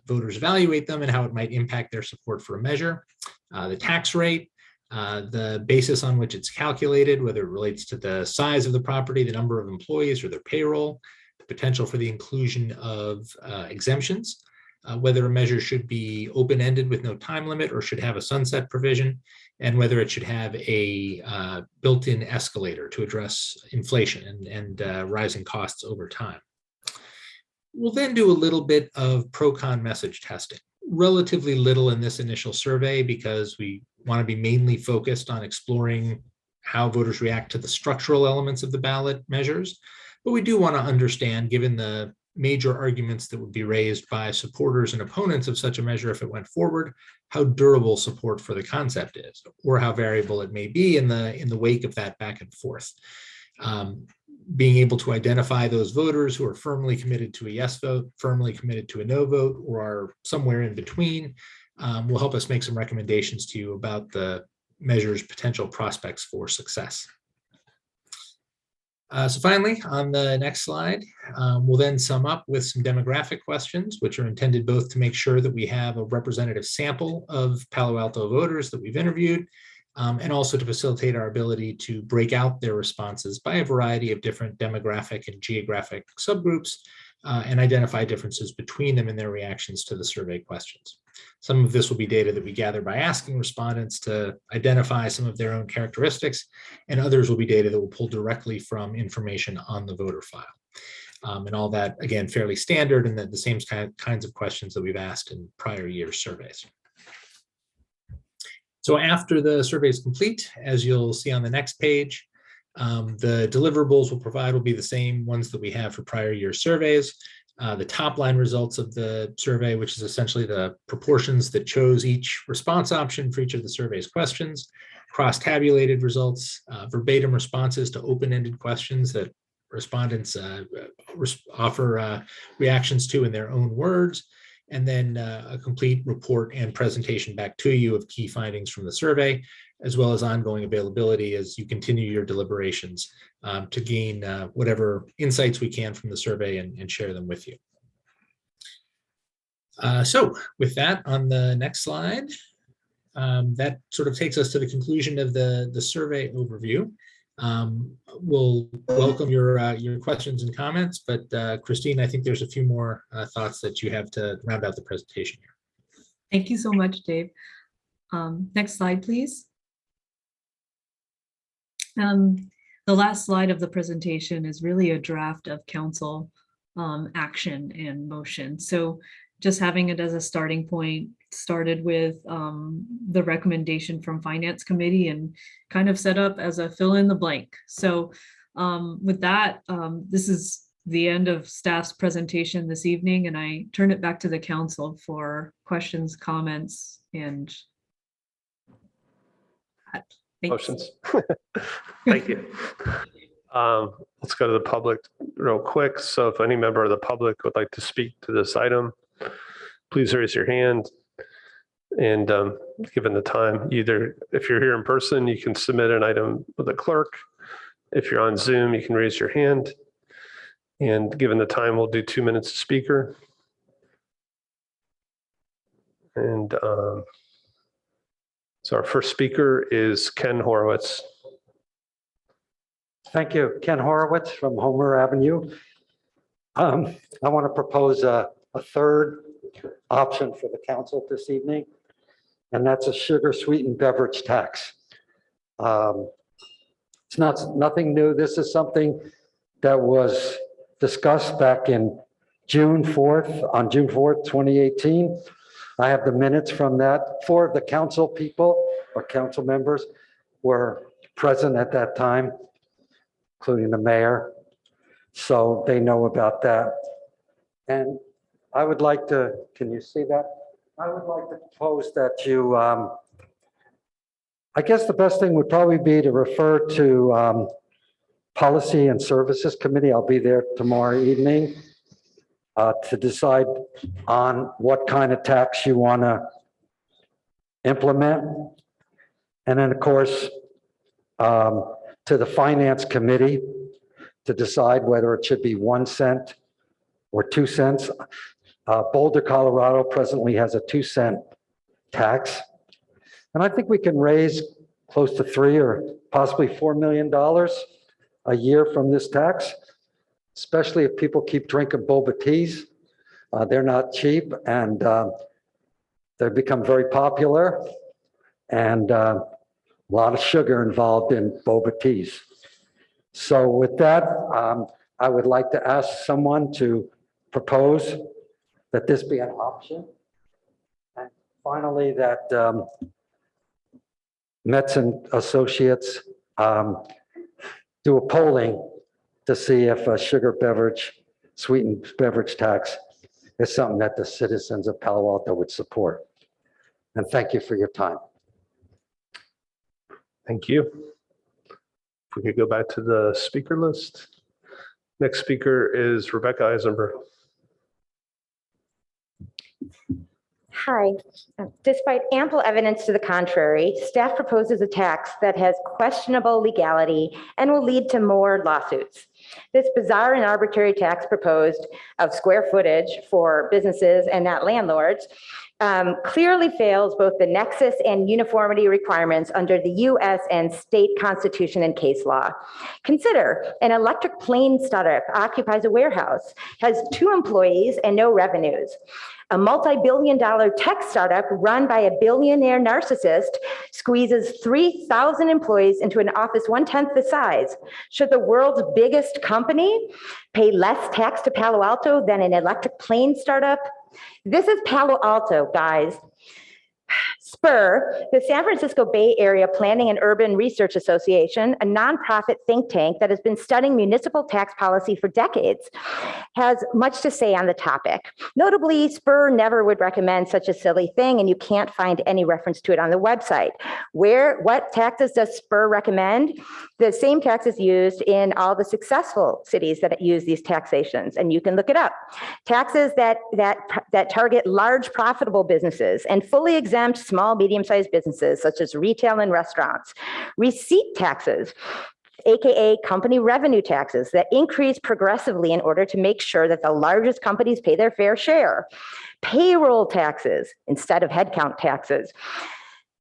voters evaluate them and how it might impact their support for a measure. The tax rate, the basis on which it's calculated, whether it relates to the size of the property, the number of employees, or their payroll, the potential for the inclusion of exemptions, whether a measure should be open-ended with no time limit or should have a sunset provision, and whether it should have a built-in escalator to address inflation and rising costs over time. We'll then do a little bit of pro-con message testing. Relatively little in this initial survey because we want to be mainly focused on exploring how voters react to the structural elements of the ballot measures. But we do want to understand, given the major arguments that would be raised by supporters and opponents of such a measure if it went forward, how durable support for the concept is, or how variable it may be in the wake of that back and forth. Being able to identify those voters who are firmly committed to a yes vote, firmly committed to a no vote, or are somewhere in between will help us make some recommendations to you about the measure's potential prospects for success. So finally, on the next slide, we'll then sum up with some demographic questions, which are intended both to make sure that we have a representative sample of Palo Alto voters that we've interviewed, and also to facilitate our ability to break out their responses by a variety of different demographic and geographic subgroups, and identify differences between them in their reactions to the survey questions. Some of this will be data that we gather by asking respondents to identify some of their own characteristics, and others will be data that will pull directly from information on the voter file. And all that, again, fairly standard and the same kinds of questions that we've asked in prior years' surveys. So after the survey is complete, as you'll see on the next page, the deliverables we'll provide will be the same ones that we have for prior year surveys. The top line results of the survey, which is essentially the proportions that chose each response option for each of the survey's questions, cross-tabulated results, verbatim responses to open-ended questions that respondents offer reactions to in their own words, and then a complete report and presentation back to you of key findings from the survey, as well as ongoing availability as you continue your deliberations to gain whatever insights we can from the survey and share them with you. So with that, on the next slide, that sort of takes us to the conclusion of the survey overview. We'll welcome your questions and comments, but Christine, I think there's a few more thoughts that you have to round out the presentation here. Thank you so much, Dave. Next slide, please. the last slide of the presentation is really a draft of council action and motion. So just having it as a starting point, started with the recommendation from Finance Committee and kind of set up as a fill in the blank. So with that, this is the end of staff's presentation this evening, and I turn it back to the council for questions, comments, and motions. Thank you. Let's go to the public real quick. So if any member of the public would like to speak to this item, please raise your hand. And given the time, either if you're here in person, you can submit an item with the clerk. If you're on Zoom, you can raise your hand. And given the time, we'll do 2 minutes a speaker. And so our first speaker is Ken Horowitz. Thank you. Ken Horowitz from Homer Avenue. I want to propose a third option for the council this evening, and that's a sugar sweetened beverage tax. It's nothing new. This is something that was discussed back in June 4th, 2018. I have the minutes from that. 4 of the council people or council members were present at that time, including the mayor. So they know about that. And I would like to, can you see that? I would like to propose that you, I guess the best thing would probably be to refer to Policy and Services Committee. I'll be there tomorrow evening to decide on what kind of tax you want to implement. And then, of course, to the Finance Committee to decide whether it should be 1 cent or 2 cents. Boulder, Colorado presently has a 2 cent tax. And I think we can raise close to $3 or possibly $4 million a year from this tax, especially if people keep drinking boba teas. They're not cheap, and they've become very popular, and a lot of sugar involved in boba teas. So with that, I would like to ask someone to propose that this be an option. And finally, that Metz and Associates do a polling to see if a sugar beverage, sweetened beverage tax is something that the citizens of Palo Alto would support. And thank you for your time. Thank you. If we could go back to the speaker list. Next speaker is Rebecca Eisenberg. Hi. Despite ample evidence to the contrary, staff proposes a tax that has questionable legality and will lead to more lawsuits. This bizarre and arbitrary tax proposed of square footage for businesses and not landlords clearly fails both the nexus and uniformity requirements under the US and state constitution and case law. Consider an electric plane startup occupies a warehouse, has 2 employees and no revenues. A multi-billion-dollar tech startup run by a billionaire narcissist squeezes 3,000 employees into an office 1/10 the size. Should the world's biggest company pay less tax to Palo Alto than an electric plane startup? This is Palo Alto, guys. SPUR, the San Francisco Bay Area Planning and Urban Research Association, a nonprofit think tank that has been studying municipal tax policy for decades, has much to say on the topic. Notably, SPUR never would recommend such a silly thing, and you can't find any reference to it on the website. What taxes does SPUR recommend? The same taxes used in all the successful cities that use these taxations, and you can look it up. Taxes that target large profitable businesses and fully exempt small, medium-sized businesses such as retail and restaurants. Receipt taxes, AKA company revenue taxes, that increase progressively in order to make sure that the largest companies pay their fair share. Payroll taxes instead of headcount taxes.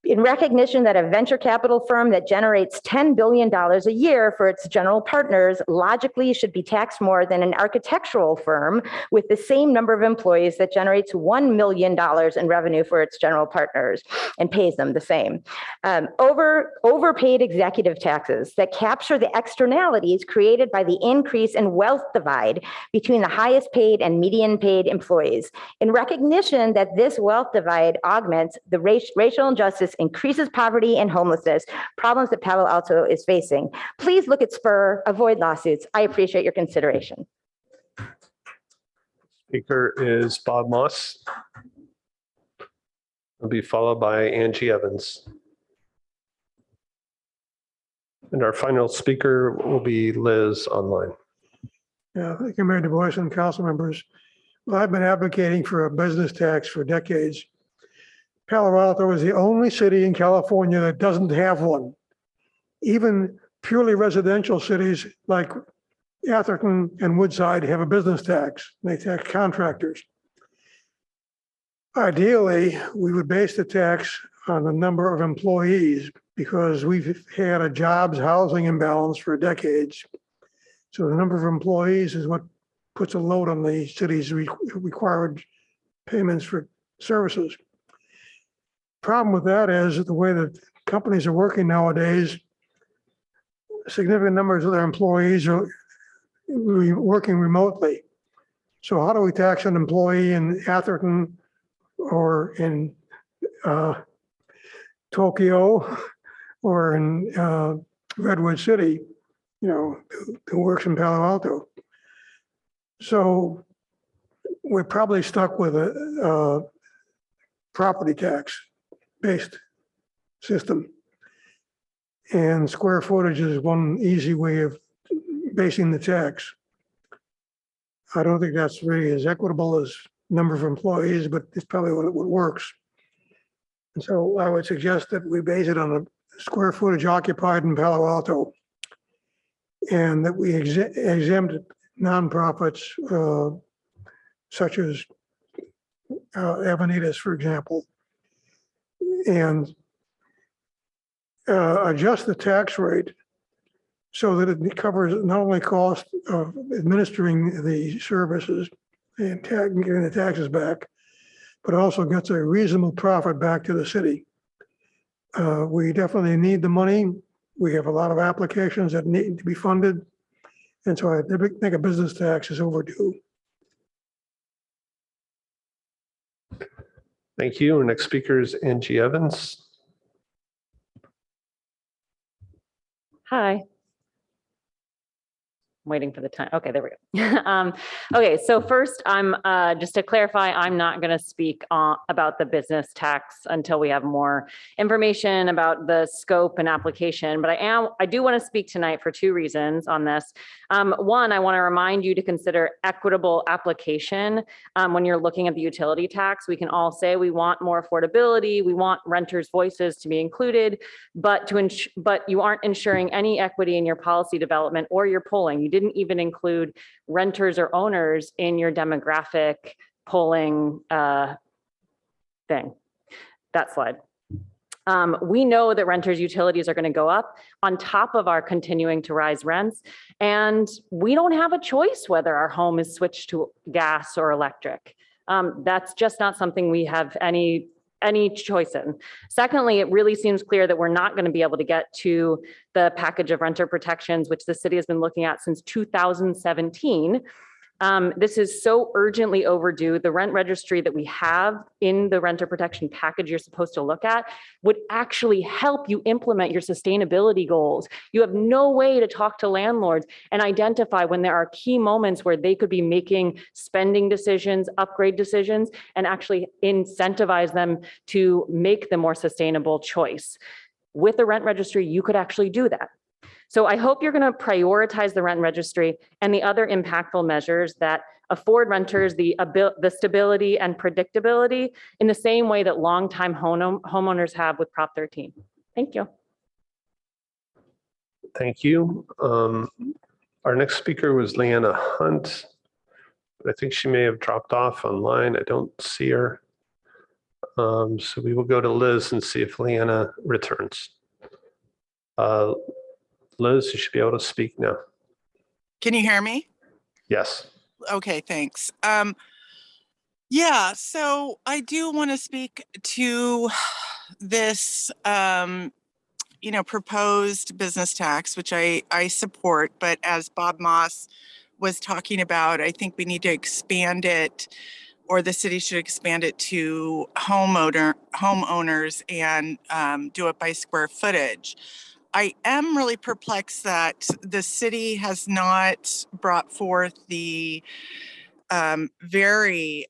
In recognition that a venture capital firm that generates $10 billion a year for its general partners logically should be taxed more than an architectural firm with the same number of employees that generates $1 million in revenue for its general partners and pays them the same. Overpaid executive taxes that capture the externalities created by the increase in wealth divide between the highest paid and median paid employees. In recognition that this wealth divide augments the racial injustice, increases poverty and homelessness, problems that Palo Alto is facing. Please look at Spur, avoid lawsuits. I appreciate your consideration. Speaker is Bob Moss. Will be followed by Angie Evans. And our final speaker will be Liz online. Yeah, thank you, Mayor Du Bois and council members. Well, I've been advocating for a business tax for decades. Palo Alto is the only city in California that doesn't have one. Even purely residential cities like Atherton and Woodside have a business tax. They tax contractors. Ideally, we would base the tax on the number of employees because we've had a jobs housing imbalance for decades. So the number of employees is what puts a load on the city's required payments for services. Problem with that is the way that companies are working nowadays, significant numbers of their employees are working remotely. So how do we tax an employee in Atherton or in Tokyo or in Redwood City, who works in Palo Alto? So we're probably stuck with a property tax based system. And square footage is one easy way of basing the tax. I don't think that's really as equitable as number of employees, but it's probably what works. And so I would suggest that we base it on the square footage occupied in Palo Alto and that we exempt nonprofits such as Avenidas, for example, and adjust the tax rate so that it covers not only cost of administering the services and getting the taxes back, but also gets a reasonable profit back to the city. We definitely need the money. We have a lot of applications that need to be funded. And so I think a business tax is overdue. Thank you. Our next speaker is Angie Evans. Hi. I'm waiting for the time. Okay, there we go. Okay, so first, I'm just to clarify, I'm not going to speak about the business tax until we have more information about the scope and application. But I do want to speak tonight for two reasons on this. One, I want to remind you to consider equitable application when you're looking at the utility tax. We can all say we want more affordability, we want renters' voices to be included, but you aren't ensuring any equity in your policy development or your polling. You didn't even include renters or owners in your demographic polling thing. That slide. We know that renters' utilities are going to go up on top of our continuing to rise rents, and we don't have a choice whether our home is switched to gas or electric. That's just not something we have any choice in. Secondly, it really seems clear that we're not going to be able to get to the package of renter protections, which the city has been looking at since 2017. This is so urgently overdue. The rent registry that we have in the renter protection package you're supposed to look at would actually help you implement your sustainability goals. You have no way to talk to landlords and identify when there are key moments where they could be making spending decisions, upgrade decisions, and actually incentivize them to make the more sustainable choice. With the rent registry, you could actually do that. So I hope you're going to prioritize the rent registry and the other impactful measures that afford renters the stability and predictability in the same way that longtime homeowners have with Prop 13. Thank you. Thank you. Our next speaker was Leanna Hunt, but I think she may have dropped off online. I don't see her. So we will go to Liz and see if Leanna returns. Liz, you should be able to speak now. Can you hear me? Yes. Okay, thanks. Yeah, so I do want to speak to this, proposed business tax, which I support, but as Bob Moss was talking about, I think we need to expand it, or the city should expand it to homeowners and do it by square footage. I am really perplexed that the city has not brought forth the very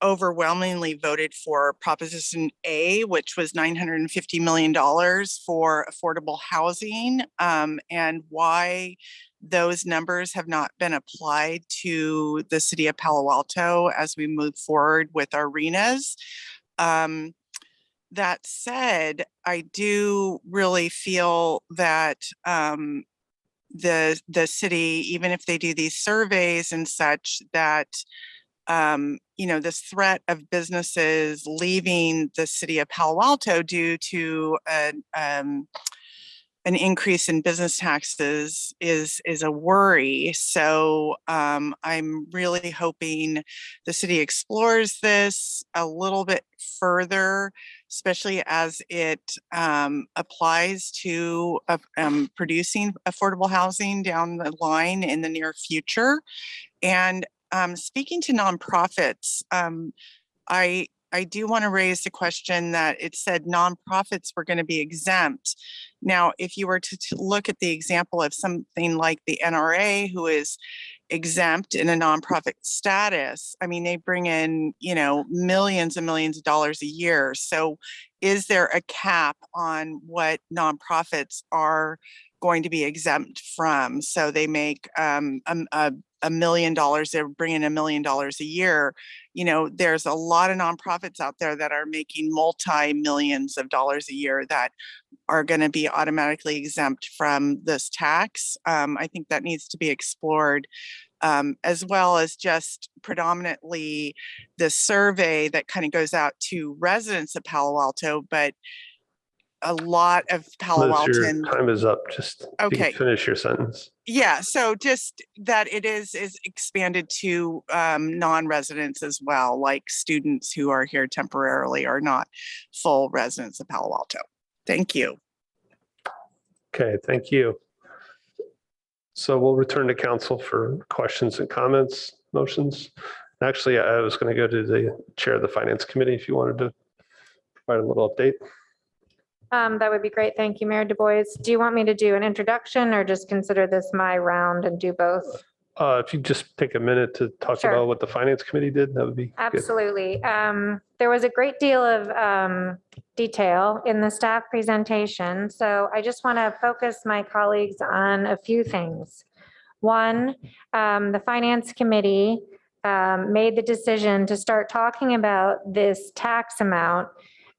overwhelmingly voted for Proposition A, which was $950 million for affordable housing, and why those numbers have not been applied to the city of Palo Alto as we move forward with our arenas. That said, I do really feel that the city, even if they do these surveys and such, that this threat of businesses leaving the city of Palo Alto due to an increase in business taxes is a worry. So I'm really hoping the city explores this a little bit further, especially as it applies to producing affordable housing down the line in the near future. And speaking to nonprofits, I do want to raise the question that it said nonprofits were going to be exempt. Now, if you were to look at the example of something like the NRA, who is exempt in a nonprofit status, I mean, they bring in, millions and millions of dollars a year. So is there a cap on what nonprofits are going to be exempt from? So they make $1 million, they're bringing $1 million a year. There's a lot of nonprofits out there that are making multi-millions of dollars a year that are going to be automatically exempt from this tax. I think that needs to be explored, as well as just predominantly the survey that kind of goes out to residents of Palo Alto, but a lot of Palo Liz, your Alton. time is up. Just if you Okay. can finish your sentence. Yeah, so just that it is expanded to non-residents as well, like students who are here temporarily are not full residents of Palo Alto. Thank you. Okay, thank you. So we'll return to council for questions and comments, motions. Actually, I was going to go to the chair of the finance committee if you wanted to provide a little update. That would be great. Thank you, Mayor Du Bois. Do you want me to do an introduction or just consider this my round and do both? If you just take a minute to talk Sure. about what the finance committee did, that would be good. Absolutely. There was a great deal of detail in the staff presentation. So I just want to focus my colleagues on a few things. One, the finance committee made the decision to start talking about this tax amount,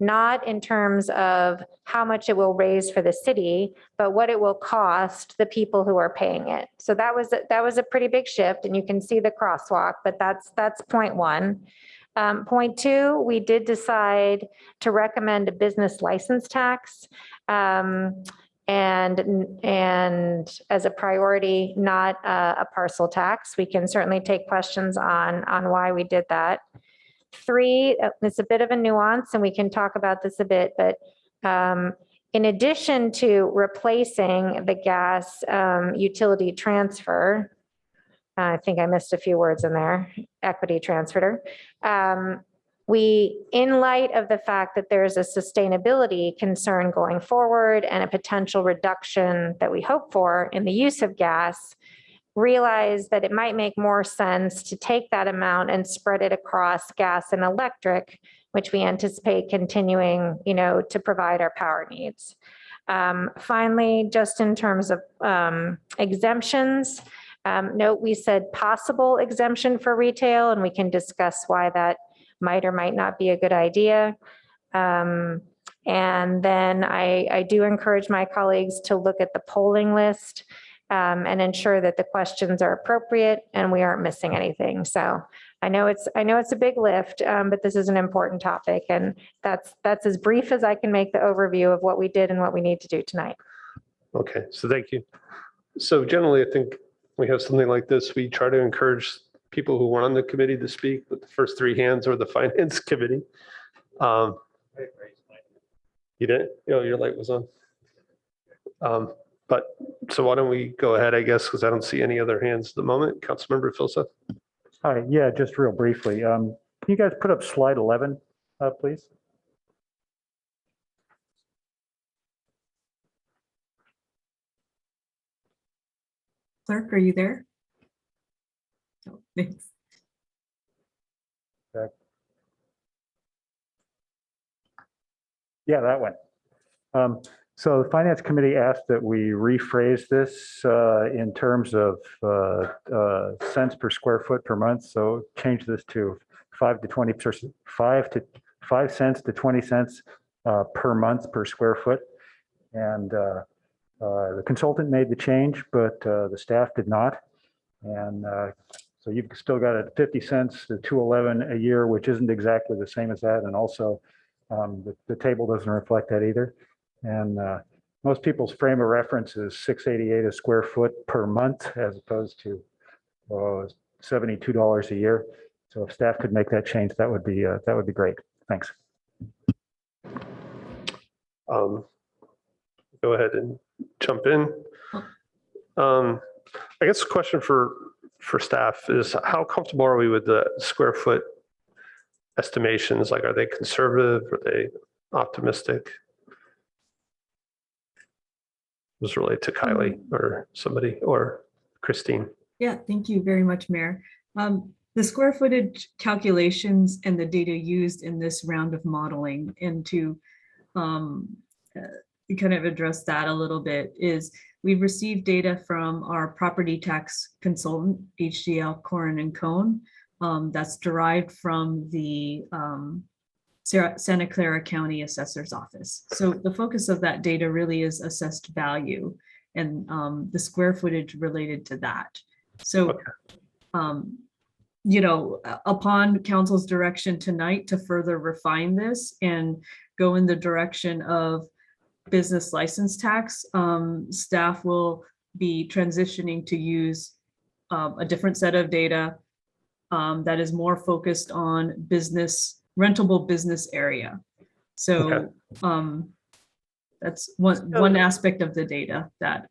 not in terms of how much it will raise for the city, but what it will cost the people who are paying it. So that was a pretty big shift, and you can see the crosswalk, but that's point one. Point two, we did decide to recommend a business license tax, and as a priority, not a parcel tax. We can certainly take questions on why we did that. Three, it's a bit of a nuance, and we can talk about this a bit, but in addition to replacing the gas utility transfer, I think I missed a few words in there, equity transfer. We, in light of the fact that there's a sustainability concern going forward and a potential reduction that we hope for in the use of gas, realize that it might make more sense to take that amount and spread it across gas and electric, which we anticipate continuing, to provide our power needs. Finally, just in terms of exemptions, note we said possible exemption for retail, and we can discuss why that might or might not be a good idea. And then I do encourage my colleagues to look at the polling list and ensure that the questions are appropriate and we aren't missing anything. So I know it's a big lift, but this is an important topic, and that's as brief as I can make the overview of what we did and what we need to do tonight. Okay, so thank you. So generally, I think we have something like this. We try to encourage people who weren't on the committee to speak, but the first three hands are the finance committee. You didn't? Oh, your light was on. But so why don't we go ahead, I guess, because I don't see any other hands at the moment. Councilmember Filsa. Hi, yeah, just real briefly. Can you guys put up slide 11, please? Clerk, are you there? Oh, thanks. Yeah, that one. So the Finance Committee asked that we rephrase this in terms of cents per square foot per month. So change this to 5 to 20%, 5 cents to 20 cents per month per square foot. And the consultant made the change, but the staff did not. And so you've still got a 50 cents to 211 a year, which isn't exactly the same as that. And also the table doesn't reflect that either. And most people's frame of reference is 688 a square foot per month, as opposed to $72 a year. So if staff could make that change, that would be great. Thanks. Go ahead and jump in. I guess the question for staff is, how comfortable are we with the square foot estimations? Like, are they conservative? Are they optimistic? Was related to Kylie or somebody or Christine. Yeah, thank you very much, Mayor. The square footage calculations and the data used in this round of modeling, and to kind of address that a little bit, is we've received data from our property tax consultant, HDL Corin and Cohn, that's derived from the Santa Clara County Assessor's Office. So the focus of that data really is assessed value and the square footage related to that. So, you know, upon council's direction tonight to further refine this and go in the direction of business license tax, staff will be transitioning to use a different set of data that is more focused on rentable business area. So that's one aspect of the data that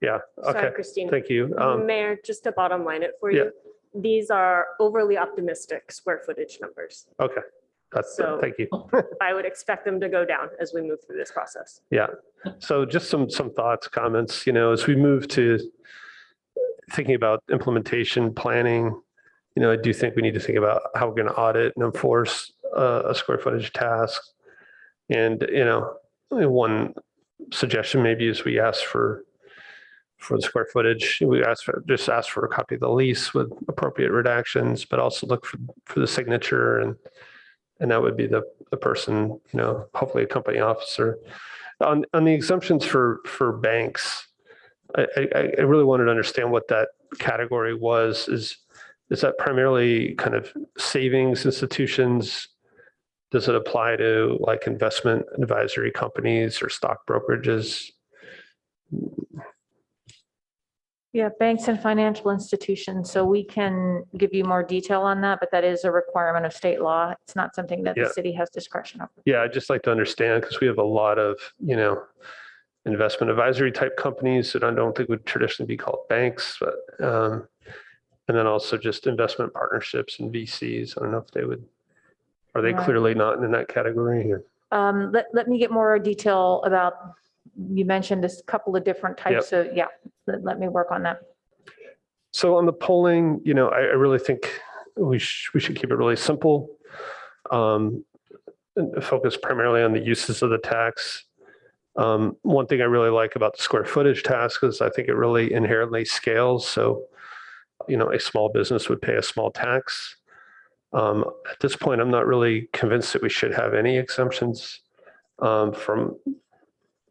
yeah, okay. Sorry, Christine. Thank you. Mayor, just to bottom line it for you, these are overly optimistic square footage numbers. Okay, So thank you. I would expect them to go down as we move through this process. Yeah, so just some thoughts, comments, you know, as we move to thinking about implementation planning, you know, I do think we need to think about how we're going to audit and enforce a square footage task. And, you know, one suggestion maybe is we ask for the square footage. We just ask for a copy of the lease with appropriate redactions, but also look for the signature, and that would be the person, you know, hopefully a company officer. On the exemptions for banks, I really wanted to understand what that category was. Is that primarily kind of savings institutions? Does it apply to like investment advisory companies or stock brokerages? Yeah, banks and financial institutions. So we can give you more detail on that, but that is a requirement of state law. It's not something that the city has discretion over. Yeah, I'd just like to understand, because we have a lot of, you know, investment advisory type companies that I don't think would traditionally be called banks, but and then also just investment partnerships and VCs. I don't know if they would, are they clearly not in that category here? Let me get more detail about, you mentioned this couple of different types of, let me work on that. So on the polling, you know, I really think we should keep it really simple. And focus primarily on the uses of the tax. One thing I really like about the square footage task is I think it really inherently scales. So, you know, a small business would pay a small tax. At this point, I'm not really convinced that we should have any exemptions from,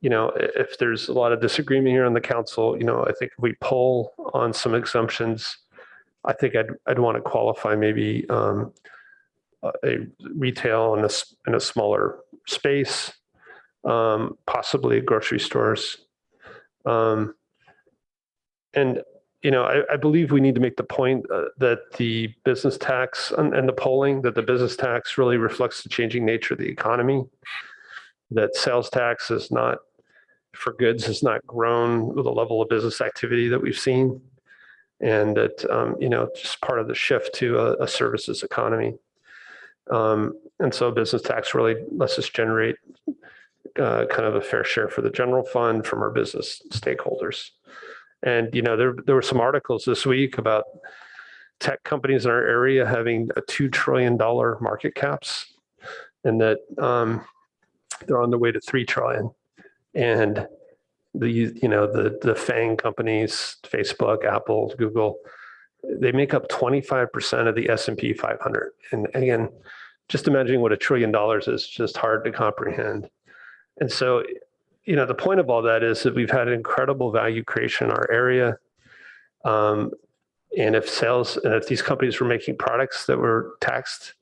you know, if there's a lot of disagreement here on the council, you know, I think if we poll on some exemptions, I think I'd want to qualify maybe a retail in a smaller space, possibly grocery stores. And I believe we need to make the point that the business tax and the polling, that the business tax really reflects the changing nature of the economy, that sales tax is not, for goods, has not grown with the level of business activity that we've seen. And that, just part of the shift to a services economy. And so business tax really lets us generate kind of a fair share for the general fund from our business stakeholders. And, there were some articles this week about tech companies in our area having a $2 trillion market caps, and that they're on their way to 3 trillion. And the FANG companies, Facebook, Apple, Google, they make up 25% of the S&P 500. And again, just imagining what $1 trillion is just hard to comprehend. And so, the point of all that is that we've had incredible value creation in our area. And if these companies were making products that were taxed,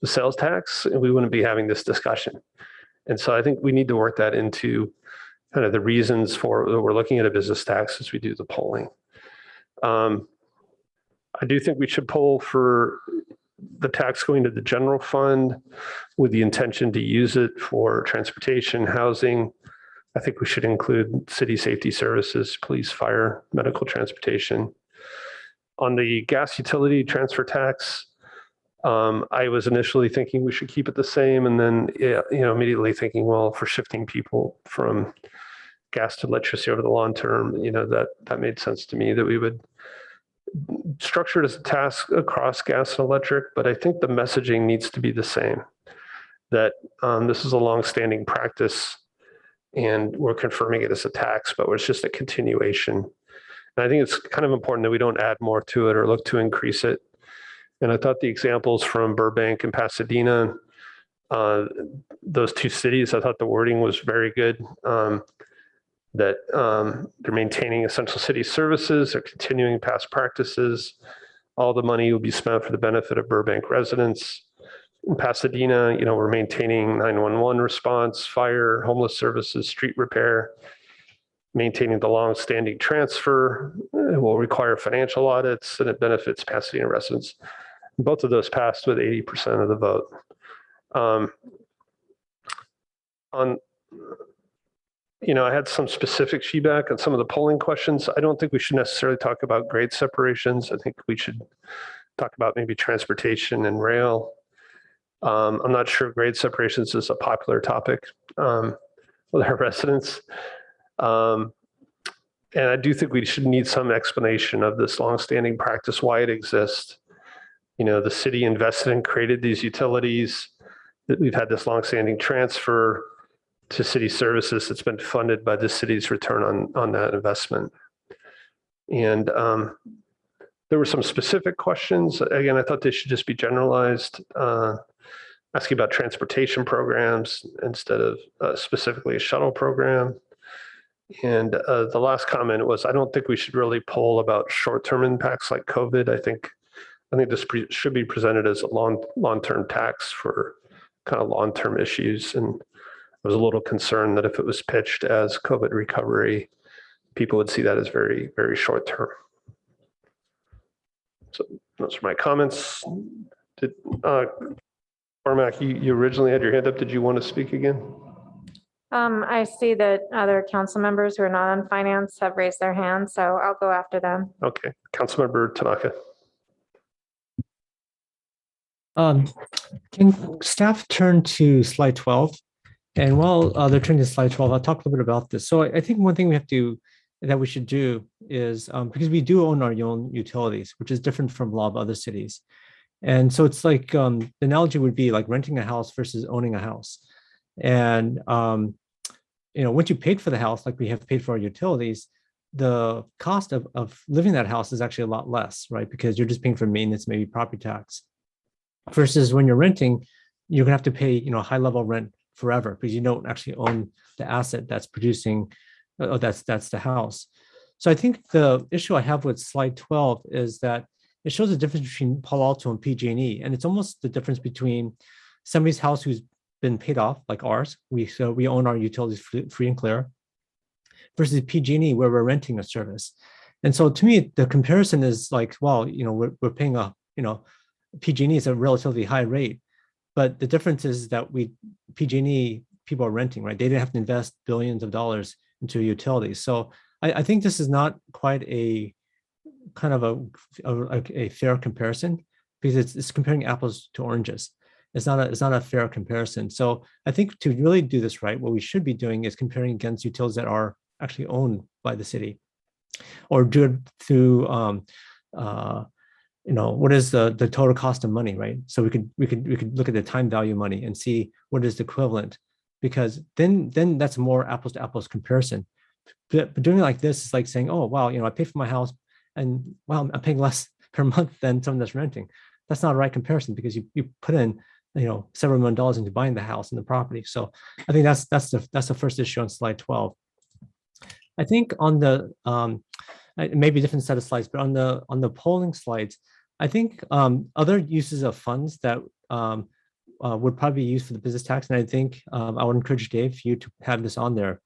the sales tax, we wouldn't be having this discussion. And so I think we need to work that into kind of the reasons for we're looking at a business tax as we do the polling. I do think we should poll for the tax going to the general fund with the intention to use it for transportation, housing. I think we should include city safety services, police, fire, medical transportation. On the gas utility transfer tax, I was initially thinking we should keep it the same, and then immediately thinking, well, if we're shifting people from gas to electricity over the long term, that made sense to me that we would structure it as a task across gas and electric. But I think the messaging needs to be the same, that this is a longstanding practice and we're confirming it as a tax, but it's just a continuation. And I think it's kind of important that we don't add more to it or look to increase it. And I thought the examples from Burbank and Pasadena, those two cities, I thought the wording was very good. That they're maintaining essential city services, they're continuing past practices. All the money will be spent for the benefit of Burbank residents. In Pasadena, we're maintaining 911 response, fire, homeless services, street repair, maintaining the long-standing transfer. It will require financial audits, and it benefits Pasadena residents. Both of those passed with 80% of the vote. I had some specific feedback on some of the polling questions. I don't think we should necessarily talk about grade separations. I think we should talk about maybe transportation and rail. I'm not sure grade separations is a popular topic with our residents. And I do think we should need some explanation of this longstanding practice, why it exists. The city invested and created these utilities, that we've had this longstanding transfer to city services that's been funded by the city's return on that investment. And there were some specific questions. Again, I thought they should just be generalized, asking about transportation programs instead of specifically a shuttle program. And the last comment was, I don't think we should really poll about short-term impacts like COVID. I think this should be presented as a long-term tax for kind of long-term issues. And I was a little concerned that if it was pitched as COVID recovery, people would see that as very, very short-term. So those are my comments. Cormac, you originally had your hand up. Did you want to speak again? I see that other council members who are not on finance have raised their hands, so I'll go after them. Okay, Councilmember Tanaka. Can staff turn to slide 12? And while they're turning to slide 12, I'll talk a little bit about this. So I think one thing that we should do is, because we do own our own utilities, which is different from a lot of other cities. And so it's like, the analogy would be like renting a house versus owning a house. And, once you paid for the house, like we have paid for our utilities, the cost of living that house is actually a lot less, right? Because you're just paying for maintenance, maybe property tax. Versus when you're renting, you're gonna have to pay, a high level rent forever because you don't actually own the asset that's producing, that's the house. So I think the issue I have with slide 12 is that it shows the difference between Palo Alto and PG&E. And it's almost the difference between somebody's house who's been paid off, like ours. So we own our utilities free and clear, versus PG&E where we're renting a service. And so to me, the comparison is like, well, we're paying PG&E is a relatively high rate, but the difference is that PG&E people are renting, right? They didn't have to invest billions of dollars into utilities. So I think this is not quite a kind of a fair comparison, because it's comparing apples to oranges. It's not a fair comparison. So I think to really do this right, what we should be doing is comparing against utilities that are actually owned by the city, or do it through what is the total cost of money, right? So we could look at the time value money and see what is the equivalent, because then that's more apples to apples comparison. But doing it like this is like saying, oh wow, I pay for my house, and wow, I'm paying less per month than someone that's renting. That's not a right comparison, because you put in several $1 million into buying the house and the property. So I think that's the first issue on slide 12. I think on the maybe a different set of slides, but on the polling slides, I think other uses of funds that would probably be used for the business tax, and I think I would encourage Dave for you to have this on there,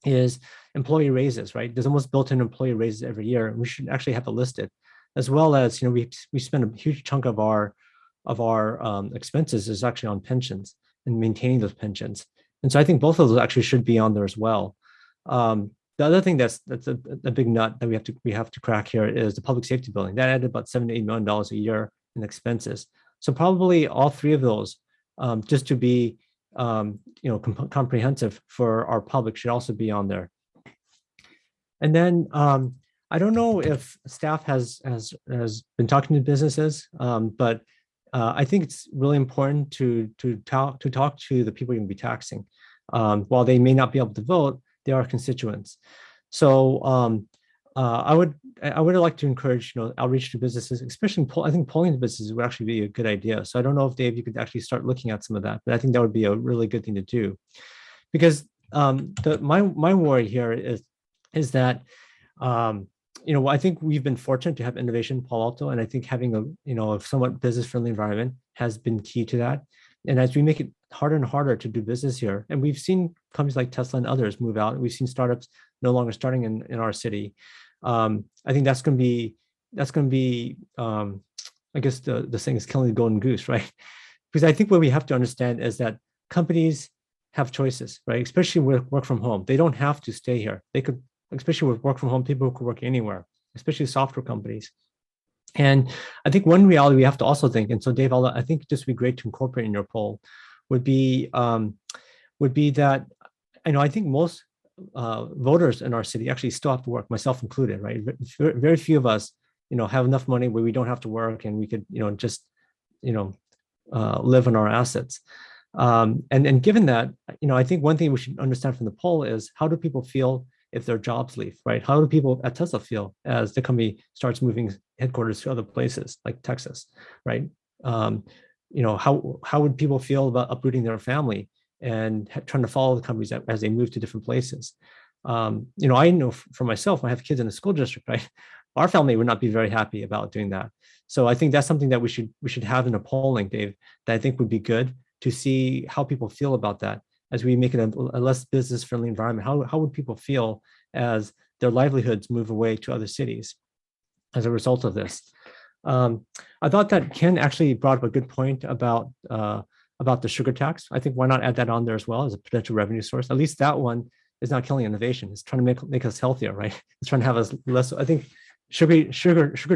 is employee raises, right? There's almost built-in employee raises every year, and we should actually have it listed, as well as we spend a huge chunk of our expenses is actually on pensions and maintaining those pensions, and so I think both of those actually should be on there as well. The other thing that's a big nut that we have to crack here is the public safety building. That added about $7 to $8 million a year in expenses. So probably all three of those, just to be comprehensive for our public, should also be on there. And then I don't know if staff has been talking to businesses, but I think it's really important to talk to the people you're going to be taxing. While they may not be able to vote, they are constituents. So I would like to encourage outreach to businesses, especially I think polling to businesses would actually be a good idea. So I don't know if Dave, you could actually start looking at some of that, but I think that would be a really good thing to do, because my worry here is that I think we've been fortunate to have innovation in Palo Alto, and I think having a somewhat business friendly environment has been key to that. And as we make it harder and harder to do business here, and we've seen companies like Tesla and others move out, and we've seen startups no longer starting in our city. I think that's going to be I guess the saying is killing the golden goose, right? Because I think what we have to understand is that companies have choices, right? Especially with work from home. They don't have to stay here. They could, especially with work from home, people could work anywhere, especially software companies. And I think one reality we have to also think, and so Dave, I think this would be great to incorporate in your poll, would be that, I think most voters in our city actually still have to work, myself included, right? Very few of us, have enough money where we don't have to work and we could, just, live on our assets. And given that, I think one thing we should understand from the poll is, how do people feel if their jobs leave, right? How do people at Tesla feel as the company starts moving headquarters to other places like Texas, right? How would people feel about uprooting their family and trying to follow the companies as they move to different places? I know for myself, I have kids in the school district, right? Our family would not be very happy about doing that. So I think that's something that we should have in a polling, Dave, that I think would be good to see how people feel about that as we make it a less business friendly environment. How would people feel as their livelihoods move away to other cities as a result of this? I thought that Ken actually brought up a good point about the sugar tax. I think why not add that on there as well as a potential revenue source? At least that one is not killing innovation. It's trying to make us healthier, right? It's trying to have us less. I think sugar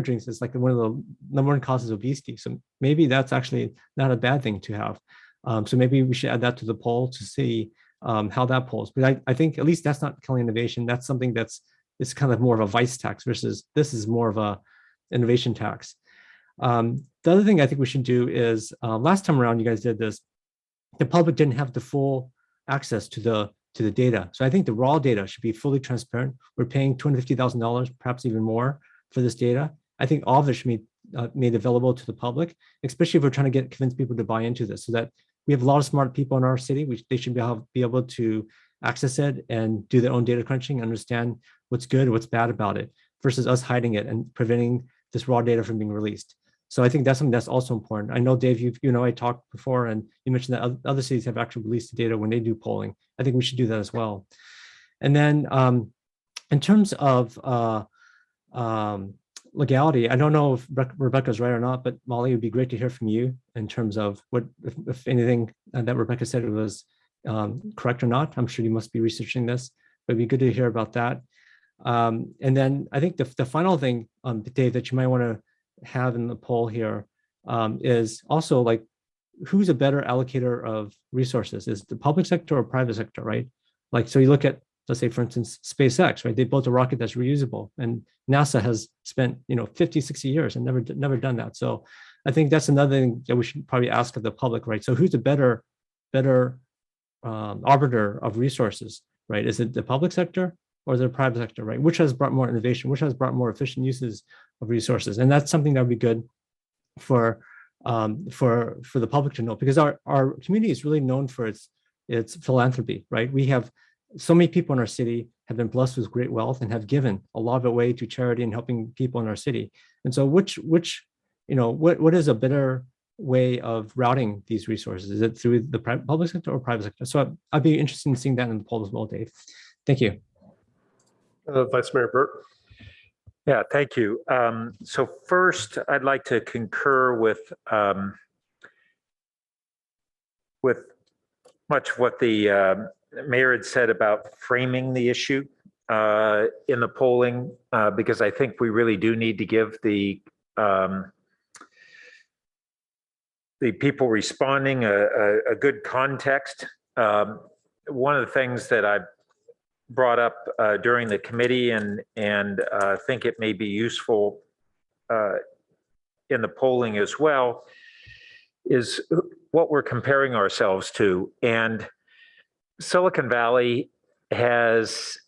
drinks is like one of the number one causes of obesity. So maybe that's actually not a bad thing to have. So maybe we should add that to the poll to see how that polls. But I think at least that's not killing innovation. That's something it's kind of more of a vice tax versus this is more of a innovation tax. The other thing I think we should do is last time around you guys did this, the public didn't have the full access to the data. So I think the raw data should be fully transparent. We're paying $250,000, perhaps even more for this data. I think all of it should be made available to the public, especially if we're trying to convince people to buy into this, so that we have a lot of smart people in our city, which they should be able to access it and do their own data crunching, understand what's good, what's bad about it, versus us hiding it and preventing this raw data from being released. So I think that's something that's also important. I know, Dave, I talked before, and you mentioned that other cities have actually released the data when they do polling. I think we should do that as well. And then in terms of legality, I don't know if Rebecca's right or not, but Molly, it would be great to hear from you in terms of what, if anything that Rebecca said was correct or not. I'm sure you must be researching this, but it'd be good to hear about that. And then I think the final thing, Dave, that you might want to have in the poll here is also like, who's a better allocator of resources? Is the public sector or private sector, right? Like, so you look at, let's say, for instance, SpaceX, right? They built a rocket that's reusable, and NASA has spent 50, 60 years and never done that. So I think that's another thing that we should probably ask of the public, right? So who's a better arbiter of resources, right? Is it the public sector or is it the private sector, right? Which has brought more innovation, which has brought more efficient uses of resources? And that's something that would be good for the public to know, because our community is really known for its philanthropy, right? We have so many people in our city have been blessed with great wealth and have given a lot of it away to charity and helping people in our city. And so what is a better way of routing these resources? Is it through the public sector or private sector? So I'd be interested in seeing that in the poll as well, Dave. Thank you. Vice Mayor Burt. Yeah, thank you. So first, I'd like to concur with much of what the mayor had said about framing the issue in the polling, because I think we really do need to give the people responding a good context. One of the things that I brought up during the committee and think it may be useful in the polling as well is what we're comparing ourselves to. And Silicon Valley has,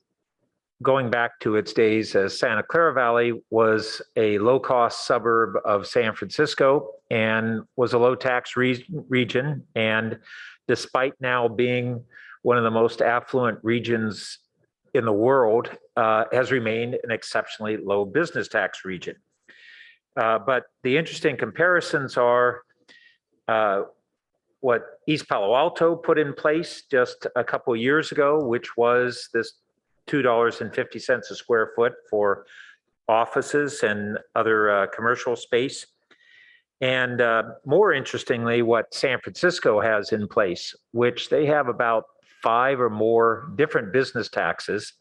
going back to its days as Santa Clara Valley, was a low-cost suburb of San Francisco and was a low-tax region. And despite now being one of the most affluent regions in the world, has remained an exceptionally low business tax region. But the interesting comparisons are what East Palo Alto put in place just a couple of years ago, which was this $2.50 a square foot for offices and other commercial space. And more interestingly, what San Francisco has in place, which they have about 5 or more different business taxes.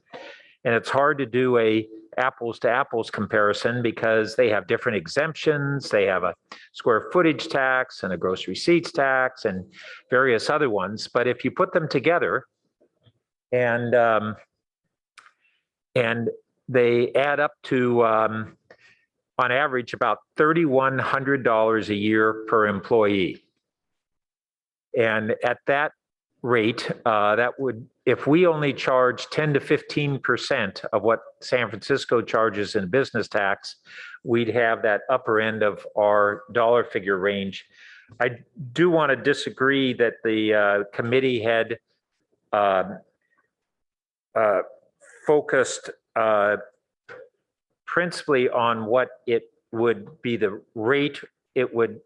And it's hard to do a apples to apples comparison because they have different exemptions. They have a square footage tax and a gross receipts tax and various other ones. But if you put them together and they add up to, on average, about $3,100 a year per employee. And at that rate, that would, if we only charge 10 to 15% of what San Francisco charges in business tax, we'd have that upper end of our dollar figure range. I do want to disagree that the committee had focused principally on what it would be the rate it would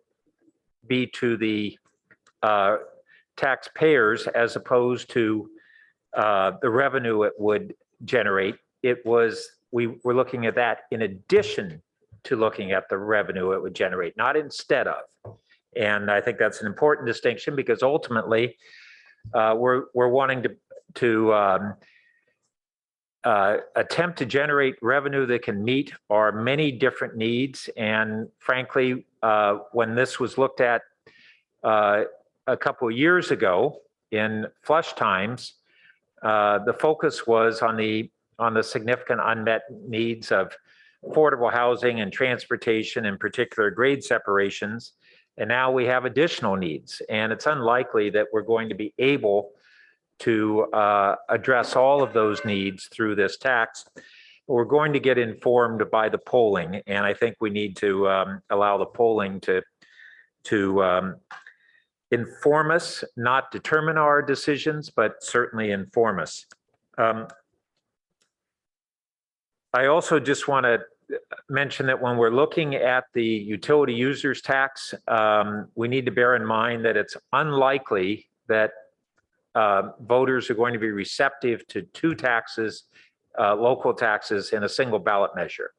be to the taxpayers as opposed to the revenue it would generate. It was, we were looking at that in addition to looking at the revenue it would generate, not instead of. And I think that's an important distinction because ultimately we're wanting to attempt to generate revenue that can meet our many different needs. And frankly, when this was looked at a couple of years ago in flush times, the focus was on the significant unmet needs of affordable housing and transportation, in particular grade separations. And now we have additional needs, and it's unlikely that we're going to be able to address all of those needs through this tax. We're going to get informed by the polling, and I think we need to allow the polling to inform us, not determine our decisions, but certainly inform us. I also just want to mention that when we're looking at the utility users tax, we need to bear in mind that it's unlikely that voters are going to be receptive to two taxes, local taxes in a single ballot measure.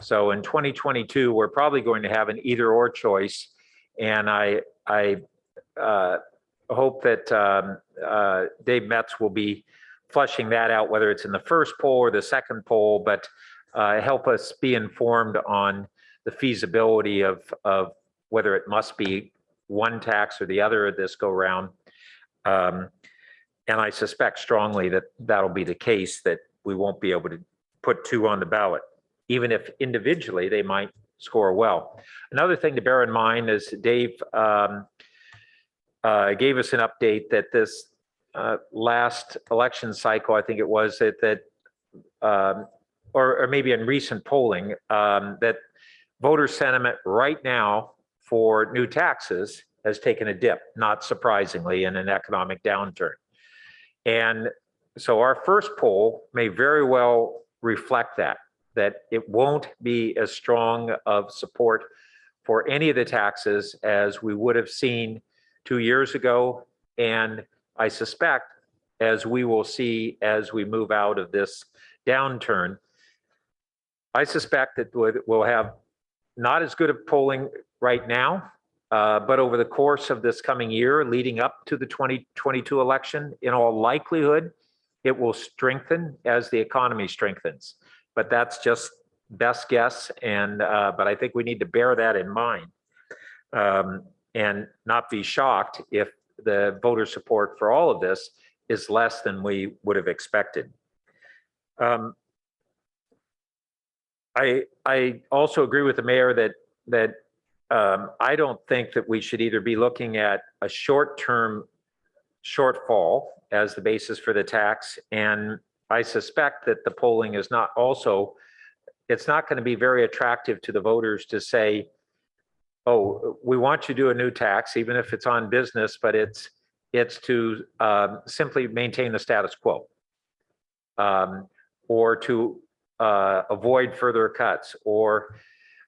So in 2022, we're probably going to have an either or choice. And I hope that Dave Metz will be flushing that out, whether it's in the first poll or the second poll, but help us be informed on the feasibility of whether it must be one tax or the other this go round. And I suspect strongly that that'll be the case, that we won't be able to put two on the ballot, even if individually they might score well. Another thing to bear in mind is Dave gave us an update that this last election cycle, I think it was, or maybe in recent polling, that voter sentiment right now for new taxes has taken a dip, not surprisingly, in an economic downturn. And so our first poll may very well reflect that it won't be as strong of support for any of the taxes as we would have seen 2 years ago. And I suspect, as we will see as we move out of this downturn, I suspect that we'll have not as good of polling right now, but over the course of this coming year leading up to the 2022 election, in all likelihood, it will strengthen as the economy strengthens. But that's just best guess. And but I think we need to bear that in mind and not be shocked if the voter support for all of this is less than we would have expected. I also agree with the mayor that I don't think that we should either be looking at a short-term shortfall as the basis for the tax, and I suspect that the polling is not also, it's not going to be very attractive to the voters to say, oh, we want you to do a new tax, even if it's on business, but it's to simply maintain the status quo, or to avoid further cuts, or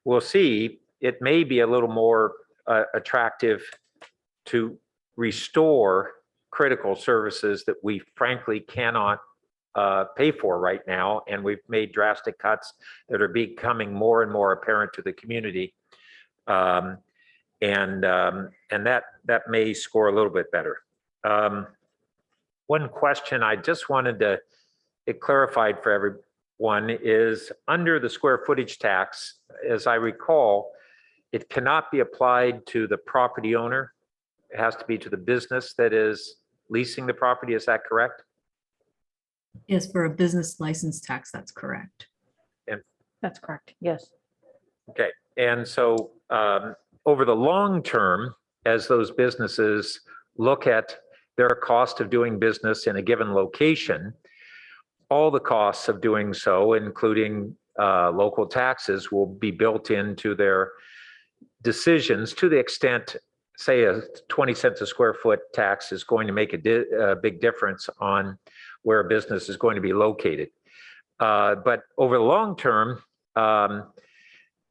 we'll see, it may be a little more attractive to restore critical services that we frankly cannot pay for right now. And we've made drastic cuts that are becoming more and more apparent to the community. And that may score a little bit better. One question I just wanted to get clarified for everyone is, under the square footage tax, as I recall, it cannot be applied to the property owner. It has to be to the business that is leasing the property. Is that correct? Yes, for a business license tax, that's correct. And That's correct. Yes. okay, and so over the long term, as those businesses look at their cost of doing business in a given location, all the costs of doing so, including local taxes, will be built into their decisions to the extent, say, a 20 cents a square foot tax is going to make a big difference on where a business is going to be located. But over the long term,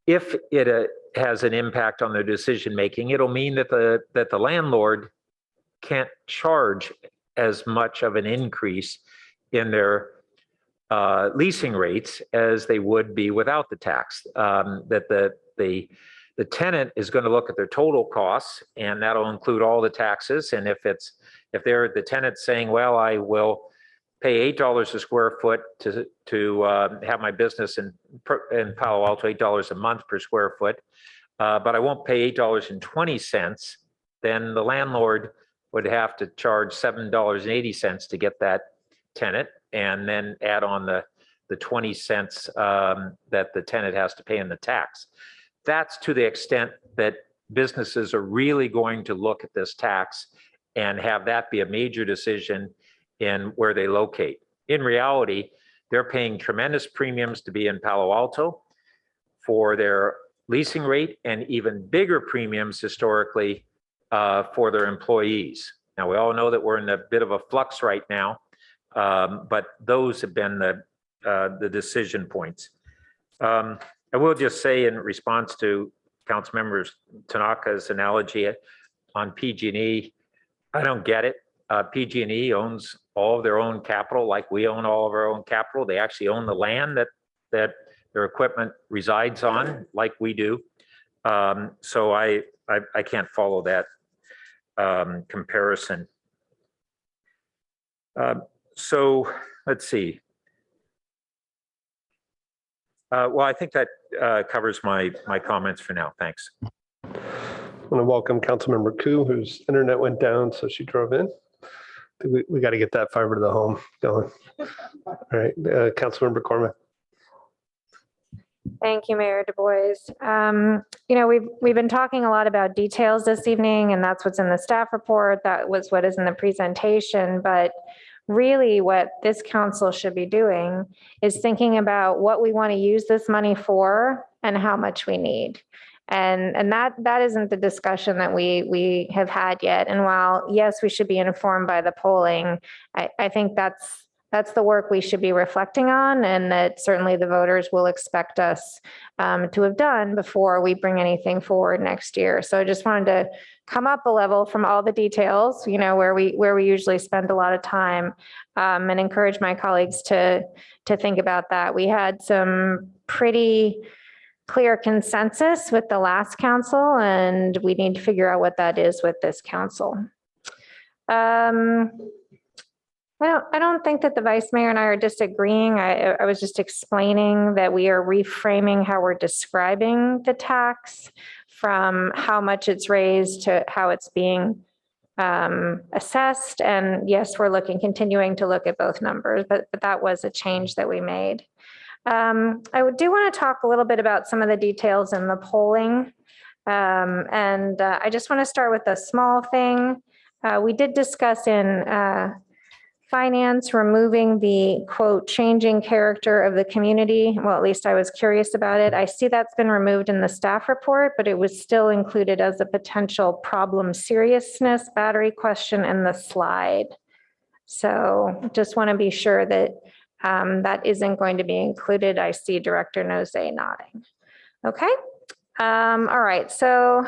if it has an impact on their decision making, it'll mean that the landlord can't charge as much of an increase in their leasing rates as they would be without the tax. That the tenant is going to look at their total costs, and that'll include all the taxes. And if they're the tenant saying, well, I will pay $8 a square foot to have my business in Palo Alto, $8 a month per square foot, but I won't pay $8.20, then the landlord would have to charge $7.80 to get that tenant, and then add on the 20 cents that the tenant has to pay in the tax. That's to the extent that businesses are really going to look at this tax and have that be a major decision in where they locate. In reality, they're paying tremendous premiums to be in Palo Alto for their leasing rate, and even bigger premiums historically for their employees. Now, we all know that we're in a bit of a flux right now, but those have been the decision points. I will just say in response to Councilmember Tanaka's analogy on PG&E, I don't get it. PG&E owns all of their own capital, like we own all of our own capital. They actually own the land that their equipment resides on, like we do. So I can't follow that comparison. So let's see. Well, I think that covers my comments for now. Thanks. I want to welcome Councilmember Koo, whose internet went down, so she drove in. We got to get that fiber to the home going. All right, Councilmember Corman. Thank you, Mayor Du Bois. You know, we've been talking a lot about details this evening, and that's what's in the staff report. That was what is in the presentation. But really, what this council should be doing is thinking about what we want to use this money for and how much we need. And that isn't the discussion that we have had yet. And while yes, we should be informed by the polling, I think that's the work we should be reflecting on, and that certainly the voters will expect us to have done before we bring anything forward next year. So I just wanted to come up a level from all the details, you know, where we usually spend a lot of time, and encourage my colleagues to think about that. We had some pretty clear consensus with the last council, and we need to figure out what that is with this council. I don't think that the vice mayor and I are disagreeing. I was just explaining that we are reframing how we're describing the tax from how much it's raised to how it's being assessed. And yes, we're continuing to look at both numbers, but that was a change that we made. I do want to talk a little bit about some of the details in the polling. I just want to start with a small thing. We did discuss in finance removing the quote, changing character of the community. Well, at least I was curious about it. I see that's been removed in the staff report, but it was still included as a potential problem seriousness battery question in the slide. So just want to be sure that that isn't going to be included. I see Director Nose nodding. Okay. All right. So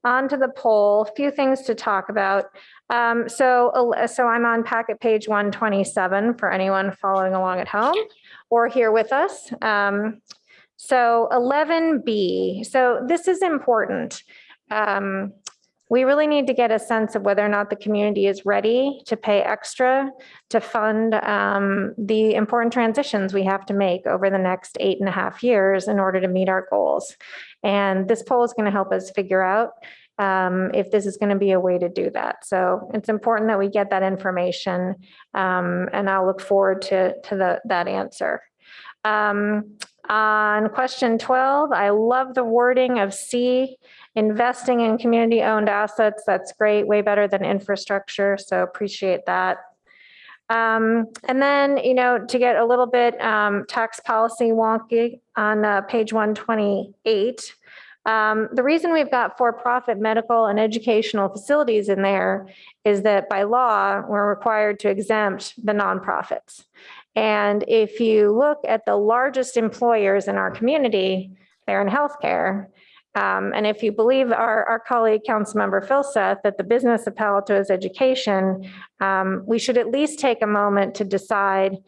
on to the poll, a few things to talk about. So I'm on packet page 127 for anyone following along at home or here with us. So 11B, so this is important. We really need to get a sense of whether or not the community is ready to pay extra to fund the important transitions we have to make over the next 8.5 years in order to meet our goals. And this poll is going to help us figure out if this is going to be a way to do that. So it's important that we get that information, and I'll look forward to that answer. On question 12, I love the wording of C, investing in community-owned assets. That's great, way better than infrastructure, so appreciate that. And then, you know, to get a little bit tax policy wonky on page 128, the reason we've got for-profit medical and educational facilities in there is that by law, we're required to exempt the nonprofits. And if you look at the largest employers in our community, they're in healthcare. And if you believe our colleague, Councilmember Philseth, that the business of Palo Alto is education, we should at least take a moment to decide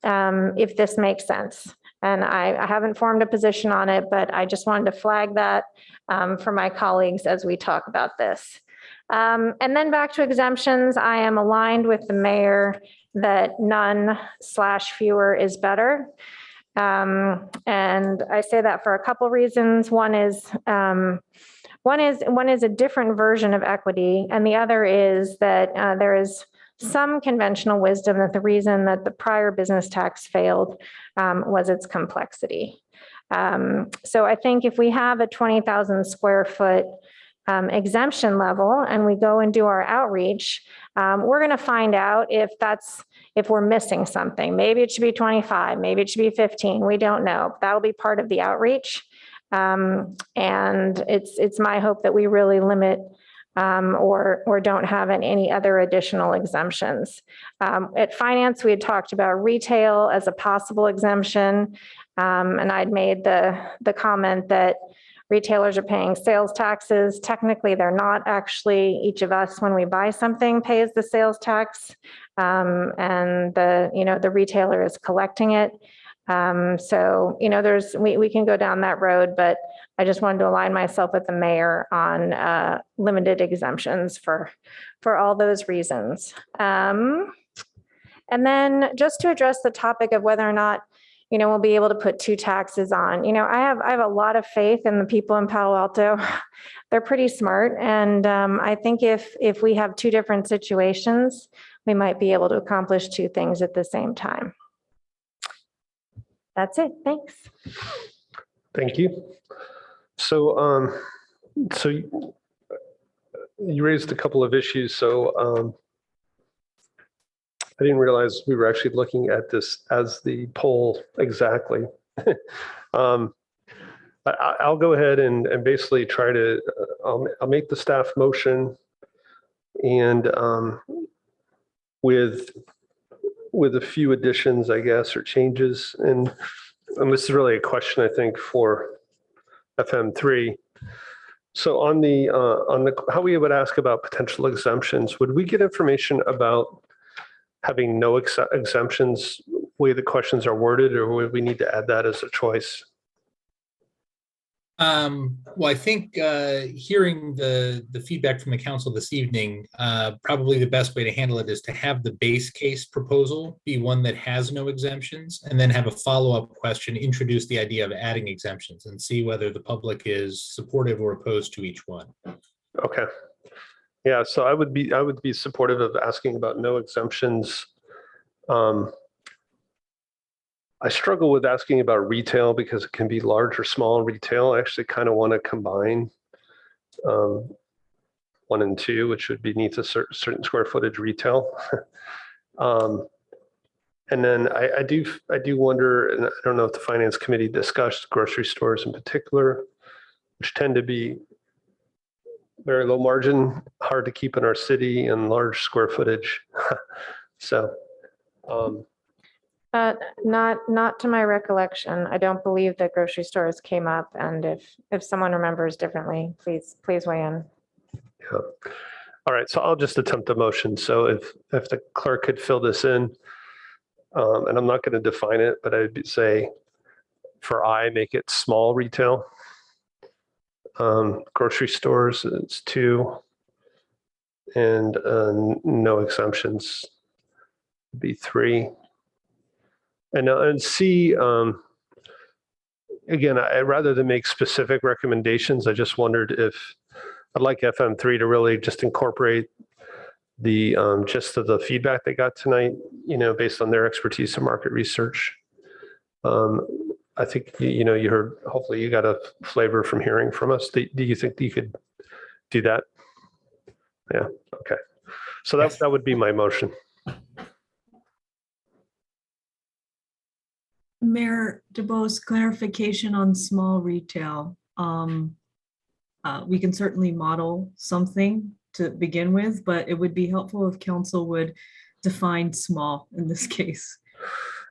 if this makes sense. And I haven't formed a position on it, but I just wanted to flag that for my colleagues as we talk about this. And then back to exemptions, I am aligned with the mayor that none/fewer is better. And I say that for a couple reasons. One is a different version of equity, and the other is that there is some conventional wisdom that the reason that the prior business tax failed was its complexity. So I think if we have a 20,000 square foot exemption level and we go and do our outreach, we're going to find out if we're missing something. Maybe it should be 25, maybe it should be 15. We don't know. That'll be part of the outreach. And it's my hope that we really limit or don't have any other additional exemptions. At finance, we had talked about retail as a possible exemption. And I'd made the comment that retailers are paying sales taxes. Technically, they're not actually. Each of us, when we buy something, pays the sales tax, and the retailer is collecting it. So we can go down that road, but I just wanted to align myself with the mayor on limited exemptions for all those reasons. And then just to address the topic of whether or not we'll be able to put two taxes on. I have a lot of faith in the people in Palo Alto. They're pretty smart. And I think if we have two different situations, we might be able to accomplish two things at the same time. That's it. Thanks. Thank you. So, you raised a couple of issues. So I didn't realize we were actually looking at this as the poll exactly. I'll go ahead and basically try to, I'll make the staff motion, and with a few additions, I guess, or changes. And this is really a question, I think, for FM3. So on the how we would ask about potential exemptions, would we get information about having no exemptions, the way the questions are worded, or would we need to add that as a choice? Well, I think hearing the feedback from the council this evening, probably the best way to handle it is to have the base case proposal be one that has no exemptions, and then have a follow-up question, introduce the idea of adding exemptions, and see whether the public is supportive or opposed to each one. Okay. Yeah, so I would be supportive of asking about no exemptions. I struggle with asking about retail because it can be large or small retail. I actually kind of want to combine 1 and 2, which would be beneath a certain square footage retail. And then I do wonder, and I don't know if the finance committee discussed grocery stores in particular, which tend to be very low margin, hard to keep in our city, and large square footage. So. Not to my recollection. I don't believe that grocery stores came up. And if someone remembers differently, please weigh in. Yeah. All right. So I'll just attempt a motion. So if the clerk could fill this in, and I'm not going to define it, but I'd say for I, make it small retail. Grocery stores, it's 2, and no exemptions would be 3. And C, again, rather than make specific recommendations, I just wondered if I'd like FM3 to really just incorporate the gist of the feedback they got tonight, based on their expertise in market research. I think, you heard, hopefully you got a flavor from hearing from us. Do you think you could do that? Yeah, okay. So that would be my motion. Mayor DeBose, clarification on small retail. We can certainly model something to begin with, but it would be helpful if council would define small in this case.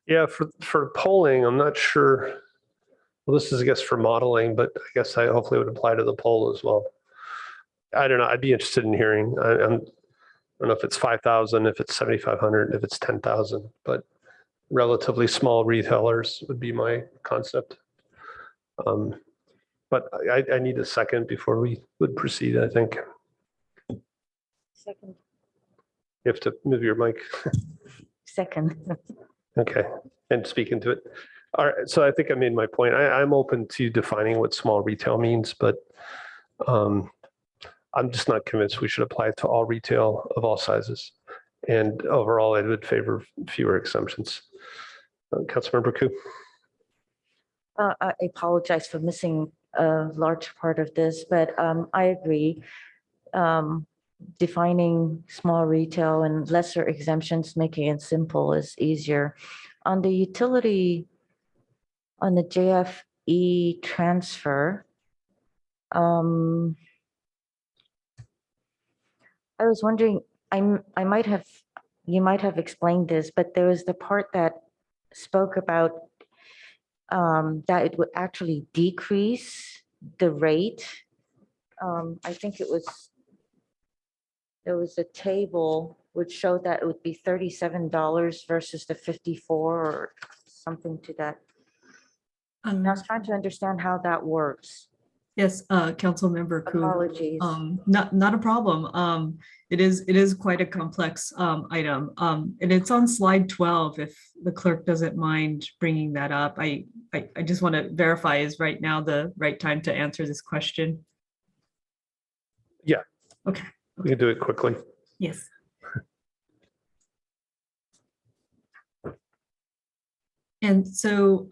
Yeah, for polling, I'm not sure. Well, this is, I guess, for modeling, but I guess I hopefully would apply to the poll as well. I don't know. I'd be interested in hearing. I don't know if it's 5,000, if it's 7,500, if it's 10,000, but relatively small retailers would be my concept. But I need a second before we would proceed, I think. Second. You have to move your mic. Second. Okay, and speak into it. All right, so I think I made my point. I'm open to defining what small retail means, but I'm just not convinced we should apply it to all retail of all sizes. And overall, I would favor fewer exemptions. Councilmember Koo. I apologize for missing a large part of this, but I agree. Defining small retail and lesser exemptions, making it simple is easier. On the utility, on the JFE transfer, I was wondering, you might have explained this, but there was the part that spoke about that it would actually decrease the rate. I think there was a table which showed that it would be $37 versus the 54 or something to that. I was trying to understand how that works. Yes, Councilmember Koo. Apologies. Not a problem. It is quite a complex item. And it's on slide 12, if the clerk doesn't mind bringing that up. I just want to verify, is right now the right time to answer this question? Yeah. Okay. We can do it quickly. Yes. And so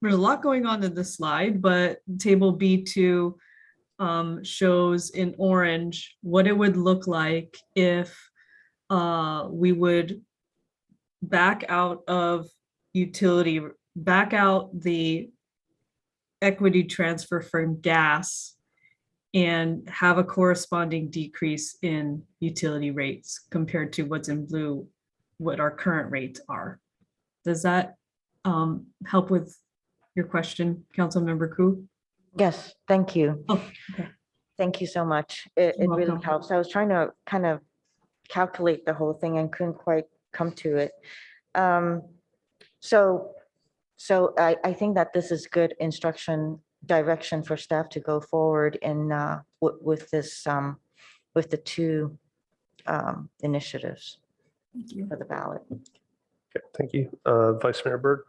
there's a lot going on in this slide, but table B2 shows in orange what it would look like if we would back out of utility, back out the equity transfer from gas and have a corresponding decrease in utility rates compared to what's in blue, what our current rates are. Does that help with your question, Councilmember Koo? Yes, thank you. Oh, okay. Thank you so much. It really welcome. helps. I was trying to kind of calculate the whole thing and couldn't quite come to it. So I think that this is good direction for staff to go forward in with this with the two initiatives for the ballot. Okay, thank you. Vice Mayor Byrd.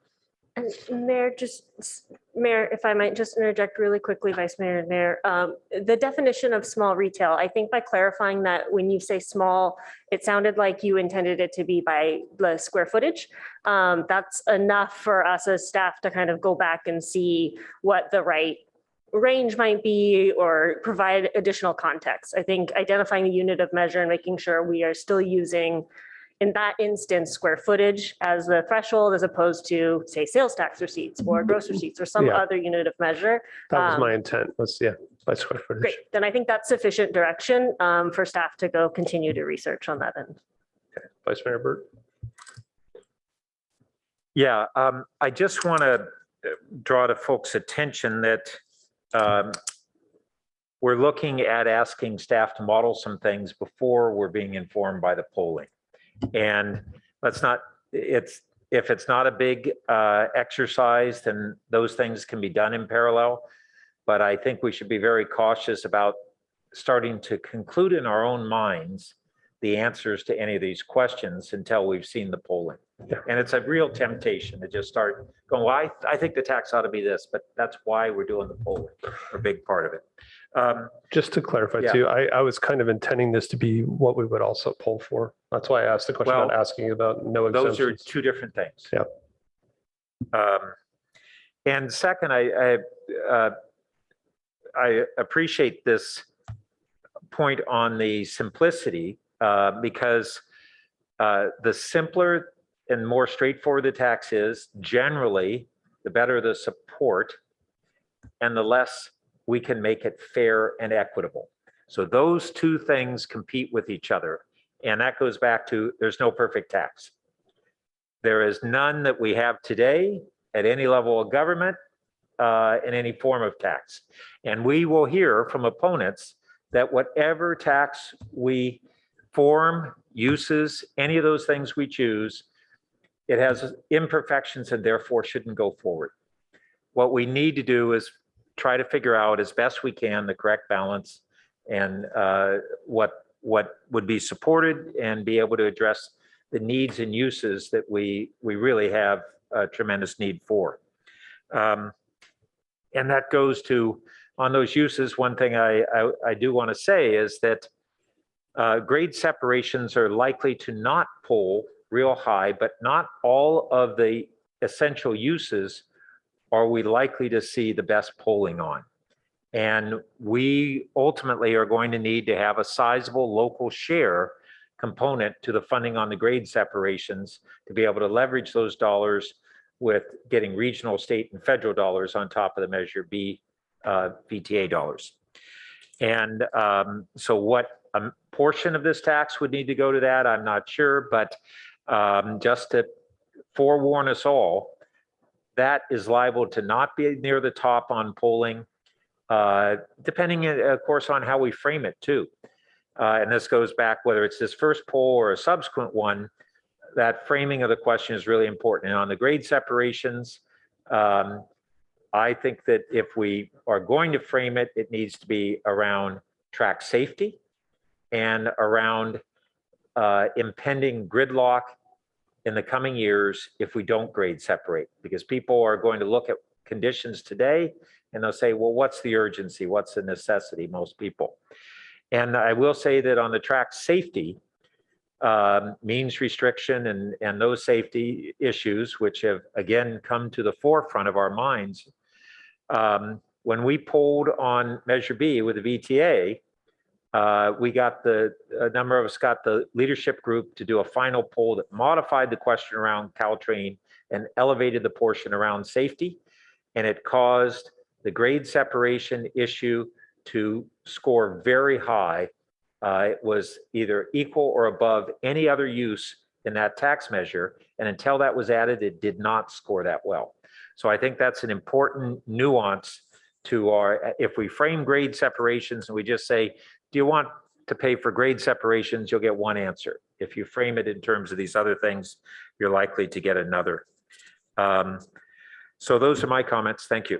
And Mayor, if I might just interject really quickly, Vice Mayor and Mayor, the definition of small retail, I think by clarifying that when you say small, it sounded like you intended it to be by the square footage. That's enough for us as staff to kind of go back and see what the right range might be or provide additional context. I think identifying the unit of measure and making sure we are still using, in that instance, square footage as the threshold, as opposed to, say, sales tax receipts or gross receipts or some other unit of measure. That was my intent, was, by square footage. Great, then I think that's sufficient direction for staff to go continue to research on that end. Okay, Vice Mayor Byrd. Yeah, I just want to draw to folks' attention that we're looking at asking staff to model some things before we're being informed by the polling. And let's not, if it's not a big exercise, then those things can be done in parallel. But I think we should be very cautious about starting to conclude in our own minds the answers to any of these questions until we've seen the polling. And it's a real temptation to just start going, well, I think the tax ought to be this, but that's why we're doing the polling, a big part of it. Just to clarify too, I was kind of intending this to be what we would also poll for. That's why I asked the question about asking about no exemptions. Those are two different things. Yeah. And second, I appreciate this point on the simplicity because the simpler and more straightforward the tax is, generally, the better the support and the less we can make it fair and equitable. So those two things compete with each other. And that goes back to, there's no perfect tax. There is none that we have today at any level of government in any form of tax. And we will hear from opponents that whatever tax we form, uses, any of those things we choose, it has imperfections and therefore shouldn't go forward. What we need to do is try to figure out as best we can the correct balance and what would be supported and be able to address the needs and uses that we really have a tremendous need for. And that goes to, on those uses, one thing I do want to say is that grade separations are likely to not pull real high, but not all of the essential uses are we likely to see the best polling on. And we ultimately are going to need to have a sizable local share component to the funding on the grade separations to be able to leverage those dollars with getting regional, state, and federal dollars on top of the Measure B VTA dollars. And so what a portion of this tax would need to go to that. I'm not sure, but just to forewarn us all, that is liable to not be near the top on polling, depending, of course, on how we frame it too. And this goes back, whether it's this first poll or a subsequent one, that framing of the question is really important. And on the grade separations, I think that if we are going to frame it, it needs to be around track safety and around impending gridlock in the coming years if we don't grade separate, because people are going to look at conditions today and they'll say, well, what's the urgency? What's the necessity? Most people. And I will say that on the track safety, means restriction and those safety issues, which have again come to the forefront of our minds. When we polled on Measure B with the VTA, we got a number of us got the leadership group to do a final poll that modified the question around Caltrain and elevated the portion around safety. And it caused the grade separation issue to score very high. It was either equal or above any other use in that tax measure. And until that was added, it did not score that well. So I think that's an important nuance to our, if we frame grade separations and we just say, do you want to pay for grade separations? You'll get one answer. If you frame it in terms of these other things, you're likely to get another. So those are my comments. Thank you.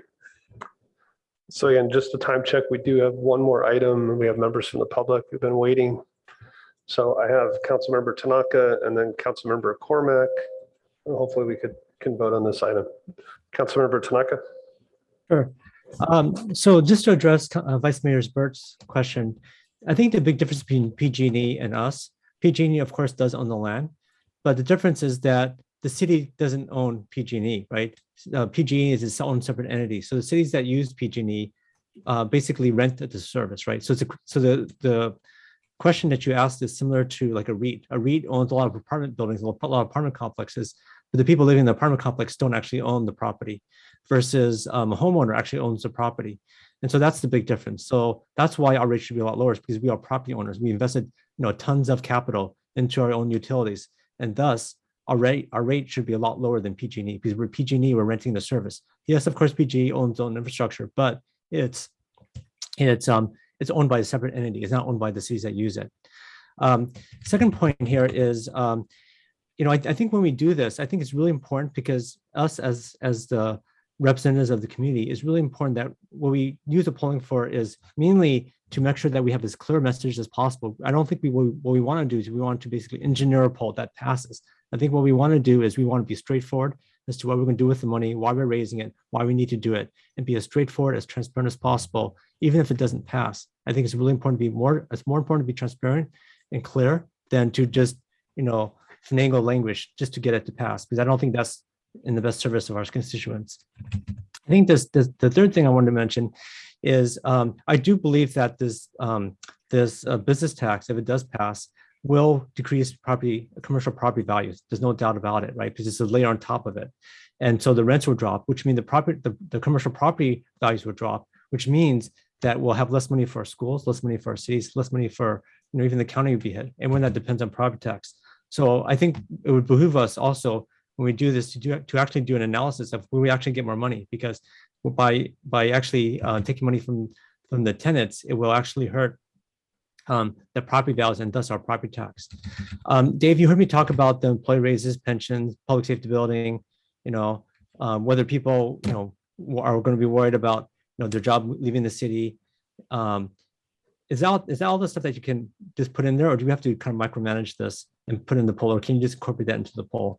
So again, just a time check, we do have one more item. We have members from the public who've been waiting. So I have Councilmember Tanaka and then Councilmember Cormack. And hopefully we can vote on this item. Councilmember Tanaka. Sure. So just to address Vice Mayor Burt's question, I think the big difference between PG&E and us, PG&E of course does own the land, but the difference is that the city doesn't own PG&E, right? PG&E is its own separate entity. So the cities that use PG&E basically rent the service, right? So the question that you asked is similar to like a REIT. A REIT owns a lot of apartment buildings, a lot of apartment complexes, but the people living in the apartment complex don't actually own the property, versus a homeowner actually owns the property. And so that's the big difference. So that's why our rate should be a lot lower, is because we are property owners. We invested tons of capital into our own utilities, and thus our rate should be a lot lower than PG&E, because we're PG&E, we're renting the service. Yes, of course, PG&E owns its own infrastructure, but it's owned by a separate entity. It's not owned by the cities that use it. Second point here is, I think when we do this, I think it's really important, because us as the representatives of the community, is really important that what we use the polling for is mainly to make sure that we have as clear message as possible. I don't think what we want to do is we want to basically engineer a poll that passes. I think what we want to do is we want to be straightforward as to what we're going to do with the money, why we're raising it, why we need to do it, and be as straightforward, as transparent as possible, even if it doesn't pass. I think it's really important to be it's more important to be transparent and clear than to just, finagle language just to get it to pass, because I don't think that's in the best service of our constituents. I think the third thing I wanted to mention is I do believe that this business tax, if it does pass, will decrease commercial property values. There's no doubt about it, right? Because it's a layer on top of it. And so the rents will drop, which means the commercial property values will drop, which means that we'll have less money for our schools, less money for our cities, less money for, even the county would be hit. And when that depends on property tax. So I think it would behoove us also, when we do this, to actually do an analysis of where we actually get more money, because by actually taking money from the tenants, it will actually hurt the property values and thus our property tax. Dave, you heard me talk about the employee raises, pensions, public safety building, whether people, are going to be worried about, their job leaving the city. Is that all the stuff that you can just put in there, or do we have to kind of micromanage this and put in the poll, or can you just incorporate that into the poll?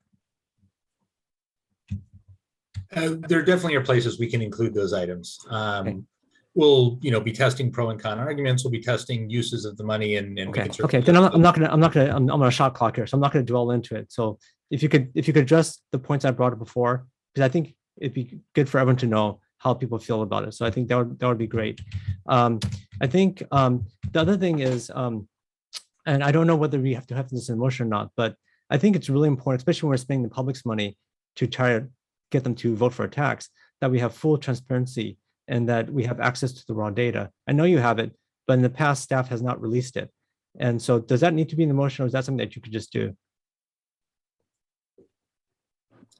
There definitely are places we can include those items. We'll, be testing pro and con arguments. We'll be testing uses of the money, and we can okay. Then I'm on a shot clock here, so I'm not going to dwell into it. So if you could address the points I brought up before, because I think it'd be good for everyone to know how people feel about it. So I think that would be great. I think the other thing is, and I don't know whether we have to have this in motion or not, but I think it's really important, especially when we're spending the public's money to try to get them to vote for a tax, that we have full transparency and that we have access to the raw data. I know you have it, but in the past, staff has not released it. And so does that need to be in the motion, or is that something that you could just do?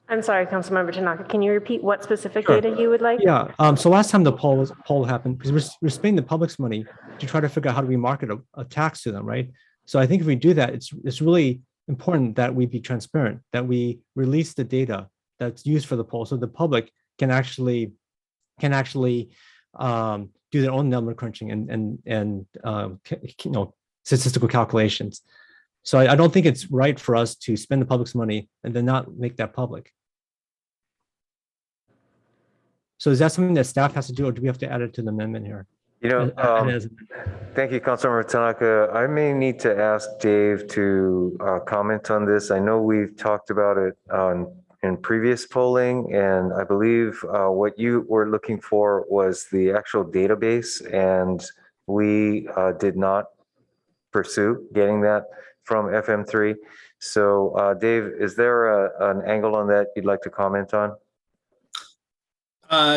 I'm sorry, Councilmember Tanaka, can you repeat what specific Sure. data you would like? Yeah, so last time the poll happened, because we're spending the public's money to try to figure out how do we market a tax to them, right? So I think if we do that, it's really important that we be transparent, that we release the data that's used for the poll, so the public can actually do their own number crunching and statistical calculations. So I don't think it's right for us to spend the public's money and then not make that public. So is that something that staff has to do, or do we have to add it to the amendment here? Thank you, Councilmember Tanaka. I may need to ask Dave to comment on this. I know we've talked about it in previous polling, and I believe what you were looking for was the actual database, and we did not pursue getting that from FM3. So Dave, is there an angle on that you'd like to comment on?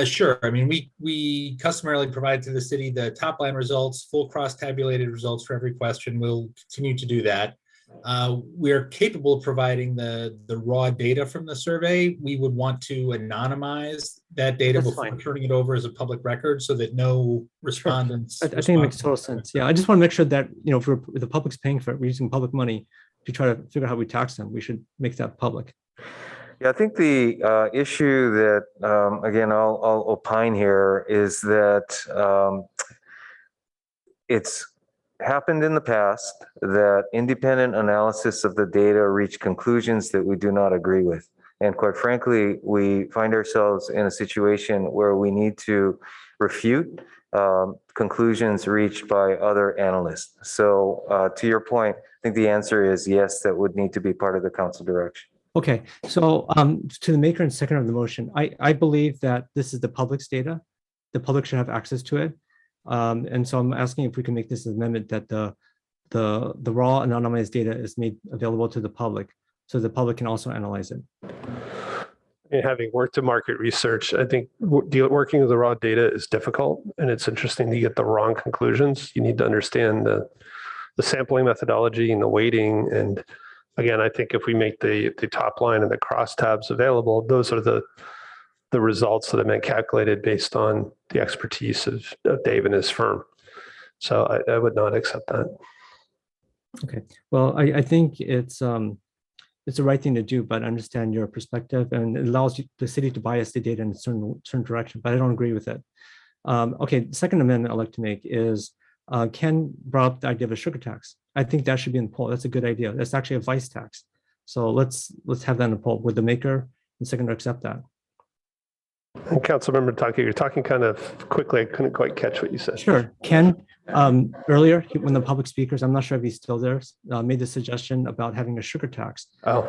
Sure. I mean, we customarily provide to the city the top line results, full cross tabulated results for every question. We'll continue to do that. We are capable of providing the raw data from the survey. We would want to anonymize that data before turning it over as a public record so that no respondents. Sure. I think it makes total sense. Yeah, I just want to make sure that, if the public's paying for it, we're using public money to try to figure out how we tax them. We should make that public. Yeah, I think the issue that, again, I'll opine here is that it's happened in the past that independent analysis of the data reach conclusions that we do not agree with. And quite frankly, we find ourselves in a situation where we need to refute conclusions reached by other analysts. So to your point, I think the answer is yes, that would need to be part of the council direction. Okay, so to the maker and second of the motion, I believe that this is the public's data. The public should have access to it. And so I'm asking if we can make this an amendment that the raw anonymized data is made available to the public so the public can also analyze it. And having worked in market research, I think working with the raw data is difficult, and it's interesting to get the wrong conclusions. You need to understand the sampling methodology and the weighting. And again, I think if we make the top line and the crosstabs available, those are the results that have been calculated based on the expertise of Dave and his firm. So I would not accept that. Okay, well, I think it's the right thing to do, but I understand your perspective, and it allows the city to bias the data in a certain direction, but I don't agree with it. Okay, the second amendment I'd like to make is Ken brought up the idea of a sugar tax. I think that should be in the poll. That's a good idea. That's actually a vice tax. So let's have that in the poll. Would the maker and seconder accept that? And Councilmember Taka, you're talking kind of quickly. I couldn't quite catch what you said. Sure. Ken, earlier, when the public speakers, I'm not sure if he's still there, made the suggestion about having a sugar tax. Oh,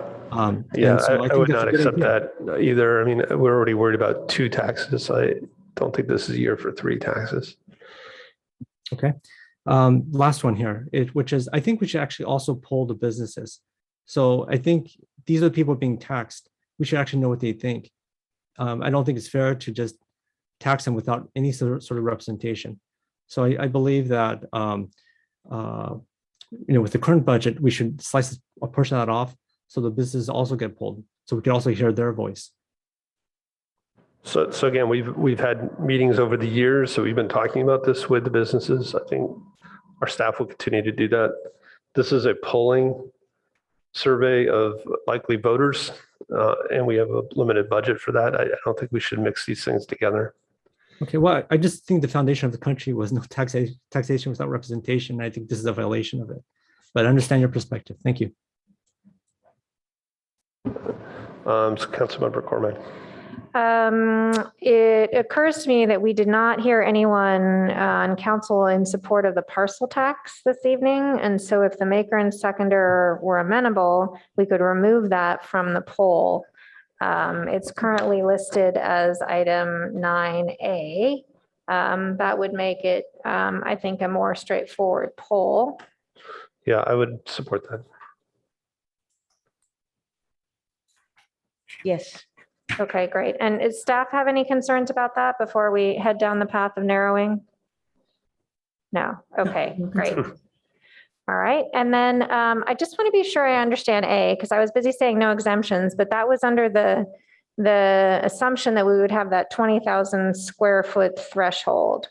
yeah, so I would not accept that either. I mean, we're already worried about 2 taxes. I don't think this is a year for 3 taxes. Okay. Last one here, which is, I think we should actually also poll the businesses. So I think these are the people being taxed. We should actually know what they think. I don't think it's fair to just tax them without any sort of representation. So I believe that with the current budget, we should slice a portion of that off so the businesses also get pulled, so we can also hear their voice. So again, we've had meetings over the years, so we've been talking about this with the businesses. I think our staff will continue to do that. This is a polling survey of likely voters, and we have a limited budget for that. I don't think we should mix these things together. Okay, well, I just think the foundation of the country was no taxation without representation. I think this is a violation of it, but I understand your perspective. Thank you. So Councilmember Corman. It occurs to me that we did not hear anyone on council in support of the parcel tax this evening. And so if the maker and seconder were amenable, we could remove that from the poll. It's currently listed as item 9A. That would make it, I think, a more straightforward poll. Yeah, I would support that. Yes. Okay, great. And does staff have any concerns about that before we head down the path of narrowing? No. Okay, great. All right, and then I just want to be sure I understand A, because I was busy saying no exemptions, but that was under the assumption that we would have that 20,000 square foot threshold.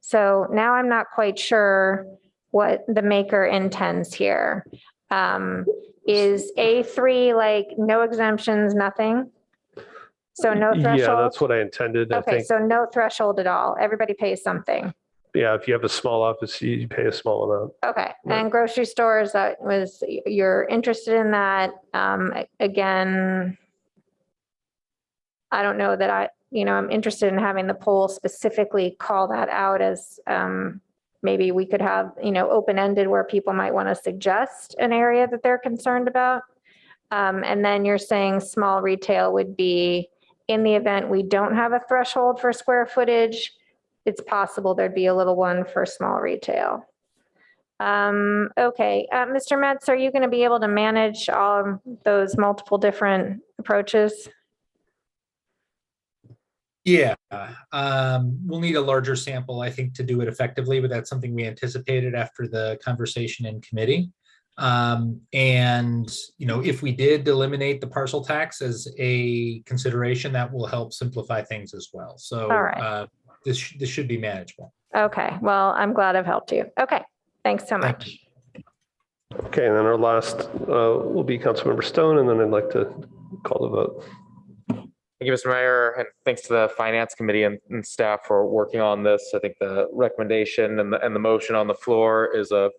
So now I'm not quite sure what the maker intends here. Is A3 like no exemptions, nothing? So no Yeah, threshold? that's what I intended. I Okay, think, so no threshold at all. Everybody pays something. yeah, if you have a small office, you pay a small amount. Okay, Right. and grocery stores, that was, you're interested in that. Again, I don't know that I'm interested in having the poll specifically call that out as maybe we could have, open-ended where people might want to suggest an area that they're concerned about. And then you're saying small retail would be, in the event we don't have a threshold for square footage, it's possible there'd be a little one for small retail. Okay, Mr. Metz, are you going to be able to manage all of those multiple different approaches? Yeah, we'll need a larger sample, I think, to do it effectively, but that's something we anticipated after the conversation in committee. And, if we did eliminate the parcel tax as a consideration, that will help simplify things as well. So All right. This should be manageable. Okay, well, I'm glad I've helped you. Okay, thanks so much. Okay, and then our last will be Councilmember Stone, and then I'd like to call the vote. Thank you, Mr. Mayor, and thanks to the Finance Committee and staff for working on this. I think the recommendation and the motion on the floor is a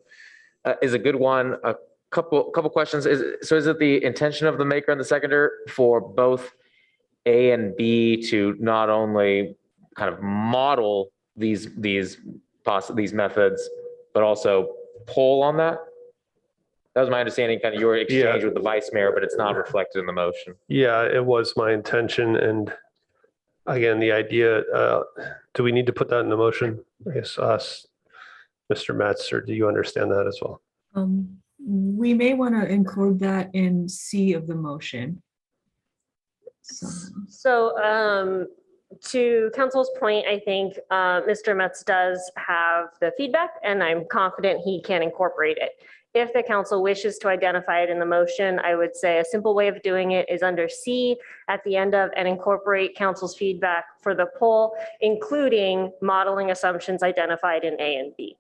good one. A couple questions. Is it the intention of the maker and the seconder for both A and B to not only kind of model these methods, but also poll on that? That was my understanding, kind of your exchange with the vice mayor, but it's not reflected in the motion. Yeah, it was my intention. And again, the idea, do we need to put that in the motion? I guess us, Mr. Metz, or do you understand that as well? We may want to include that in C of the motion. So to council's point, I think Mr. Metz does have the feedback, and I'm confident he can incorporate it. If the council wishes to identify it in the motion, I would say a simple way of doing it is under C at the end of, and incorporate council's feedback for the poll, including modeling assumptions identified in A and B.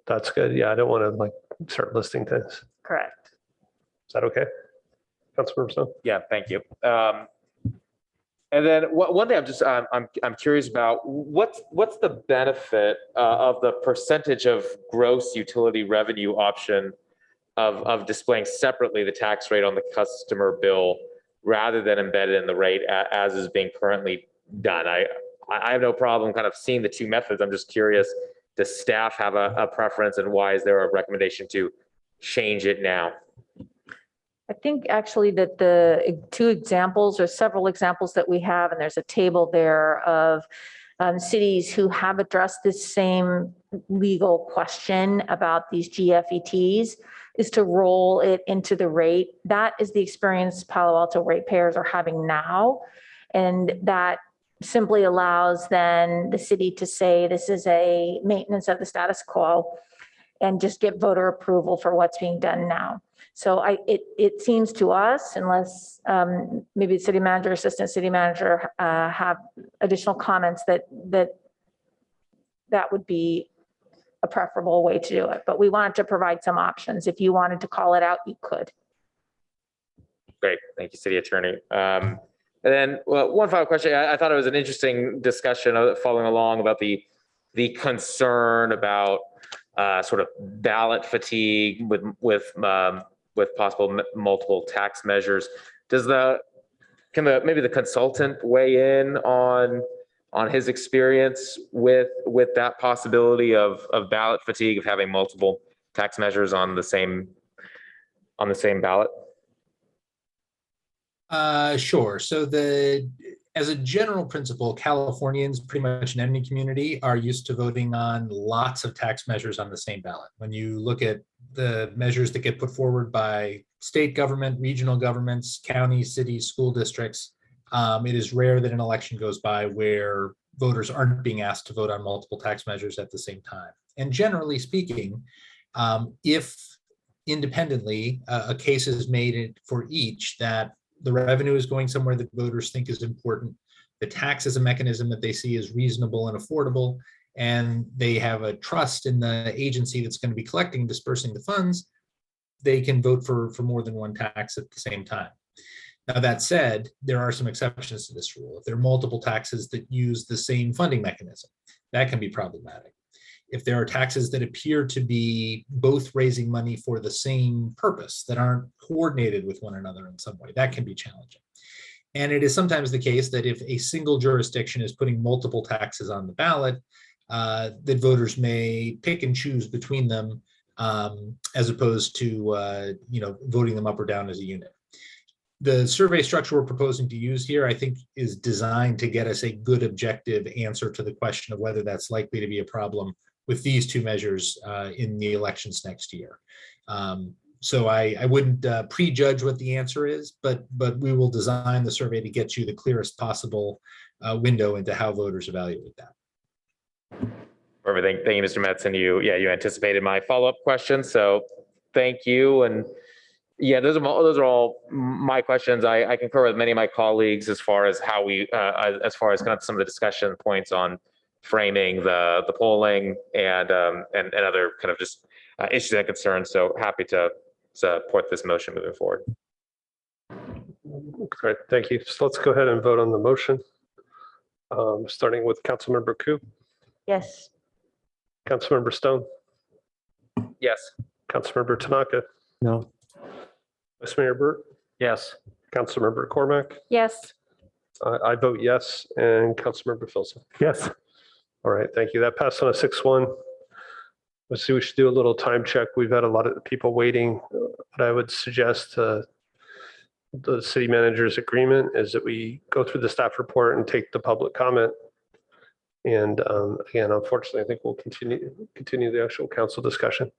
That's good. Yeah, I don't want to start listing things. Correct. Is that okay? Councilmember Stone? Yeah, thank you. And then one thing I'm curious about, what's the benefit of the percentage of gross utility revenue option of displaying separately the tax rate on the customer bill rather than embedded in the rate as is being currently done? I have no problem kind of seeing the two methods. I'm just curious, does staff have a preference, and why is there a recommendation to change it now? I think actually that the two examples or several examples that we have, and there's a table there of cities who have addressed this same legal question about these GFETs, is to roll it into the rate. That is the experience Palo Alto ratepayers are having now. And that simply allows then the city to say this is a maintenance of the status quo and just get voter approval for what's being done now. So it seems to us, unless maybe the city manager, assistant city manager have additional comments, that would be a preferable way to do it. But we wanted to provide some options. If you wanted to call it out, you could. Great, thank you, City Attorney. And then one final question. I thought it was an interesting discussion following along about the concern about sort of ballot fatigue with possible multiple tax measures. Can maybe the consultant weigh in on his experience with that possibility of ballot fatigue, of having multiple tax measures on the same ballot? Sure. So as a general principle, Californians, pretty much in any community, are used to voting on lots of tax measures on the same ballot. When you look at the measures that get put forward by state government, regional governments, counties, cities, school districts, it is rare that an election goes by where voters aren't being asked to vote on multiple tax measures at the same time. And generally speaking, If independently, a case is made for each that the revenue is going somewhere that voters think is important, the tax is a mechanism that they see as reasonable and affordable, and they have a trust in the agency that's going to be collecting and dispersing the funds, they can vote for more than one tax at the same time. Now, that said, there are some exceptions to this rule. If there are multiple taxes that use the same funding mechanism, that can be problematic. If there are taxes that appear to be both raising money for the same purpose that aren't coordinated with one another in some way, that can be challenging. And it is sometimes the case that if a single jurisdiction is putting multiple taxes on the ballot, that voters may pick and choose between them as opposed to voting them up or down as a unit. The survey structure we're proposing to use here, I think, is designed to get us a good objective answer to the question of whether that's likely to be a problem with these two measures in the elections next year. So I wouldn't prejudge what the answer is, but we will design the survey to get you the clearest possible window into how voters evaluate that. Perfect. Thank you, Mr. Metz. And you anticipated my follow-up question, so thank you. And yeah, those are all my questions. I concur with many of my colleagues as far as how we, as far as kind of some of the discussion points on framing the polling and other kind of just issues and concerns. So happy to support this motion moving forward. Great, thank you. So let's go ahead and vote on the motion. Starting with Councilmember Koo, Yes. Councilmember Stone, Yes. Councilmember Tanaka, No. Vice Mayor Burt, Yes. Councilmember Cormack. Yes. I vote yes, and Councilmember Filson. Yes. All right, thank you. That passed on a 6-1. Let's see, we should do a little time check. We've had a lot of people waiting. What I would suggest the city manager's agreement is that we go through the staff report and take the public comment. And again, unfortunately, I think we'll continue the actual council discussion.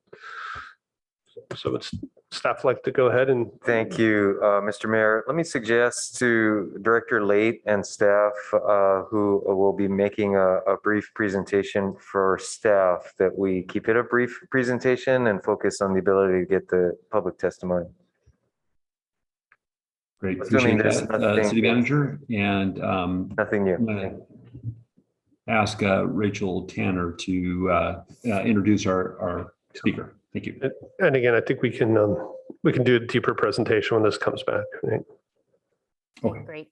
So would staff like to go ahead and. Thank you, Mr. Mayor. Let me suggest to Director Late and staff who will be making a brief presentation for staff that we keep it a brief presentation and focus on the ability to get the public testimony. Great, Assuming appreciate there's that, City nothing- Manager. And Nothing new. I'm gonna ask Rachel Tanner to introduce our speaker. Thank you. And again, I think we can do a deeper presentation when this comes back. Right? Okay. Great.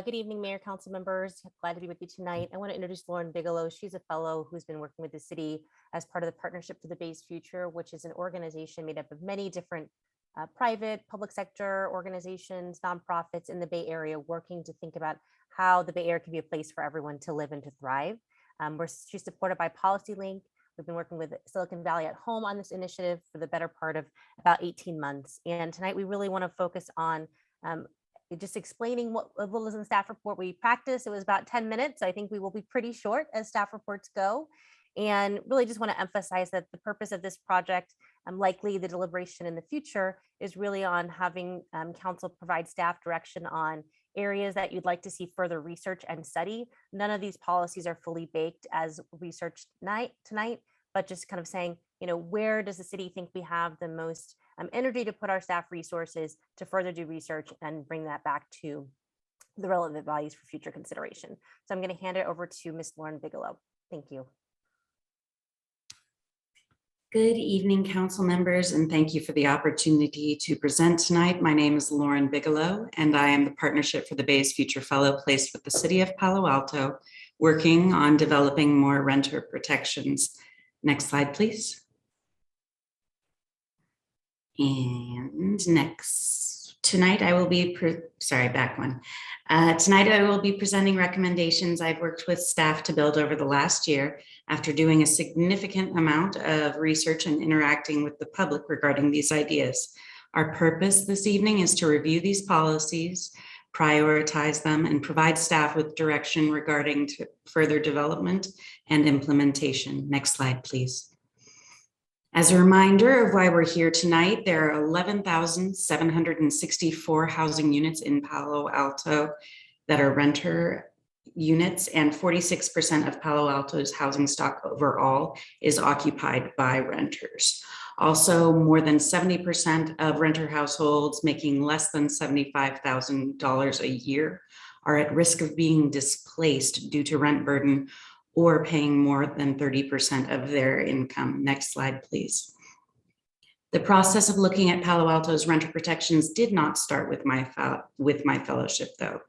Good evening, Mayor, Council members. Glad to be with you tonight. I want to introduce Lauren Bigelow. She's a fellow who's been working with the city as part of the Partnership for the Bay's Future, which is an organization made up of many different private, public sector organizations, nonprofits in the Bay Area, working to think about how the Bay Area can be a place for everyone to live and to thrive. She's supported by PolicyLink. We've been working with Silicon Valley at Home on this initiative for the better part of about 18 months. And tonight we really want to focus on just explaining what was in the staff report. We practiced, it was about 10 minutes. I think we will be pretty short as staff reports go. And really just want to emphasize that the purpose of this project, likely the deliberation in the future, is really on having council provide staff direction on areas that you'd like to see further research and study. None of these policies are fully baked as research tonight, but just kind of saying, where does the city think we have the most energy to put our staff resources to further do research and bring that back to the relevant values for future consideration. So I'm going to hand it over to Ms. Lauren Bigelow. Thank you. Good evening, council members, and thank you for the opportunity to present tonight. My name is Lauren Bigelow, and I am the Partnership for the Bay's Future Fellow placed with the City of Palo Alto, working on developing more renter protections. Next slide, please. And next, tonight I will be, back one. Tonight I will be presenting recommendations I've worked with staff to build over the last year after doing a significant amount of research and interacting with the public regarding these ideas. Our purpose this evening is to review these policies, prioritize them, and provide staff with direction regarding further development and implementation. Next slide, please. As a reminder of why we're here tonight, there are 11,764 housing units in Palo Alto that are renter units, and 46% of Palo Alto's housing stock overall is occupied by renters. Also, more than 70% of renter households making less than $75,000 a year are at risk of being displaced due to rent burden or paying more than 30% of their income. Next slide, please. The process of looking at Palo Alto's renter protections did not start with my fellowship, though.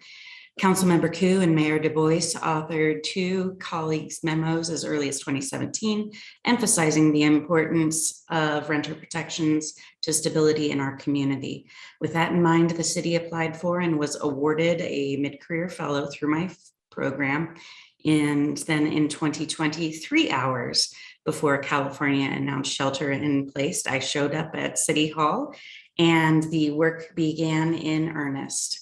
Councilmember Koo and Mayor Du Bois authored 2 colleagues' memos as early as 2017, emphasizing the importance of renter protections to stability in our community. With that in mind, the city applied for and was awarded a mid-career fellow through my program. And then in 2020, 3 hours before California announced shelter in place, I showed up at City Hall and the work began in earnest.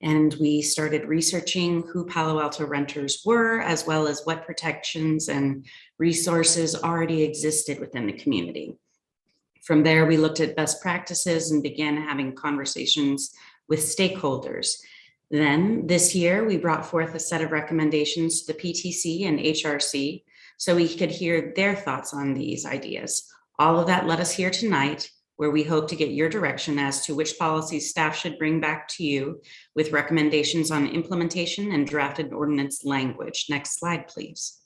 And we started researching who Palo Alto renters were, as well as what protections and resources already existed within the community. From there, we looked at best practices and began having conversations with stakeholders. Then this year, we brought forth a set of recommendations to the PTC and HRC so we could hear their thoughts on these ideas. All of that led us here tonight, where we hope to get your direction as to which policies staff should bring back to you with recommendations on implementation and drafted ordinance language. Next slide, please.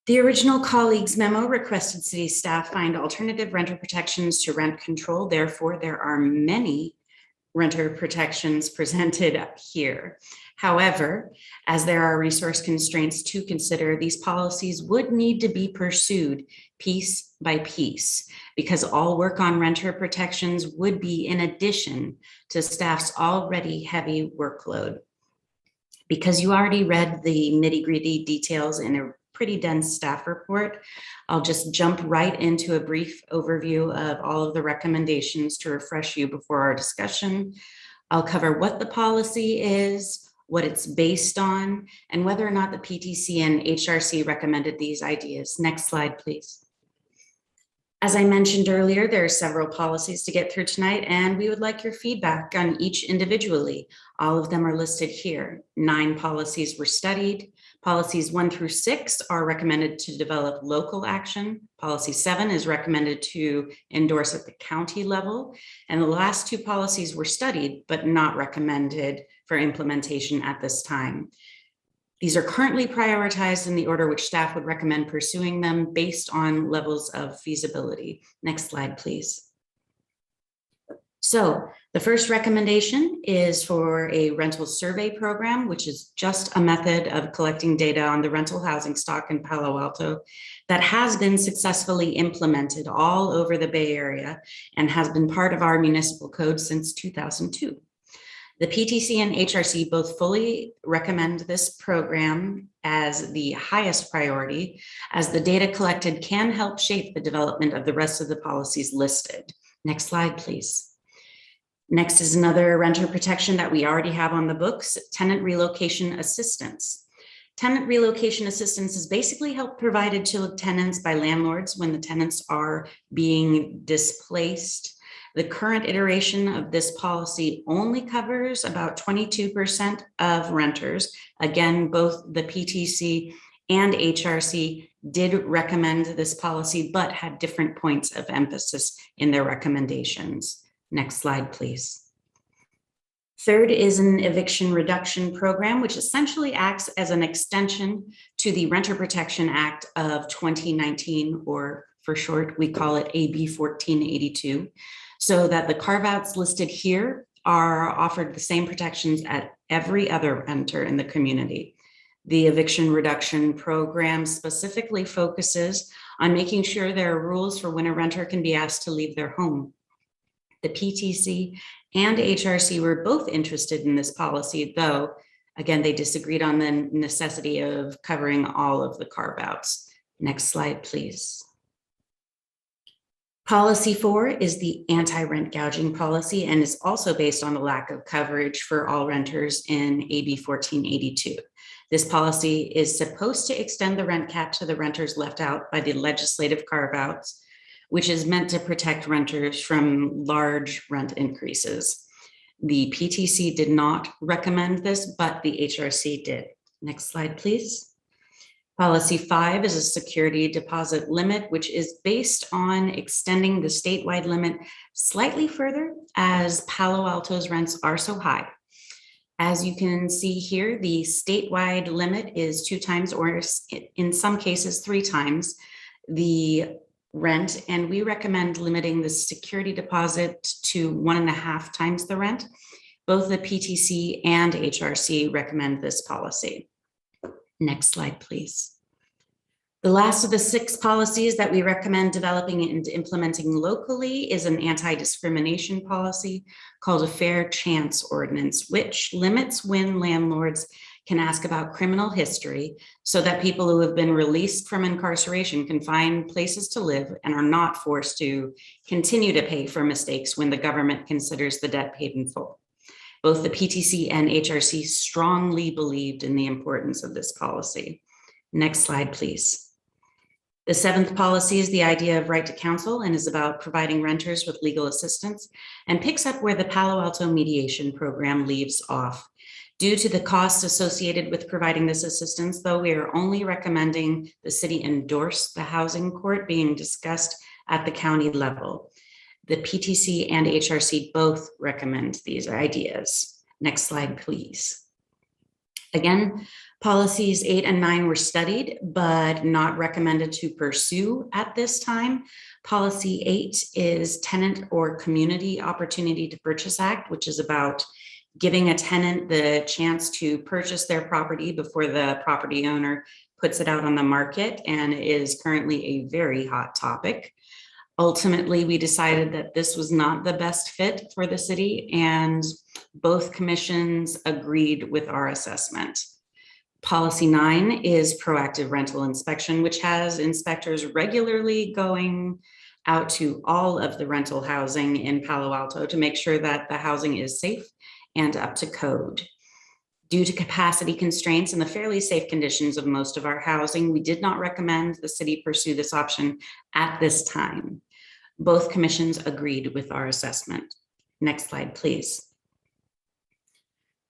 The original colleagues memo requested city staff find alternative renter protections to rent control. Therefore, there are many renter protections presented here. However, as there are resource constraints to consider, these policies would need to be pursued piece by piece, because all work on renter protections would be in addition to staff's already heavy workload. Because you already read the nitty-gritty details in a pretty dense staff report, I'll just jump right into a brief overview of all of the recommendations to refresh you before our discussion. I'll cover what the policy is, what it's based on, and whether or not the PTC and HRC recommended these ideas. Next slide, please. As I mentioned earlier, there are several policies to get through tonight, and we would like your feedback on each individually. All of them are listed here. 9 policies were studied. Policies 1 through 6 are recommended to develop local action. Policy 7 is recommended to endorse at the county level. And the last 2 policies were studied, but not recommended for implementation at this time. These are currently prioritized in the order which staff would recommend pursuing them based on levels of feasibility. Next slide, please. So the first recommendation is for a rental survey program, which is just a method of collecting data on the rental housing stock in Palo Alto that has been successfully implemented all over the Bay Area and has been part of our municipal code since 2002. The PTC and HRC both fully recommend this program as the highest priority, as the data collected can help shape the development of the rest of the policies listed. Next slide, please. Next is another renter protection that we already have on the books, tenant relocation assistance. Tenant relocation assistance is basically help provided to tenants by landlords when the tenants are being displaced. The current iteration of this policy only covers about 22% of renters. Again, both the PTC and HRC did recommend this policy, but had different points of emphasis in their recommendations. Next slide, please. Third is an eviction reduction program, which essentially acts as an extension to the Renter Protection Act of 2019, or for short, we call it AB 1482. So that the carve-outs listed here are offered the same protections at every other renter in the community. The eviction reduction program specifically focuses on making sure there are rules for when a renter can be asked to leave their home. The PTC and HRC were both interested in this policy, though, again, they disagreed on the necessity of covering all of the carve-outs. Next slide, please. Policy 4 is the anti-rent gouging policy and is also based on the lack of coverage for all renters in AB 1482. This policy is supposed to extend the rent cap to the renters left out by the legislative carve-outs, which is meant to protect renters from large rent increases. The PTC did not recommend this, but the HRC did. Next slide, please. Policy 5 is a security deposit limit, which is based on extending the statewide limit slightly further as Palo Alto's rents are so high. As you can see here, the statewide limit is 2 times, or in some cases 3 times the rent, and we recommend limiting the security deposit to 1.5 times the rent. Both the PTC and HRC recommend this policy. Next slide, please. The last of the 6 policies that we recommend developing and implementing locally is an anti-discrimination policy called a Fair Chance Ordinance, which limits when landlords can ask about criminal history so that people who have been released from incarceration can find places to live and are not forced to continue to pay for mistakes when the government considers the debt paid in full. Both the PTC and HRC strongly believed in the importance of this policy. Next slide, please. The 7th policy is the idea of right to counsel and is about providing renters with legal assistance and picks up where the Palo Alto mediation program leaves off. Due to the costs associated with providing this assistance, though, we are only recommending the city endorse the housing court being discussed at the county level. The PTC and HRC both recommend these ideas. Next slide, please. Again, policies 8 and 9 were studied, but not recommended to pursue at this time. Policy 8 is Tenant or Community Opportunity to Purchase Act, which is about giving a tenant the chance to purchase their property before the property owner puts it out on the market, and is currently a very hot topic. Ultimately, we decided that this was not the best fit for the city, and both commissions agreed with our assessment. Policy 9 is proactive rental inspection, which has inspectors regularly going out to all of the rental housing in Palo Alto to make sure that the housing is safe and up to code. Due to capacity constraints and the fairly safe conditions of most of our housing, we did not recommend the city pursue this option at this time. Both commissions agreed with our assessment. Next slide, please.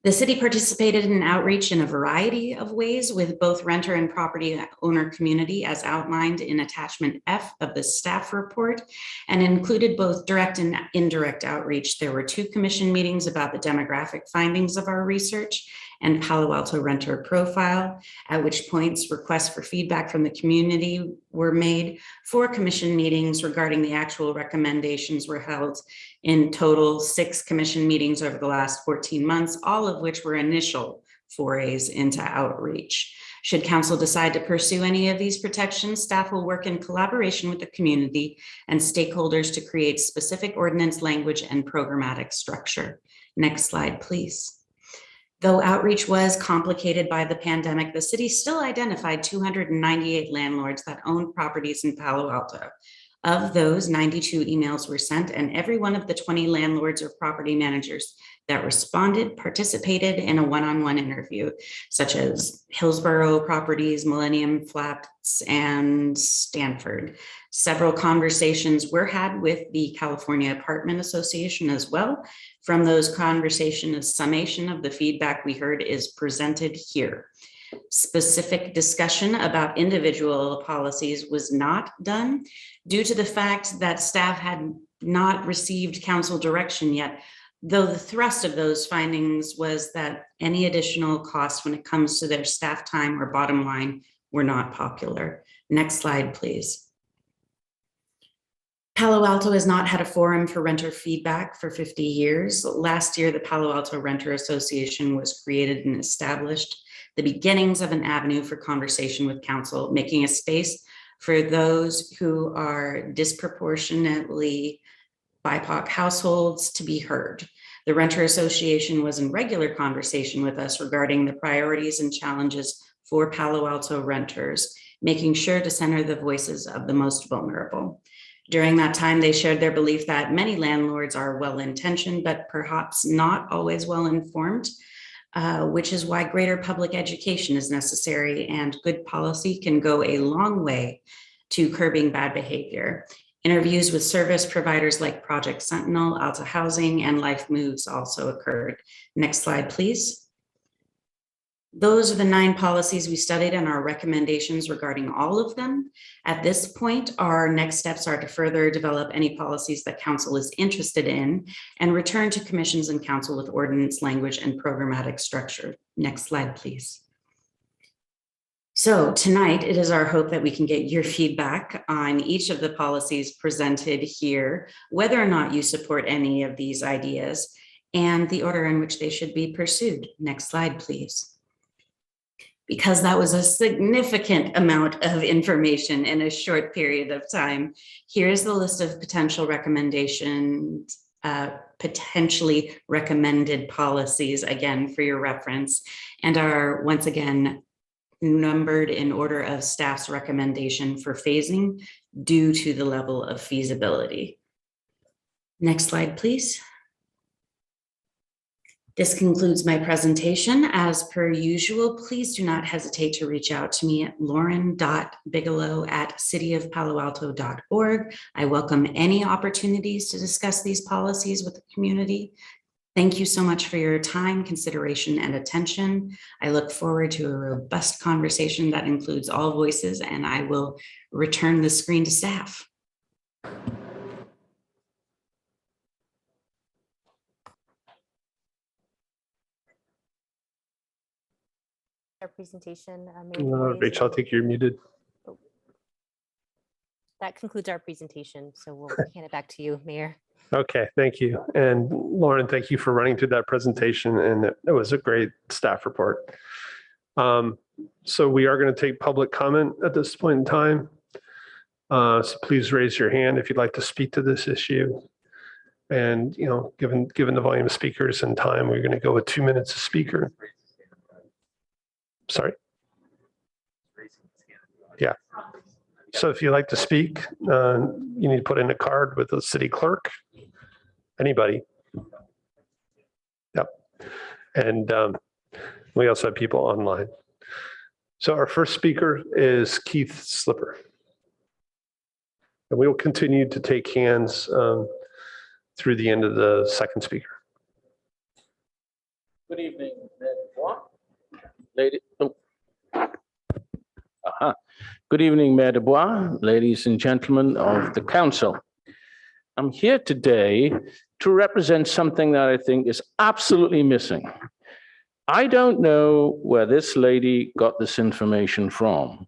The city participated in outreach in a variety of ways with both renter and property owner community, as outlined in attachment F of the staff report, and included both direct and indirect outreach. There were 2 commission meetings about the demographic findings of our research and Palo Alto renter profile, at which points requests for feedback from the community were made. 4 commission meetings regarding the actual recommendations were held. In total, 6 commission meetings over the last 14 months, all of which were initial forays into outreach. Should council decide to pursue any of these protections, staff will work in collaboration with the community and stakeholders to create specific ordinance language and programmatic structure. Next slide, please. Though outreach was complicated by the pandemic, the city still identified 298 landlords that owned properties in Palo Alto. Of those, 92 emails were sent, and every one of the 20 landlords or property managers that responded participated in a one-on-one interview, such as Hillsborough Properties, Millennium Flats, and Stanford. Several conversations were had with the California Apartment Association as well. From those conversations, a summation of the feedback we heard is presented here. Specific discussion about individual policies was not done due to the fact that staff had not received council direction yet, though the thrust of those findings was that any additional costs when it comes to their staff time or bottom line were not popular. Next slide, please. Palo Alto has not had a forum for renter feedback for 50 years. Last year, the Palo Alto Renter Association was created and established, the beginnings of an avenue for conversation with council, making a space for those who are disproportionately BIPOC households to be heard. The Renter Association was in regular conversation with us regarding the priorities and challenges for Palo Alto renters, making sure to center the voices of the most vulnerable. During that time, they shared their belief that many landlords are well-intentioned, but perhaps not always well-informed, which is why greater public education is necessary, and good policy can go a long way to curbing bad behavior. Interviews with service providers like Project Sentinel, Alto Housing, and Life Moves also occurred. Next slide, please. Those are the 9 policies we studied and our recommendations regarding all of them. At this point, our next steps are to further develop any policies that council is interested in and return to commissions and council with ordinance language and programmatic structure. Next slide, please. So tonight, it is our hope that we can get your feedback on each of the policies presented here, whether or not you support any of these ideas and the order in which they should be pursued. Next slide, please. Because that was a significant amount of information in a short period of time, here's the list of potential recommendations, potentially recommended policies, again, for your reference, and are once again numbered in order of staff's recommendation for phasing due to the level of feasibility. Next slide, please. This concludes my presentation. As per usual, please do not hesitate to reach out to me at lauren.bigelow@cityofpaloalto.org. I welcome any opportunities to discuss these policies with the community. Thank you so much for your time, consideration, and attention. I look forward to a robust conversation that includes all voices, and I will return the screen to staff. Our presentation. Rachel, I think you're muted. That concludes our presentation. So we'll hand it back to you, Mayor. Okay, thank you. And Lauren, thank you for running through that presentation. And it was a great staff report. So we are going to take public comment at this point in time. So please raise your hand if you'd like to speak to this issue. And, you know, given the volume of speakers and time, we're going to go with 2 minutes a speaker. Sorry. Yeah. So if you'd like to speak, you need to put in a card with the city clerk. Anybody. Yep. And we also have people online. So our first speaker is Keith Slipper. And we will continue to take hands through the end of the second speaker. Good evening, Lady. Oh. Good evening, Mayor Dubois, ladies and gentlemen of the council. I'm here today to represent something that I think is absolutely missing. I don't know where this lady got this information from,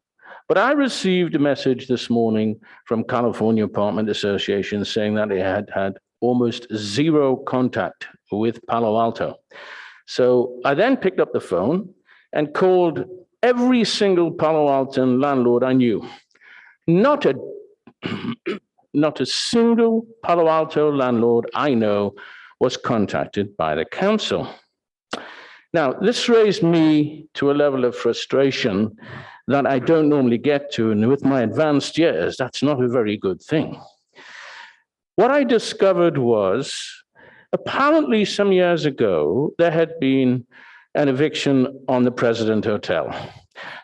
but I received a message this morning from California Apartment Association saying that they had had almost zero contact with Palo Alto. So I then picked up the phone and called every single Palo Alto landlord I knew. Not a single Palo Alto landlord I know was contacted by the council. Now, this raised me to a level of frustration that I don't normally get to, and with my advanced years, that's not a very good thing. What I discovered was, apparently some years ago, there had been an eviction on the President Hotel.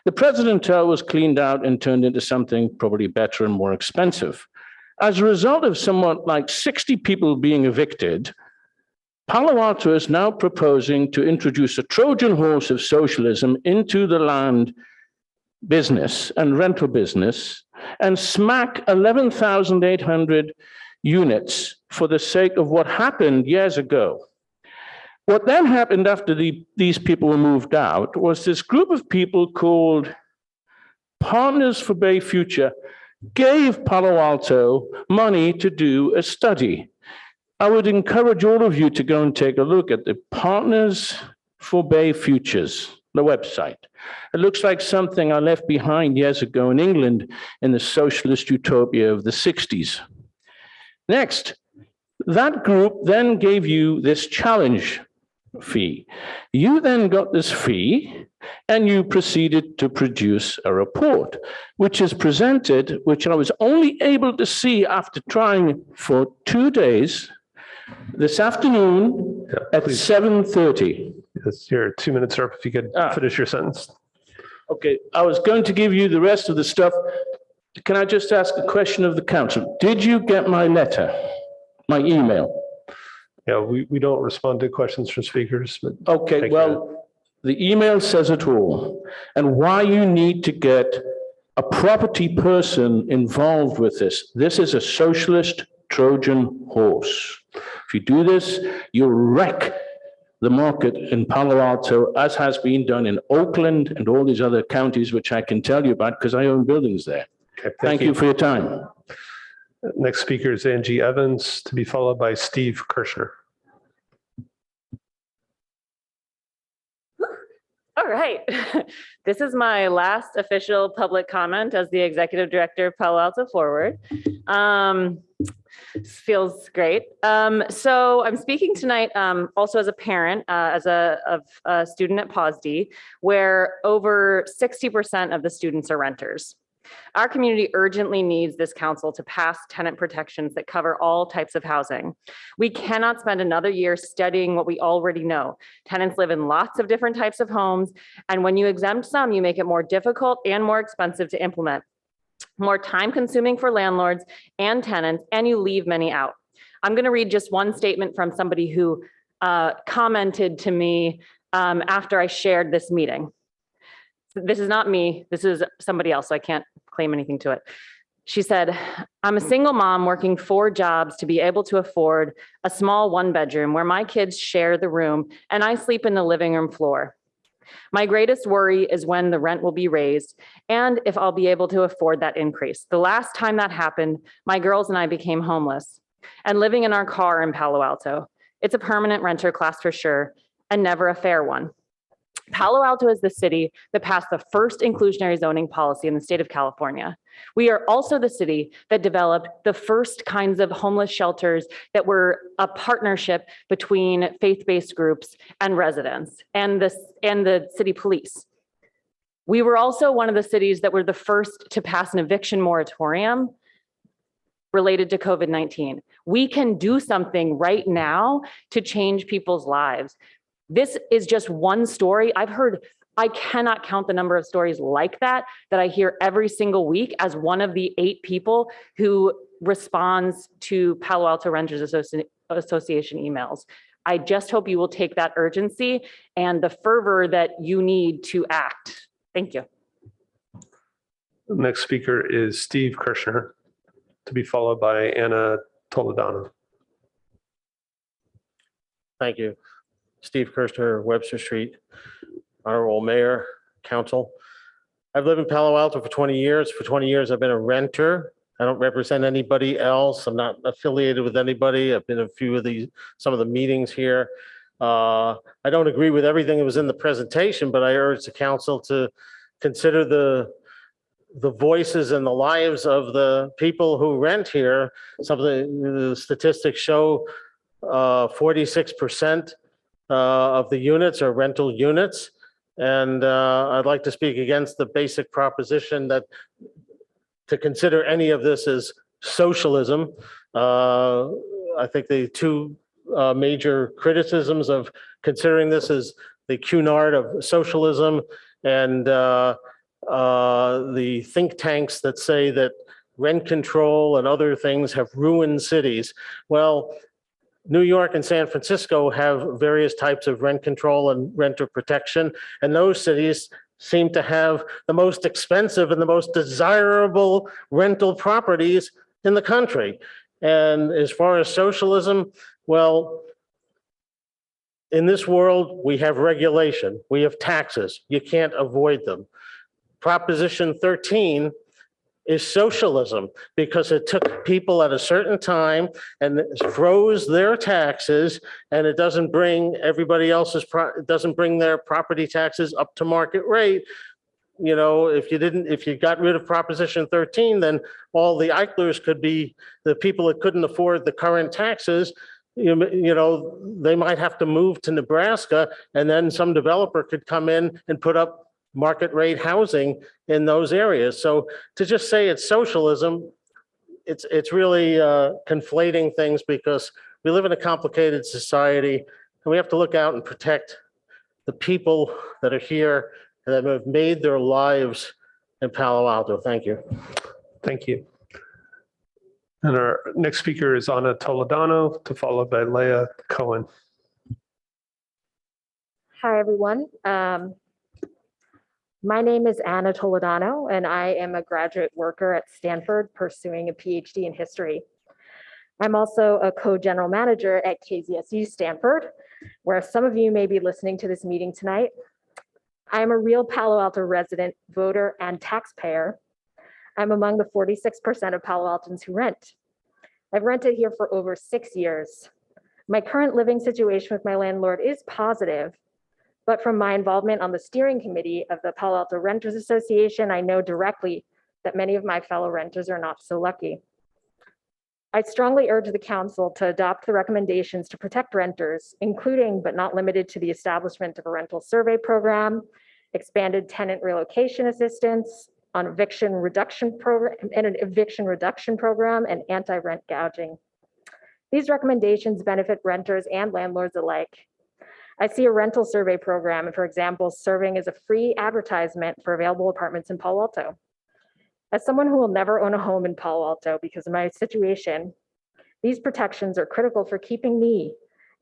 The President Hotel was cleaned out and turned into something probably better and more expensive. As a result of somewhat like 60 people being evicted, Palo Alto is now proposing to introduce a Trojan horse of socialism into the land business and rental business and smack 11,800 units for the sake of what happened years ago. What then happened after these people were moved out was this group of people called Partners for Bay Future gave Palo Alto money to do a study. I would encourage all of you to go and take a look at the Partners for Bay Futures, the website. It looks like something I left behind years ago in England in the socialist utopia of the 60s. Next, that group then gave you this challenge fee. You then got this fee and you proceeded to produce a report, which is presented, which I was only able to see after trying for 2 days this afternoon at 7:30. Yes, your 2 minutes are up if you could finish your sentence. Okay, I was going to give you the rest of the stuff can I just ask a question of the council? Did you get my letter, my email? Yeah, we don't respond to questions from speakers, but. Okay, Thank you. well, the email says it all. And why you need to get a property person involved with this. This is a socialist Trojan horse. If you do this, you'll wreck the market in Palo Alto, as has been done in Oakland and all these other counties, which I can tell you about because I own buildings there. Okay, Thank you for your time. Next speaker is Angie Evans, to be followed by Steve Kirshner. All right. This is my last official public comment as the executive director of Palo Alto Forward. Feels great. So I'm speaking tonight also as a parent, as a student at POSD, where over 60% of the students are renters. Our community urgently needs this council to pass tenant protections that cover all types of housing. We cannot spend another year studying what we already know. Tenants live in lots of different types of homes, and when you exempt some, you make it more difficult and more expensive to implement, more time consuming for landlords and tenants, and you leave many out. I'm going to read just one statement from somebody who commented to me after I shared this meeting. This is not me, this is somebody else, so I can't claim anything to it. She said, I'm a single mom working 4 jobs to be able to afford a small 1-bedroom where my kids share the room and I sleep in the living room floor. My greatest worry is when the rent will be raised and if I'll be able to afford that increase. The last time that happened, my girls and I became homeless and living in our car in Palo Alto. It's a permanent renter class for sure, and never a fair one. Palo Alto is the city that passed the first inclusionary zoning policy in the state of California. We are also the city that developed the first kinds of homeless shelters that were a partnership between faith-based groups and residents and the city police. We were also one of the cities that were the first to pass an eviction moratorium related to COVID-19. We can do something right now to change people's lives. This is just one story. I cannot count the number of stories like that I hear every single week as one of the 8 people who responds to Palo Alto Renters Association emails. I just hope you will take that urgency and the fervor that you need to act. Thank you. Next speaker is Steve Kirshner, to be followed by Anna Toledano. Thank you. Steve Kirshner, Webster Street. Honorable Mayor, Council. I've lived in Palo Alto for 20 years. For 20 years, I've been a renter. I don't represent anybody else. I'm not affiliated with anybody. I've been to some of the meetings here. I don't agree with everything that was in the presentation, but I urge the council to consider the voices and the lives of the people who rent here. Some of the statistics show 46% of the units are rental units. And I'd like to speak against the basic proposition that to consider any of this as socialism. I think the 2 major criticisms of considering this as the Cunard of socialism and the think tanks that say that rent control and other things have ruined cities. Well, New York and San Francisco have various types of rent control and renter protection, and those cities seem to have the most expensive and the most desirable rental properties in the country. And as far as socialism, well, in this world, we have regulation, we have taxes, you can't avoid them. Proposition 13 is socialism because it took people at a certain time and froze their taxes, and it doesn't bring everybody else's, it doesn't bring their property taxes up to market rate. You know, if you got rid of Proposition 13, then all the Eichlers could be the people that couldn't afford the current taxes. You know, they might have to move to Nebraska, and then some developer could come in and put up market rate housing in those areas. So to just say it's socialism, it's really conflating things because we live in a complicated society and we have to look out and protect the people that are here and that have made their lives in Palo Alto. Thank you. Thank you. And our next speaker is Anna Toledano, followed by Leah Cohen. Hi, everyone. My name is Anna Toledano, and I am a graduate worker at Stanford pursuing a PhD in history. I'm also a co-general manager at KZSU Stanford, where some of you may be listening to this meeting tonight. I'm a real Palo Alto resident, voter, and taxpayer. I'm among the 46% of Palo Altans who rent. I've rented here for over 6 years. My current living situation with my landlord is positive, but from my involvement on the steering committee of the Palo Alto Renters Association, I know directly that many of my fellow renters are not so lucky. I strongly urge the council to adopt the recommendations to protect renters, including but not limited to the establishment of a rental survey program, expanded tenant relocation assistance, on eviction reduction program and an eviction reduction program, and anti-rent gouging. These recommendations benefit renters and landlords alike. I see a rental survey program, for example, serving as a free advertisement for available apartments in Palo Alto. As someone who will never own a home in Palo Alto because of my situation, these protections are critical for keeping me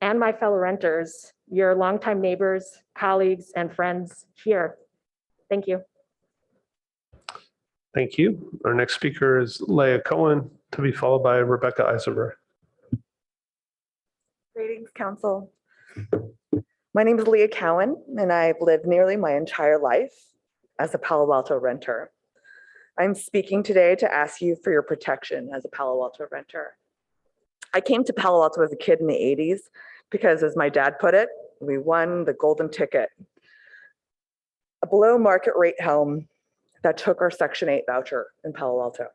and my fellow renters, your longtime neighbors, colleagues, and friends here. Thank you. Thank you. Our next speaker is Leah Cohen, to be followed by Rebecca Eisenberg. Greetings, Council. My name is Leah Cowan, and I've lived nearly my entire life as a Palo Alto renter. I'm speaking today to ask you for your protection as a Palo Alto renter. I came to Palo Alto as a kid in the 80s because, as my dad put it, we won the golden ticket. A below market rate home that took our Section 8 voucher in Palo Alto.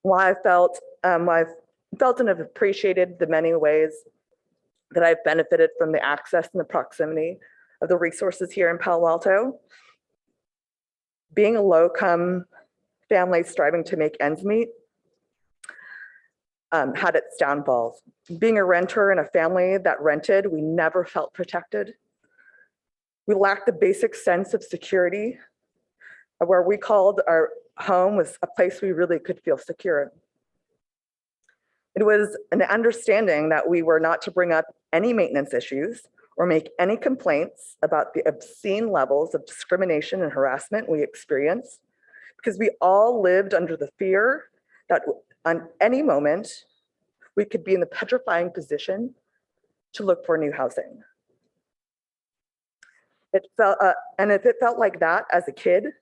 While I felt and have appreciated the many ways that I've benefited from the access and the proximity of the resources here in Palo Alto, being a low-income family striving to make ends meet had its downfalls. Being a renter in a family that rented, we never felt protected. We lacked the basic sense of security, where we called our home was a place we really could feel secure in. It was an understanding that we were not to bring up any maintenance issues or make any complaints about the obscene levels of discrimination and harassment we experienced, because we all lived under the fear that on any moment we could be in the petrifying position to look for new housing. It felt, and if it felt like that as a kid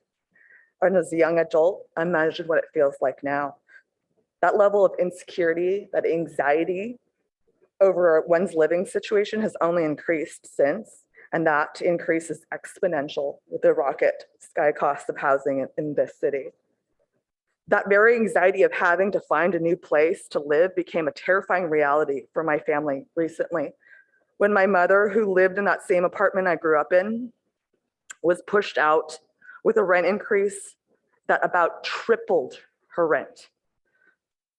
and as a young adult, imagine what it feels like now. That level of insecurity, that anxiety over one's living situation has only increased since, and that increase is exponential with the rocket sky cost of housing in this city. That very anxiety of having to find a new place to live became a terrifying reality for my family recently, when my mother, who lived in that same apartment I grew up in, was pushed out with a rent increase that about tripled her rent.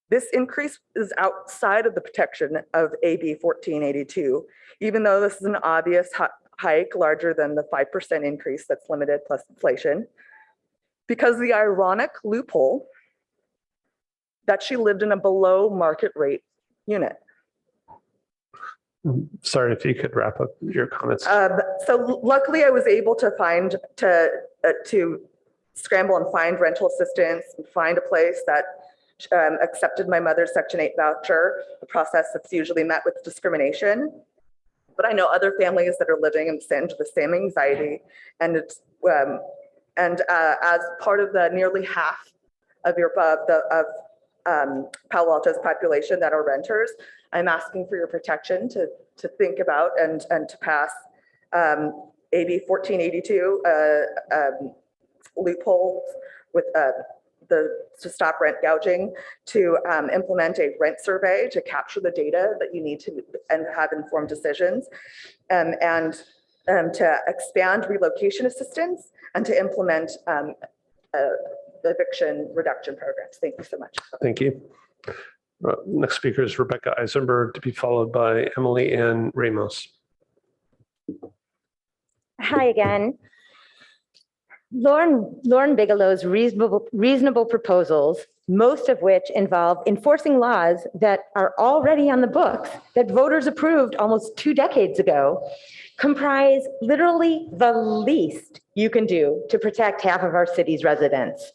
This increase is outside of the protection of AB 1482, even though this is an obvious hike larger than the 5% increase that's limited plus inflation, because the ironic loophole that she lived in a below market rate unit. Sorry, if you could wrap up your comments. So luckily I was able to to scramble and find rental assistance and find a place that accepted my mother's Section 8 voucher, a process that's usually met with discrimination. But I know other families that are living in the same anxiety, and it's as part of the nearly half of Palo Alto's population that are renters, I'm asking for your protection to think about and to pass AB 1482 loopholes with to stop rent gouging, to implement a rent survey to capture the data that you need to and have informed decisions, and to expand relocation assistance, and to implement eviction reduction programs. Thank you so much. Thank you. Next speaker is Rebecca Eisenberg, to be followed by Emily Ann Ramos. Hi again. Lauren Bigelow's reasonable proposals, most of which involve enforcing laws that are already on the books that voters approved almost 2 decades ago, comprise literally the least you can do to protect half of our city's residents.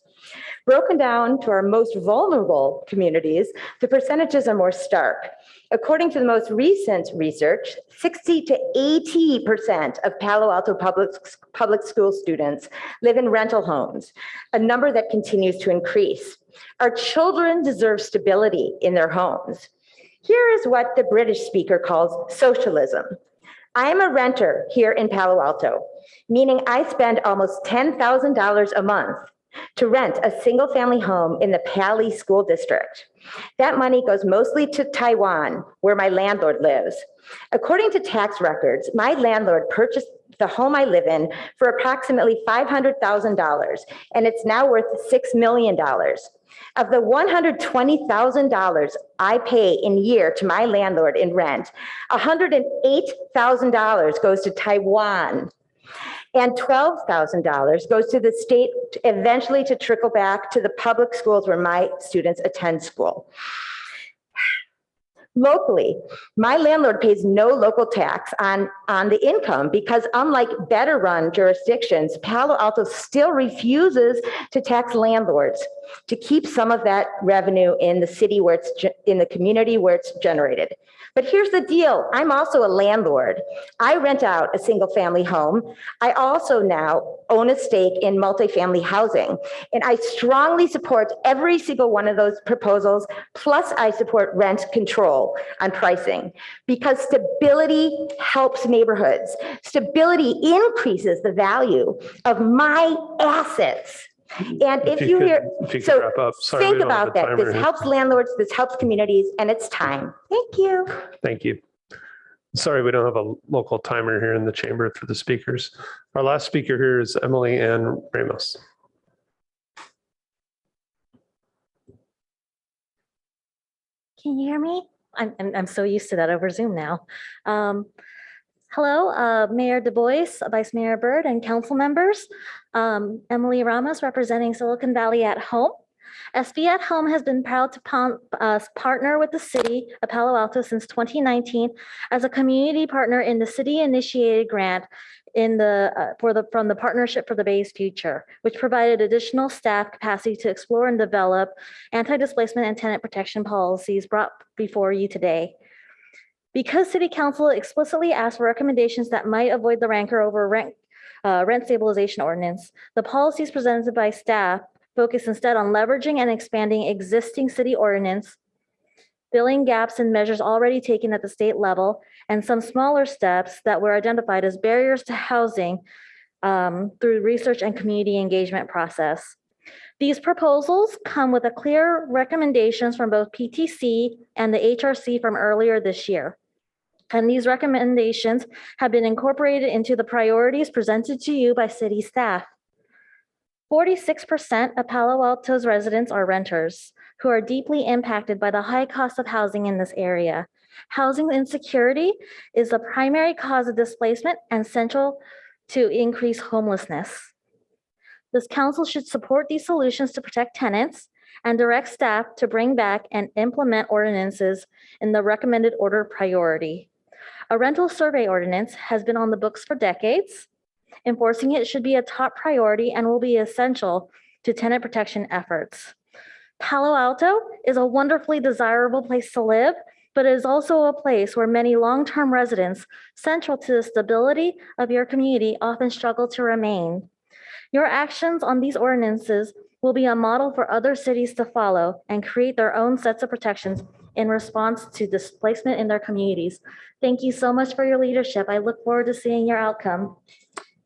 Broken down to our most vulnerable communities, the percentages are more stark. According to the most recent research, 60 to 80% of Palo Alto public school students live in rental homes, a number that continues to increase. Our children deserve stability in their homes. Here is what the British speaker calls socialism. I am a renter here in Palo Alto, meaning I spend almost $10,000 a month to rent a single family home in the Palo School District. That money goes mostly to Taiwan, where my landlord lives. According to tax records, my landlord purchased the home I live in for approximately $500,000, and it's now worth $6 million. Of the $120,000 I pay in year to my landlord in rent, $108,000 goes to Taiwan, and $12,000 goes to the state, eventually to trickle back to the public schools where my students attend school. Locally, my landlord pays no local tax on the income because, unlike better run jurisdictions, Palo Alto still refuses to tax landlords to keep some of that revenue in the city where it's in the community where it's generated. But here's the deal. I'm also a landlord. I rent out a single family home. I also now own a stake in multifamily housing. And I strongly support every single one of those proposals. Plus I support rent control on pricing because stability helps neighborhoods. Stability increases the value of my assets. And if you could wrap up. Sorry, we think don't have about a that. timer This here. helps landlords, this helps communities, and it's time. Thank you. Thank you. Sorry, we don't have a local timer here in the chamber for the speakers. Our last speaker here is Emily Ann Ramos. Can you hear me? I'm so used to that over Zoom now. Hello, Mayor Du Bois, Vice Mayor Byrd, and council members. Emily Ramos representing Silicon Valley at Home. SB at Home has been proud to partner with the city of Palo Alto since 2019 as a community partner in the city-initiated grant from the Partnership for the Bay's Future, which provided additional staff capacity to explore and develop anti-displacement and tenant protection policies brought before you today. Because City Council explicitly asked for recommendations that might avoid the rancor over rent stabilization ordinance, the policies presented by staff focus instead on leveraging and expanding existing city ordinance, filling gaps in measures already taken at the state level, and some smaller steps that were identified as barriers to housing through research and community engagement process. These proposals come with a clear recommendations from both PTC and the HRC from earlier this year. And these recommendations have been incorporated into the priorities presented to you by city staff. 46% of Palo Alto's residents are renters who are deeply impacted by the high cost of housing in this area. Housing insecurity is the primary cause of displacement and central to increase homelessness. This council should support these solutions to protect tenants and direct staff to bring back and implement ordinances in the recommended order priority. A rental survey ordinance has been on the books for decades. Enforcing it should be a top priority and will be essential to tenant protection efforts. Palo Alto is a wonderfully desirable place to live, but it is also a place where many long-term residents central to the stability of your community often struggle to remain. Your actions on these ordinances will be a model for other cities to follow and create their own sets of protections in response to displacement in their communities. Thank you so much for your leadership. I look forward to seeing your outcome.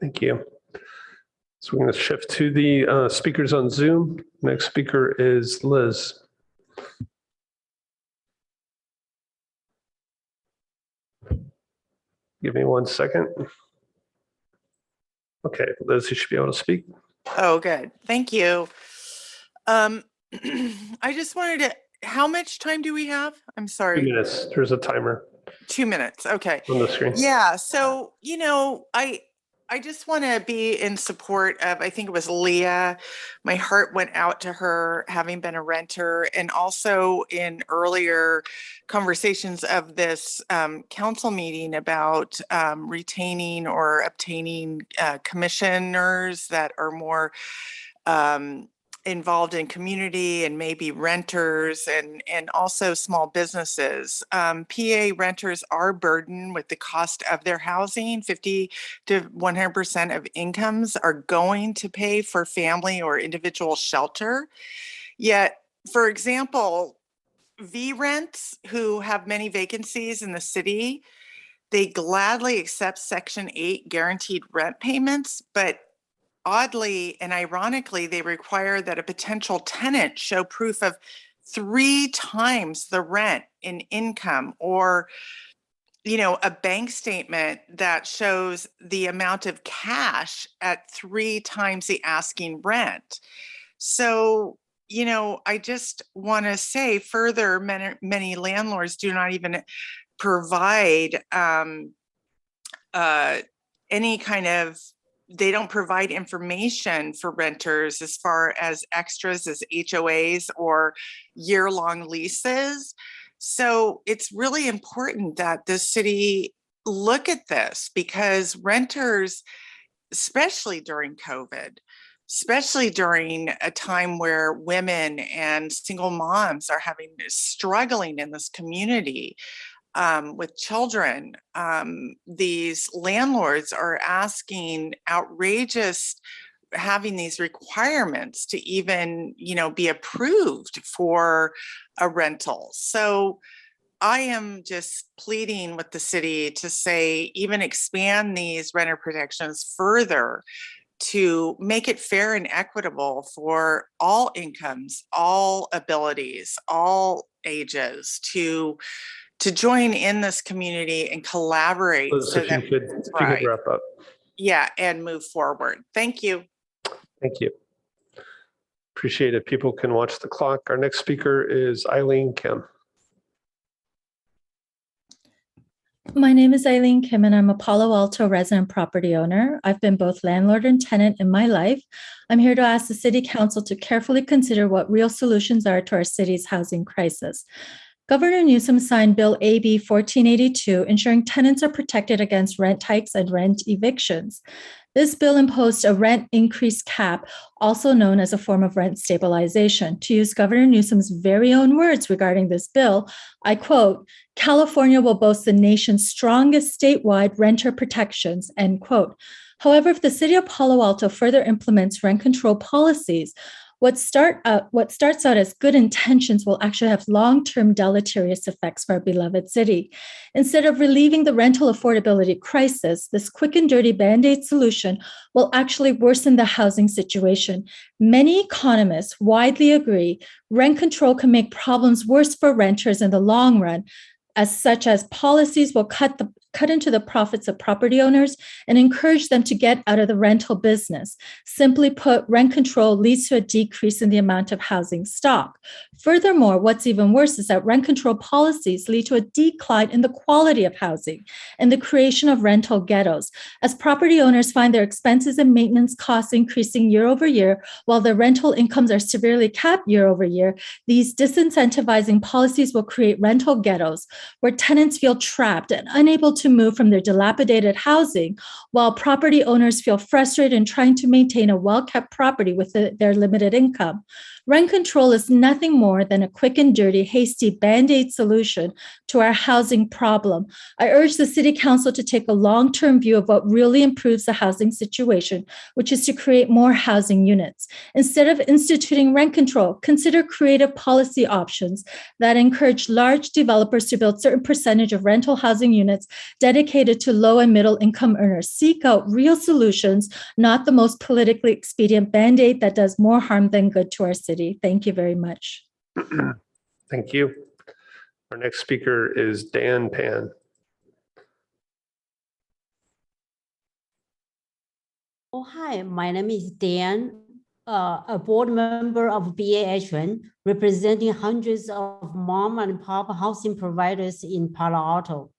Thank you. So we're going to shift to the speakers on Zoom. Next speaker is Liz. Give me 1 second. Okay, Liz, you should be able to speak. Oh, good. Thank you. I just wanted to, how much time do we have? I'm 2 sorry. minutes. There's a timer 2 minutes. Okay. on the screen. Yeah. So, you know, I I just want to be in support of, I think it was Leah. My heart went out to her, having been a renter, and also in earlier conversations of this council meeting about retaining or obtaining commissioners that are more involved in community and maybe renters and also small businesses. PA renters are burdened with the cost of their housing. 50 to 100% of incomes are going to pay for family or individual shelter. Yet, for example, V-Rents, who have many vacancies in the city, they gladly accept Section 8 guaranteed rent payments, but oddly and ironically, they require that a potential tenant show proof of 3 times the rent in income, or a bank statement that shows the amount of cash at 3 times the asking rent. So, I just want to say further, many landlords do not even provide any kind of, they don't provide information for renters as far as extras as HOAs or year-long leases. So it's really important that the city look at this, because renters, especially during COVID, especially during a time where women and single moms are struggling in this community, with children, these landlords are asking outrageous, having these requirements to even, be approved for a rental. So I am just pleading with the city to say, even expand these renter protections further to make it fair and equitable for all incomes, all abilities, all ages to join in this community and collaborate Liz, so if that you could wrap up. yeah, and move forward. Thank you. Thank you. Appreciate it. People can watch the clock. Our next speaker is Eileen Kim. My name is Eileen Kim, and I'm a Palo Alto resident property owner. I've been both landlord and tenant in my life. I'm here to ask the City Council to carefully consider what real solutions are to our city's housing crisis. Governor Newsom signed Bill AB 1482, ensuring tenants are protected against rent hikes and rent evictions. This bill imposed a rent increase cap, also known as a form of rent stabilization. To use Governor Newsom's very own words regarding this bill, I quote, "California will boast the nation's strongest statewide renter protections," end quote. However, if the city of Palo Alto further implements rent control policies, what starts out as good intentions will actually have long-term deleterious effects for our beloved city. Instead of relieving the rental affordability crisis, this quick and dirty Band-Aid solution will actually worsen the housing situation. Many economists widely agree rent control can make problems worse for renters in the long run, such as policies will cut into the profits of property owners and encourage them to get out of the rental business. Simply put, rent control leads to a decrease in the amount of housing stock. Furthermore, what's even worse is that rent control policies lead to a decline in the quality of housing and the creation of rental ghettos. As property owners find their expenses and maintenance costs increasing year over year, while their rental incomes are severely capped year over year, these disincentivizing policies will create rental ghettos where tenants feel trapped and unable to move from their dilapidated housing, while property owners feel frustrated in trying to maintain a well-kept property with their limited income. Rent control is nothing more than a quick and dirty, hasty Band-Aid solution to our housing problem. I urge the City Council to take a long-term view of what really improves the housing situation, which is to create more housing units. Instead of instituting rent control, consider creative policy options that encourage large developers to build certain percentage of rental housing units dedicated to low and middle income earners. Seek out real solutions, not the most politically expedient Band-Aid that does more harm than good to our city. Thank you very much. Thank you. Our next speaker is Dan Pan. Oh, hi, my name is Dan, a board member of BAHN, representing hundreds of mom and pop housing providers in Palo Alto.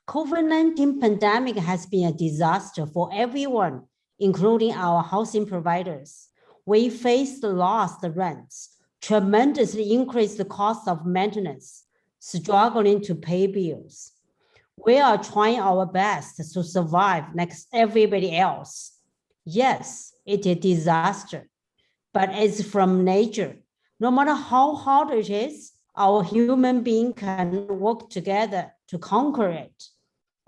COVID-19 pandemic has been a disaster for everyone, including our housing providers. We faced lost rents, tremendously increased the cost of maintenance, struggling to pay bills. We are trying our best to survive next everybody else. Yes, it's a disaster, but it's from nature. No matter how hard it is, our human being can work together to conquer it.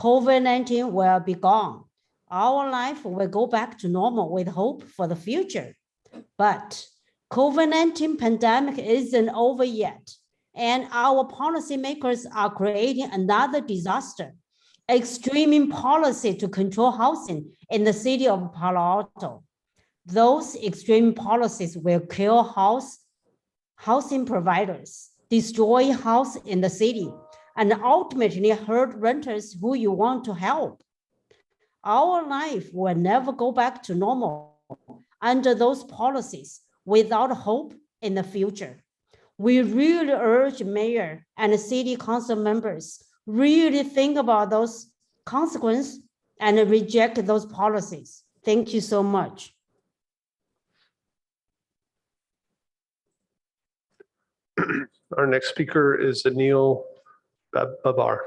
COVID-19 will be gone. Our life will go back to normal with hope for the future. But COVID-19 pandemic isn't over yet, and our policymakers are creating another disaster. Extreme policy to control housing in the city of Palo Alto. Those extreme policies will kill housing providers, destroy house in the city, and ultimately hurt renters who you want to help. Our life will never go back to normal under those policies without hope in the future. We really urge mayor and city council members really think about those consequences and reject those policies. Thank you so much. Our next speaker is Anil Babar.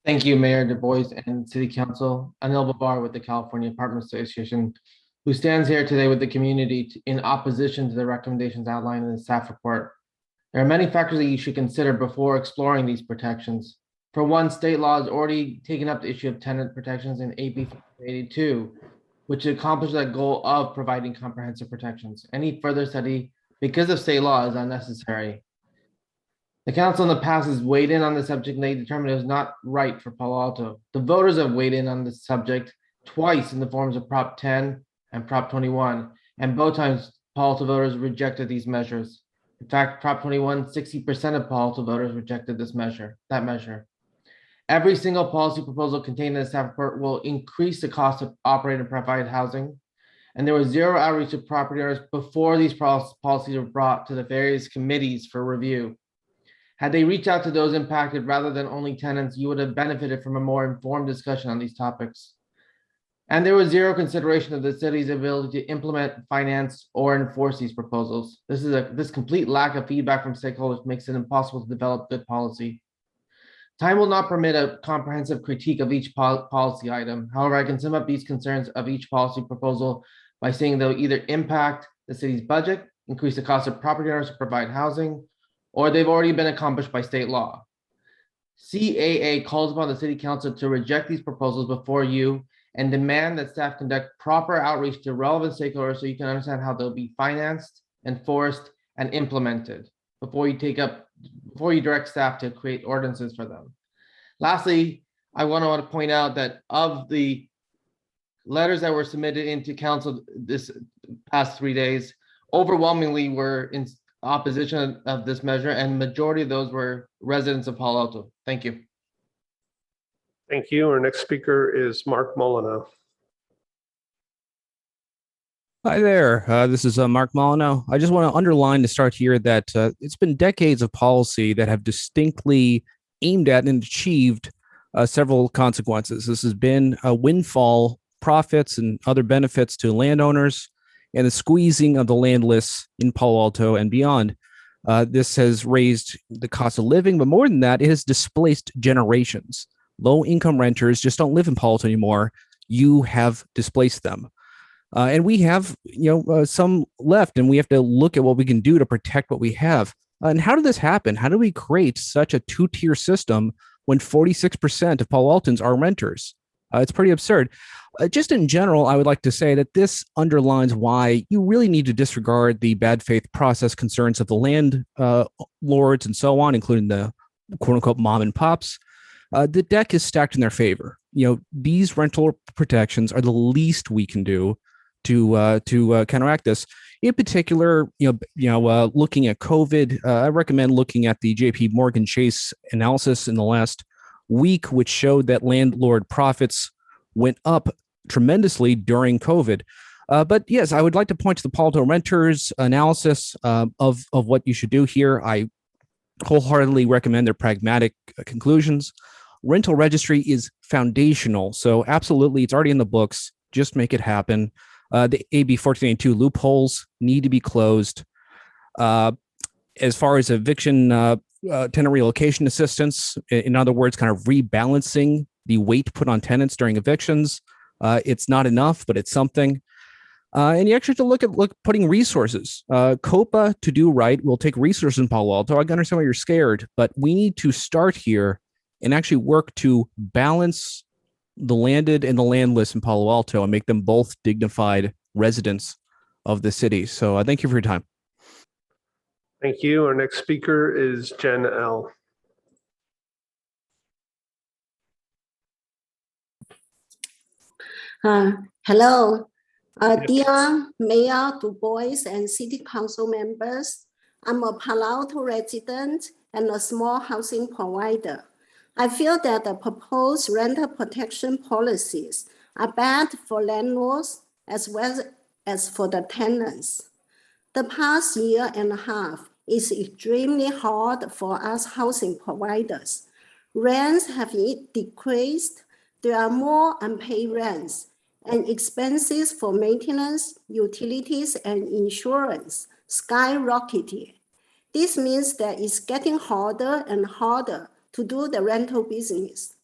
Thank you, Mayor Du Bois and City Council. Anil Babar with the California Apartment Association, who stands here today with the community in opposition to the recommendations outlined in the staff report. There are many factors that you should consider before exploring these protections. For one, state law has already taken up the issue of tenant protections in AB 82, which accomplishes that goal of providing comprehensive protections. Any further study, because of state law, is unnecessary. The council in the past has weighed in on the subject and they determined it was not right for Palo Alto. The voters have weighed in on this subject twice in the forms of Prop 10 and Prop 21, and both times Palo Alto voters rejected these measures. In fact, Prop 21, 60% of Palo Alto voters rejected that measure. Every single policy proposal contained in the staff report will increase the cost of operate and provide housing. And there was zero outreach to property owners before these policies were brought to the various committees for review. Had they reached out to those impacted rather than only tenants, you would have benefited from a more informed discussion on these topics. And there was zero consideration of the city's ability to implement, finance, or enforce these proposals. This complete lack of feedback from stakeholders makes it impossible to develop good policy. Time will not permit a comprehensive critique of each policy item. However, I can sum up these concerns of each policy proposal by saying they'll either impact the city's budget, increase the cost of property owners to provide housing, or they've already been accomplished by state law. CAA calls upon the city council to reject these proposals before you and demand that staff conduct proper outreach to relevant stakeholders so you can understand how they'll be financed, enforced, and implemented before you direct staff to create ordinances for them. Lastly, I want to point out that of the letters that were submitted into council this past 3 days, overwhelmingly were in opposition of this measure, and majority of those were residents of Palo Alto. Thank you. Thank you. Our next speaker is Mark Molyneux. Hi there. This is Mark Molyneux. I just want to underline to start here that it's been decades of policy that have distinctly aimed at and achieved several consequences. This has been a windfall profits and other benefits to landowners and the squeezing of the landless in Palo Alto and beyond. This has raised the cost of living, but more than that, it has displaced generations. Low-income renters just don't live in Palo Alto anymore. You have displaced them. And we have, some left, and we have to look at what we can do to protect what we have. And how did this happen? How do we create such a two-tier system when 46% of Palo Altans are renters? It's pretty absurd. Just in general, I would like to say that this underlines why you really need to disregard the bad faith process concerns of the landlords and so on, including the quote-unquote mom and pops. The deck is stacked in their favor. These rental protections are the least we can do to counteract this. In particular, looking at COVID, I recommend looking at the JP Morgan Chase analysis in the last week, which showed that landlord profits went up tremendously during COVID. But yes, I would like to point to the Palo Alto renters analysis of what you should do here. I wholeheartedly recommend their pragmatic conclusions. Rental registry is foundational. So absolutely, it's already in the books. Just make it happen. The AB 1482 loopholes need to be closed. As far as eviction tenant relocation assistance, in other words, kind of rebalancing the weight put on tenants during evictions, it's not enough, but it's something. And you actually have to look at putting resources. COPA, to do right, will take resources in Palo Alto. I understand why you're scared, but we need to start here and actually work to balance the landed and the landless in Palo Alto and make them both dignified residents of the city. So thank you for your time. Thank you. Our next speaker is Jen L. Hello, dear Mayor Du Bois and City Council members. I'm a Palo Alto resident and a small housing provider. I feel that the proposed rental protection policies are bad for landlords as well as for the tenants. The past year and a half is extremely hard for us housing providers. Rents have decreased. There are more unpaid rents, and expenses for maintenance, utilities, and insurance skyrocketed. This means that it's getting harder and harder to do the rental business.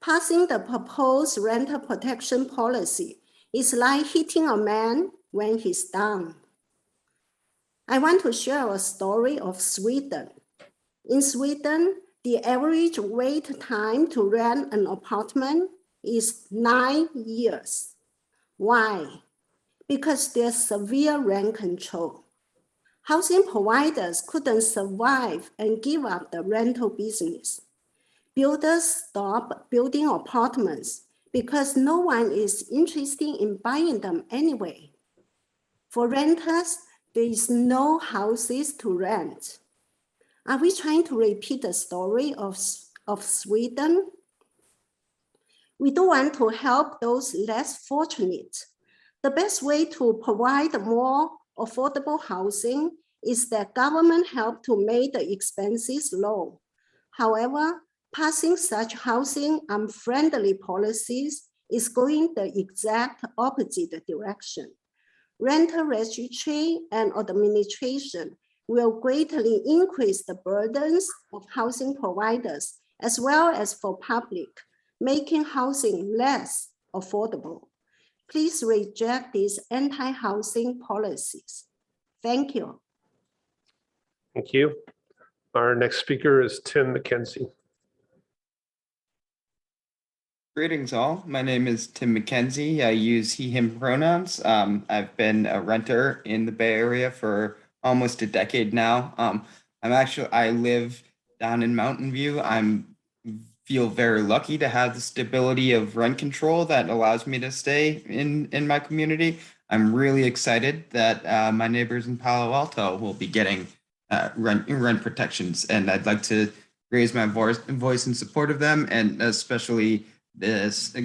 Passing the proposed rental protection policy is like hitting a man when he's down. I want to share a story of Sweden. In Sweden, the average wait time to rent an apartment is 9 years. Why? Because there's severe rent control. Housing providers couldn't survive and give up the rental business. Builders stopped building apartments because no one is interested in buying them anyway. For renters, there is no houses to rent. Are we trying to repeat the story of Sweden? We do want to help those less fortunate. The best way to provide more affordable housing is that government help to make the expenses low. However, passing such housing unfriendly policies is going the exact opposite direction. Rental registry and administration will greatly increase the burdens of housing providers as well as for public, making housing less affordable. Please reject these anti-housing policies. Thank you. Thank you. Our next speaker is Tim McKenzie. Greetings all. My name is Tim McKenzie. I use he, him pronouns. I've been a renter in the Bay Area for almost a decade now. I live down in Mountain View. Feel very lucky to have the stability of rent control that allows me to stay in my community. I'm really excited that my neighbors in Palo Alto will be getting rent protections, and I'd like to raise my voice in support of them, and especially the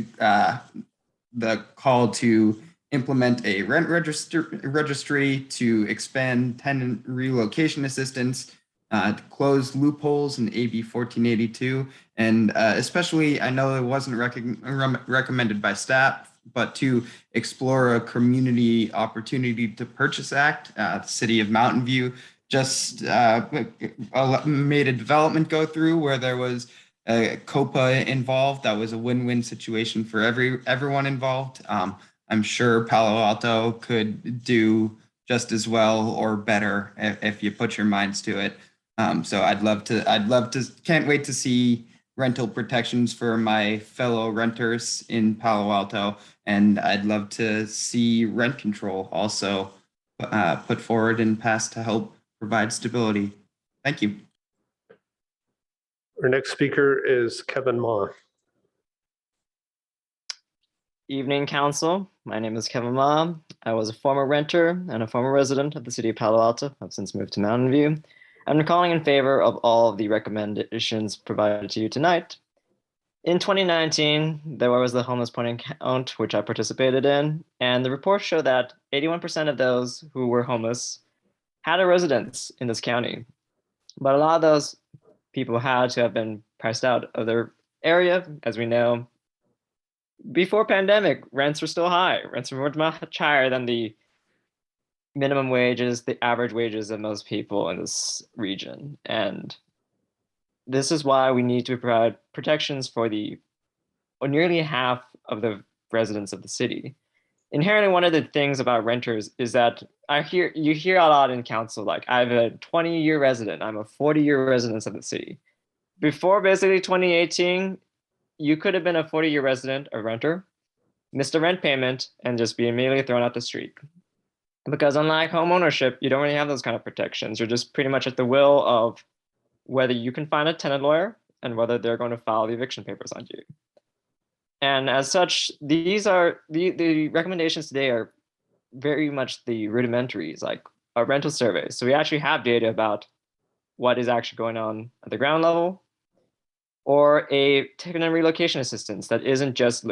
call to implement a rent registry to expand tenant relocation assistance, to close loopholes in AB 1482, and especially, I know it wasn't recommended by staff, but to explore a community opportunity to purchase act. The city of Mountain View just made a development go through where there was COPA involved. That was a win-win situation for everyone involved. I'm sure Palo Alto could do just as well or better if you put your minds to it. So I'd love to, can't wait to see rental protections for my fellow renters in Palo Alto. And I'd love to see rent control also put forward and passed to help provide stability. Thank you. Our next speaker is Kevin Ma. Evening, Council. My name is Kevin Ma. I was a former renter and a former resident of the city of Palo Alto. I've since moved to Mountain View. I'm calling in favor of all of the recommendations provided to you tonight. In 2019, there was the homeless point count, which I participated in, and the report showed that 81% of those who were homeless had a residence in this county. But a lot of those people had to have been priced out of their area. As we know, before pandemic, rents were still high. Rents were much higher than the minimum wages, the average wages of most people in this region. And this is why we need to provide protections for nearly half of the residents of the city. Inherently, one of the things about renters is that you hear a lot in council, like, I'm a 20-year resident, I'm a 40-year resident of the city. Before basically 2018, you could have been a 40-year resident, a renter, missed a rent payment, and just be immediately thrown out the street. Because unlike home ownership, you don't really have those kind of protections. You're just pretty much at the will of whether you can find a tenant lawyer and whether they're going to file the eviction papers on you. And as such, these are the recommendations today are very much the rudimentaries, like a rental survey. So we actually have data about what is actually going on at the ground level, or a tenant relocation assistance that isn't just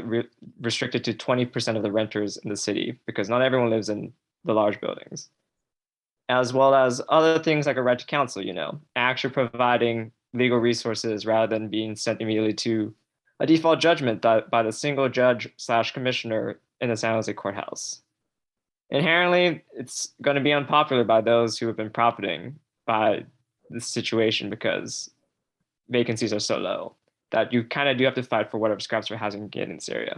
restricted to 20% of the renters in the city, because not everyone lives in the large buildings, as well as other things like a right to counsel, actually providing legal resources rather than being sent immediately to a default judgment by the single judge / commissioner in the San Jose courthouse. Inherently, it's going to be unpopular by those who have been profiting by this situation because vacancies are so low that you kind of do have to fight for whatever scraps for housing you get in this area.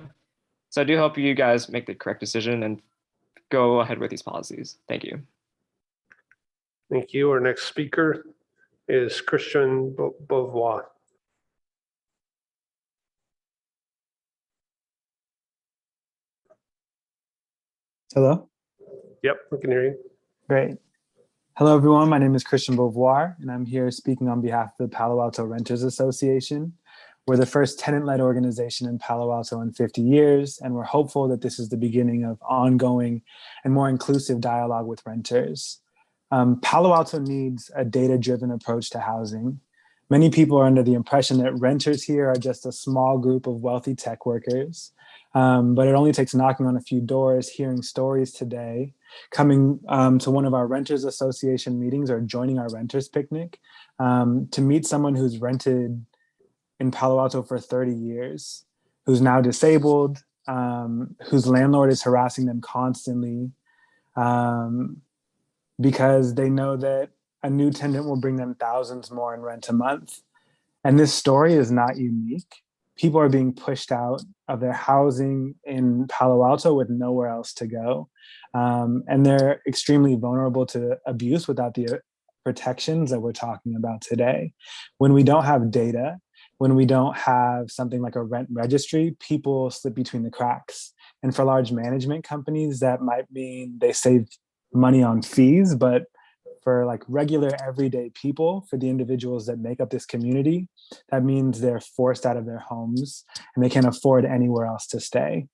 So I do hope you guys make the correct decision and go ahead with these policies. Thank you. Thank you. Our next speaker is Christian Beauvoir. Hello? Yep, we can hear you. Great. Hello, everyone. My name is Christian Beauvoir, and I'm here speaking on behalf of the Palo Alto Renters Association. We're the first tenant-led organization in Palo Alto in 50 years, and we're hopeful that this is the beginning of ongoing and more inclusive dialogue with renters. Palo Alto needs a data-driven approach to housing. Many people are under the impression that renters here are just a small group of wealthy tech workers, but it only takes knocking on a few doors, hearing stories today, coming to one of our Renters Association meetings or joining our Renters Picnic to meet someone who's rented in Palo Alto for 30 years, who's now disabled, whose landlord is harassing them constantly because they know that a new tenant will bring them thousands more in rent a month. And this story is not unique. People are being pushed out of their housing in Palo Alto with nowhere else to go. And they're extremely vulnerable to abuse without the protections that we're talking about today. When we don't have data, when we don't have something like a rent registry, people slip between the cracks. And for large management companies, that might mean they save money on fees, but for like regular everyday people, for the individuals that make up this community, that means they're forced out of their homes and they can't afford anywhere else to stay.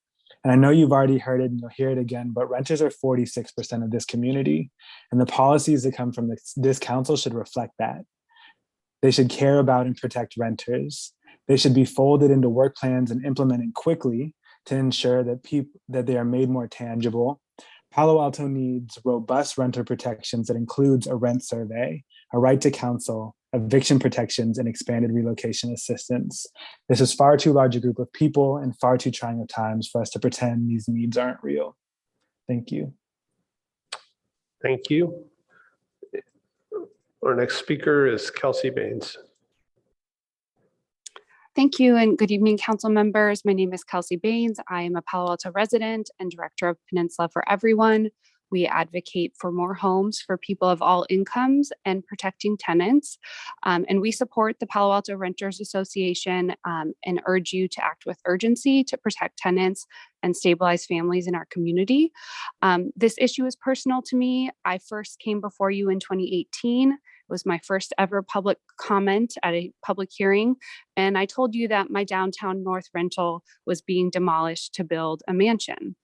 And I know you've already heard it and you'll hear it again, but renters are 46% of this community. And the policies that come from this council should reflect that. They should care about and protect renters. They should be folded into work plans and implemented quickly to ensure that they are made more tangible. Palo Alto needs robust renter protections that includes a rent survey, a right to counsel, eviction protections, and expanded relocation assistance. This is far too large a group of people and far too trying of times for us to pretend these needs aren't real. Thank you. Thank you. Our next speaker is Kelsey Baines. Thank you and good evening, council members. My name is Kelsey Baines. I am a Palo Alto resident and director of Peninsula for Everyone. We advocate for more homes for people of all incomes and protecting tenants. And we support the Palo Alto Renters Association and urge you to act with urgency to protect tenants and stabilize families in our community. This issue is personal to me. I first came before you in 2018. It was my first ever public comment at a public hearing. And I told you that my downtown North rental was being demolished to build a mansion.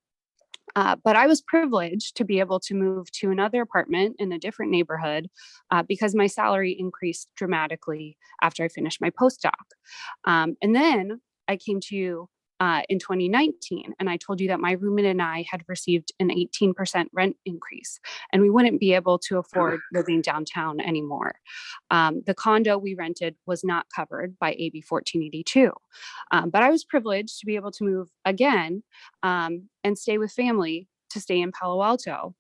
But I was privileged to be able to move to another apartment in a different neighborhood because my salary increased dramatically after I finished my postdoc. And then I came to you in 2019. And I told you that my roommate and I had received an 18% rent increase, and we wouldn't be able to afford living downtown anymore. The condo we rented was not covered by AB 1482. But I was privileged to be able to move again and stay with family to stay in Palo Alto.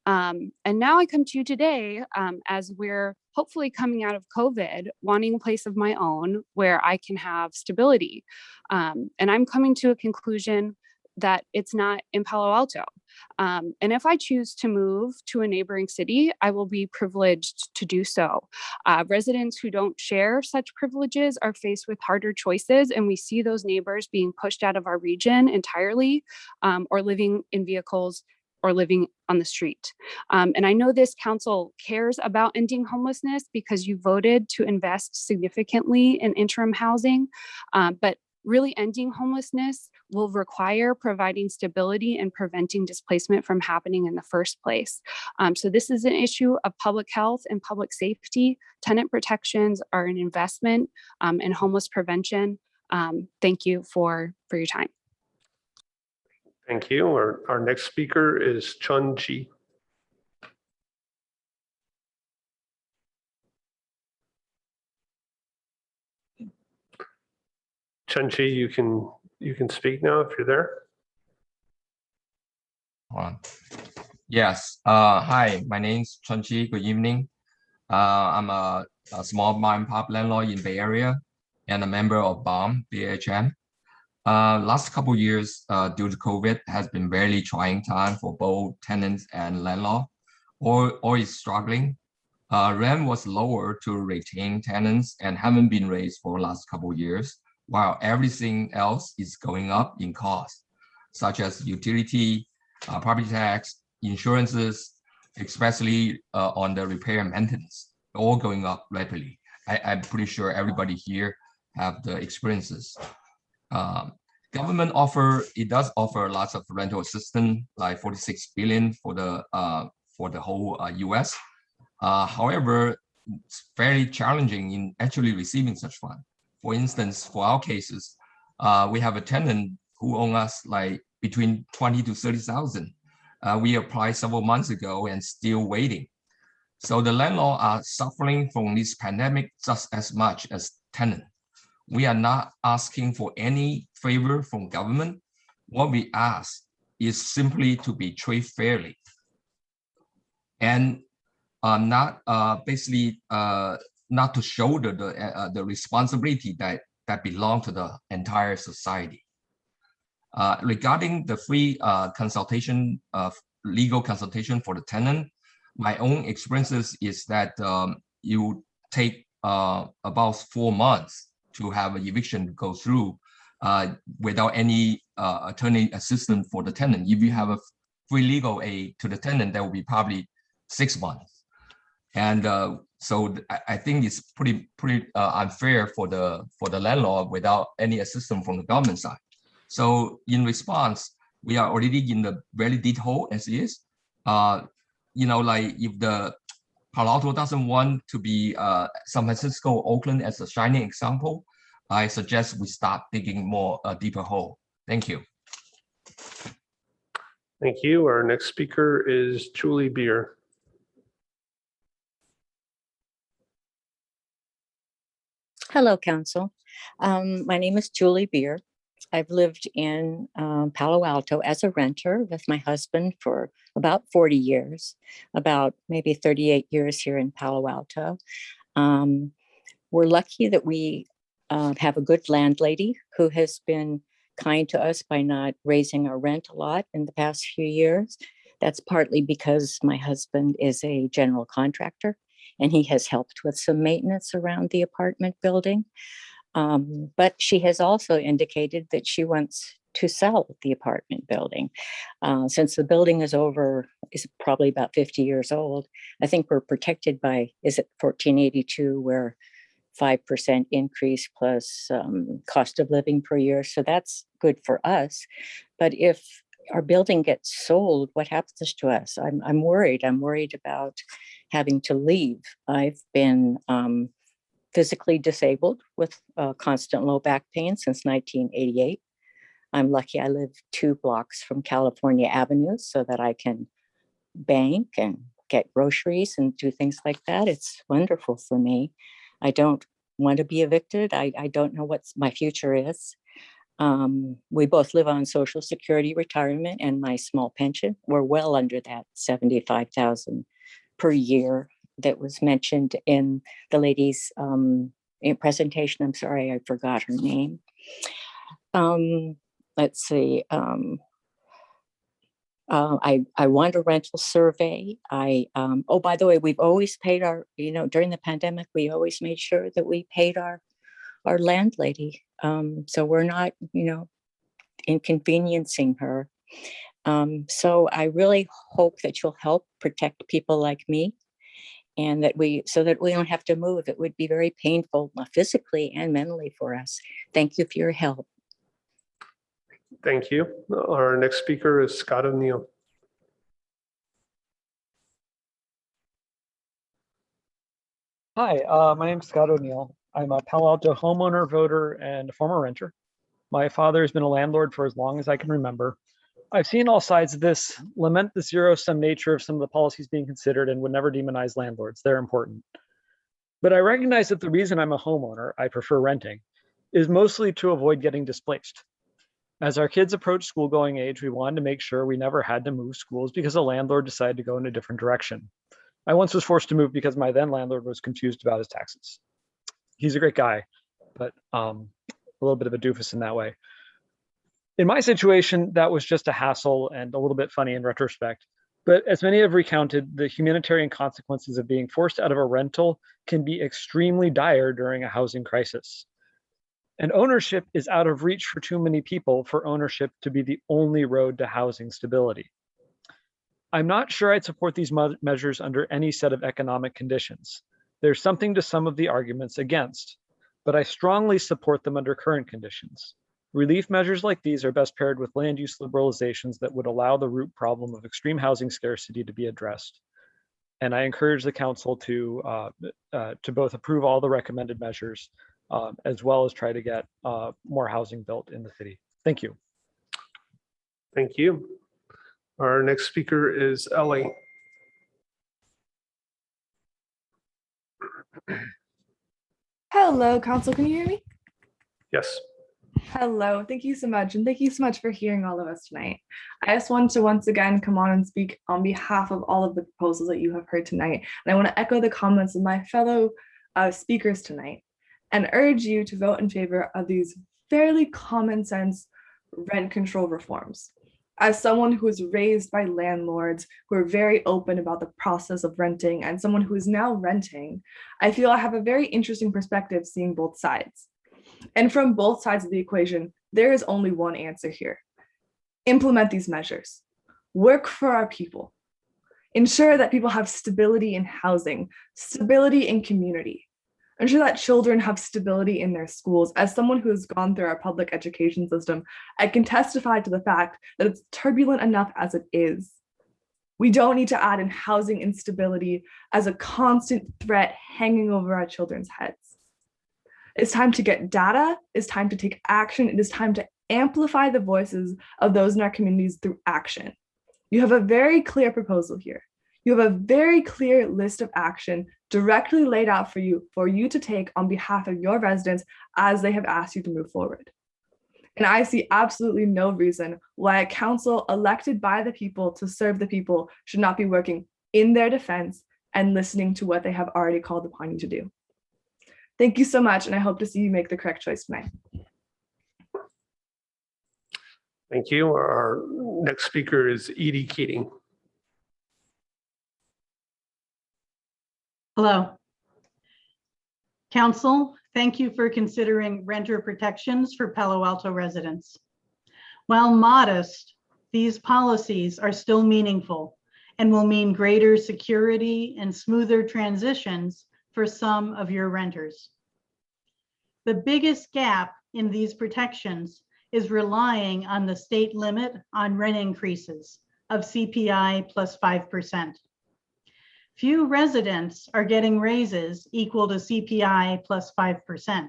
And now I come to you today as we're hopefully coming out of COVID, wanting a place of my own where I can have stability. And I'm coming to a conclusion that it's not in Palo Alto. And if I choose to move to a neighboring city, I will be privileged to do so. Residents who don't share such privileges are faced with harder choices, and we see those neighbors being pushed out of our region entirely, or living in vehicles or living on the street. And I know this council cares about ending homelessness because you voted to invest significantly in interim housing, but really ending homelessness will require providing stability and preventing displacement from happening in the first place. So this is an issue of public health and public safety. Tenant protections are an investment in homeless prevention. Thank you for your time. Thank you. Our next speaker is Chun Chi. Chun Chi, you can speak now if you're there. Yes. Hi, my name's Chun Chi. Good evening. I'm a small mom and pop landlord in Bay Area and a member of BOM, BHM. Last couple of years, due to COVID, has been very trying time for both tenants and landlord. All is struggling. Rent was lower to retain tenants and haven't been raised for the last couple of years, while everything else is going up in cost, such as utility, property tax, insurances, especially on the repair and maintenance, all going up rapidly. I'm pretty sure everybody here have the experiences. Government does offer lots of rental assistance, like 46 billion for the whole US. However, it's very challenging in actually receiving such fund. For instance, for our cases, we have a tenant who owes us like between 20 to 30,000. We applied several months ago and still waiting. So the landlord are suffering from this pandemic just as much as tenant. We are not asking for any favor from government. What we ask is simply to be treated fairly and not to shoulder the responsibility that belong to the entire society. Regarding the free consultation of legal consultation for the tenant, my own experiences is that you take about 4 months to have an eviction go through without any attorney assistance for the tenant. If you have a free legal aid to the tenant, that will be probably 6 months. And so I think it's pretty unfair for the landlord without any assistance from the government side. So in response, we are already in the very deep hole as is. Like if the Palo Alto doesn't want to be San Francisco, Oakland as a shining example, I suggest we start digging more deeper hole. Thank you. Thank you. Our next speaker is Julie Beer. Hello, Council. My name is Julie Beer. I've lived in Palo Alto as a renter with my husband for about 40 years, about maybe 38 years here in Palo Alto. We're lucky that we have a good landlady who has been kind to us by not raising our rent a lot in the past few years. That's partly because my husband is a general contractor and he has helped with some maintenance around the apartment building. But she has also indicated that she wants to sell the apartment building. Since the building is probably about 50 years old, I think we're protected by, is it 1482, where 5% increase plus cost of living per year. So that's good for us. But if our building gets sold, what happens to us? I'm worried. I'm worried about having to leave. I've been physically disabled with constant low back pain since 1988. I'm lucky I live 2 blocks from California Avenue so that I can bank and get groceries and do things like that. It's wonderful for me. I don't want to be evicted. I don't know what my future is. We both live on Social Security retirement and my small pension. We're well under that $75,000 per year that was mentioned in the lady's presentation. I'm sorry, I forgot her name. Let's see. I want a rental survey. Oh, by the way, we've always paid our, during the pandemic, we always made sure that we paid our landlady. So we're not, inconveniencing her. So I really hope that you'll help protect people like me, and so that we don't have to move. It would be very painful physically and mentally for us. Thank you for your help. Thank you. Our next speaker is Scott O'Neill. Hi, my name is Scott O'Neill. I'm a Palo Alto homeowner, voter, and a former renter. My father has been a landlord for as long as I can remember. I've seen all sides of this, lament the zero-sum nature of some of the policies being considered, and would never demonize landlords. They're important. But I recognize that the reason I'm a homeowner, I prefer renting, is mostly to avoid getting displaced. As our kids approach school-going age, we wanted to make sure we never had to move schools because a landlord decided to go in a different direction. I once was forced to move because my then landlord was confused about his taxes. He's a great guy, but a little bit of a doofus in that way. In my situation, that was just a hassle and a little bit funny in retrospect. But as many have recounted, the humanitarian consequences of being forced out of a rental can be extremely dire during a housing crisis. And ownership is out of reach for too many people for ownership to be the only road to housing stability. I'm not sure I'd support these measures under any set of economic conditions. There's something to some of the arguments against, but I strongly support them under current conditions. Relief measures like these are best paired with land use liberalizations that would allow the root problem of extreme housing scarcity to be addressed. And I encourage the council to both approve all the recommended measures as well as try to get more housing built in the city. Thank you. Thank you. Our next speaker is Ellie. Hello, Council. Can you hear me? Yes. Hello. Thank you so much. And thank you so much for hearing all of us tonight. I just want to once again come on and speak on behalf of all of the proposals that you have heard tonight. And I want to echo the comments of my fellow speakers tonight and urge you to vote in favor of these fairly common sense rent control reforms. As someone who was raised by landlords who are very open about the process of renting and someone who is now renting, I feel I have a very interesting perspective seeing both sides. And from both sides of the equation, there is only one answer here. Implement these measures. Work for our people. Ensure that people have stability in housing, stability in community. Ensure that children have stability in their schools. As someone who has gone through our public education system, I can testify to the fact that it's turbulent enough as it is. We don't need to add in housing instability as a constant threat hanging over our children's heads. It's time to get data. It's time to take action. It is time to amplify the voices of those in our communities through action. You have a very clear proposal here. You have a very clear list of action directly laid out for you to take on behalf of your residents as they have asked you to move forward. And I see absolutely no reason why a council elected by the people to serve the people should not be working in their defense and listening to what they have already called upon you to do. Thank you so much, and I hope to see you make the correct choice tonight. Thank you. Our next speaker is Edie Keating. Hello. Council, thank you for considering renter protections for Palo Alto residents. While modest, these policies are still meaningful and will mean greater security and smoother transitions for some of your renters. The biggest gap in these protections is relying on the state limit on rent increases of CPI plus 5%. Few residents are getting raises equal to CPI plus 5%.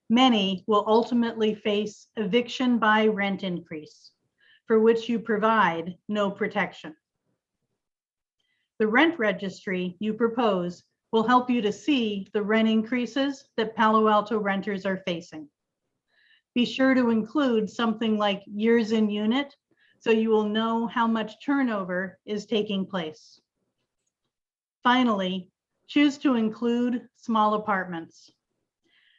Many will ultimately face eviction by rent increase, for which you provide no protection. The rent registry you propose will help you to see the rent increases that Palo Alto renters are facing. Be sure to include something like years in unit so you will know how much turnover is taking place. Finally, choose to include small apartments.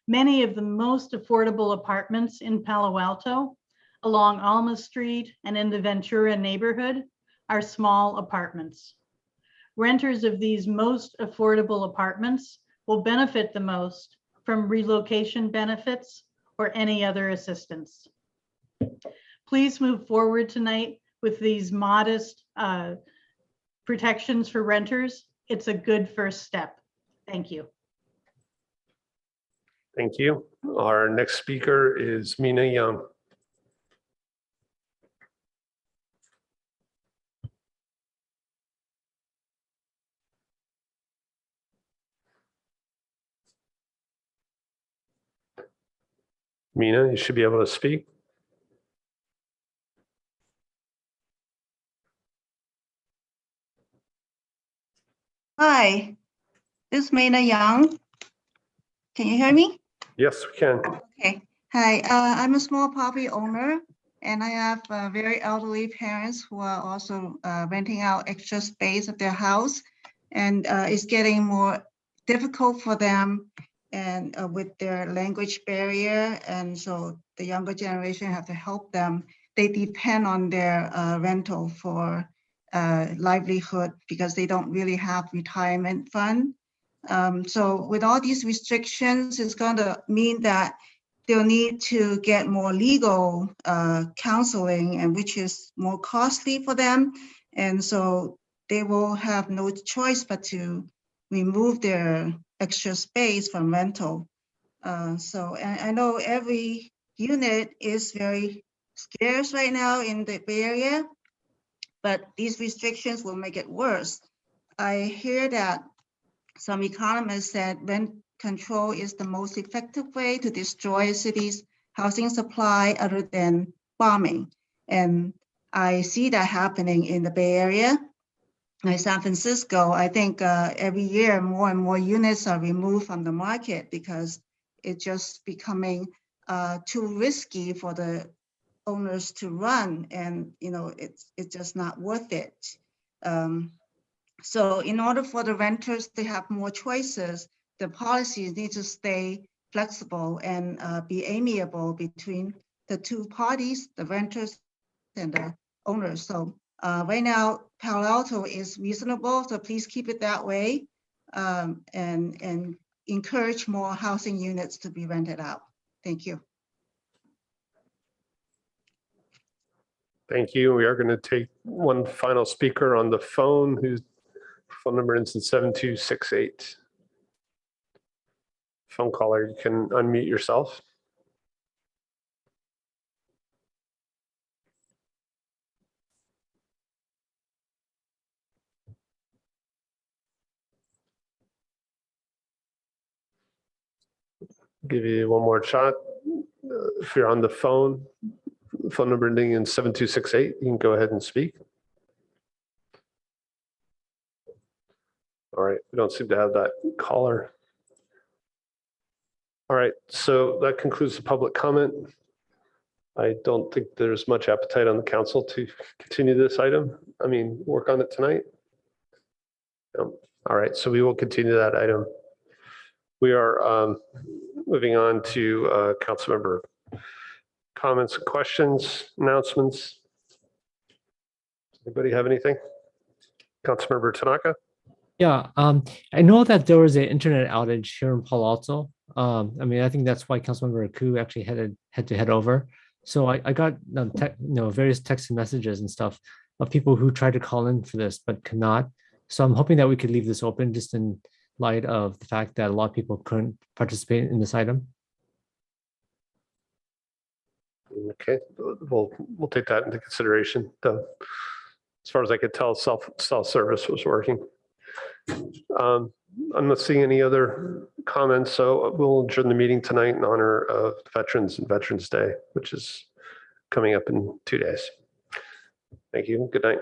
Many of the most affordable apartments in Palo Alto, along Alma Street and in the Ventura neighborhood, are small apartments. Renters of these most affordable apartments will benefit the most from relocation benefits or any other assistance. Please move forward tonight with these modest protections for renters. It's a good first step. Thank you. Thank you. Our next speaker is Mina Young. Mina, you should be able to speak. Hi, this is Mina Young. Can you hear me? Yes, we can. Okay. Hi, I'm a small property owner and I have very elderly parents who are also renting out extra space of their house, and it's getting more difficult for them and with their language barrier, and so the younger generation have to help them. They depend on their rental for livelihood because they don't really have retirement fund. So with all these restrictions, it's going to mean that they'll need to get more legal counseling, and which is more costly for them. And so they will have no choice but to remove their extra space from rental. So I know every unit is very scarce right now in the Bay Area, but these restrictions will make it worse. I hear that some economists said rent control is the most effective way to destroy a city's housing supply other than bombing. And I see that happening in the Bay Area. In San Francisco, I think every year more and more units are removed from the market because it's just becoming too risky for the owners to run, and it's just not worth it. So in order for the renters to have more choices, the policies need to stay flexible and be amiable between the two parties, the renters and the owners. So right now, Palo Alto is reasonable, so please keep it that way, and encourage more housing units to be rented out. Thank you. Thank you. We are going to take one final speaker on the phone whose phone number ends in 7268. Phone caller, you can unmute yourself. Give you one more shot. If you're on the phone number ending in 7268, you can go ahead and speak. All right, we don't seem to have that caller. All right, so that concludes the public comment. I don't think there's much appetite on the council to continue this item. I mean, work on it tonight. No. All right, so we will continue that item. We are moving on to council member comments and questions, announcements. Anybody have anything? Councilmember Tanaka? Yeah, I know that there was an internet outage here in Palo Alto. I mean, I think that's why Councilmember Aku actually had to head over. So I got various text messages and stuff of people who tried to call in for this but could not. So I'm hoping that we could leave this open just in light of the fact that a lot of people couldn't participate in this item. Okay, we'll take that into consideration. As far as I could tell, self-service was working. I'm not seeing any other comments, so we'll adjourn the meeting tonight in honor of Veterans and Veterans Day, which is coming up in 2 days. Thank you. Good night.